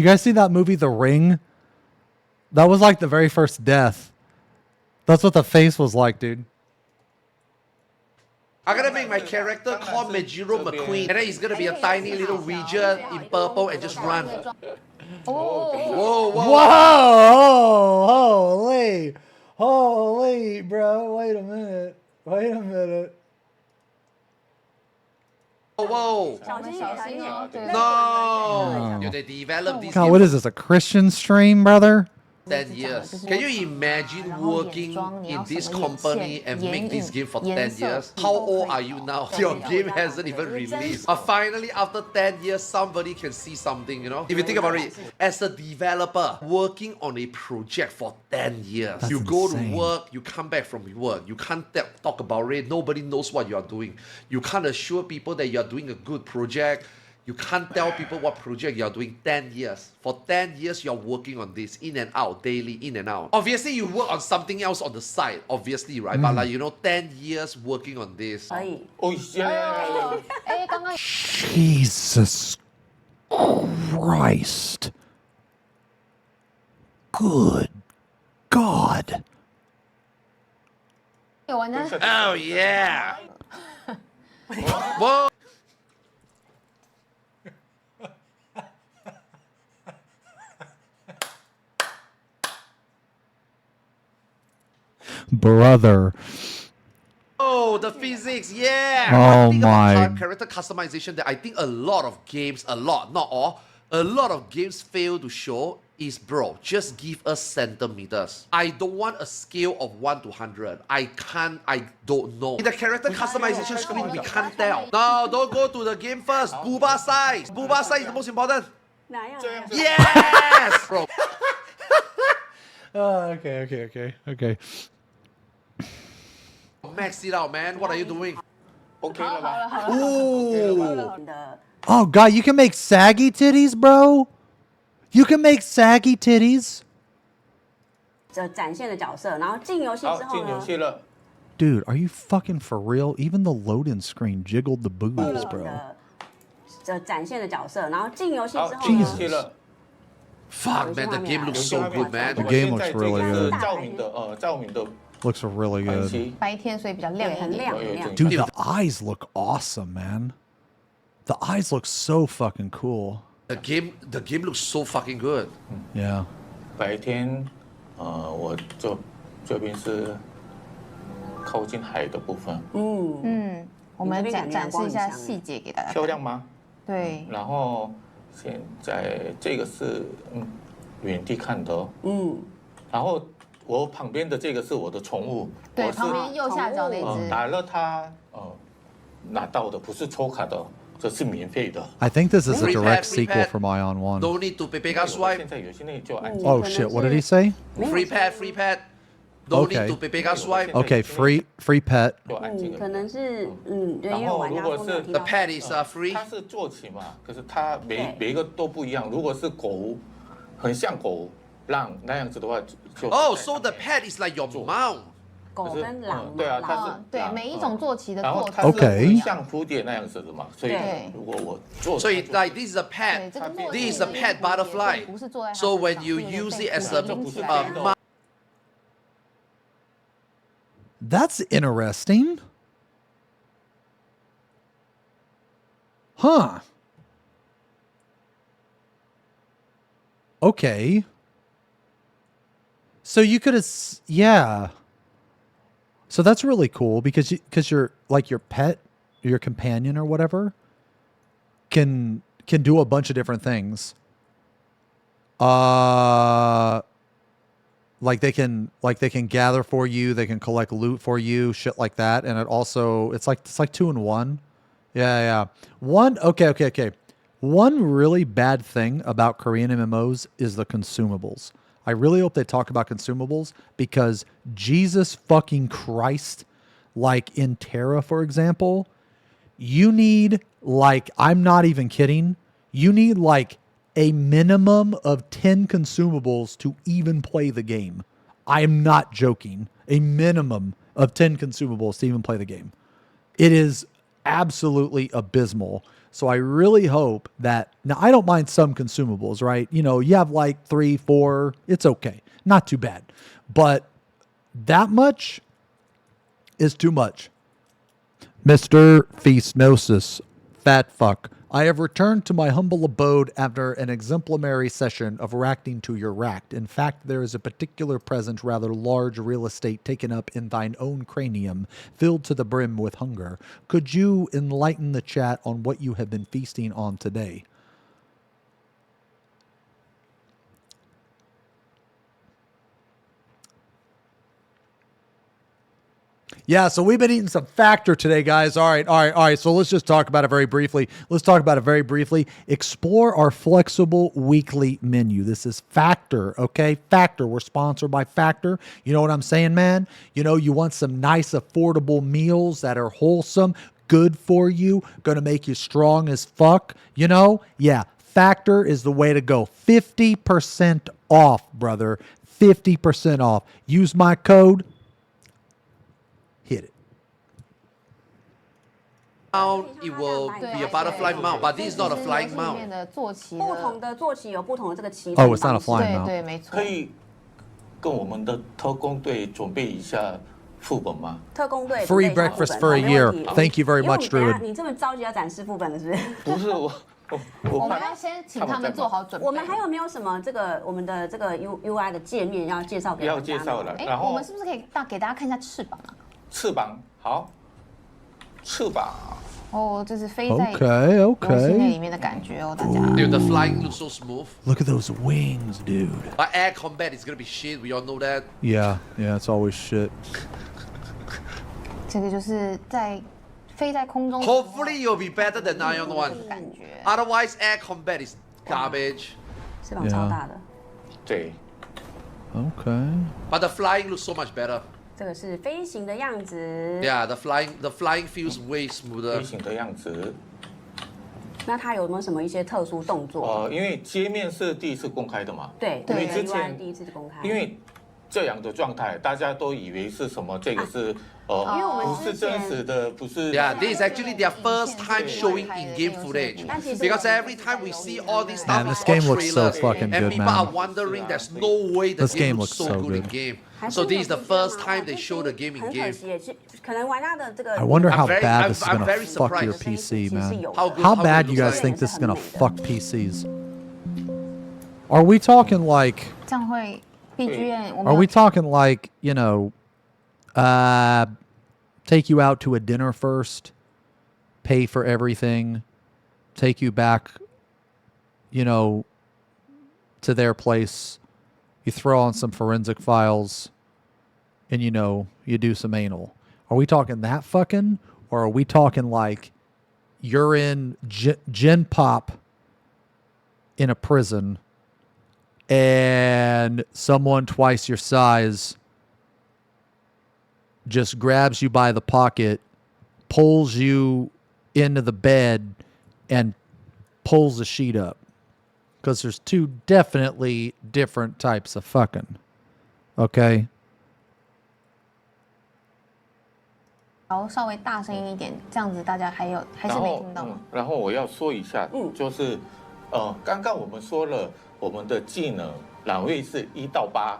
guys seen that movie The Ring? That was like the very first death. That's what the face was like, dude. I'm gonna make my character called Majiro McQueen, and then he's gonna be a tiny little Ouija in purple and just run. Whoa! Holy, bro! Wait a minute! Whoa! No! Yo, they developed this. God, what is this? A Christian stream, brother? 10 years. Can you imagine working in this company and make this game for 10 years? How old are you now? Your game hasn't even released. But finally, after 10 years, somebody can see something, you know? If you think about it, as a developer, working on a project for 10 years. That's you go insane. to work, you come back from work, you can't talk about it, nobody knows what you are doing. You can't assure people that you are doing a good project. You can't tell people what project you're doing 10 years. For 10 years, you're working on this, in and out, daily, in and out. Obviously, you work on something else on the side, obviously, right? But like, 10 years working on this. 可以。 哎，刚刚 Jesus Christ. Good God. 有玩家 Oh, yeah. Whoa. Brother. Oh, the physics, yeah. Oh One thing about my. character customization that I think a lot of games, not all, a lot of games fail to show is, bro, just give us centimeters. I don't want a scale of 1 to 100. I don't know. In the character customization screen, we can't tell. No, don't go to the game first. Booba size. Booba size is the most important. 哪样？ Yes, bro. Okay. Max it out, man. What are you doing? 好了好了， Ooh. 你的 Oh, God, you can make saggy titties, bro? You can make saggy titties? 这展现的角色，然后进游戏之后呢， 了。 Dude, are you fucking for real? Even the loading screen jiggled the boobs, 你 bro. 的这展现的角色，然后进游戏之后呢， Jesus. 了。 Fuck, man. The game looks so good, man. The game looks really good. 照明的 Looks really 关 good. 系。白天所以比较亮对，很一点。亮很亮。 Dude, the eyes look awesome, man. The eyes look so fucking cool. The game looks so fucking good. Yeah. 白天，我这边是靠近海的部分，嗯，我们你这边展示一下感觉光很强细节给大家看。漂亮吗？对，然后现在这个是远地看的哦，然后我旁边的这个是我的宠物，对，我是旁边右下角那只。打了它拿到的，不是抽卡的，这是免费的。 I think this is a Free direct pad, free sequel pad. from Ion 1. No need to PPK 现 swipe. 在有些那个就按 Oh, shit. What did he say? Free pad. No Okay. need to PPK swipe. Okay, free pet. 就按这个。可能是对，因为然后玩家如果是都没有提 The 到。 pad is free. 它是坐骑嘛，可是它每一个都不一样。如果是狗，很像狗让那样子的话，就 Oh, so the pad is like your mount. 狗跟狼嘛，对啊，它是对，每一种坐骑的坐骑然后它是 OK 像蝴蝶那样子的嘛，所以对如果我坐，所以 like this is a 对， pad. 这个坐 This 骑 is a pet butterfly. 不是坐在它 So 身 when 上 you 是有点 use 被 it as 扶 a 拎起来的 mount. That's interesting. Huh. Okay. So you could have, yeah. So that's really cool because you're like your pet, your companion or whatever can do a bunch of different things. Like they can gather for you, they can collect loot for you, shit like that, and it's like 2-in-1. Yeah. Okay. One really bad thing about Korean MMOs is the consumables. I really hope they talk about consumables because Jesus fucking Christ, like in Terra, for example, you need, like, I'm not even kidding, you need like a minimum of 10 consumables to even play the game. I am not joking. A minimum of 10 consumables to even play the game. It is absolutely abysmal. So I really hope that, now I don't mind some consumables, right? You know, you have like 3, 4, it's okay. Not too bad. But that much is too much. Mr. Xenosis, fat fuck. I have returned to my humble abode after an exemplary session of racking to your racked. In fact, there is a particular present, rather large real estate taken up in thine own cranium, filled to the brim with hunger. Could you enlighten the chat on what you have been feasting on today? Yeah, so we've been eating some Factor today, guys. All right. So let's just talk about it very briefly. Explore our flexible weekly menu. This is Factor, okay? Factor. We're sponsored by Factor. You know what I'm saying, man? You know, you want some nice, affordable meals that are wholesome. good for you, gonna make you strong as fuck, you know, yeah, Factor is the way to go. 50% off, brother. 50% off. Use my code. Hit it. Mount, it will be a butterfly mount, but this is not a flying mount. 不同的坐骑有不同的这个骑 Oh, it's not a flying mount. 对，没错。可以跟我们的特工队准备一下副本吗？特工队 Free breakfast for a year. Thank you very much, Druid. 你这么着急要展示副本的是不是？不是我我们要先请他们做好准备。我们还有没有什么这个我们的这个 UI 的界面要介绍给大家？要介绍了。然我后们是不是可以给大家看一下翅膀啊？翅膀好，翅膀。哦，这是飞在 Okay, 游戏 okay. 内里面的感觉哦，大家。 Dude, the flying looks so smooth. Look at those wings, dude. But air combat is gonna be shit. We all know that. Yeah, it's always shit. 这个就是在飞在空中。 Hopefully, you'll be better than Aion 1. 感觉。 Otherwise, air combat is garbage. 翅膀超大的。对。 Okay. But the flying looks so much better. 这个是飞行的样子。 Yeah, the flying feels way smoother. 飞行的样子。那它有没有什么一些特殊动作？因为界面是第一次公开的嘛。对，因为之前第一次公开。因为这样的状态，大家都以为是什么？这个是不是真实的，不是。Yeah, this is actually their first time showing in-game footage. Because every time we see all these stuff, Man, this game looks so fucking and good, people man. are wondering, there's no way the This game looks so looks so good in good. game. So this is the first time they show the game in 很 game. 可惜，可能玩家的这个。 I wonder how very- bad this is I'm gonna very fuck your surprised. PC, man. How good- How how bad good you it guys looks think like. this is gonna fuck PCs? Are we talking like? 这样会 BGM 我们 Are we talking like, you know, take you out to a dinner first, pay for everything, take you back, you know, to their place, you throw on some forensic files, and, you know, you do some anal? Are we talking that fucking? Or are we talking like you're in Gen Pop in a prison and someone twice your size just grabs you by the pocket, pulls you into the bed, and pulls the sheet up? Because there's two definitely different types of fucking. Okay? 然后稍微大声音一点，这样子大家还是没听到吗？然后我要说一下，就是刚刚我们说了，我们的技能栏位是1到8。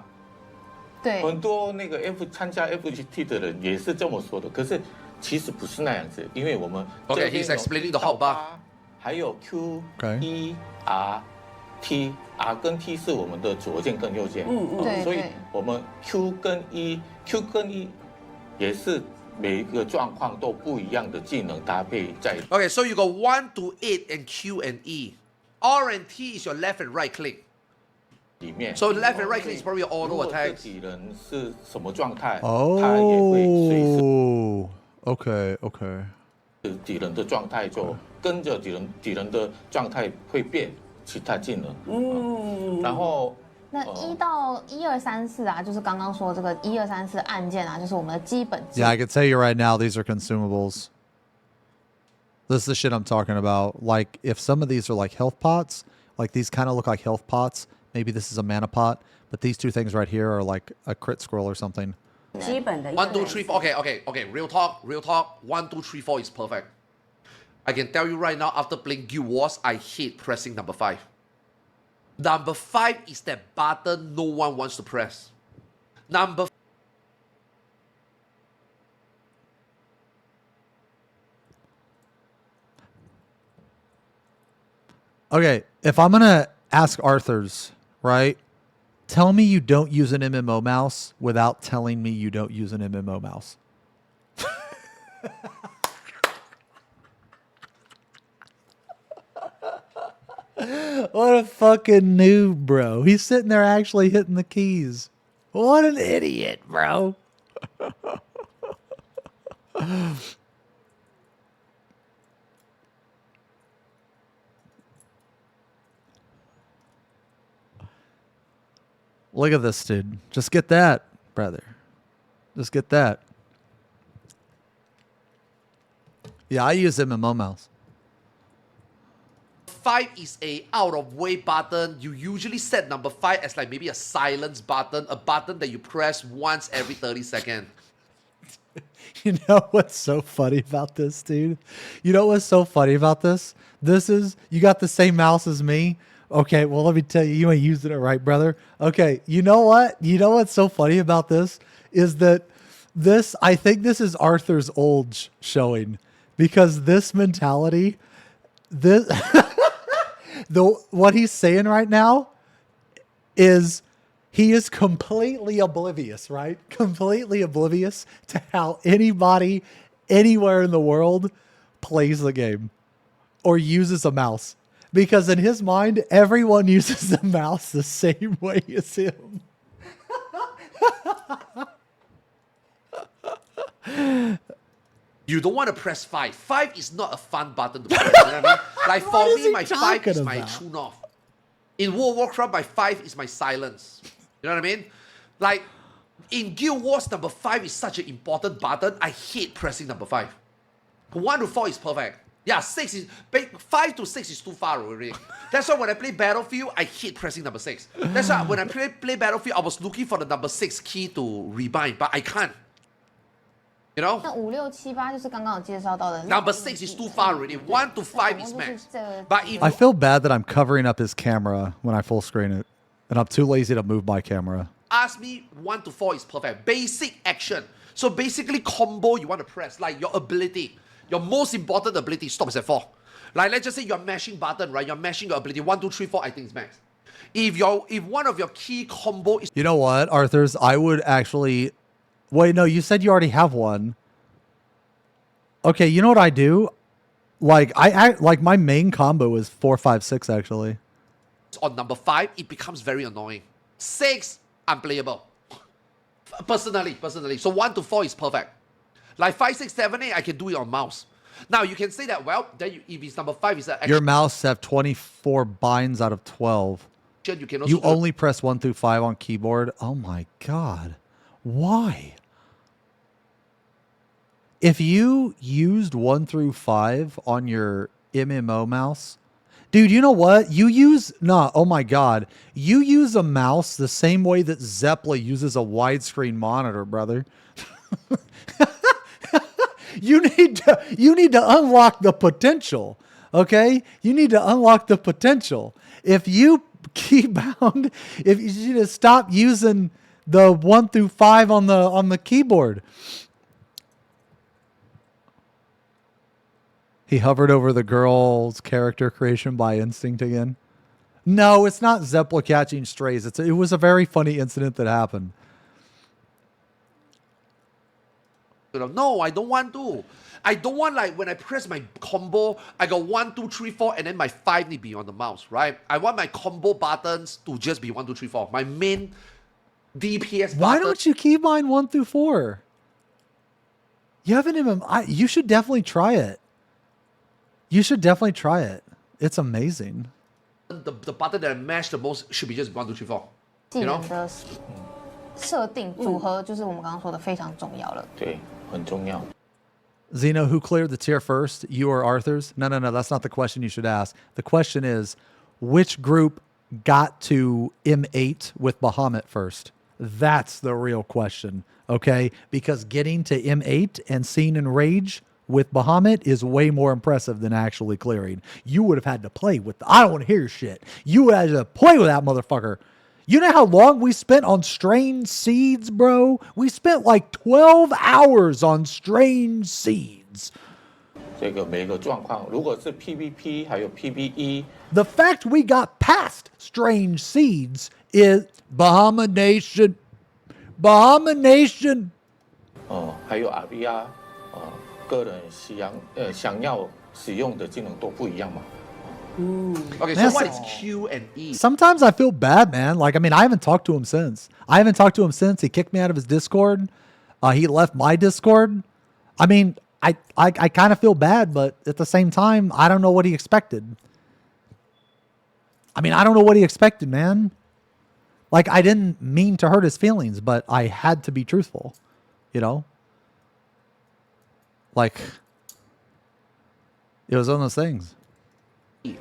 对。很多那个参加 FFXIV 的人也是这么说的，可是其实不是那样子，因为我们 Okay, he's explaining the hotbar. 还有 Q、E、R、T，R 跟 T 是我们的左键跟右键，对，所以我们 Q 跟 E 也是每一个状况都不一样的技能搭配在。Okay, so you got 1 to 8 and Q and E. R and T is your left and right click. 里面 So left and right click is probably your auto 这 attack. 敌人是什么状态，他也会随时 Okay, okay. 敌人的状态就跟着敌人的状态会变其他技能。然后那1到1、2、3、4啊，就是刚刚说这个1、2、3、4按键啊，就是我们的基本。Yeah, I can tell you right now, these are consumables. This is the shit I'm talking about. Like, if some of these are like health pots, like these kind of look like health pots. Maybe this is a mana pot, but these two things right here are like a crit scroll or something. 基本的 1, 2, 3, 4. Okay. Real talk. 1, 2, 3, 4 is perfect. I can tell you right now, after playing Guild Wars, I hate pressing number 5. Number 5 is that button no one wants to press. Number. Okay, if I'm gonna ask Arthur's, right? Tell me you don't use an MMO mouse without telling me you don't use an MMO mouse. What a fucking noob, bro. He's sitting there actually hitting the keys. What an idiot, bro. Look at this, dude. Just get that, brother. Just get that. Yeah, I use MMO mouse. 5 is a out of way button. You usually set number 5 as like maybe a silence button, a button that you press once every 30 seconds. You know what's so funny about this, dude? You know what's so funny about this? You got the same mouse as me. Okay, well, let me tell you, you ain't using it right, brother. Okay, you know what? You know what's so funny about this is that I think this is Arthur's old showing, because this mentality, what he's saying right now is he is completely oblivious, right? Completely oblivious to how anybody anywhere in the world plays the game or uses a mouse. Because in his mind, everyone uses the mouse the same way as him. You don't want to press 5. 5 is not a fun button to press. You know what I mean? Like for me, my 5 is my tune off. In World of Warcraft, my 5 is my silence. You know what I mean? Like in Guild Wars, number 5 is such an important button. I hate pressing number 5. 1 to 4 is perfect. Yeah, 5 to 6 is too far already. That's why when I play Battlefield, I hate pressing number 6. That's why when I play Battlefield, I was looking for the number 6 key to rebind, but I can't. You know? 那5、6、7、8就是刚刚有介绍到的。Number 6 is too far already. 1 to 5 is max. But if I feel bad that I'm covering up his camera when I full screen it, and I'm too lazy to move my camera. Ask me, 1 to 4 is perfect. Basic action. So basically combo you want to press, like your ability. Your most important ability stops at 4. Like let's just say you're mashing button, right? You're mashing your ability. 1, 2, 3, 4, I think is max. If one of your key combo is... You know what, Arthurs? I would actually... Wait, no, you said you already have one. Okay, you know what I do? Like, like my main combo is 4, 5, 6, actually. On number 5, it becomes very annoying. 6, unplayable. Personally. So 1 to 4 is perfect. Like 5, 6, 7, 8, I can do it on mouse. Now, you can say that, well, then if it's number 5, is that your mouse have 24 binds out of 12. You can also only press 1 through 5 on keyboard. Oh my God. Why? If you used 1 through 5 on your MMO mouse, dude, you know what? Oh my God. You use a mouse the same way that Zeppla uses a widescreen monitor, brother. You need to unlock the potential, okay? You need to unlock the potential. If you keybound, if you need to stop using the 1 through 5 on the keyboard. He hovered over the girl's character creation by instinct again. No, it's not Zeppla catching strays. It was a very funny incident that happened. No, I don't want to. I don't want, like, when I press my combo, I go 1, 2, 3, 4, and then my 5 need to be on the mouse, right? I want my combo buttons to just be 1, 2, 3, 4. My main DPS button. Why don't you keep mine 1 through 4? You haven't even... you should definitely try it. You should definitely try it. It's amazing. The button that I mash the most should be just 1, 2, 3, 4. You know? 设定组合就是我们刚刚说的非常重要了。对，很重要。 Xeno, who cleared the tier first? You or Arthur's? No, that's not the question you should ask. The question is, which group got to M8 with Bahamut first? That's the real question, okay? Because getting to M8 and seeing Enrage with Bahamut is way more impressive than actually clearing. You would have had to play with I don't want to hear your shit. You would have had to play with that motherfucker. You know how long we spent on Strange Seeds, bro? We spent like 12 hours on Strange Seeds. 这个每个状况，如果是 PVP 还有 PVE， The fact we got past Strange Seeds is Bahamut Nation. 还有 RVR， 个人想要使用的技能都不一样嘛。 Okay, so what is Q and E? Sometimes I feel bad, man. Like, I mean, I haven't talked to him since. He kicked me out of his Discord. He left my Discord. I mean, I kind of feel bad, but at the same time, I don't know what he expected. Man. Like, I didn't mean to hurt his feelings, but I had to be truthful, you know? Like, It was one of those things.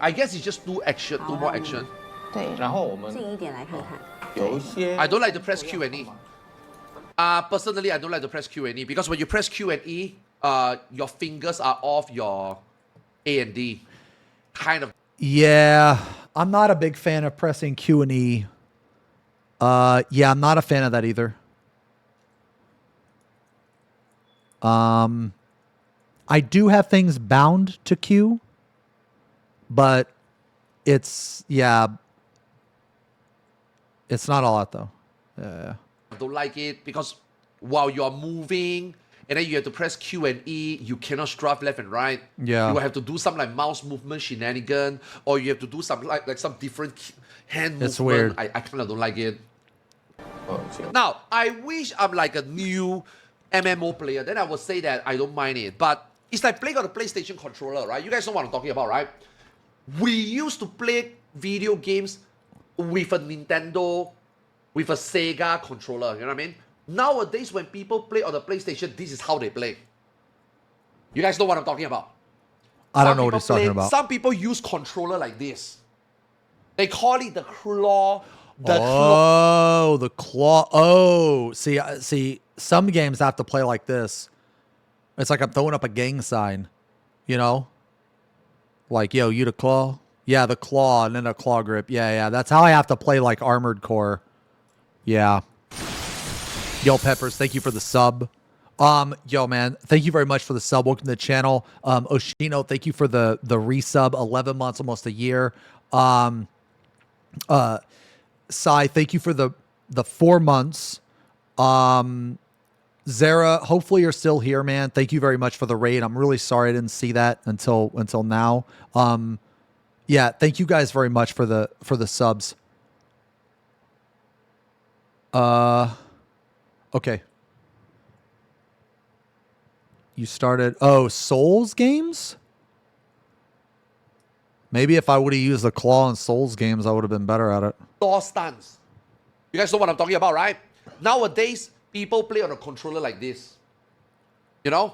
I guess it's just two action, two more action. 对，然后我们近一点来看看。有一些 I don't like to press Q and E. Personally, I don't like to press Q and E because when you press Q and E, your fingers are off your A and D. Kind of. Yeah, I'm not a big fan of pressing Q and E. Yeah, I'm not a fan of that either. I do have things bound to Q, but it's not a lot though. Yeah. I don't like it because while you're moving and then you have to press Q and E, you cannot strafe left and right. Yeah. You will have to do some like mouse movement shenanigan, or you have to do some like some different hand movement. It's weird. I kind of don't like it. Now, I wish I'm like a new MMO player. Then I would say that I don't mind it. But it's like playing on a PlayStation controller, right? You guys know what I'm talking about, right? We used to play video games with a Nintendo, with a Sega controller. You know what I mean? Nowadays, when people play on the PlayStation, this is how they play. You guys know what I'm talking about? I don't know what he's talking about. Some people use controller like this. They call it the claw. The claw. Oh, see, some games have to play like this. It's like I'm throwing up a gang sign, you know? Like, yo, you the claw? Yeah, the claw, and then a claw grip. Yeah. That's how I have to play like Armored Core. Yeah. Yo, Peppers, thank you for the sub. Yo, man, thank you very much for the sub. Welcome to the channel. Oshino, thank you for the resub. 11 months, almost a year. Sai, thank you for the 4 months. Zara, hopefully you're still here, man. Thank you very much for the raid. I'm really sorry I didn't see that until now. Yeah, thank you guys very much for the subs. Okay. You started Souls games? Maybe if I would have used the claw in Souls games, I would have been better at it. Door stance. You guys know what I'm talking about, right? Nowadays, people play on a controller like this. You know?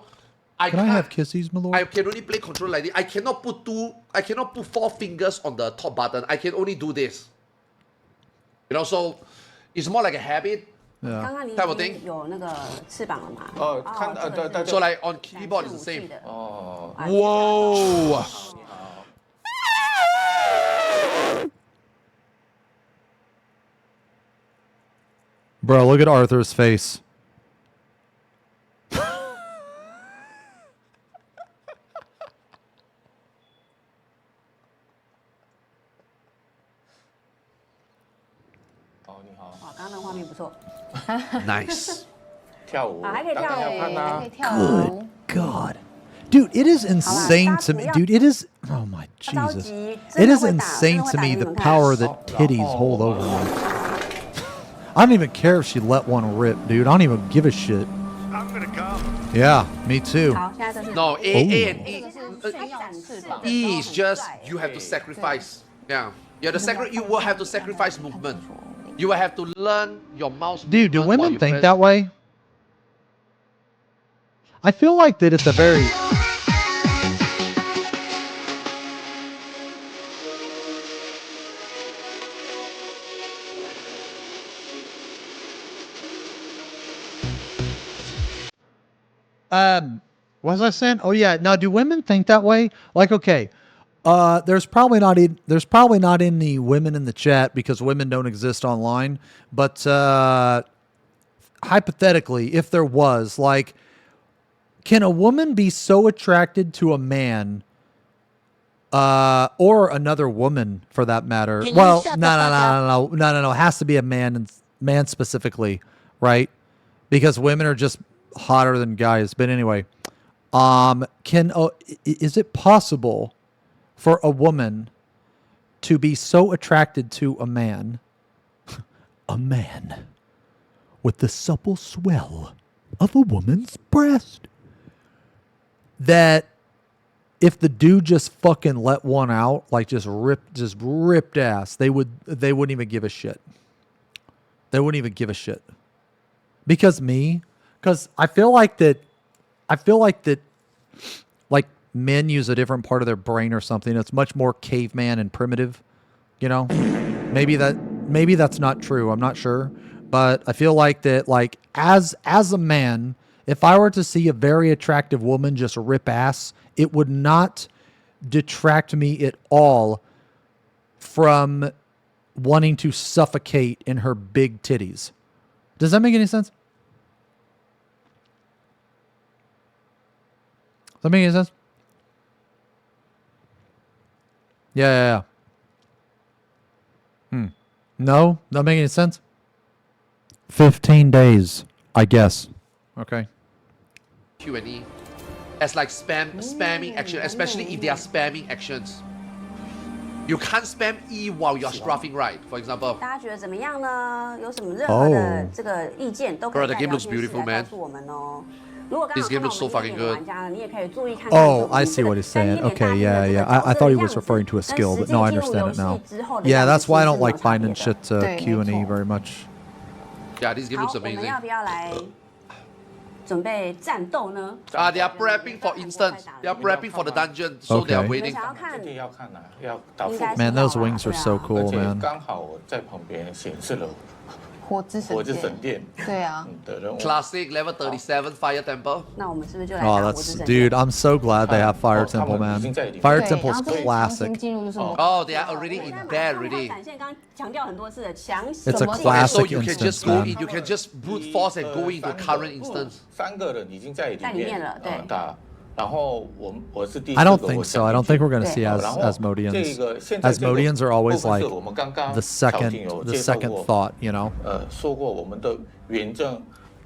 Can I have kissies, my lord? I can only play controller like this. I cannot put 4 fingers on the top button. I can only do this. You know, so it's more like a habit. Yeah. Type of thing. So like on keyboard it's the same. Whoa. Bro, look at Arthur's face. Nice. 跳舞，还可以跳舞，当然要看啊。 Good God. Dude, it is insane to me. Dude, it is... Oh, my Jesus. It is insane to me the power that titties hold over me. I don't even care if she let one rip, dude. I don't even give a shit. I'm gonna come. Yeah, me too. No, A and E. E is just you have to sacrifice. Yeah. You will have to sacrifice movement. You will have to learn your mouse. Dude, do movement while women you think press. that way? I feel like that it's a very... What was I saying? Oh yeah. Now, do women think that way? Like, okay, there's probably not any women in the chat because women don't exist online. But hypothetically, if there was, like, can a woman be so attracted to a man, or another woman for that matter? Well, no. It has to be a man specifically, right? Because women are just hotter than guys. But anyway, is it possible for a woman to be so attracted to a man with the supple swell of a woman's breast, that if the dude just fucking let one out, like just ripped ass, they wouldn't even give a shit. They wouldn't even give a shit. Because I feel like that, like men use a different part of their brain or something. It's much more caveman and primitive, you know? Maybe that's not true. I'm not sure. But I feel like that, like, as a man, if I were to see a very attractive woman just rip ass, it would not detract me at all from wanting to suffocate in her big titties. Does that make any sense? Does that make any sense? Yeah. No? Not making any sense? 15 days, I guess. Okay. Q&E as like spamming action, especially if they are spamming actions. You can't spam E while you're strafing right, for example. 大家觉得怎么样呢？有什么任何的这个意见都可以 Bro, the 在 game 聊 looks 天室 beautiful, 来 man. 告诉我们哦。如果刚好 This game 看到 looks so 我们 fucking 页面的 good. 玩家呢，你也可以注意看看 Oh, I see what he's saying. Okay, yeah. I thought he was referring to a skill, but no, I understand it now. Yeah, that's why I don't like finding shit to Q&E very much. Yeah, this game 好， looks 我们 amazing. 要不要来准备战斗呢？ They are prepping for instance. They are prepping for the dungeon, so they are Okay. waiting. 想要看 Man, those wings are so cool, 而且 man. 刚好我在旁边显示了火之火之神殿对啊的任务。 Classic level 37 Fire Temple. 那我们是不是就来 Oh, 打火 that's 之神殿？ dude. I'm so glad they have Fire Temple, man. Fire 对 Temple's 然后这边强 classic. 行进入就是魔 Oh, they are already in 马 there 上要 already. 展现刚刚强调很多次的强 It's a 什么 classic So you can instance, just go man. in, you can just brute force and go into current instance. 3个人已经在里在里面了对打，然后我是第 I 四 don't 个 think 我 so. I don't think we're gonna see 然后 Asmodeans. 这个现在这个 Asmodeans are always 部分 like 是我们刚刚 the 小婷 second 有 the 介绍 second 过 thought, you know. 说过我们的原证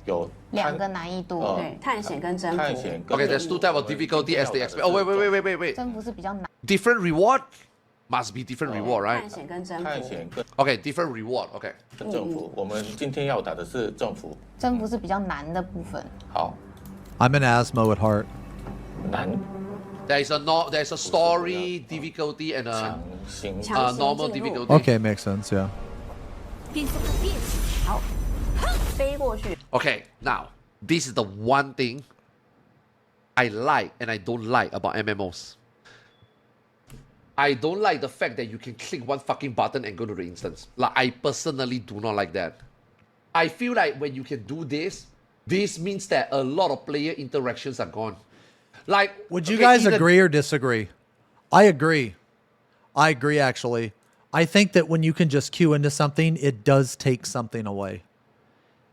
有2个难易度对，探险跟征服。探险跟 Okay, there's two types of difficulty as they expect. Oh, wait. 征服是比较难 Different reward? Must be different reward, 探 right? 险跟征服。探险跟 Okay, different reward. Okay. 政府，我们今天要打的是政府。征服是比较难的部分好， I'm an Asmo at heart. 难 There's a story difficulty and a 行 normal difficulty. Okay, makes sense. Yeah. 好，飞过去。 Okay, now this is the one thing I like and I don't like about MMOs. I don't like the fact that you can click one fucking button and go to the instance. Like, I personally do not like that. I feel like when you can do this, this means that a lot of player interactions are gone. Like, Would you okay, guys in a- agree or disagree? I agree. I agree, actually. I think that when you can just queue into something, it does take something away.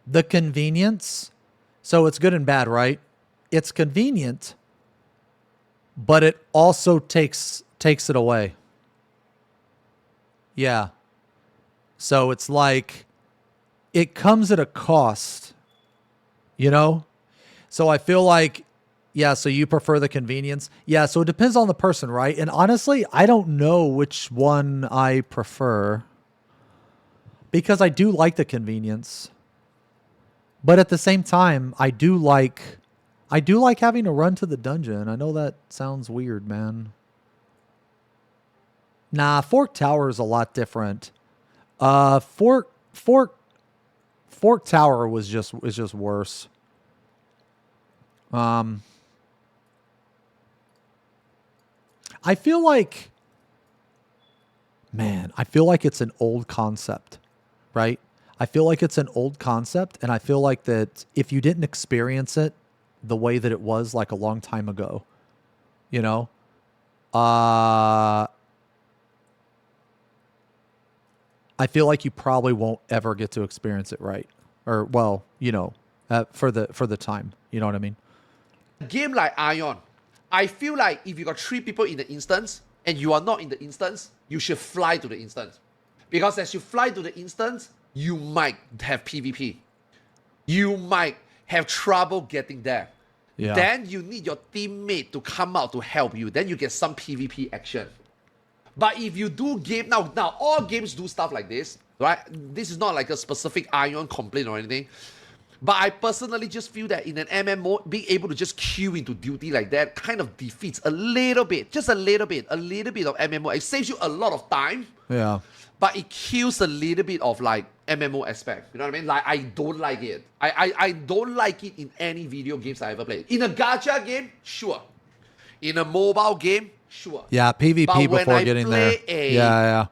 The convenience, so it's good and bad, right? It's convenient, but it also takes it away. Yeah. So it's like it comes at a cost, you know? So I feel like, yeah, so you prefer the convenience. Yeah, so it depends on the person, right? And honestly, I don't know which one I prefer because I do like the convenience. But at the same time, I do like having to run to the dungeon. I know that sounds weird, man. Nah, Fork Tower is a lot different. Fork Tower was just worse. I feel like, man, I feel like it's an old concept, right? I feel like it's an old concept, and I feel like that if you didn't experience it the way that it was like a long time ago, you know, I feel like you probably won't ever get to experience it right, or well, you know, for the time, you know what I mean? Game like Aion, I feel like if you got 3 people in the instance and you are not in the instance, you should fly to the instance. Because as you fly to the instance, you might have PvP. You might have trouble getting there. Yeah. Then you need your teammate to come out to help you. Then you get some PvP action. But if you do game, now all games do stuff like this, right? This is not like a specific Aion complaint or anything. But I personally just feel that in an MMO, being able to just queue into duty like that kind of defeats a little bit, just a little bit of MMO. It saves you a lot of time, Yeah. but it kills a little bit of like MMO aspect. You know what I mean? Like, I don't like it. I don't like it in any video games I ever played. In a gacha game, sure. In a mobile game, sure. Yeah, PvP But when before I getting play there. Yeah.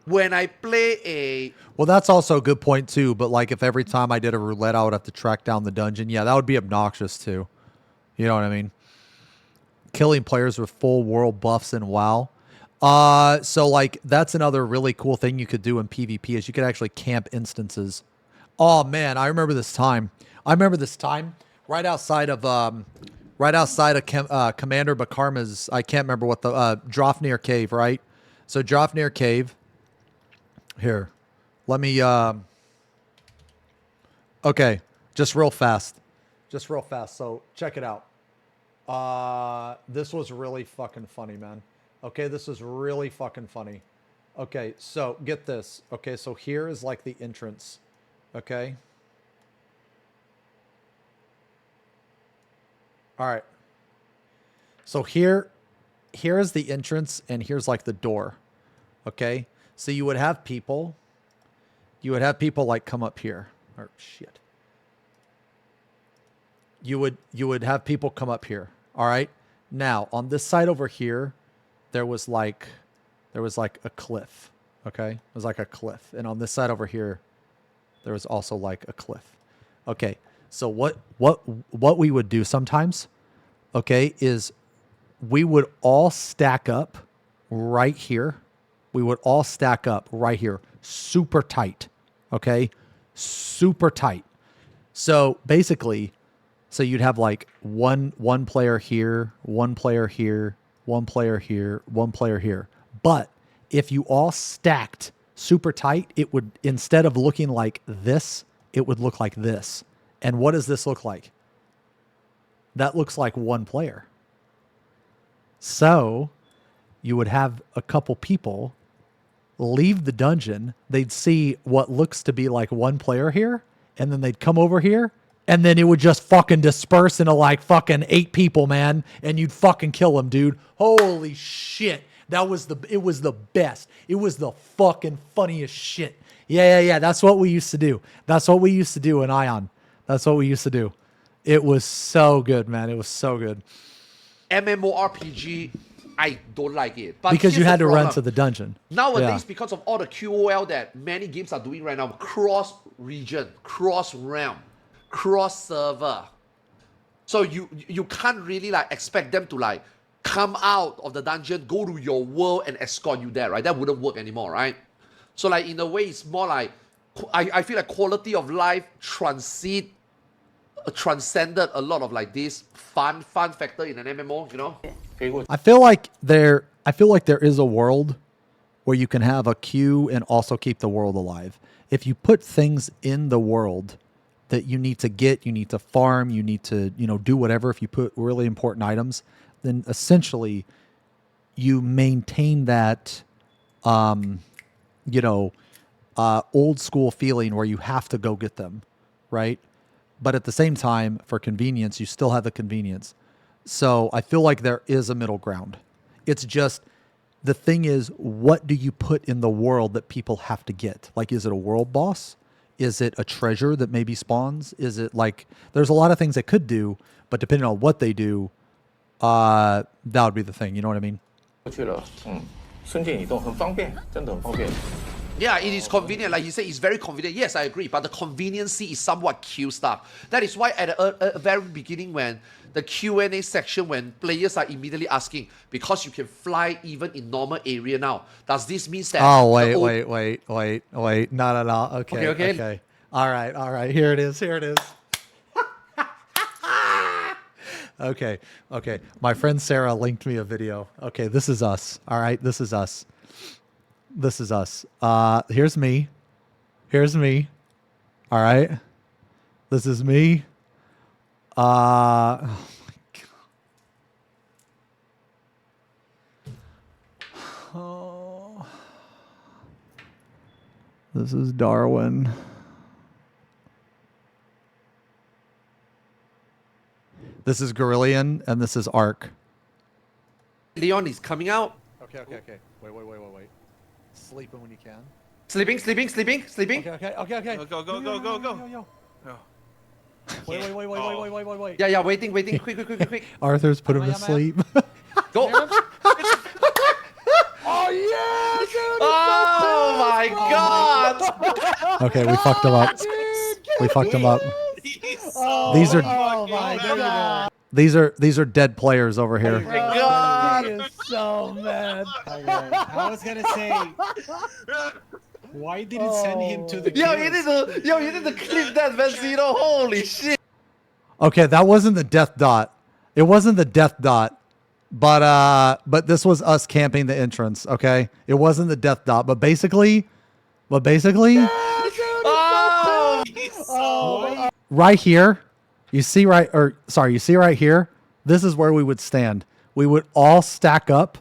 When I play a... Well, that's also a good point too. But like, if every time I did a roulette, I would have to track down the dungeon. Yeah, that would be obnoxious too. You know what I mean? Killing players with full world buffs in WoW. So like that's another really cool thing you could do in PvP is you could actually camp instances. Oh man, I remember this time. Right outside of Commander Bakarma's. I can't remember what the Drofnir Cave, right? So Drofnir Cave. Here, let me. Okay, just real fast. So check it out. This was really fucking funny, man. Okay, this is really fucking funny. Okay, so get this. Okay, so here is like the entrance. Okay. All right. So here is the entrance and here's like the door. Okay. So you would have people like come up here. Or shit. You would have people come up here. All right. Now on this side over here, there was like a cliff. Okay. It was like a cliff. And on this side over here, there was also like a cliff. Okay. So what we would do sometimes, okay, is we would all stack up right here. Super tight. Okay. Super tight. So basically, you'd have like one player here, one player here, one player here, one player here. But if you all stacked super tight, it would, instead of looking like this, it would look like this. And what does this look like? That looks like one player. So you would have a couple people leave the dungeon. They'd see what looks to be like one player here. And then they'd come over here. And then it would just fucking disperse into like fucking 8 people, man. And you'd fucking kill them, dude. Holy shit. It was the best. It was the fucking funniest shit. Yeah. That's what we used to do. That's what we used to do in Aion. That's what we used to do. It was so good, man. It was so good. MMORPG, I don't like it. But because you here's had the to run problem. to the dungeon. Nowadays, because of all the QOL that many games are doing right now, cross-region, cross-realm, cross-server. So you can't really like expect them to like come out of the dungeon, go to your world and escort you there, right? That wouldn't work anymore, right? So like in a way, it's more like, I feel like quality of life transcended a lot of like this fun factor in an MMO, you know? I feel like there is a world where you can have a queue and also keep the world alive. If you put things in the world that you need to get, you need to farm, you need to, do whatever. If you put really important items, then essentially you maintain that, old school feeling where you have to go get them, right? But at the same time, for convenience, you still have the convenience. So I feel like there is a middle ground. It's just, the thing is, what do you put in the world that people have to get? Like, is it a world boss? Is it a treasure that maybe spawns? Is it like, there's a lot of things they could do, but depending on what they do, that would be the thing. You know what I mean? Yeah, it is convenient. Like you say, it's very convenient. Yes, I agree. But the conveniency is somewhat kill stuff. That is why at the very beginning, when the Q&A section, when players are immediately asking, because you can fly even in normal area now, does this mean that... Oh, wait. No. Okay. All right. Here it is. Okay. My friend Sarah linked me a video. Okay, this is us. All right, this is us. Here's me. All right. This is me. Oh my God. Oh. This is Darwin. This is Gorillion, and this is Ark. Leon is coming out. Okay. Wait. Sleeping when you can. Sleeping. Okay. Go. Wait. Yeah, waiting. Quick. Arthur's put him to sleep. Go. Oh yeah! Dude, Oh my god! Okay, we fucked him up. We fucked him up. These are oh my god! these are dead players over here. My god! He is so mad. I was gonna say, why did it send him to the Yo, kills? you need to clip that, man, Xeno. Holy shit! Okay, that wasn't the death dot. It wasn't the death dot. But this was us camping the entrance, okay? It wasn't the death dot, but basically Oh! right here, you see right here, this is where we would stand. We would all stack up.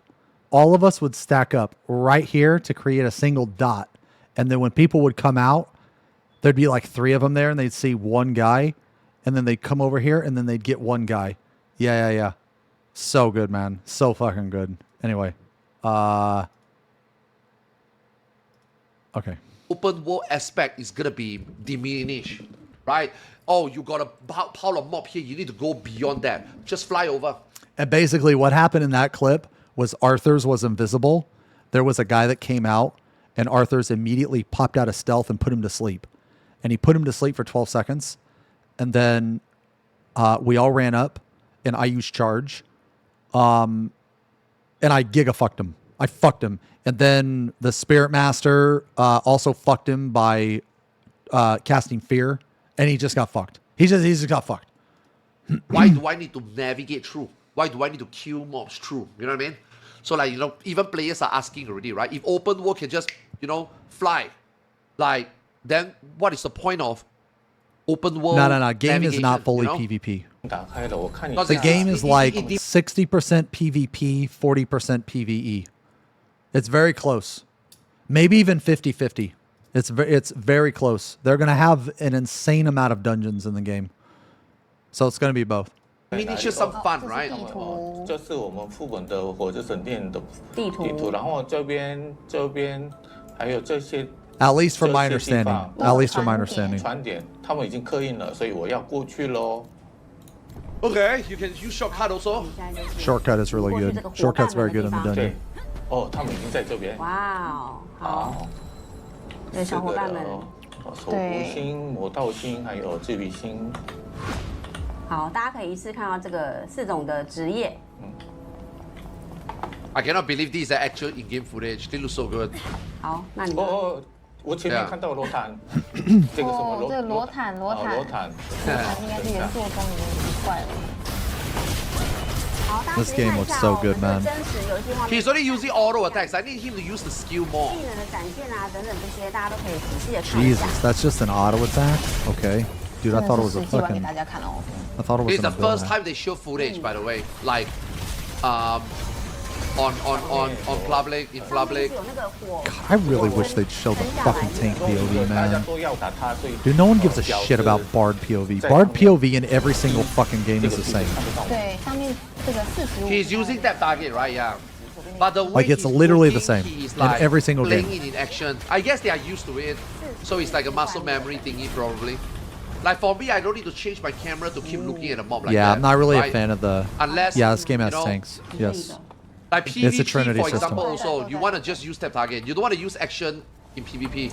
All of us would stack up right here to create a single dot. And then when people would come out, there'd be like 3 of them there and they'd see one guy and then they'd come over here and then they'd get one guy. Yeah. So good, man. So fucking good. Anyway, okay. Open world aspect is gonna be diminished, right? Oh, you got a pile of mob here. You need to go beyond that. Just fly over. And basically what happened in that clip was Arthur's was invisible. There was a guy that came out and Arthur's immediately popped out of stealth and put him to sleep. And he put him to sleep for 12 seconds. And then we all ran up and I used charge. And I giga-fucked him. I fucked him. And then the Spirit Master also fucked him by casting fear. And he just got fucked. He just got fucked. Why do I need to navigate through? Why do I need to kill mobs through? You know what I mean? So like, even players are asking already, right? If open world can just, fly, like, then what is the point of open world? No. Game is not fully PvP. The game is like 60% PvP, 40% PvE. It's very close. Maybe even 50-50. It's very close. They're going to have an insane amount of dungeons in the game. So it's going to be both. I mean, it's just some fun, right? 这是我们副本的火之神殿的地图，然后这边还有这些。At least from my understanding. At least from my understanding. 传点，他们已经刻印了，所以我要过去喽。Okay, you can use shortcut also. Shortcut is really good. Shortcut's very good in the dungeon. 哦，他们已经在这边。哇哦，好。对，小伙伴们。守护星、魔道星还有治愈星。好，大家可以一次看到这个4种的职业。I cannot believe these are actual in-game footage. They look so good. 好，那你我前面看到罗坦，这个什么罗？这个罗坦应该是原作中已经很怪了。 This game looks so good, man. He's only using auto attacks. I need him to use the skill more. Jesus, that's just an auto attack? Okay. Dude, I thought it was a fucking... I thought it was It's the first time they show footage, by the way. Like, on public, in public. God, I really wish they'd show the fucking tank POV, man. Dude, no one gives a shit about Bard POV. Bard POV in every single fucking game is the same. He's using that target, right? Yeah. But the way like, it's literally the same in every single game. Playing it in action. I guess they are used to it. So it's like a muscle memory thingy, probably. Like for me, I don't need to change my camera to keep looking at a mob like that. Yeah, I'm not really right? a fan of the... Unless, yeah, this game has tanks. Yes. Like PvP, it's a Trinity for example, system. also, you want to just use tap target. You don't want to use action in PvP.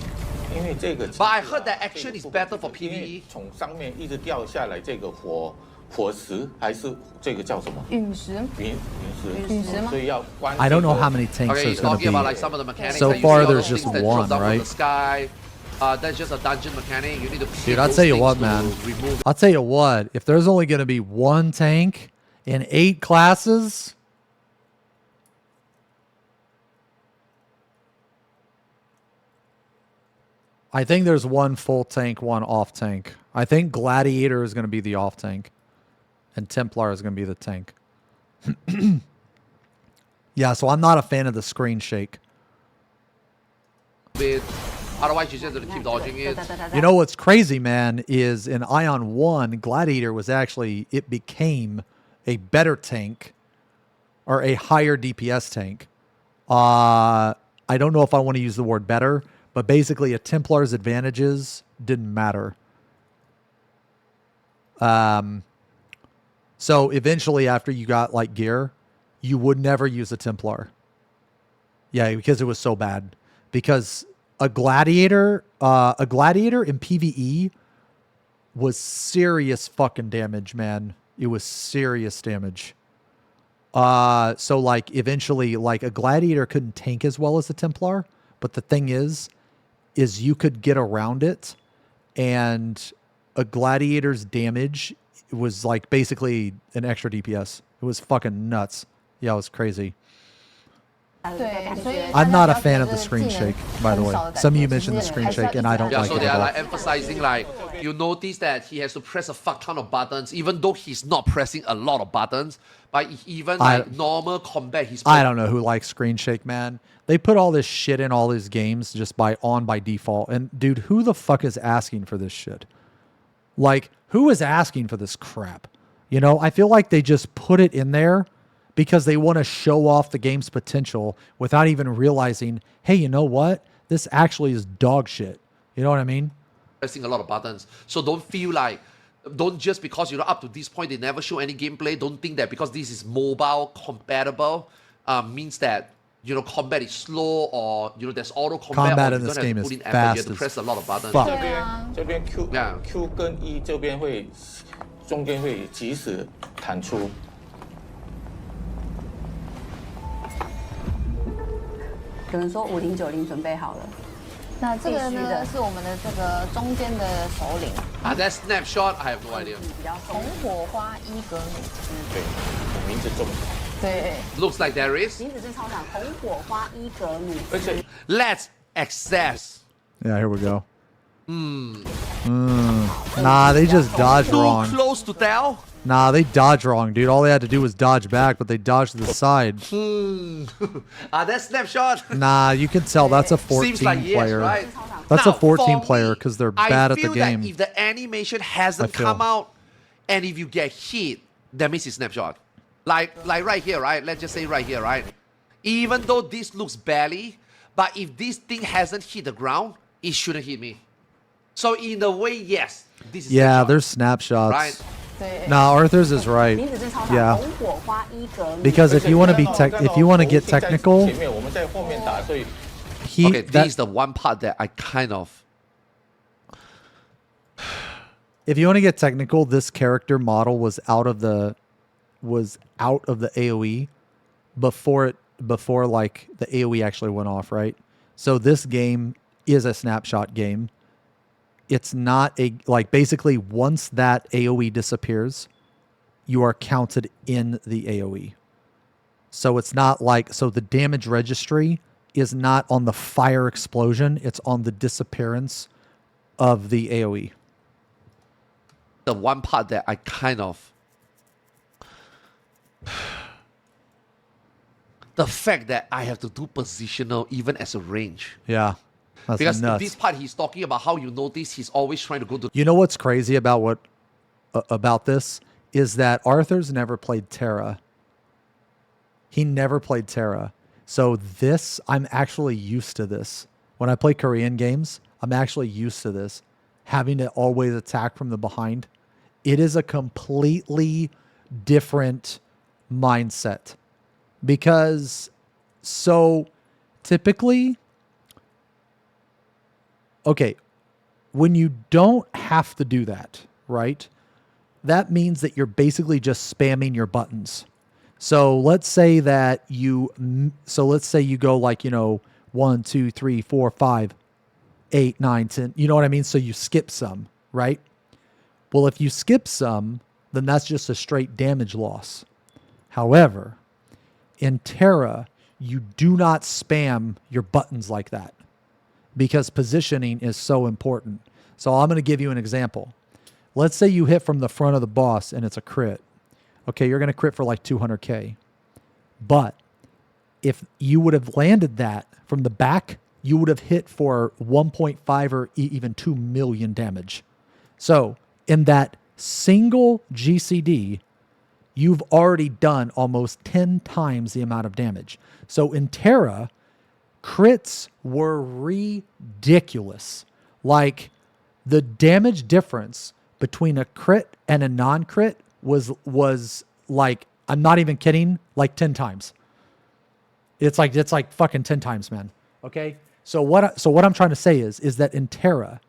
But I heard that action is better for PvE. 从上面一直掉下来这个火石还是这个叫什么？陨石。陨石吗？所以要关。I don't know how many tanks Okay, there's going to be. about like some of the mechanics. So like far, all there's those just things that one, drop down from right? the sky. That's just a dungeon mechanic. You need to. Dude, I'll tell you what, man. I'll tell you what. If there's only going to be one tank in 8 classes, I think there's one full tank, one off tank. I think Gladiator is going to be the off tank, and Templar is going to be the tank. Yeah, so I'm not a fan of the screen shake. Otherwise, you just have to keep dodging it. You know what's crazy, man, is in Aion 1, Gladiator was actually, it became a better tank or a higher DPS tank. I don't know if I want to use the word better, but basically a Templar's advantages didn't matter. So eventually after you got like gear, you would never use a Templar. Yeah, because it was so bad. Because a gladiator in PvE was serious fucking damage, man. It was serious damage. So like eventually, like a gladiator couldn't tank as well as a Templar, but the thing is you could get around it, and a gladiator's damage was like basically an extra DPS. It was fucking nuts. Yeah, it was crazy. I'm not a fan of the screen shake, by the way. Some of you mentioned the screen shake, and I don't like so it they at are all. like emphasizing like you notice that he has to press a fuck ton of buttons, even though he's not pressing a lot of buttons. But even like normal combat, he's. I don't know who likes screen shake, man. They put all this shit in all these games just by default. And dude, who the fuck is asking for this shit? Like, who is asking for this crap? You know, I feel like they just put it in there because they want to show off the game's potential without even realizing, hey, you know what? This actually is dog shit. You know what I mean? Pressing a lot of buttons. So don't feel like, don't just because, you know, up to this point, they never show any gameplay. Don't think that because this is mobile compatible means that, you know, combat is slow or, you know, there's auto combat or in you this don't game have to is put in effort. You have fast to as press a lot of buttons. fuck. 这边 Q 跟 E 这边会中间会及时弹出。有人说5090准备好了。那这个呢是我们的这个中间的首领。that snapshot, I have no idea. 红火花伊格努。对，名字中。对。Looks like there is. 名字是超长，红火花伊格努。而且 Let's access. Yeah, here we go. Nah, they just dodged wrong. Too close to tell. Nah, they dodged wrong, dude. All they had to do was dodge back, but they dodged to the side. That snapshot. Nah, you can tell that's a 14 Seems like yes, player. right? That's Now, a 14 for player me, because they're bad at the I feel game. that if the animation hasn't come out, and if you get hit, that means it's snapshot. Like right here, right? Let's just say right here, right? Even though this looks badly, but if this thing hasn't hit the ground, it shouldn't hit me. So in a way, yes, this is Yeah, snapshot, there's snapshots. right? Nah, Arthur's is right. Yeah. Because if you want to be if you want to get technical, Okay, this is the one part that I kind of. If you want to get technical, this character model was out of the AoE before like the AoE actually went off, right? So this game is a snapshot game. It's not like basically once that AoE disappears, you are counted in the AoE. So it's not like, so the damage registry is not on the fire explosion, it's on the disappearance of the AoE. The one part that I kind of. The fact that I have to do positional even as a range. Yeah. That's because nuts. this part he's talking about how you notice he's always trying to go to. You know what's crazy about about this is that Arthur's never played Terra. He never played Terra. So this, I'm actually used to this. When I play Korean games, I'm actually used to this. Having to always attack from the behind. It is a completely different mindset. Because so typically, okay, when you don't have to do that, right? That means that you're basically just spamming your buttons. So let's say that let's say you go like, 1, 2, 3, 4, 5, 8, 9, 10. You know what I mean? So you skip some, right? Well, if you skip some, then that's just a straight damage loss. However, in Terra, you do not spam your buttons like that because positioning is so important. So I'm going to give you an example. Let's say you hit from the front of the boss and it's a crit. Okay, you're going to crit for like 200K. But if you would have landed that from the back, you would have hit for 1.5 or even 2 million damage. So in that single GCD, you've already done almost 10 times the amount of damage. So in Terra, crits were ridiculous. Like the damage difference between a crit and a non-crit was like I'm not even kidding, like 10 times. It's like fucking 10 times, man. Okay? So what I'm trying to say is that in Terra,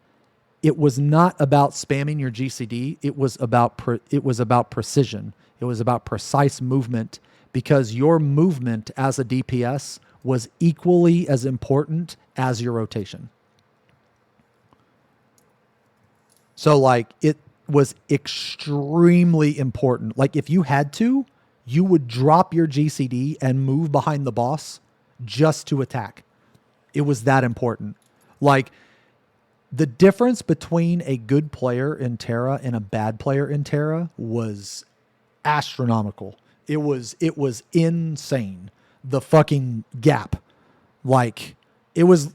it was not about spamming your GCD. It was about precision. It was about precise movement, because your movement as a DPS was equally as important as your rotation. So like it was extremely important. Like if you had to, you would drop your GCD and move behind the boss just to attack. It was that important. Like the difference between a good player in Terra and a bad player in Terra was astronomical. It was insane. The fucking gap. Like it was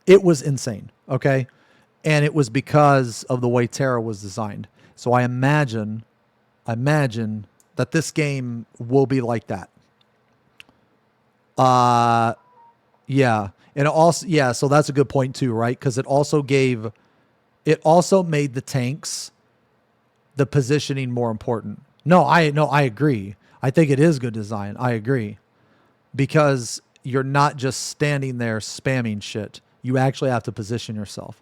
insane. Okay. And it was because of the way Terra was designed. So I imagine that this game will be like that. Yeah. And also, yeah, so that's a good point too, right? Because it also made the tanks, the positioning more important. No, I agree. I think it is good design. I agree. Because you're not just standing there spamming shit. You actually have to position yourself.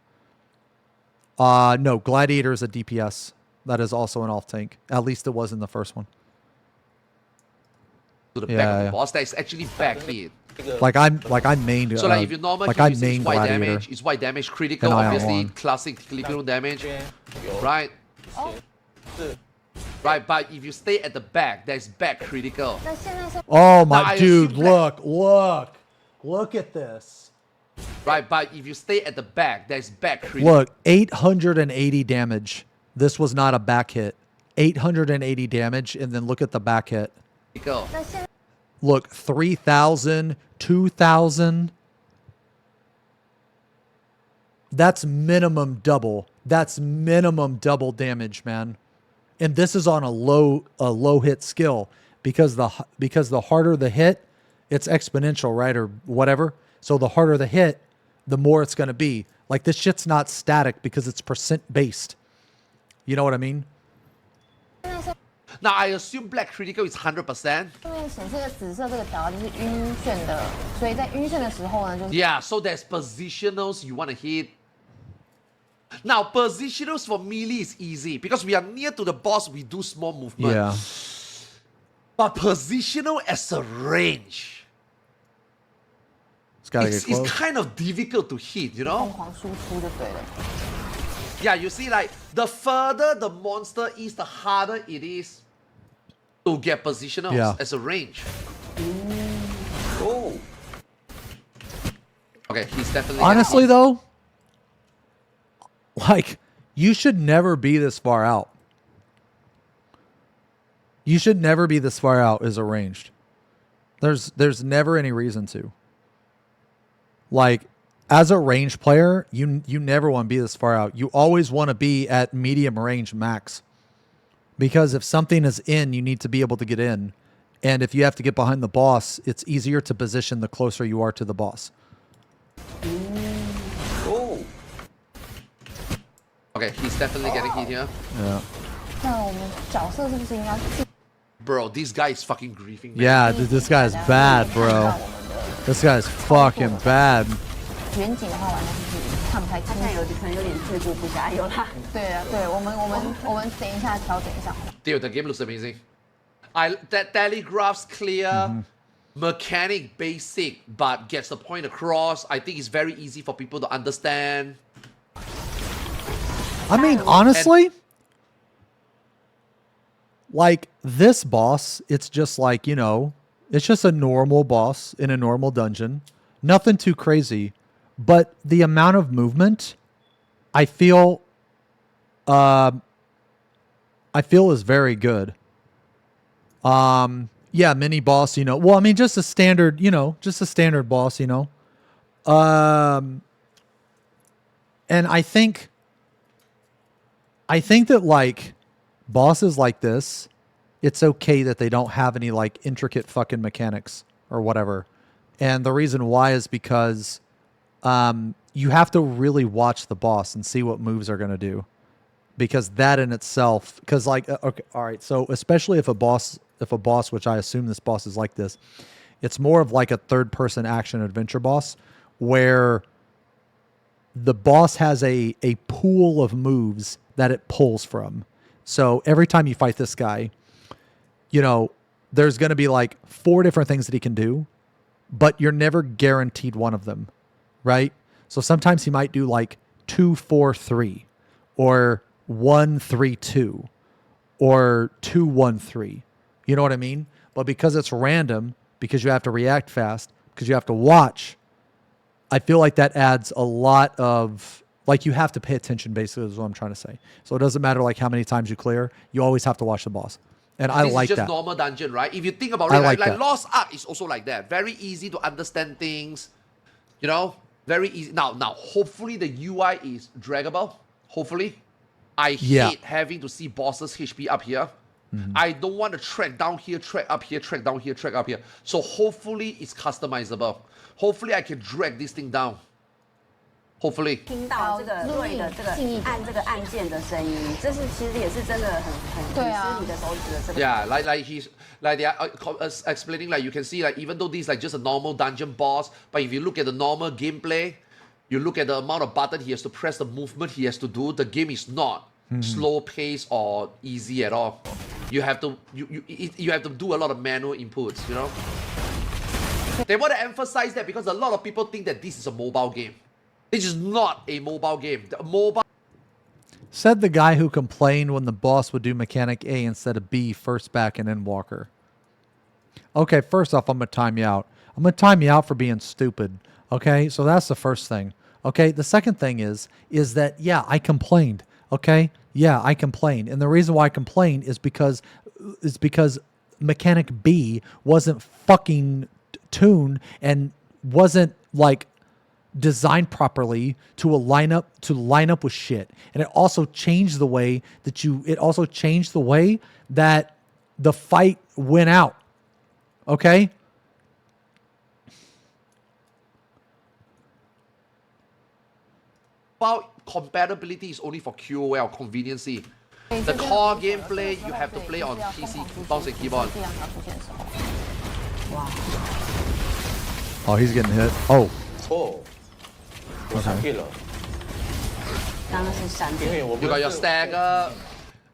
No, Gladiator is a DPS. That is also an off tank. At least it was in the first one. To the back of the boss that is actually backlit. Like I mained. So like if you normal like kill, I it's main white Gladiator. damage, it's white damage, critical, and obviously Aion. classic critical damage, right? Right, but if you stay at the back, there's back critical. Oh Now, my I dude, assume look at this. Right, but if you stay at the back, there's back critical. Look, 880 damage. This was not a back hit. 880 damage, and then look at the back hit. Look, 3,000, 2,000. That's minimum double. That's minimum double damage, man. And this is on a low hit skill, because the harder the hit, it's exponential, right, or whatever. So the harder the hit, the more it's going to be. Like this shit's not static because it's percent based. You know what I mean? Now I assume black critical is 100%. Yeah, so there's positionals you want to hit. Now positionals for melee is easy because we are near to the boss. We do small movement. Yeah. But positional as a range, it's kind of difficult to hit, you know? Yeah, you see, like, the further the monster is, the harder it is to get positionals as a range. Oh. Okay, he's definitely... Honestly, though, like, you should never be this far out. You should never be this far out as a ranged. There's never any reason to. Like, as a ranged player, you never want to be this far out. You always want to be at medium range max. Because if something is in, you need to be able to get in. And if you have to get behind the boss, it's easier to position the closer you are to the boss. Oh. Okay, he's definitely getting hit here. Yeah. Bro, this guy is fucking griefing. Man. Yeah, this guy's bad, bro. This guy's fucking bad. Dude, the game looks amazing. That telegraphs clear, mechanic basic, but gets the point across. I think it's very easy for people to understand. I mean, honestly, like this boss, it's just like, you know, it's just a normal boss in a normal dungeon. Nothing too crazy. But the amount of movement, I feel is very good. Yeah, mini boss, you know. Well, I mean, just a standard, you know, just a standard boss, you know. And I think that, like, bosses like this, it's okay that they don't have any, like, intricate fucking mechanics or whatever. And the reason why is because you have to really watch the boss and see what moves are going to do. Because that in itself, because, like, okay, all right, so especially if a boss if a boss, which I assume this boss is like this, it's more of like a third-person action adventure boss where the boss has a pool of moves that it pulls from. So every time you fight this guy, you know, there's going to be like 4 different things that he can do, but you're never guaranteed one of them, right? So sometimes he might do like 2-4-3 or 1-3-2 or 2-1-3. You know what I mean? But because it's random, because you have to react fast, because you have to watch, I feel like that adds a lot of, like, you have to pay attention, basically, is what I'm trying to say. So it doesn't matter like how many times you clear, you always have to watch the boss. And I like this is just that. normal dungeon, right? If you think about I it, like like that. Lost Ark is also like that. Very easy to understand things, you know? Very easy. Now, hopefully the UI is draggable. Hopefully. I hate having to see bosses HP up here. I don't want to track down here, track up here, track down here, track up here. So hopefully it's customizable. Hopefully I can drag this thing down. Hopefully. 听到这个瑞的这个按这个按键的声音，这是其实也是真的很吃你的手指的这个。Yeah, like he's like they are explaining, like you can see, like even though this is like just a normal dungeon boss, but if you look at the normal gameplay, you look at the amount of button he has to press, the movement he has to do, the game is not slow pace or easy at all. You have to you have to do a lot of manual inputs, you know. They want to emphasize that because a lot of people think that this is a mobile game. This is not a mobile game. The mobile. Said the guy who complained when the boss would do mechanic A instead of B, first back and then walker. Okay, first off, I'm going to time you out. I'm going to time you out for being stupid. Okay, so that's the first thing. Okay, the second thing is that, yeah, I complained. Okay, yeah, I complained. And the reason why I complained is because mechanic B wasn't fucking tuned and wasn't like designed properly to line up with shit. And it also changed the way that the fight went out. Okay? Compatibility is only for QOL conveniency. The core gameplay you have to play on PC, mouse and keyboard. Oh, he's getting hit. Oh. Okay. You got your stagger.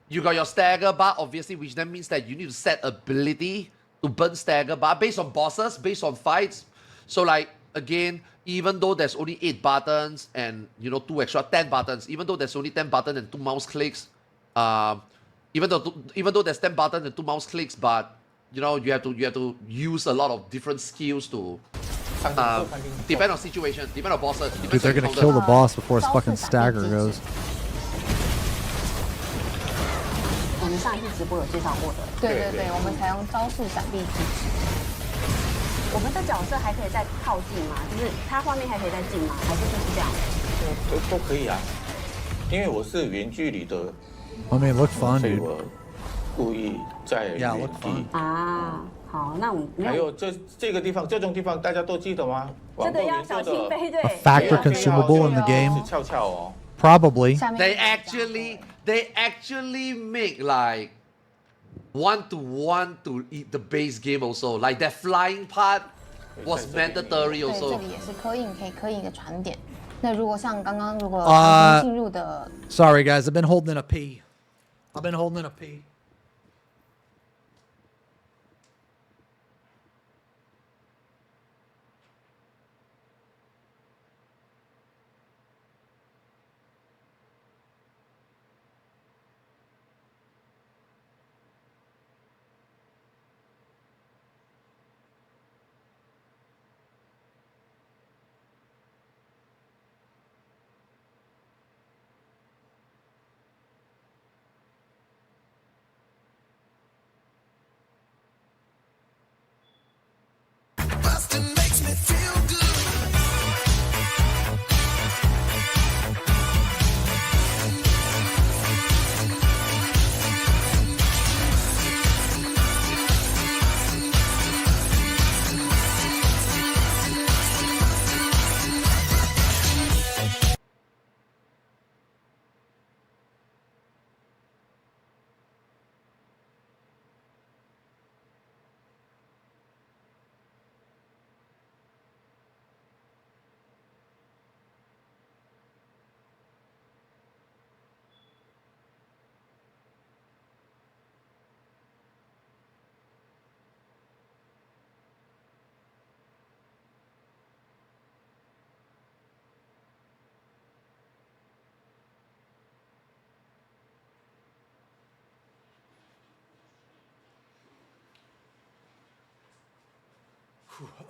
You got your stagger bar, obviously, which then means that you need to set ability to burn stagger bar based on bosses, based on fights. So like, again, even though there's only 8 buttons and, you know, 2 extra 10 buttons, even though there's only 10 buttons and 2 mouse clicks, even though there's 10 buttons and 2 mouse clicks, but, you know, you have to use a lot of different skills to depend on situation, depend on bosses. Dude, they're gonna kill the boss before his fucking stagger goes. 我们上一次直播有介绍过的。对，我们采用招数闪避机制。我们的角色还可以再靠近吗？就是他画面还可以再近吗？还是就是这样？都可以啊，因为我是远距离的。I mean, look fun, 所以 dude. 我故意在原地。啊，好，那我们还有这个地方，这种地方大家都记得吗？这个要小心飞，对。A factor consumable in the game? 翘翘哦。Probably. They actually make like 1-to-1 to eat the base game also. Like that flying part was mandatory 对，这 also. 里也是刻印的传点。那如果像刚刚如果进入的 Sorry guys, I've been holding in a pee. I've been holding in a pee.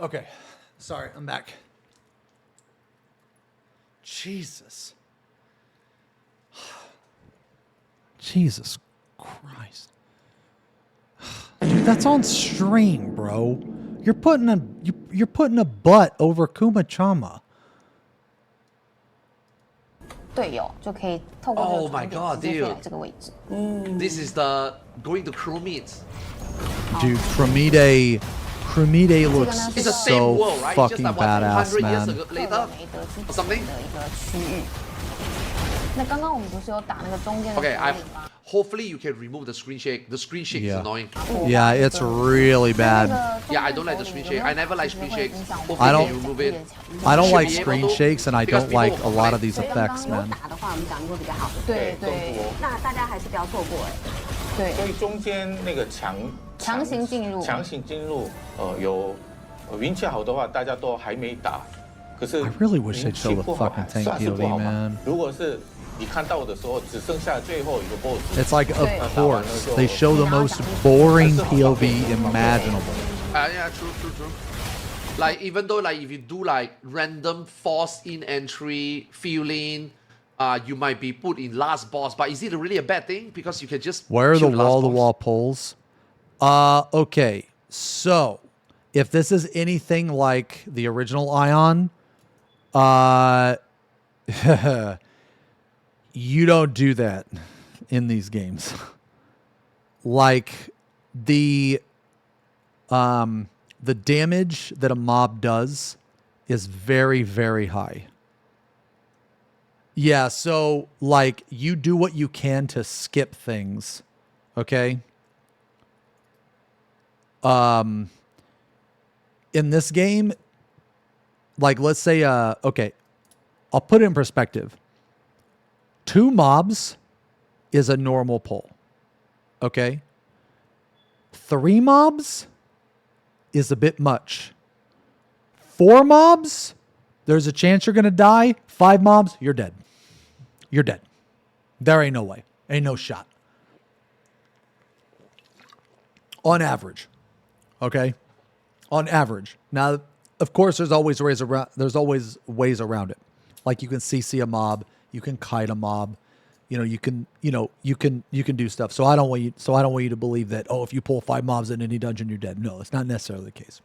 Okay. Sorry, I'm back. Jesus. Jesus Christ. Dude, that's on stream, bro. You're putting a butt over Kuma-chama. 队友就可以透过这 Oh 个 my 传点 god, 直接飞 dude. 来这个位置。 This is the going to crew meet. Dude, Cremide looks It's the same so world, right? Just fucking like badass, 100 years man. later or something. 的一个区域。那刚刚我们不是有打那个中间的 Okay, 首 I 领吗？ hopefully you can remove the screen shake. The screen shake is Yeah. annoying. Yeah, it's really bad. Yeah, I don't like the screen shake. I never like screen shakes. Hopefully I don't- you remove it. I don't Should like be able screen to, shakes, and I because don't like people a lot of complain. these effects, 刚刚 man. 有打的话，我们讲会比较好。对对那大家还是不要错过哎。对。所以中间那个强行进入，强行进入，有运气好的话，大家都还没打，可是 I really wish they'd 运 show 气 the 不好 fucking tank 算是不好 POV, 嘛 man. 如果是你看到的时候，只剩下最后一个 boss， It's like, of course, they show the most boring POV imaginable. Yeah, true. Like even though like if you do like random force in entry feeling, you might be put in last boss. But is it really a bad thing? Because you can just Where are the shoot last wall-to-wall pulls? Okay, so if this is anything like the original Aion, you don't do that in these games. Like the damage that a mob does is very, very high. Yeah, so like you do what you can to skip things, okay? In this game, like let's say okay, I'll put it in perspective. 2 mobs is a normal pull. Okay? 3 mobs is a bit much. 4 mobs, there's a chance you're going to die. 5 mobs, you're dead. You're dead. There ain't no way. Ain't no shot. On average. Okay? On average. Now, of course, there's always ways around it. Like you can CC a mob, you can kite a mob, you can do stuff. So I don't want you to believe that, oh, if you pull 5 mobs in any dungeon, you're dead. No, it's not necessarily the case.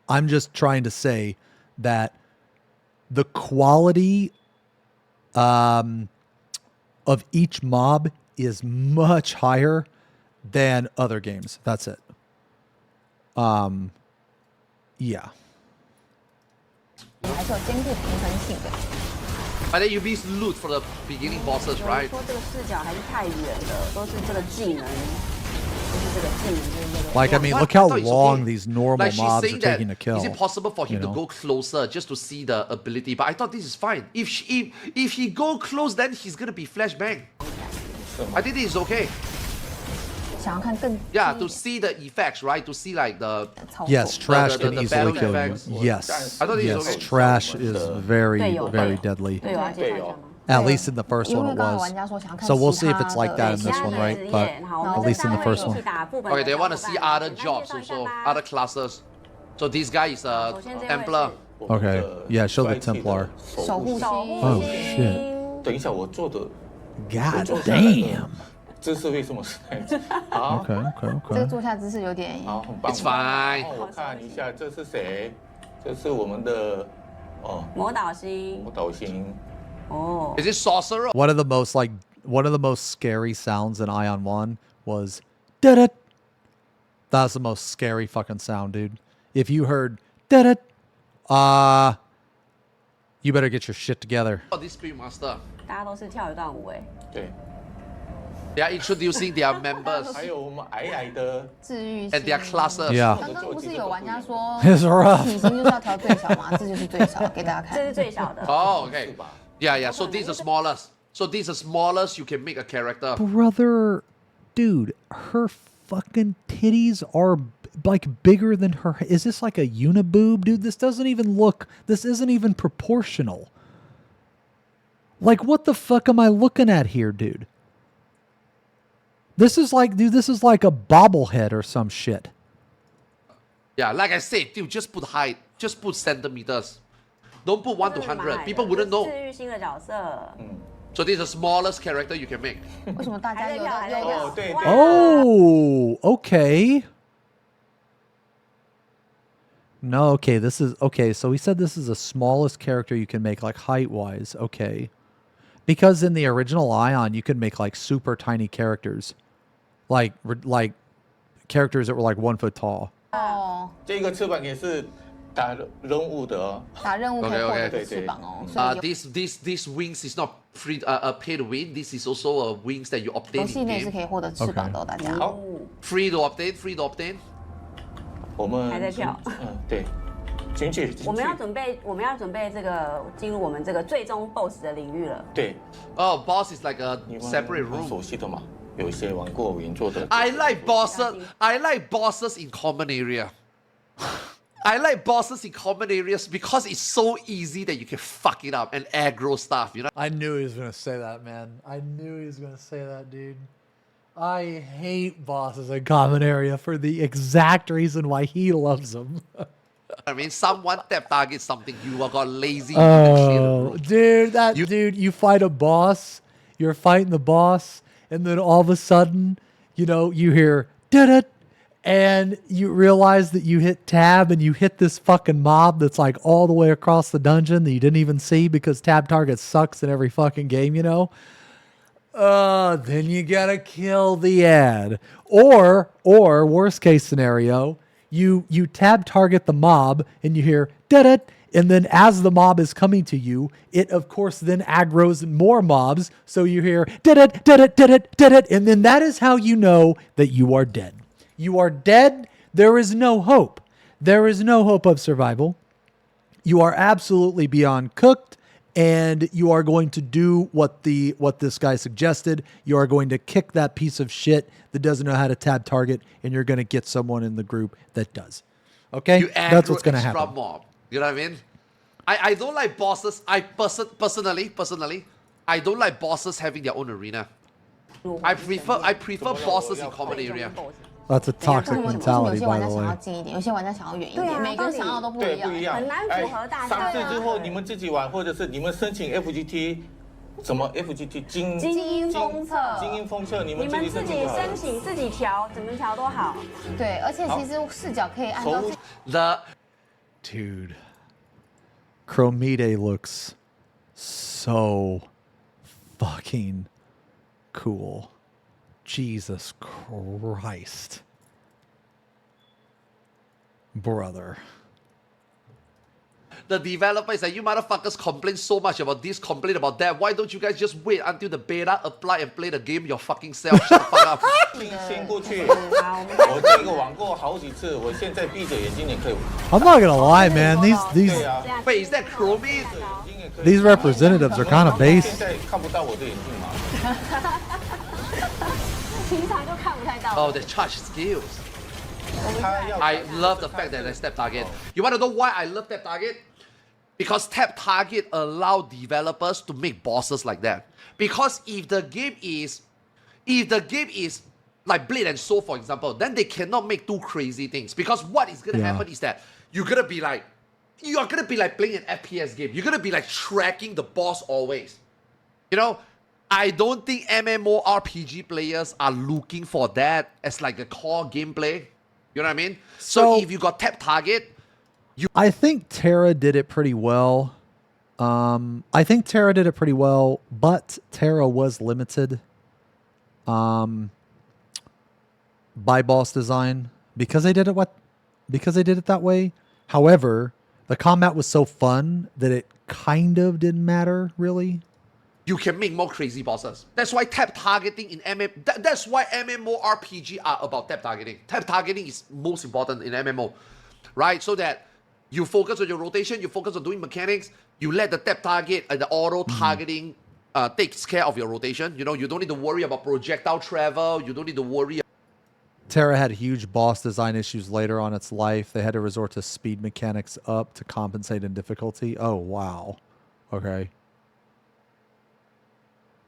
I'm just trying to say that the quality of each mob is much higher than other games. That's it. Yeah. 还是有兼顾平衡性的。 But then you miss loot for the beginning bosses, 有 right? 人说这个视角还是太远了，都是这个技能，就是这个技能，就是这个。 Like, I mean, What? look how I thought it's long okay. these normal Like she's mobs are saying that, taking to kill. is it possible for him you to know? go closer just to see the ability? But I thought this is fine. If he go close, then he's gonna be flashbang. I think this is okay. 想要看更 Yeah, to see the effects, right? To see like the Yes, trash the can easily battle kill you. effects. Yes, I thought this yes, was okay. trash is very, very deadly. 对，我要介绍一下吗？ At least in the first 因 one 为 it 刚刚有 was. 玩家说想要看 So we'll 其 see 他 if it's like 的 that in this one, right? But at least in the first one. Okay, they want to see other jobs also, other classes. So this guy is a Templar. Okay, yeah, show the Templar. 守护星。 Oh shit! 等一下，我做的 God damn! 姿势为什么是这样子？好 Okay, okay, 这个 okay. 坐下姿势有点。好，很棒。 It's fine. 然后我看一下，这是谁？这是我们的魔导星。魔导星。哦。 Is it sorcerer? One of the most scary sounds in Aion 1 was da-da. That's the most scary fucking sound, dude. If you heard da-da, you better get your shit together. Oh, this Spirit Master. 大家都是跳一段舞哎。对。 They are introducing their members 还有我们矮矮的治愈 and their classes. Yeah. 刚刚不是有玩家说 It's rough. 体型就是要调最小嘛？这就是最小，给大家看。这是最小的。 Oh, okay. Yeah. So this is the smallest. So this is the smallest you can make a character. Brother, dude, her fucking titties are like bigger than her. Is this like a uniboob, dude? This isn't even proportional. Like, what the fuck am I looking at here, dude? This is like a bobblehead or some shit. Yeah, like I said, dude, just put height, just put centimeters. Don't put 1 to 100. People wouldn't know. 治愈新的角色。So this is the smallest character you can make. 为什么大家有的对 Oh, okay. No, okay, this is okay. So he said this is the smallest character you can make, like height-wise. Okay, because in the original Aion, you could make like super tiny characters, like characters that were like 1 foot tall. 哦，这个翅膀也是打任务的哦。打任务可以获得的翅膀哦。所以 This wings is not free pay to win. This is also a wings that you 游 obtain 戏 in 内是 game. 可以获得翅膀的哦，大家。好， Free to obtain, free to obtain. 我们还在跳对，请去。我们要准备这个进入我们这个最终 BOSS 的领域了。对。Oh, boss is like a separate 很 room. 熟悉的嘛，有一些玩过原作的。 I like bosses. I like bosses in common area. I like bosses in common areas because it's so easy that you can fuck it up and aggro stuff, you know? I knew he was gonna say that, man. I knew he was gonna say that, dude. I hate bosses in common area for the exact reason why he loves them. I mean, someone tap target something, you got lazy. Oh, dude, dude, you fight a boss, you're fighting the boss, and then all of a sudden, you know, you hear da-da, and you realize that you hit tab and you hit this fucking mob that's like all the way across the dungeon that you didn't even see because tab target sucks in every fucking game, you know? Then you gotta kill the ad. Or worst case scenario, you tab target the mob and you hear da-da, and then as the mob is coming to you, it of course then aggroes more mobs, so you hear da-da, da-da, da-da, da-da, and then that is how you know that you are dead. You are dead. There is no hope. There is no hope of survival. You are absolutely beyond cooked, and you are going to do what this guy suggested. You are going to kick that piece of shit that doesn't know how to tab target, and you're going to get someone in the group that does. Okay? That's what's going to happen. Mob. You know what I mean? I don't like bosses. Personally, I don't like bosses having their own arena. I prefer bosses in common area. That's a toxic mentality, by the way. 近一点，有些玩家想要远一点，每个人想要都不一样，不一样，很难符合大家。上市之后你们自己玩，或者是你们申请 FGT， 什么 FGT 精英封测，精英封测，你们自己申请自己调，怎么调都好。对，而且其实视角可以按照。Dude, Chromide looks so fucking cool. Jesus Christ. Brother. The developer is like, you motherfuckers complain so much about this, complain about that. Why don't you guys just wait until the beta apply and play the game your fucking self? Shut the fuck up. 先过去，我这个玩过好几次，我现在闭着眼睛也可以。 I'm not gonna lie, man. Wait, is that Chromie? These representatives are kind of base. 现在看不到我的眼睛吗？ 平常就看不太到。 Oh, the charge skills. I love the fact that they tap target. You want to know why I love tap target? Because tap target allow developers to make bosses like that. Because if the game is like Blade and Soul, for example, then they cannot make too crazy things. Because what is gonna happen is that you are gonna be like playing an FPS game. You're gonna be like tracking the boss always. You know, I don't think MMORPG players are looking for that as like a core gameplay. You know what I mean? So if you got tap target, I think Terra did it pretty well. But Terra was limited by boss design because they did it that way. However, the combat was so fun that it kind of didn't matter, really. You can make more crazy bosses. That's why tap targeting in that's why MMORPG are about tap targeting. Tap targeting is most important in MMO, right? So that you focus on your rotation, you focus on doing mechanics, you let the tap target and the auto targeting takes care of your rotation. You know, you don't need to worry about projectile travel. You don't need to worry. Terra had huge boss design issues later on its life. They had to resort to speed mechanics up to compensate in difficulty. Oh, wow. Okay.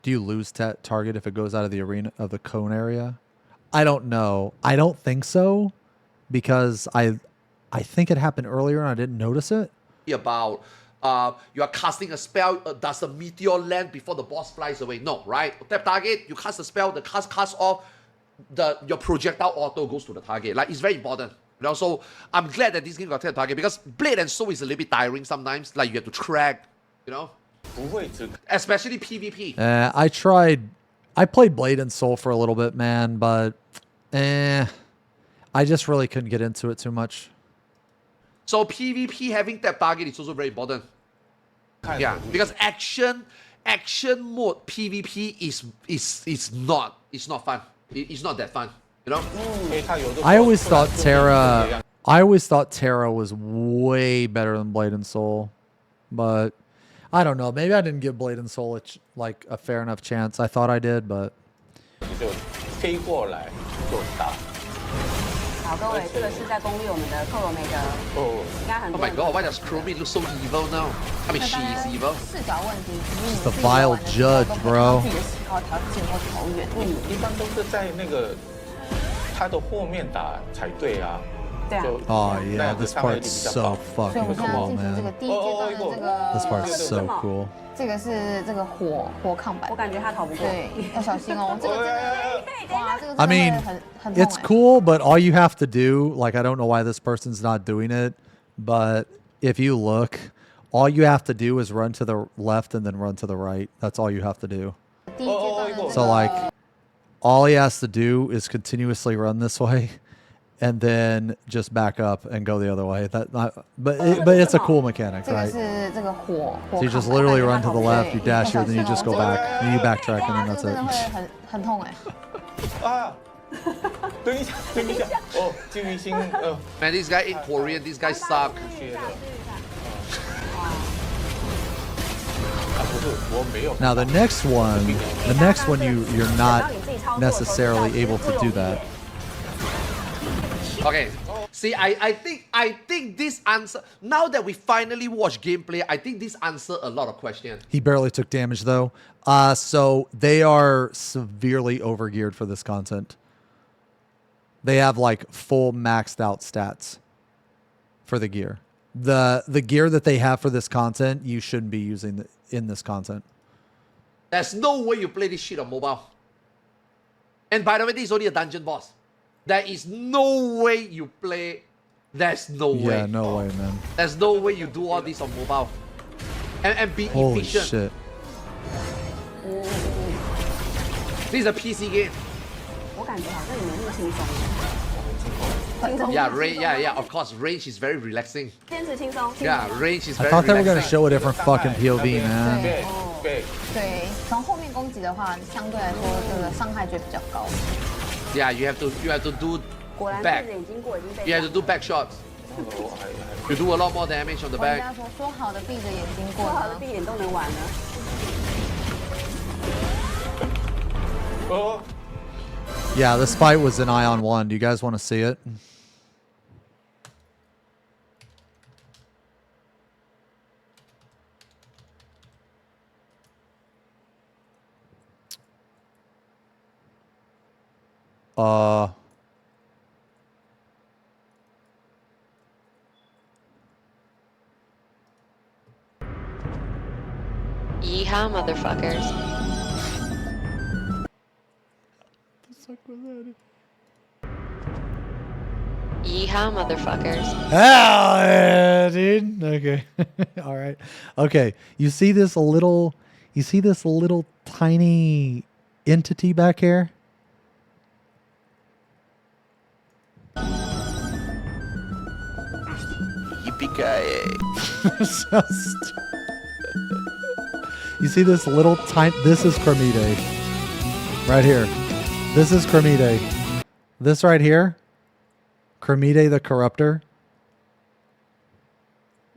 Do you lose target if it goes out of the arena of the cone area? I don't know. I don't think so because I think it happened earlier and I didn't notice it. About you are casting a spell, does the meteor land before the boss flies away? No, right? Tap target, you cast a spell, the cast off, your projectile auto goes to the target. Like, it's very important. You know, so I'm glad that this game got to the target because Blade and Soul is a little bit tiring sometimes. Like, you have to track, you know? Especially PvP. I played Blade and Soul for a little bit, man, but I just really couldn't get into it too much. So PvP having tap target is also very important. Yeah, because action mode PvP is not fun. It's not that fun, you know? I always thought Terra was way better than Blade and Soul, but I don't know. Maybe I didn't give Blade and Soul like a fair enough chance. I thought I did, but. 好，各位，这个是在攻略我们的克罗梅的，应该很 Oh 多 my 人。 god, why does Chromie look so evil now? I mean, she is evil. 视角问题， She's the vile judge, bro. 自己的喜好条件或投远。一般都是在那个他的后面打才对啊。对啊。Oh yeah, this part's so fucking cool, man. 第一阶段的这个 This part's so cool. 这个是这个火抗板，我感觉他逃不过，对，要小心哦。这个真的，哇，这个 I mean, 很痛 it's cool, but all you have to do, like, I don't know why this person's not doing it, but if you look, all you have to do is run to the left and then run to the right. That's all you have to do. So, like, all he has to do is continuously run this way and then just back up and go the other way. But it's a cool mechanic, right? So you just literally run to the left, you dash here, then you just go back, and you backtrack, and then that's it. 很痛哎。啊，等一下，哦，金鱼星Man, this guy ain't Korean. These guys suck. Now the next one you're not necessarily able to do that. Okay. See, I think this answer, now that we finally watch gameplay, I think this answer a lot of questions. He barely took damage though. So they are severely overgeared for this content. They have like full maxed out stats for the gear. The gear that they have for this content, you shouldn't be using in this content. There's no way you play this shit on mobile. And by the way, this is only a dungeon boss. There is no way you play. There's no way. Yeah, no way, man. There's no way you do all this on mobile. And be Holy efficient. shit. This is a PC game. 我感觉好像也没那么轻松。 Yeah, of course, range is very relaxing. 坚持轻松。 Yeah, range is I very thought they were relaxing. gonna show a different fucking POV, man. 对，从后面攻击的话，相对来说这个伤害就比较高。 Yeah, you have to do 果然 back. 是眼睛过已经被。 You have to do back shots. You do a lot more damage on the 人 back. 家说好的闭着眼睛过，说好的闭眼都能玩呢。 哦。 Yeah, this fight was in Aion 1. Do you guys want to see it? Yeehaw, motherfuckers. Yeehaw, motherfuckers. Hell yeah, dude. Okay. All right. Okay. You see this little tiny entity back here? Yippee-ki-yay. So stupid. You see this little tiny... This is Chromide. Right here. This is Chromide. This right here, Chromide the Corruptor.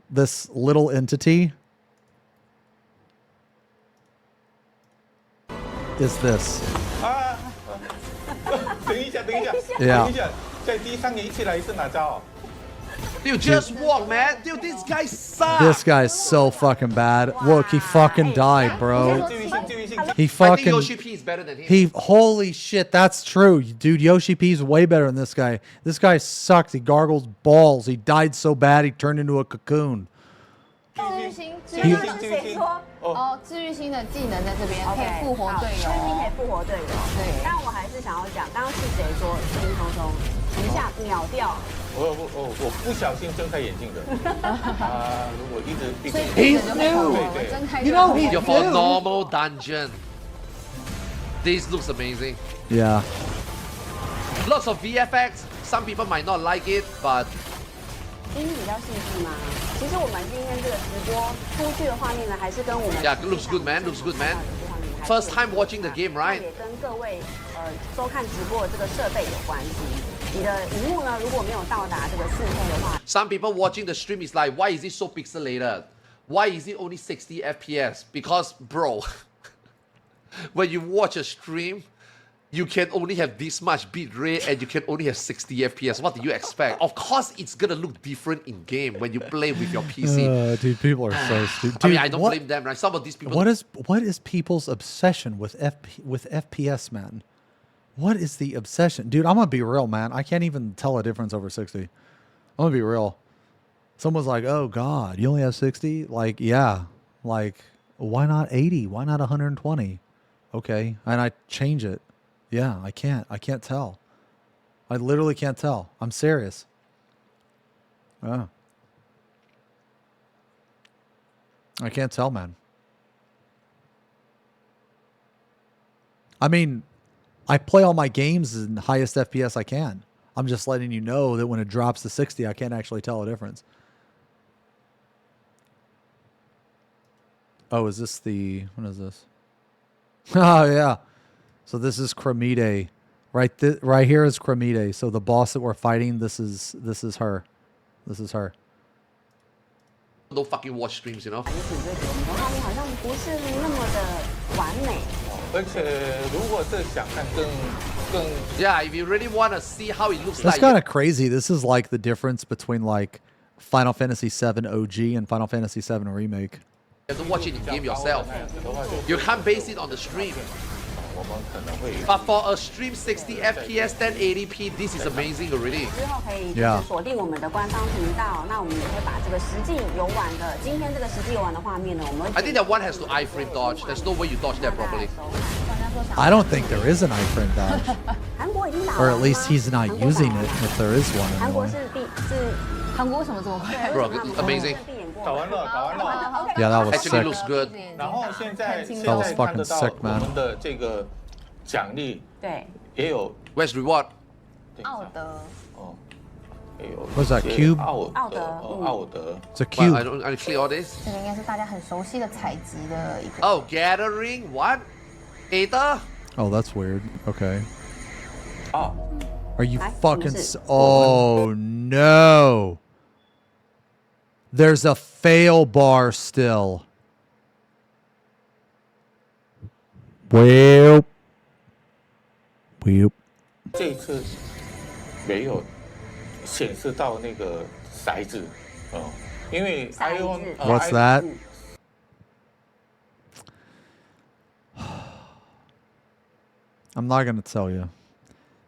This little entity is this. 等一下，等一下， Yeah. 等一下，在第三个一起来是哪招？ Dude, just walk, man. Dude, this guy sucks. This guy's so fucking bad. Look, he fucking died, bro. 注意一下，注意一下。He I fucking. think Yoshi P is better than him. He holy shit, that's true, dude. Yoshi P's way better than this guy. This guy sucks. He gargles balls. He died so bad he turned into a cocoon. 治愈星，治愈星是谁说？哦，治愈星的技能在这边可以复活队友，治愈星可以复活队友。对，但我还是想要讲，刚刚是谁说轻松松一下秒掉？我不小心睁开眼睛的。如果一直闭着眼睛， He's new. You know, he's You're for a new. normal dungeon. This looks amazing. Yeah. Lots of VFX. Some people might not like it, but 今天比较细致吗？其实我们今天这个直播出去的画面呢，还是跟我们 yeah, looks good, man. Looks good, man. First time watching the game, right? 也跟各位收看直播的这个设备有关系。你的荧幕呢，如果没有到达这个4K 的话 Some people watching the stream is like, why is it so pixelated? Why is it only 60 FPS? Because, bro, when you watch a stream, you can only have this much bit rate and you can only have 60 FPS. What do you expect? Of course, it's gonna look different in game when you play with your PC. Dude, people are so stupid. I mean, Dude, I don't blame them, right? Some of these people. What is people's obsession with FPS, man? What is the obsession? Dude, I'm gonna be real, man. I can't even tell a difference over 60. I'm gonna be real. Someone's like, oh God, you only have 60? Like, yeah. Like, why not 80? Why not 120? Okay. And I change it. Yeah, I can't tell. I literally can't tell. I'm serious. Oh. I can't tell, man. I mean, I play all my games in highest FPS I can. I'm just letting you know that when it drops to 60, I can't actually tell a difference. Oh, is this the... What is this? Oh, yeah. So this is Cremide. Right here is Cremide. So the boss that we're fighting, this is her. This is her. Don't fucking watch streams, you know? 画面好像不是那么的完美。而且如果是想看更 Yeah, if you really want to see how it looks That's like. kind of crazy. This is like the difference between like Final Fantasy VII OG and Final Fantasy VII Remake. You have to watch it in game yourself. You can't base it on the stream. But for a stream 60 FPS 1080p, this is amazing already. 之后可以就是锁定我们的官方频道，那我们也会把这个实际游玩的今天这个实际游玩的画面呢，我们 I think that one has to iframe dodge. There's no way you dodge that properly. I don't think there is an iframe dodge. 韩国已经打 Or 完 at 了 least 吗 he's not using it if there is one 韩国 anyway. 是韩国为什么这么快？ Bro, amazing. 打完了。 Yeah, that was Actually sick. looks good. 然后现在 That was 看 fucking 得到 sick, 我 man. 们的这个奖励对也有 Where's reward? 奥德。哦，也有 What's that, 一些 cube? 奥德。 It's a Well, cube. I don't clear all this. 这个应该是大家很熟悉的采集的一个。 Oh, gathering? What? Aether? Oh, that's weird. Okay. 啊， Are you 来 fucking... 什么事？ Oh, no. There's a fail bar still. Well. 这一次没有显示到那个骰子哦，因为 Aion What's that? I'm not going to tell you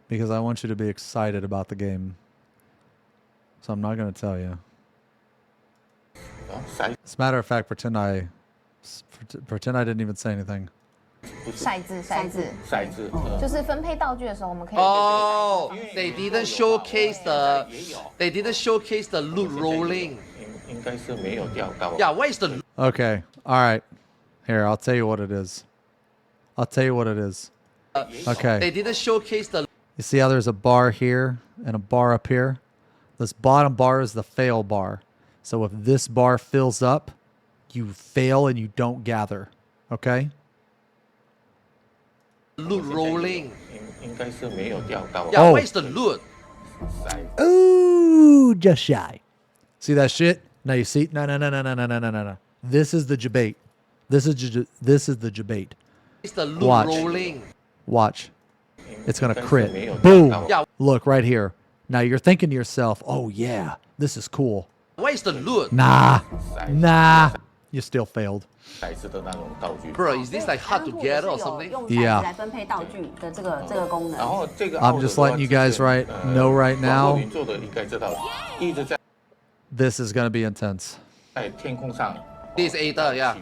because I want you to be excited about the game. So I'm not going to tell you. As a matter of fact, pretend I didn't even say anything. 骰子，就是分配道具的时候，我们可以。 Oh, they didn't showcase the loot rolling. 应该是没有掉到。 Yeah, where is the Okay. All right. Here, I'll tell you what it is. Okay. They didn't showcase the You see how there's a bar here and a bar up here? This bottom bar is the fail bar. So if this bar fills up, you fail and you don't gather. Okay? loot rolling. 应该是没有掉到。 Yeah, where is the loot? Ooh, just shy. See that shit? Now you see? No. This is the debate. This is the debate. It's the loot Watch. rolling. Watch. It's gonna crit. Boom. Yeah. Look right here. Now you're thinking to yourself, oh yeah, this is cool. Where is the loot? Nah. You still failed. Bro, is this like hard to get or something? Yeah. I'm just letting you guys know right now. This is gonna be intense. This Aether, yeah.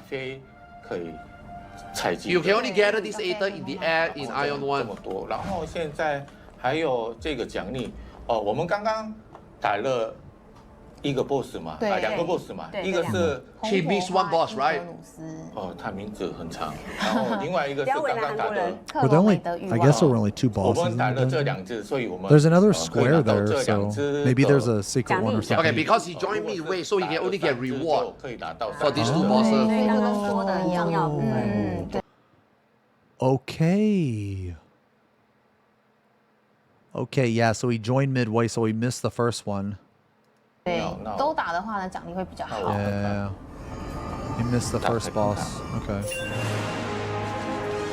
You can only gather this Aether in the air in Aion 1. 然后现在还有这个奖励哦，我们刚刚打了一个 boss 嘛，两个 boss 嘛，一个是 He missed one boss, right? 哦，他名字很长，然后另外一个是刚刚打的。Were there only? I guess there were only 2 bosses. 我们打了这两只，所以我们 There's another square there, so maybe there's a secret one or something. Okay, because he joined midway, so he can only get reward for these 2 bosses. Okay. Okay, yeah, so he joined midway, so he missed the first one. 对，都打的话呢，奖励会比较好。Yeah. He missed the first boss. Okay.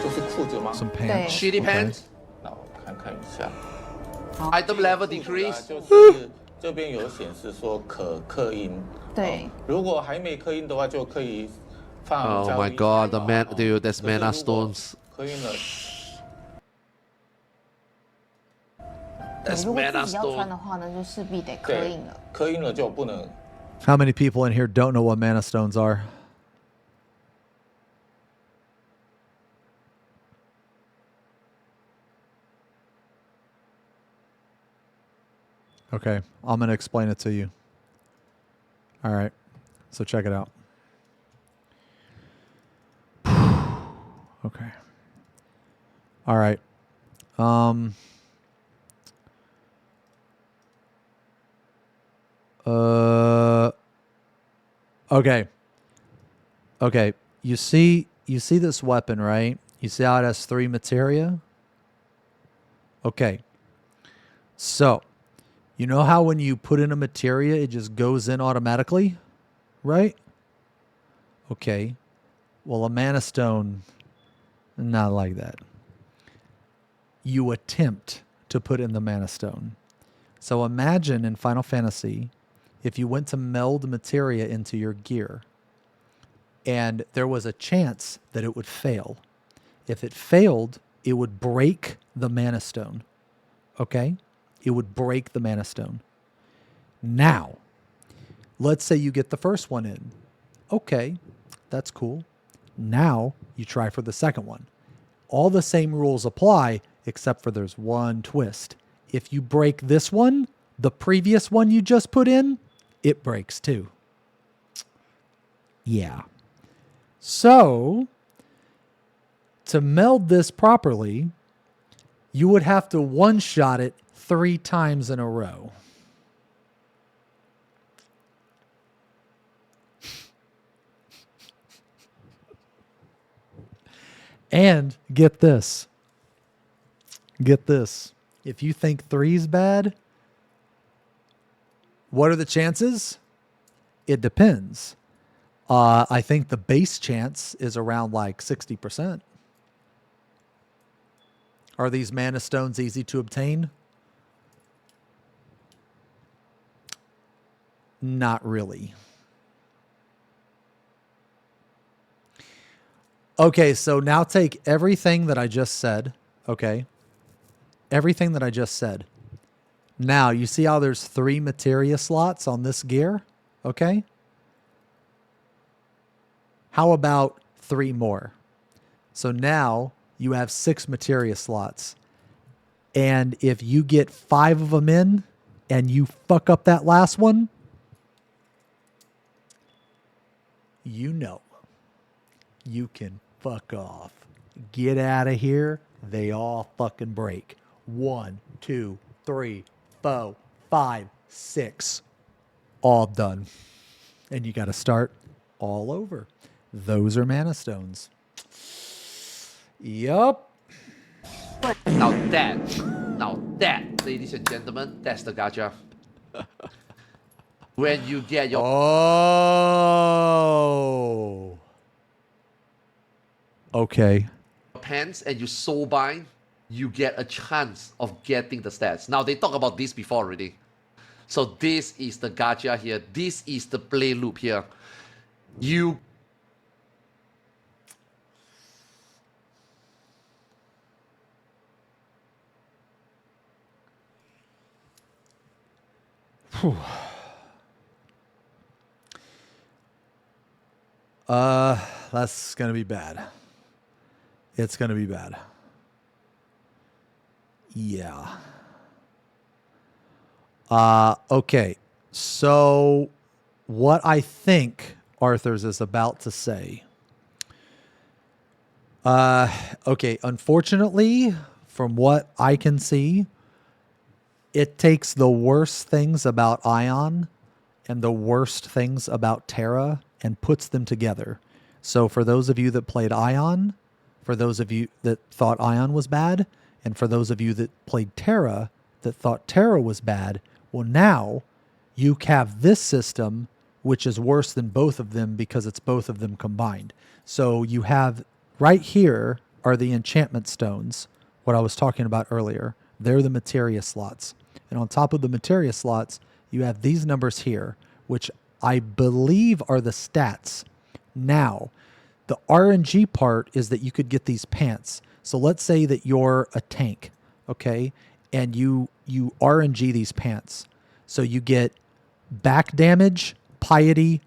这是裤子吗？ Some pants. Shitty pants. 那我看看一下。 Item level decrease. 就是这边有显示说可刻印。对。如果还没刻印的话，就可以放。 Oh my god, the man, dude, that's mana stones. 刻印了。 如果自己要穿的话呢，就势必得刻印了。刻印了就不能。 How many people in here don't know what mana stones are? Okay, I'm going to explain it to you. All right, so check it out. Okay. All right. Okay. Okay. You see this weapon, right? You see how it has 3 materia? Okay. So, you know how when you put in a materia, it just goes in automatically? Right? Okay. Well, a mana stone, not like that. You attempt to put in the mana stone. So imagine in Final Fantasy, if you went to meld materia into your gear, and there was a chance that it would fail. If it failed, it would break the mana stone. Okay? It would break the mana stone. Now, let's say you get the first one in. Okay, that's cool. Now, you try for the second one. All the same rules apply, except for there's one twist. If you break this one, the previous one you just put in, it breaks too. Yeah. So, to meld this properly, you would have to one-shot it 3 times in a row. And get this. Get this. If you think 3's bad, what are the chances? It depends. I think the base chance is around like 60%. Are these mana stones easy to obtain? Not really. Okay, so now take everything that I just said, okay? Everything that I just said. Now, you see how there's 3 materia slots on this gear? Okay? How about 3 more? So now you have 6 materia slots. And if you get 5 of them in and you fuck up that last one, you know, you can fuck off. Get out of here. They all fucking break. 1, 2, 3, 4, 5, 6. All done. And you got to start all over. Those are mana stones. Yup. Now that, ladies and gentlemen, that's the gacha. When you get your... Oh. Okay. Pants and you soul bind, you get a chance of getting the stats. Now, they talked about this before already. So this is the gacha here. This is the play loop here. You That's gonna be bad. It's gonna be bad. Yeah. Okay. So what I think Arthur's is about to say. Okay, unfortunately, from what I can see, it takes the worst things about Aion and the worst things about Terra and puts them together. So for those of you that played Aion, for those of you that thought Aion was bad, and for those of you that played Terra that thought Terra was bad, well, now you have this system, which is worse than both of them because it's both of them combined. So you have right here are the enchantment stones, what I was talking about earlier. They're the materia slots. And on top of the materia slots, you have these numbers here, which I believe are the stats. Now, the RNG part is that you could get these pants. So let's say that you're a tank, okay? And you RNG these pants. So you get back damage, piety,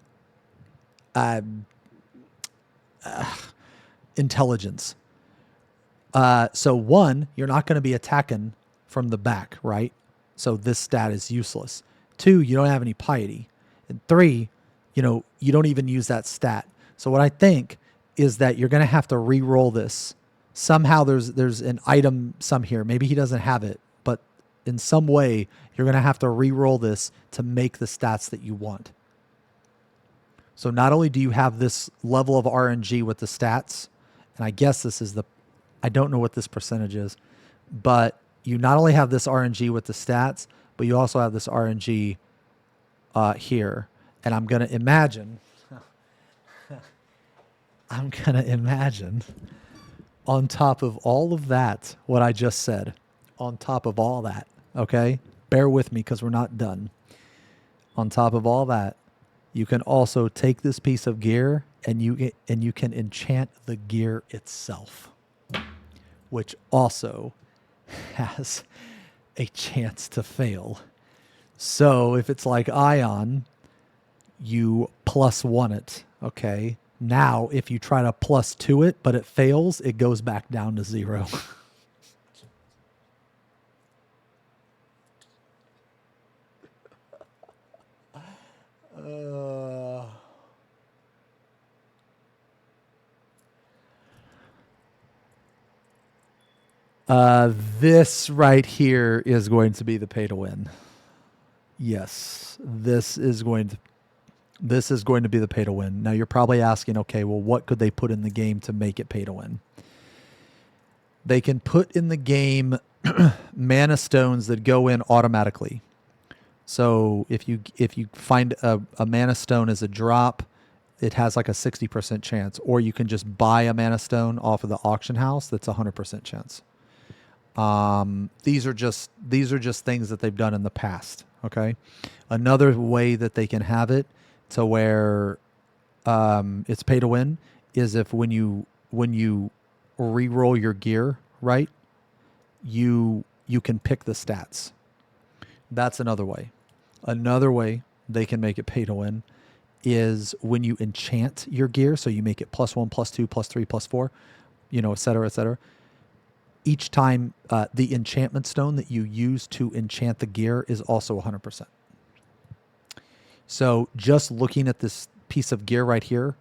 intelligence. So one, you're not going to be attacking from the back, right? So this stat is useless. Two, you don't have any piety. And three, you don't even use that stat. So what I think is that you're going to have to re-roll this. Somehow there's an item here. Maybe he doesn't have it, but in some way you're going to have to re-roll this to make the stats that you want. So not only do you have this level of RNG with the stats, and I guess this is I don't know what this percentage is, but you not only have this RNG with the stats, but you also have this RNG here. And I'm going to imagine on top of all of that, what I just said, on top of all that, okay? Bear with me because we're not done. On top of all that, you can also take this piece of gear and you can enchant the gear itself, which also has a chance to fail. So if it's like Aion, you +1 it, okay? Now, if you try to +2 it, but it fails, it goes back down to 0. This right here is going to be the pay to win. Yes, this is going to be the pay to win. Now you're probably asking, okay, well, what could they put in the game to make it pay to win? They can put in the game mana stones that go in automatically. So if you find a mana stone as a drop, it has like a 60% chance, or you can just buy a mana stone off of the auction house. That's 100% chance. These are just things that they've done in the past. Okay. Another way that they can have it to where it's pay to win is if when you re-roll your gear, right, you can pick the stats. That's another way. Another way they can make it pay to win is when you enchant your gear. So you make it +1, +2, +3, +4, et cetera, et cetera. Each time the enchantment stone that you use to enchant the gear is also 100%. So just looking at this piece of gear right here,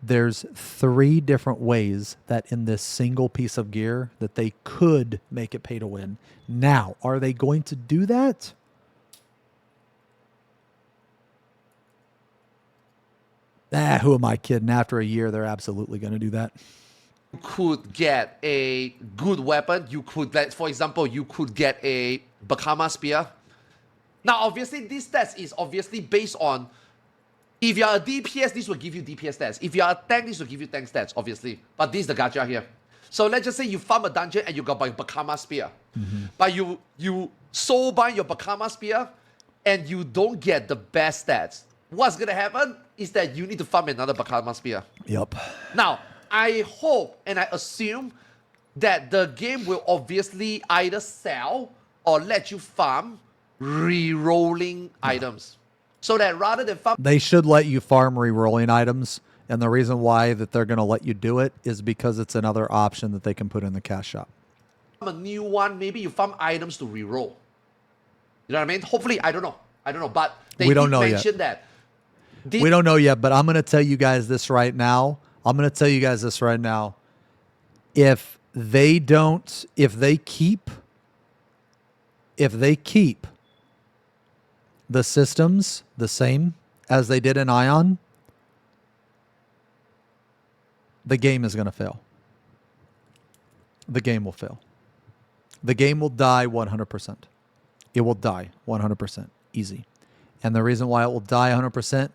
there's 3 different ways that in this single piece of gear that they could make it pay to win. Now, are they going to do that? Who am I kidding? After a year, they're absolutely going to do that. You could get a good weapon. You could, for example, you could get a Bakama Spear. Now, obviously, this stats is obviously based on, if you're a DPS, this will give you DPS stats. If you're a tank, this will give you tank stats, obviously. But this is the gacha here. So let's just say you farm a dungeon and you got a Bakama Spear. Mm-hmm. But you soul bind your Bakama Spear and you don't get the best stats. What's going to happen is that you need to farm another Bakama Spear. Yep. Now, I hope and I assume that the game will obviously either sell or let you farm re-rolling items. So that rather than farm... They should let you farm re-rolling items. And the reason why that they're going to let you do it is because it's another option that they can put in the cash shop. A new one, maybe you farm items to re-roll. You know what I mean? Hopefully, I don't know. But they We don't did know mention yet. that. We don't know yet, but I'm going to tell you guys this right now. If they keep the systems the same as they did in Aion, the game is going to fail. The game will fail. The game will die 100%. It will die 100%. Easy. And the reason why it will die 100%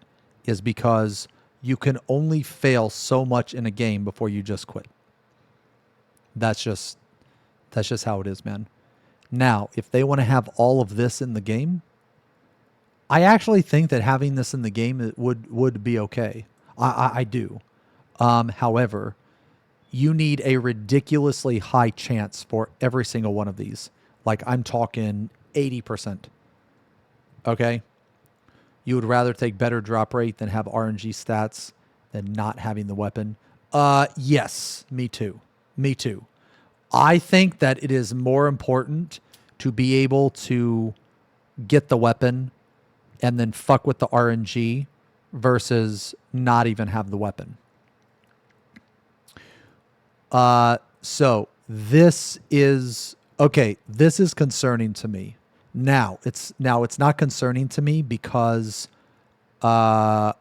is because you can only fail so much in a game before you just quit. That's just how it is, man. Now, if they want to have all of this in the game, I actually think that having this in the game would be okay. I do. However, you need a ridiculously high chance for every single one of these. Like, I'm talking 80%. Okay? You would rather take better drop rate than have RNG stats than not having the weapon? Yes, me too. I think that it is more important to be able to get the weapon and then fuck with the RNG versus not even have the weapon. So this is concerning to me. Now it's not concerning to me because I'm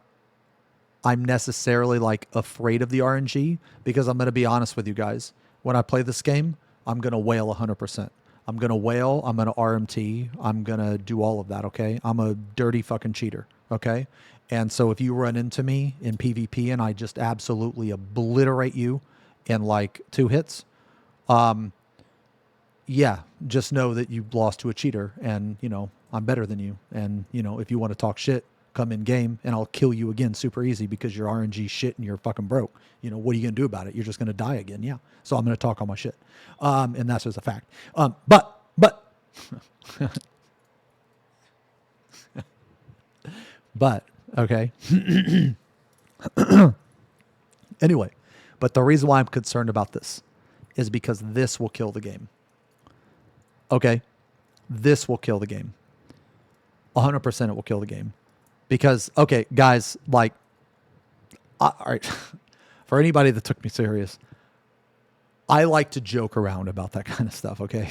necessarily like afraid of the RNG, because I'm going to be honest with you guys. When I play this game, I'm going to whale 100%. I'm going to whale, I'm going to RMT, I'm going to do all of that, okay? I'm a dirty fucking cheater, okay? And so if you run into me in PvP and I just absolutely obliterate you in like 2 hits, yeah, just know that you lost to a cheater, and, you know, I'm better than you. And, you know, if you want to talk shit, come in game and I'll kill you again super easy because you're RNG shit and you're fucking broke. You know, what are you going to do about it? You're just going to die again. Yeah. So I'm going to talk all my shit. And that's just a fact. But okay. Anyway, but the reason why I'm concerned about this is because this will kill the game. Okay. This will kill the game. 100% it will kill the game. Because, okay, guys, like, all right, for anybody that took me serious, I like to joke around about that kind of stuff, okay?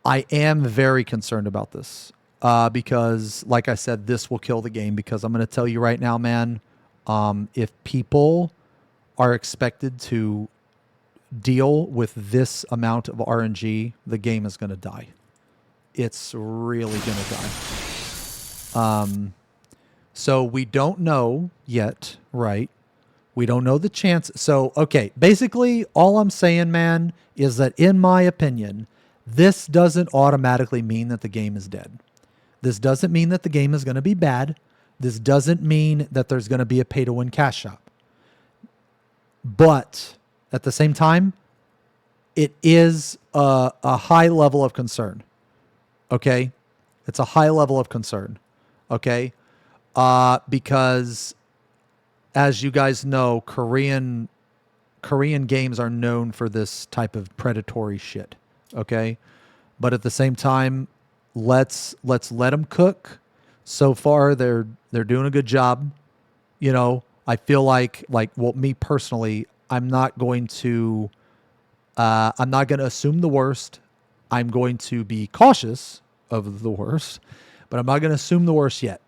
I am very concerned about this because, like I said, this will kill the game, because I'm going to tell you right now, man, if people are expected to deal with this amount of RNG, the game is going to die. It's really going to die. So we don't know yet, right? We don't know the chance. So, okay, basically all I'm saying, man, is that in my opinion, this doesn't automatically mean that the game is dead. This doesn't mean that the game is going to be bad. This doesn't mean that there's going to be a pay-to-win cash shop. But at the same time, it is a high level of concern. Okay? It's a high level of concern. Okay? Because as you guys know, Korean games are known for this type of predatory shit. Okay? But at the same time, let's let them cook. So far they're doing a good job. You know, I feel like well, me personally, I'm not going to assume the worst. I'm going to be cautious of the worst, but I'm not going to assume the worst yet.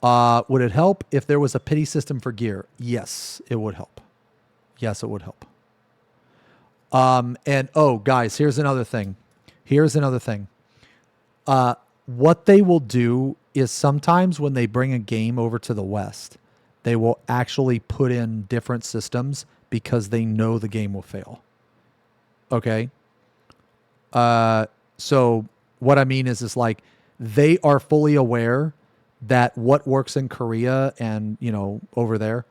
Would it help if there was a pity system for gear? Yes, it would help. Yes, it would help. And oh, guys, here's another thing. What they will do is sometimes when they bring a game over to the West, they will actually put in different systems because they know the game will fail. Okay? So what I mean is like they are fully aware that what works in Korea and, you know, over there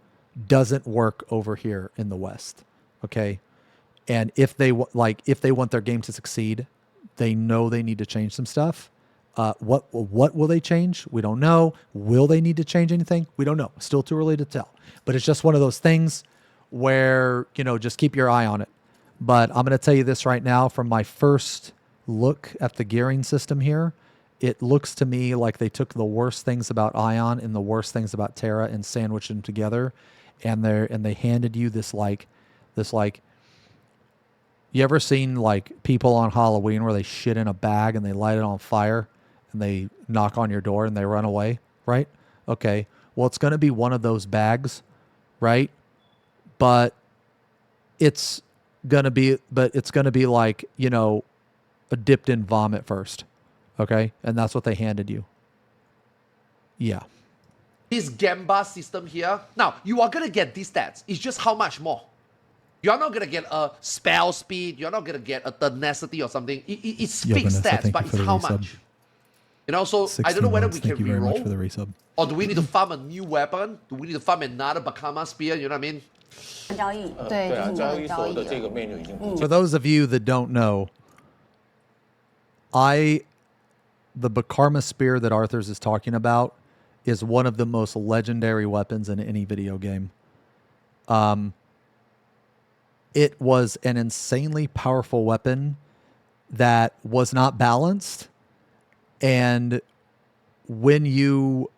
doesn't work over here in the West. Okay? And if they want their game to succeed, They know they need to change some stuff. What will they change? We don't know. Will they need to change anything? We don't know. Still too early to tell. But it's just one of those things where, you know, just keep your eye on it. But I'm going to tell you this right now from my first look at the gearing system here. It looks to me like they took the worst things about Aion and the worst things about Terra and sandwiched them together. And they handed you this you ever seen like people on Halloween where they shit in a bag and they light it on fire and they knock on your door and they run away, right? Okay. Well, it's going to be one of those bags, right? But it's going to be like, you know, a dipped in vomit first. Okay? And that's what they handed you. Yeah. This Gamba system here. Now, you are going to get these stats. It's just how much more. You're not going to get a spell speed. You're not going to get a tenacity or something. It's fixed stats, but it's how much. You know, so I don't know whether we can reroll. Or do we need to farm a new weapon? Do we need to farm another Bakama spear? You know what I mean? For those of you that don't know, the Bakarma spear that Arthur's is talking about is one of the most legendary weapons in any video game. It was an insanely powerful weapon that was not balanced, and when you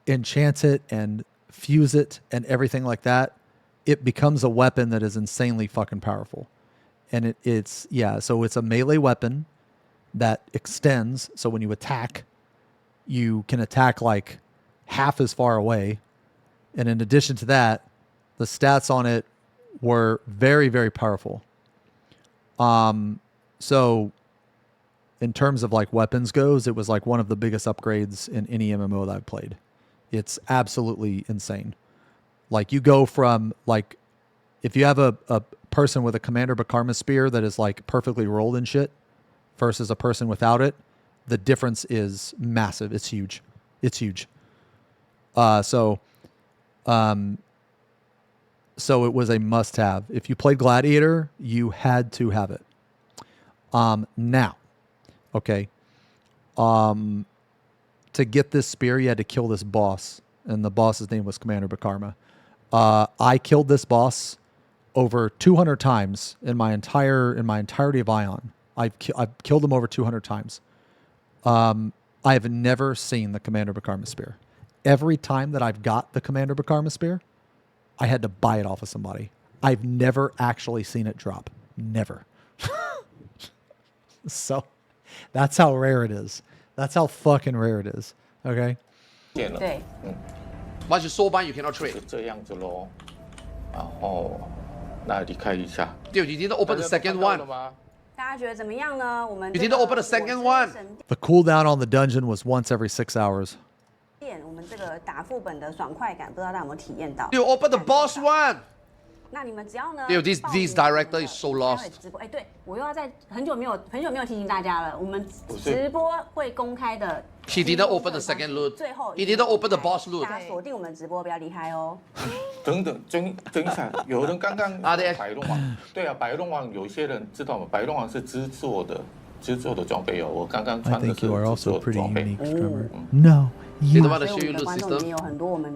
enchant it and fuse it and everything like that, it becomes a weapon that is insanely fucking powerful. And so it's a melee weapon that extends, so when you attack, you can attack like half as far away. And in addition to that, the stats on it were very, very powerful. So in terms of like weapons goes, it was like one of the biggest upgrades in any MMO that I've played. It's absolutely insane. Like you go from like, if you have a person with a Commander Bakarma spear that is like perfectly rolled and shit versus a person without it, the difference is massive. It's huge. It's huge. So it was a must-have. If you played Gladiator, you had to have it. Now, okay. To get this spear, you had to kill this boss, and the boss's name was Commander Bakarma. I killed this boss over 200 times in my entirety of Aion. I've killed him over 200 times. I have never seen the Commander Bakarma spear. Every time that I've got the Commander Bakarma spear, I had to buy it off of somebody. I've never actually seen it drop. Never. So that's how rare it is. That's how fucking rare it is. Okay? Once you soul bind, you cannot trade. Dude, you didn't open the second one. You didn't open the second one. The cooldown on the dungeon was once every 6 hours. You open the boss one. Dude, this director is so lost. He didn't open the second loot. He didn't open the boss loot. 等一下，有人刚刚白龙王，对啊，白龙王有一些人知道吗？白龙王是制作的装备哦，我刚刚穿的是制作的装备。No. You don't want to show you loot system?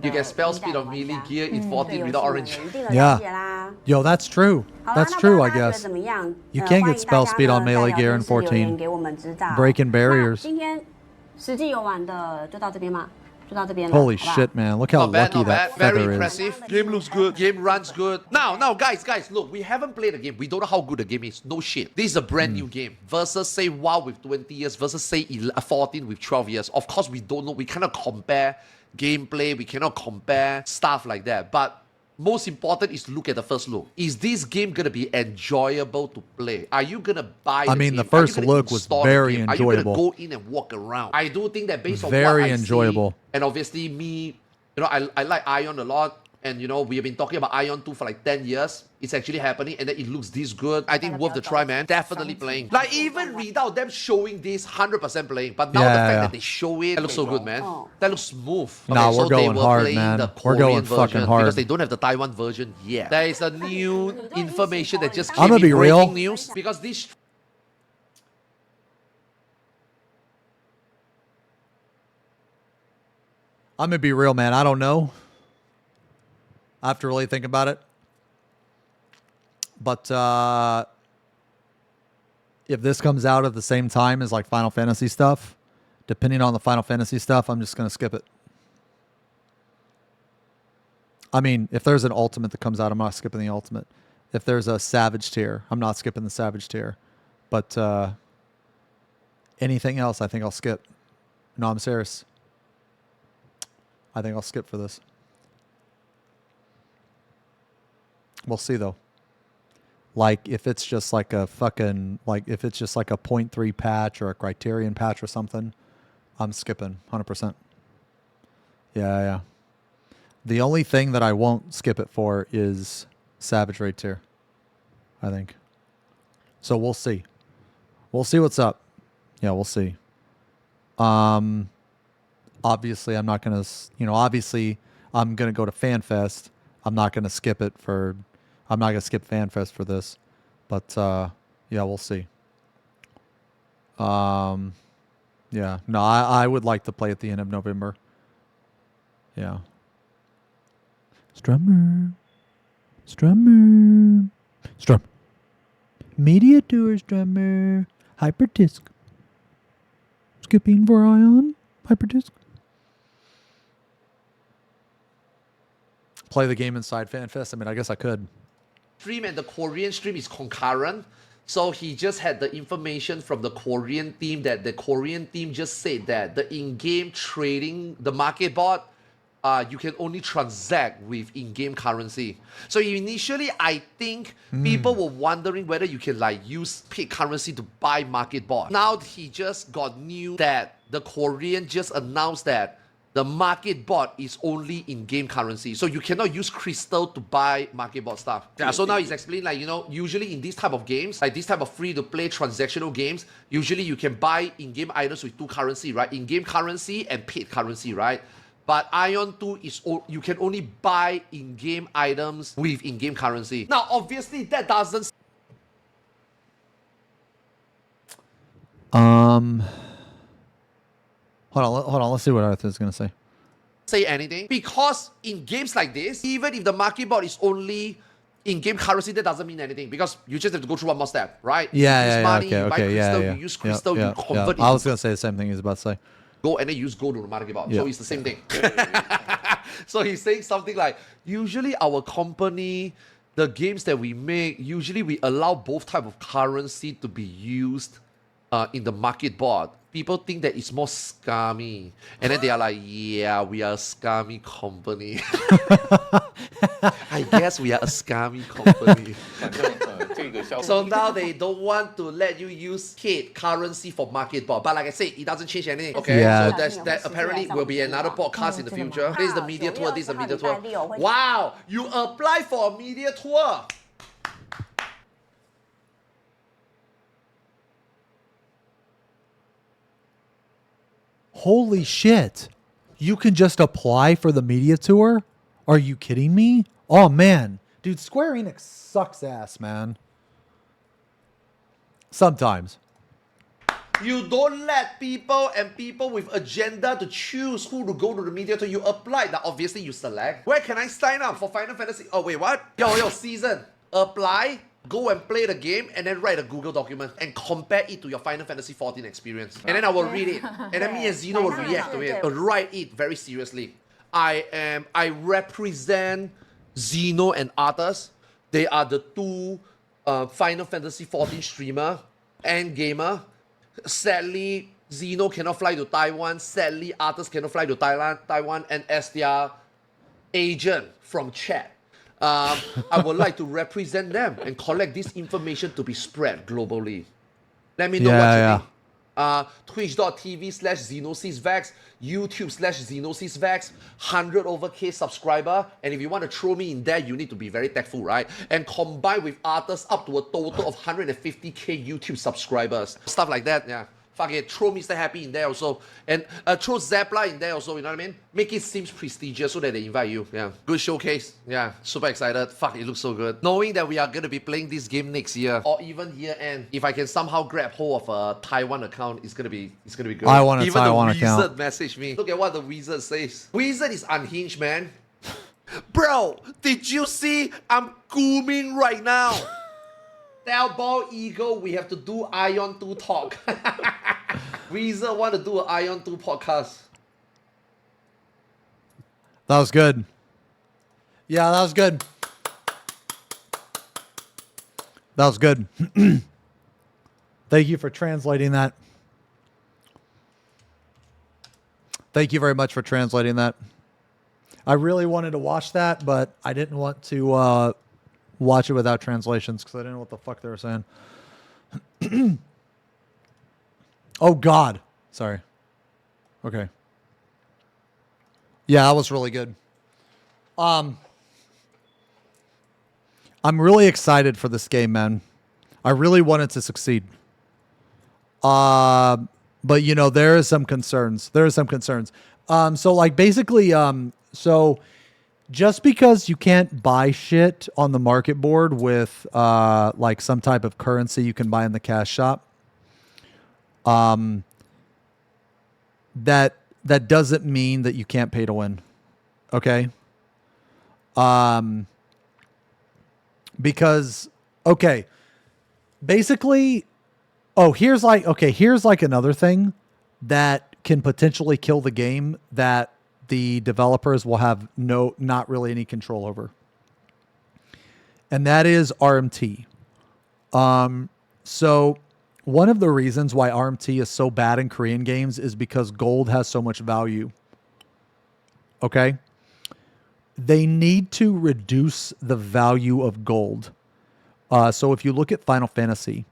You get spell speed on melee gear in 14 without orange. Yeah. Yo, that's true. That's true, I guess. You can get spell speed on melee gear in 14. Breaking barriers. Holy shit, man. Look how lucky that feather Very is. impressive. Game looks good. Game runs good. Now, guys, look, we haven't played the game. We don't know how good the game is. No shit. This is a brand new game. Versus, say, WoW with 20 years. Versus, say, 14 with 12 years. Of course, we don't know. We cannot compare gameplay. We cannot compare stuff like that. But most important is to look at the first look. Is this game going to be enjoyable to play? Are you going to buy the game? The first look was very enjoyable. Are you going to go in and walk around? I do think that based on very what I enjoyable. see, and obviously me, you know, I like Aion a lot. And you know, we have been talking about Aion 2 for like 10 years. It's actually happening, and then it looks this good. I think worth the try, man. Definitely playing. Like, even without them showing this, 100% playing. But now the fact that they show it, that looks so good, man. That looks smooth. Okay, Nah, so we're going hard, man. We're going fucking hard. Because they don't have the Taiwan version yet. There is a new information that just came I'm gonna be in, real. breaking news. Because this... I'm gonna be real, man. I don't know. I have to really think about it. But if this comes out at the same time as like Final Fantasy stuff, depending on the Final Fantasy stuff, I'm just gonna skip it. I mean, if there's an ultimate that comes out, I'm not skipping the ultimate. If there's a Savage tier, I'm not skipping the Savage tier. But anything else, I think I'll skip. No, I'm serious. I think I'll skip for this. We'll see though. Like if it's just like a fucking, like if it's just like a 0.3 patch or a Criterion patch or something, I'm skipping 100%. Yeah. The only thing that I won't skip it for is Savage Raid tier, I think. So we'll see. We'll see what's up. Yeah, we'll see. Obviously, I'm not going to, obviously, I'm going to go to FanFest. I'm not going to skip it for, I'm not going to skip FanFest for this. But, yeah, we'll see. Yeah, no, I would like to play at the end of November. Yeah. Strummer. Media Tour Strummer. Hyperdisk. Skipping for Aion. Hyperdisk. Play the game inside FanFest? I mean, I guess I could. Stream and the Korean stream is concurrent. So he just had the information from the Korean team that the Korean team just said that the in-game trading, the market bot, you can only transact with in-game currency. So initially, I think people were wondering whether you can like use paid currency to buy market bot. Now he just got news that the Korean just announced that the market bot is only in-game currency. So you cannot use crystal to buy market bot stuff. Yeah, so now he's explaining like, usually in these type of games, like this type of free-to-play transactional games, usually you can buy in-game items with two currency, right? In-game currency and paid currency, right? But Aion 2 is you can only buy in-game items with in-game currency. Now, obviously, that doesn't... Hold on. Let's see what Arthur's going to say. Say anything. Because in games like this, even if the market bot is only in-game currency, that doesn't mean anything. Because you just have to go through one more step, right? Yeah, you use money, okay, you buy crystal, you use crystal, you convert it. I was going to say the same thing he's about to say. Go and then use gold to the market bot. So it's the same thing. So he's saying something like, usually our company, the games that we make, usually we allow both type of currency to be used in the market bot. People think that it's more scummy. And then they are like, yeah, we are a scummy company. I guess we are a scummy company. So now they don't want to let you use paid currency for market bot. But like I said, it doesn't change anything. Okay, so that apparently will be another podcast in the future. This is the media tour, this is the media tour. Wow, you apply for a media tour. Holy shit. You can just apply for the media tour? Are you kidding me? Oh, man. Dude, Square Enix sucks ass, man. Sometimes. You don't let people with agenda to choose who to go to the media tour. You apply. Now, obviously, you select. Where can I sign up for Final Fantasy? Oh, wait, what? Yo, season. Apply. Go and play the game and then write a Google document and compare it to your Final Fantasy XIV experience. And then I will read it. And then me and Xeno will react to it. Write it very seriously. I represent Xeno and Arthas. They are the two Final Fantasy XIV streamer and gamer. Sadly, Xeno cannot fly to Taiwan. Sadly, Arthas cannot fly to Taiwan. And as their agent from chat, I would like to represent them and collect this information to be spread globally. Let me know what you think. Twitch.tv/XenosysVex, YouTube/XenosysVex, 100 over K subscriber. And if you want to throw me in there, you need to be very tactful, right? And combine with others up to a total of 150K YouTube subscribers. Stuff like that, yeah. Fuck it, throw Mr. Happy in there also. And throw Zapla in there also, you know what I mean? Make it seem prestigious so that they invite you. Yeah. Good showcase. Yeah. Super excited. Fuck, it looks so good. Knowing that we are going to be playing this game next year or even year end, if I can somehow grab hold of a Taiwan account, it's gonna be good. I want a even Taiwan the account. Wizard messaged me. Look at what the Wizard says. Wizard is unhinged, man. Bro, did you see? I'm gooming right now. Tell Bald Eagle we have to do Aion 2 talk. Weezer want to do an Aion 2 podcast. That was good. Yeah, that was good. That was good. Thank you for translating that. Thank you very much for translating that. I really wanted to watch that, but I didn't want to watch it without translations because I didn't know what the fuck they were saying. Oh, God. Sorry. Okay. Yeah, that was really good. I'm really excited for this game, man. I really want it to succeed. But, you know, there is some concerns. So, like, basically, so just because you can't buy shit on the market board with, like, some type of currency you can buy in the cash shop, that doesn't mean that you can't pay to win. Okay. Because, okay, basically, here's like another thing that can potentially kill the game that the developers will have not really any control over. And that is RMT. So one of the reasons why RMT is so bad in Korean games is because gold has so much value. Okay? They need to reduce the value of gold. So if you look at Final Fantasy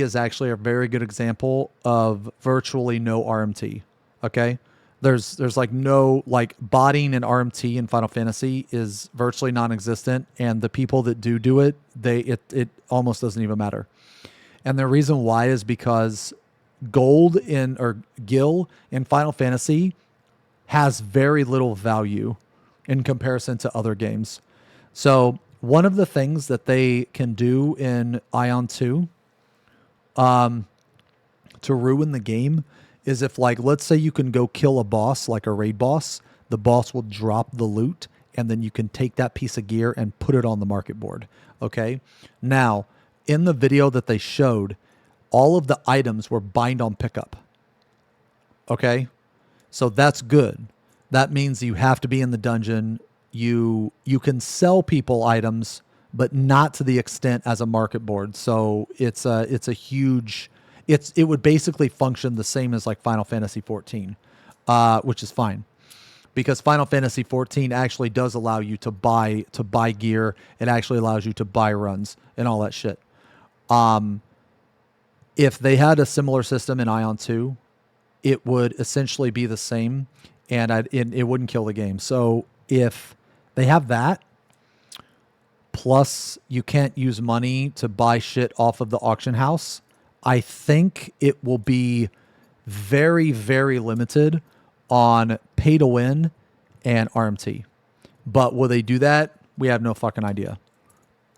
is actually a very good example of virtually no RMT. Okay? There's like no, like, botting and RMT in Final Fantasy is virtually non-existent, and the people that do it, it almost doesn't even matter. And the reason why is because gil in Final Fantasy has very little value in comparison to other games. So one of the things that they can do in Aion 2 to ruin the game is if, like, let's say you can go kill a boss, like a raid boss, the boss will drop the loot, and then you can take that piece of gear and put it on the market board. Okay? Now, in the video that they showed, all of the items were bind on pickup. Okay? So that's good. That means you have to be in the dungeon. You can sell people items, but not to the extent as a market board. So it would basically function the same as like Final Fantasy XIV, which is fine. Because Final Fantasy XIV actually does allow you to buy gear. It actually allows you to buy runs and all that shit. If they had a similar system in Aion 2, it would essentially be the same, and it wouldn't kill the game. So if they have that, plus you can't use money to buy shit off of the auction house, I think it will be very, very limited on pay to win and RMT. But will they do that? We have no fucking idea.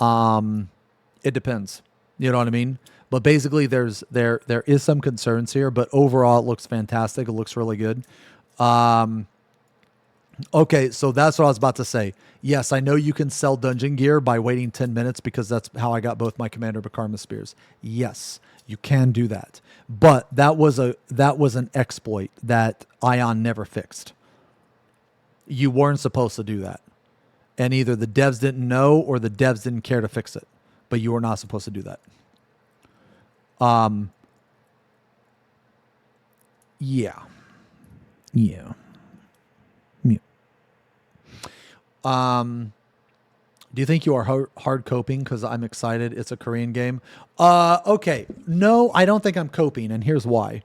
It depends. You know what I mean? But basically there is some concerns here, but overall it looks fantastic. It looks really good. Okay, so that's what I was about to say. Yes, I know you can sell dungeon gear by waiting 10 minutes because that's how I got both my Commander Bakarma spears. Yes, you can do that. But that was an exploit that Aion never fixed. You weren't supposed to do that. And either the devs didn't know or the devs didn't care to fix it. But you were not supposed to do that. Yeah. Do you think you are hard coping because I'm excited? It's a Korean game. Okay. No, I don't think I'm coping, and here's why.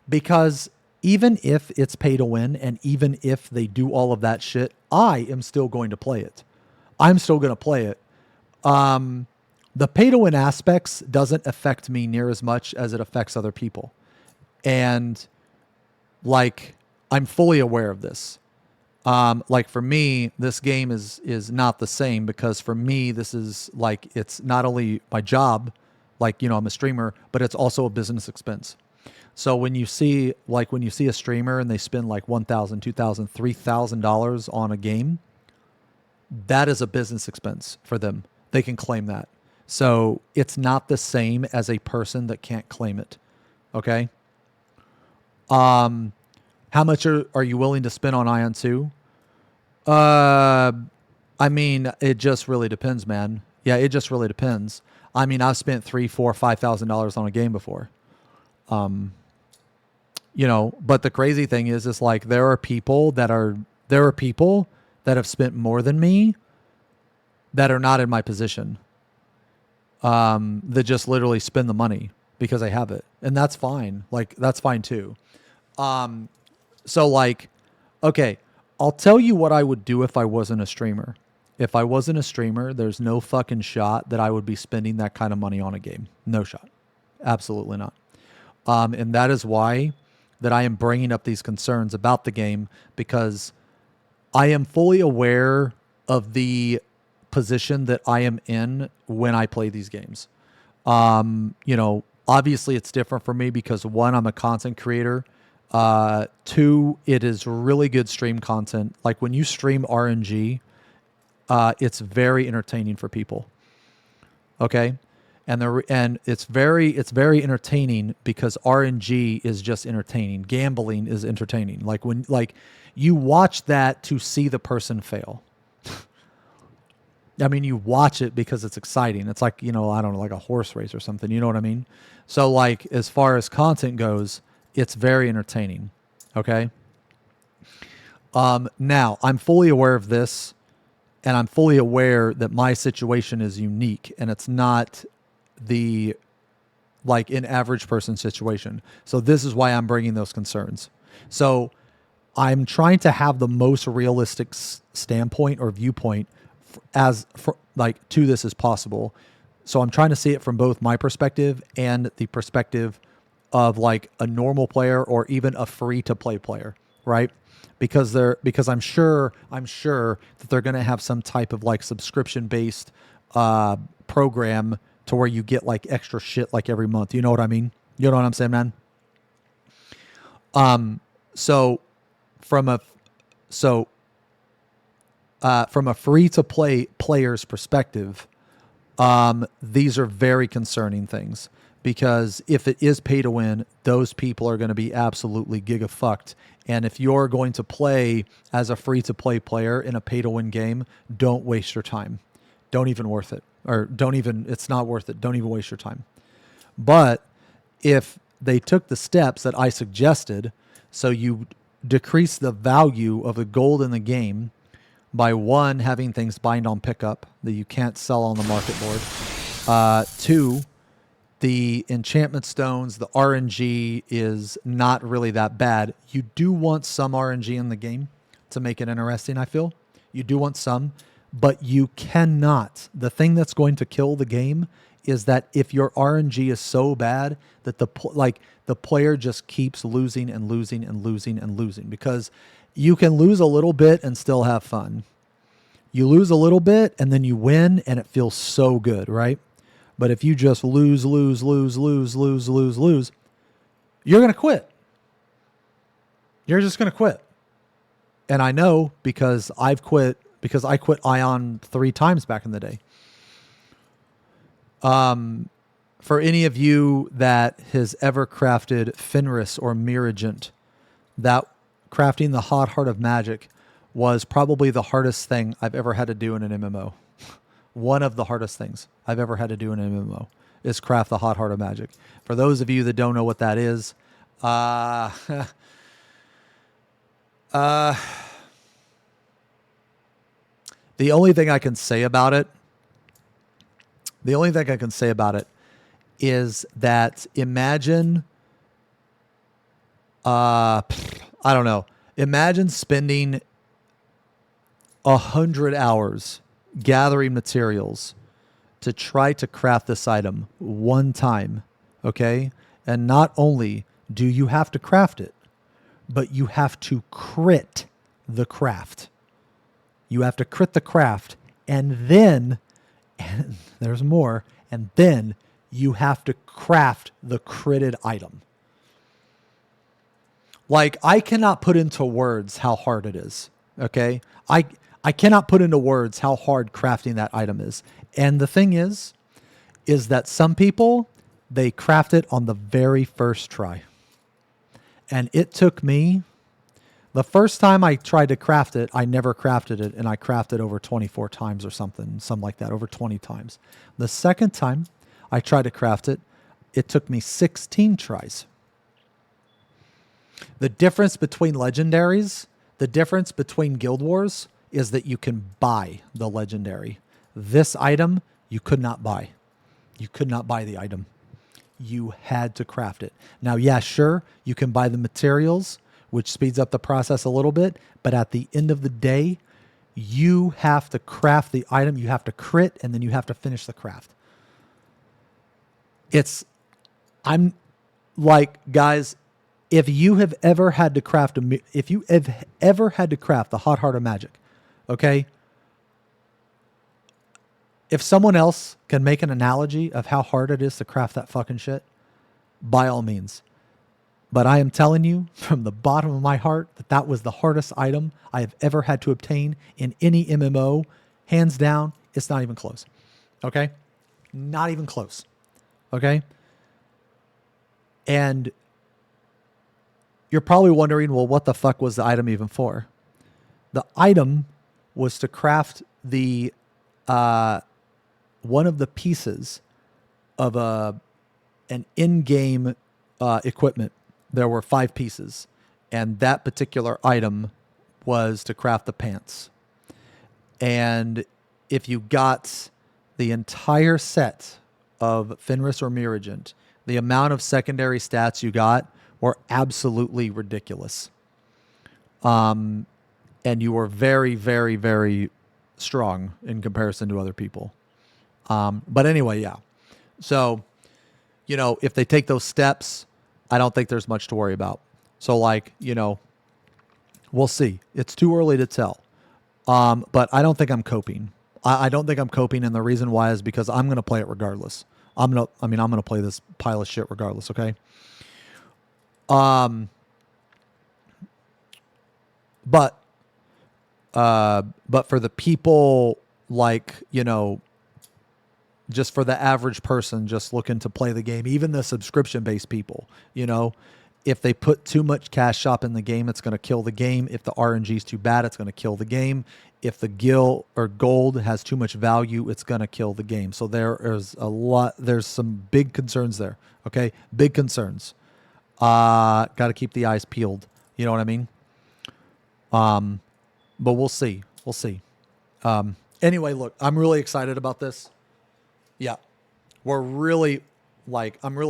Because even if it's pay to win, and even if they do all of that shit, I am still going to play it. I'm still going to play it. The pay to win aspects doesn't affect me near as much as it affects other people. And like, I'm fully aware of this. Like for me, this game is not the same because for me, this is like, it's not only my job, like, you know, I'm a streamer, but it's also a business expense. So when you see a streamer and they spend like $1,000, $2,000, $3,000 on a game, that is a business expense for them. They can claim that. So it's not the same as a person that can't claim it. Okay. How much are you willing to spend on Aion 2? I mean, it just really depends, man. Yeah, it just really depends. I mean, I've spent $3,000, $4,000, $5,000 on a game before. You know, but the crazy thing is like there are people that have spent more than me that are not in my position. That just literally spend the money because I have it, and that's fine. Like that's fine too. So like, okay, I'll tell you what I would do if I wasn't a streamer. If I wasn't a streamer, there's no fucking shot that I would be spending that kind of money on a game. No shot. Absolutely not. And that is why that I am bringing up these concerns about the game, because I am fully aware of the position that I am in when I play these games. You know, obviously it's different for me because one, I'm a content creator. Two, it is really good stream content. Like when you stream RNG, it's very entertaining for people. Okay. And it's very entertaining because RNG is just entertaining. Gambling is entertaining. Like when, like you watch that to see the person fail. I mean, you watch it because it's exciting. It's like, you know, I don't know, like a horse race or something. You know what I mean? So like, as far as content goes, it's very entertaining. Okay. Now I'm fully aware of this, and I'm fully aware that my situation is unique and it's not the, like an average person situation. So this is why I'm bringing those concerns. So I'm trying to have the most realistic standpoint or viewpoint to this as possible. So I'm trying to see it from both my perspective and the perspective of like a normal player or even a free to play player, right? Because I'm sure that they're going to have some type of like subscription based program to where you get like extra shit like every month. You know what I mean? You know what I'm saying, man? So from a free to play player's perspective, these are very concerning things, because if it is pay to win, those people are going to be absolutely giga-fucked. And if you're going to play as a free to play player in a pay to win game, don't waste your time. Don't even worth it. It's not worth it. Don't even waste your time. But if they took the steps that I suggested, so you decrease the value of the gold in the game by one, having things bind on pickup that you can't sell on the market board. Two, the enchantment stones, the RNG is not really that bad. You do want some RNG in the game to make it interesting, I feel. You do want some, but you cannot. The thing that's going to kill the game is that if your RNG is so bad that the player just keeps losing and losing and losing and losing, because you can lose a little bit and still have fun. You lose a little bit and then you win and it feels so good, right? But if you just lose, you're going to quit. You're just going to quit. And I know because I quit Aion 3 times back in the day. For any of you that has ever crafted Fenris or Miragent, that crafting the hot heart of magic was probably the hardest thing I've ever had to do in an MMO. One of the hardest things I've ever had to do in an MMO is craft the hot heart of magic. For those of you that don't know what that is, the The only thing I can say about it is that imagine, I don't know, imagine spending 100 hours gathering materials to try to craft this item one time, okay? And not only do you have to craft it, but you have to crit the craft. You have to crit the craft, and then, and there's more, and then you have to craft the critted item. Like, I cannot put into words how hard it is, okay? I cannot put into words how hard crafting that item is. And the thing is that some people, they craft it on the very first try. And it took me, the first time I tried to craft it, I never crafted it, and I crafted over 24 times or something like that, over 20 times. The second time I tried to craft it, it took me 16 tries. The difference between legendaries, the difference between Guild Wars is that you can buy the legendary. This item, you could not buy. You could not buy the item. You had to craft it. Now, yeah, sure, you can buy the materials, which speeds up the process a little bit, but at the end of the day, you have to craft the item, you have to crit, and then you have to finish the craft. I'm like, guys, if you have ever had to craft if you have ever had to craft the Hot Heart of Magic, okay? If someone else can make an analogy of how hard it is to craft that fucking shit, by all means. But I am telling you from the bottom of my heart that that was the hardest item I have ever had to obtain in any MMO. Hands down, it's not even close. Okay? Not even close. Okay? And you're probably wondering, well, what the fuck was the item even for? The item was to craft the one of the pieces of an in-game equipment. There were 5 pieces, and that particular item was to craft the pants. And if you got the entire set of Fenris or Miragent, the amount of secondary stats you got were absolutely ridiculous. And you were very, very, very strong in comparison to other people. But anyway, yeah. So, you know, if they take those steps, I don't think there's much to worry about. So, like, you know, we'll see. It's too early to tell. But I don't think I'm coping. I don't think I'm coping, and the reason why is because I'm going to play it regardless. I'm going to play this pile of shit regardless, okay? But for the people, like, you know, just for the average person just looking to play the game, even the subscription-based people, you know, if they put too much cash shop in the game, it's going to kill the game. If the RNG is too bad, it's going to kill the game. If the gil or gold has too much value, it's going to kill the game. So there's some big concerns there. Okay. Big concerns. Got to keep the eyes peeled. You know what I mean? But we'll see. We'll see. Anyway, look, I'm really excited about this. Yeah. I'm really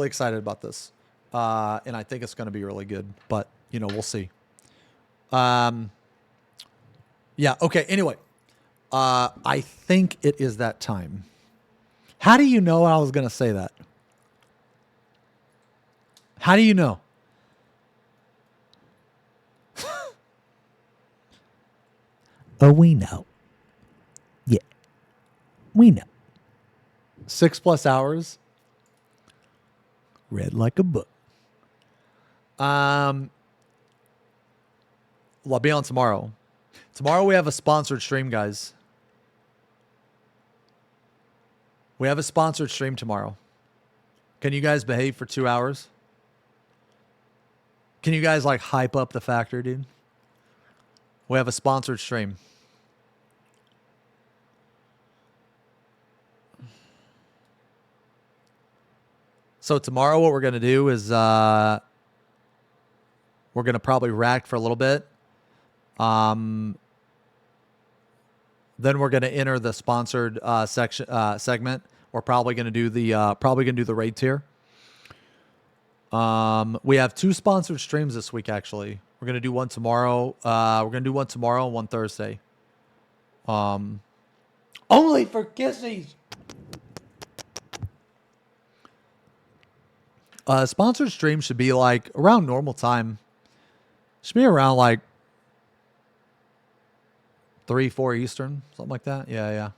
excited about this. And I think it's going to be really good, but you know, we'll see. Yeah. Okay. Anyway, I think it is that time. How do you know I was going to say that? How do you know? Oh, we know. Yeah. We know. 6+ hours. Read like a book. Well, I'll be on tomorrow. Tomorrow we have a sponsored stream, guys. We have a sponsored stream tomorrow. Can you guys behave for 2 hours? Can you guys like hype up the factor, dude? We have a sponsored stream. So tomorrow what we're going to do is we're going to probably rack for a little bit. Then we're going to enter the sponsored segment. We're probably going to do the raid tier. We have 2 sponsored streams this week. Actually, we're going to do one tomorrow. We're going to do one tomorrow and one Thursday. Only for kissies. Sponsored stream should be like around normal time. Should be around like 3, 4 Eastern, something like that. Yeah.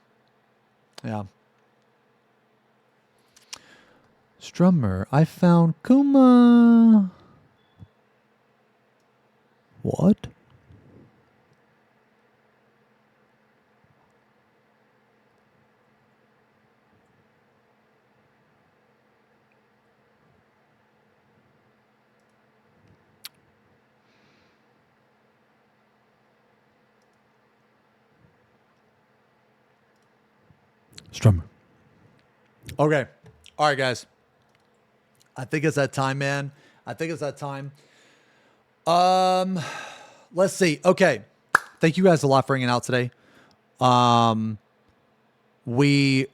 Strummer, I found Kuma. What? Strummer. Okay. All right, guys. I think it's that time, man. I think it's that time. Let's see. Okay. Thank you guys a lot for hanging out today. We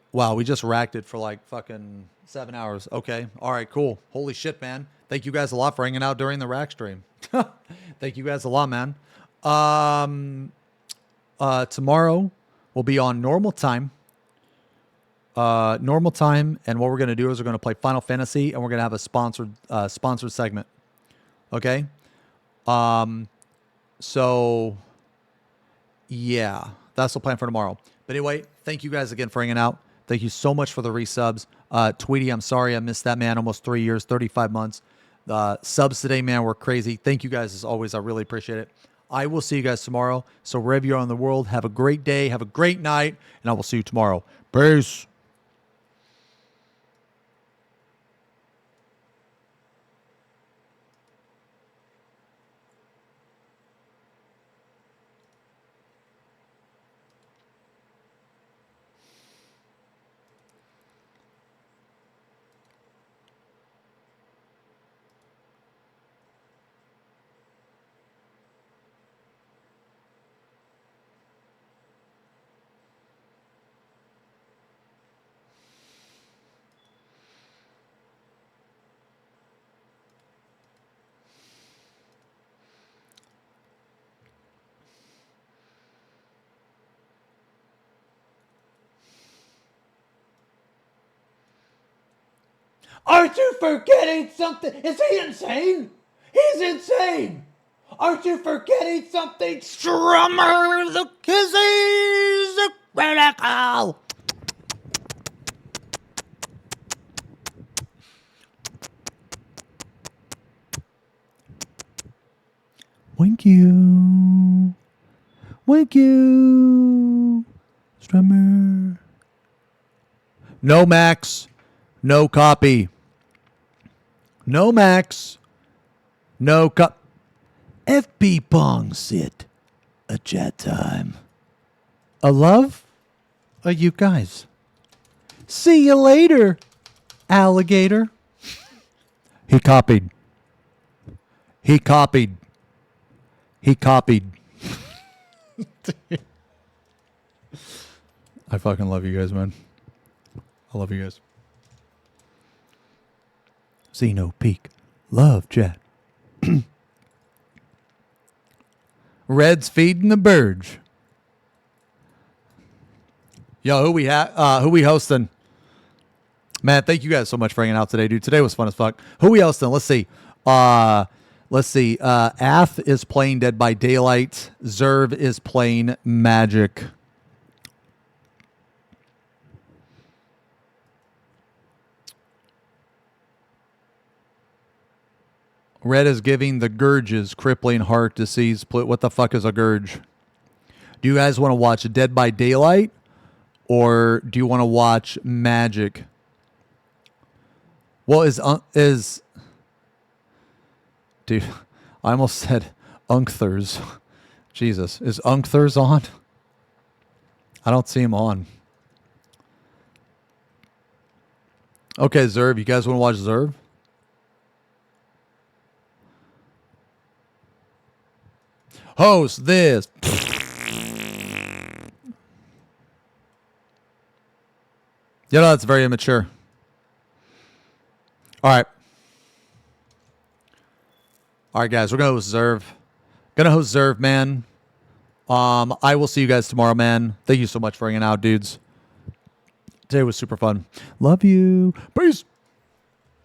just racked it for like fucking 7 hours. Okay. All right, cool. Holy shit, man. Thank you guys a lot for hanging out during the rack stream. Thank you guys a lot, man. Tomorrow will be on normal time. And what we're going to do is we're going to play Final Fantasy, and we're going to have a sponsored segment. Okay? So yeah, that's the plan for tomorrow. But anyway, thank you guys again for hanging out. Thank you so much for the resubs. Tweety, I'm sorry I missed that, man. Almost 3 years, 35 months. Subs today, man, were crazy. Thank you guys as always. I really appreciate it. I will see you guys tomorrow. So wherever you are in the world, have a great day, have a great night, and I will see you tomorrow. Peace. Aren't you forgetting something? Is he insane? He's insane! Aren't you forgetting something? Strummer, the kisses, the critical! Thank you. Thank you. Strummer. No Max. No copy. No Max. No cop. FB Pong sit. A chat time. A love? You guys. See you later, alligator. He copied. He copied. He copied. I fucking love you guys, man. I love you guys. Xeno peak. Love chat. Red's feeding the birds. Yo, who we hosting? Man, thank you guys so much for hanging out today, dude. Today was fun as fuck. Who we hosting? Let's see. Ath is playing Dead by Daylight. Zerv is playing Magic. Red is giving the Gurges crippling heart disease. What the fuck is a Gurge? Do you guys want to watch Dead by Daylight? Or do you want to watch Magic? Well, dude, I almost said Uncthers. Jesus, is Uncthers on? I don't see him on. Okay, Zerv, you guys want to watch Zerv? Host this. You know, that's very immature. All right. All right, guys. We're going to host Zerv. Gonna host Zerv, man. I will see you guys tomorrow, man. Thank you so much for hanging out, dudes. Today was super fun. Love you. Peace.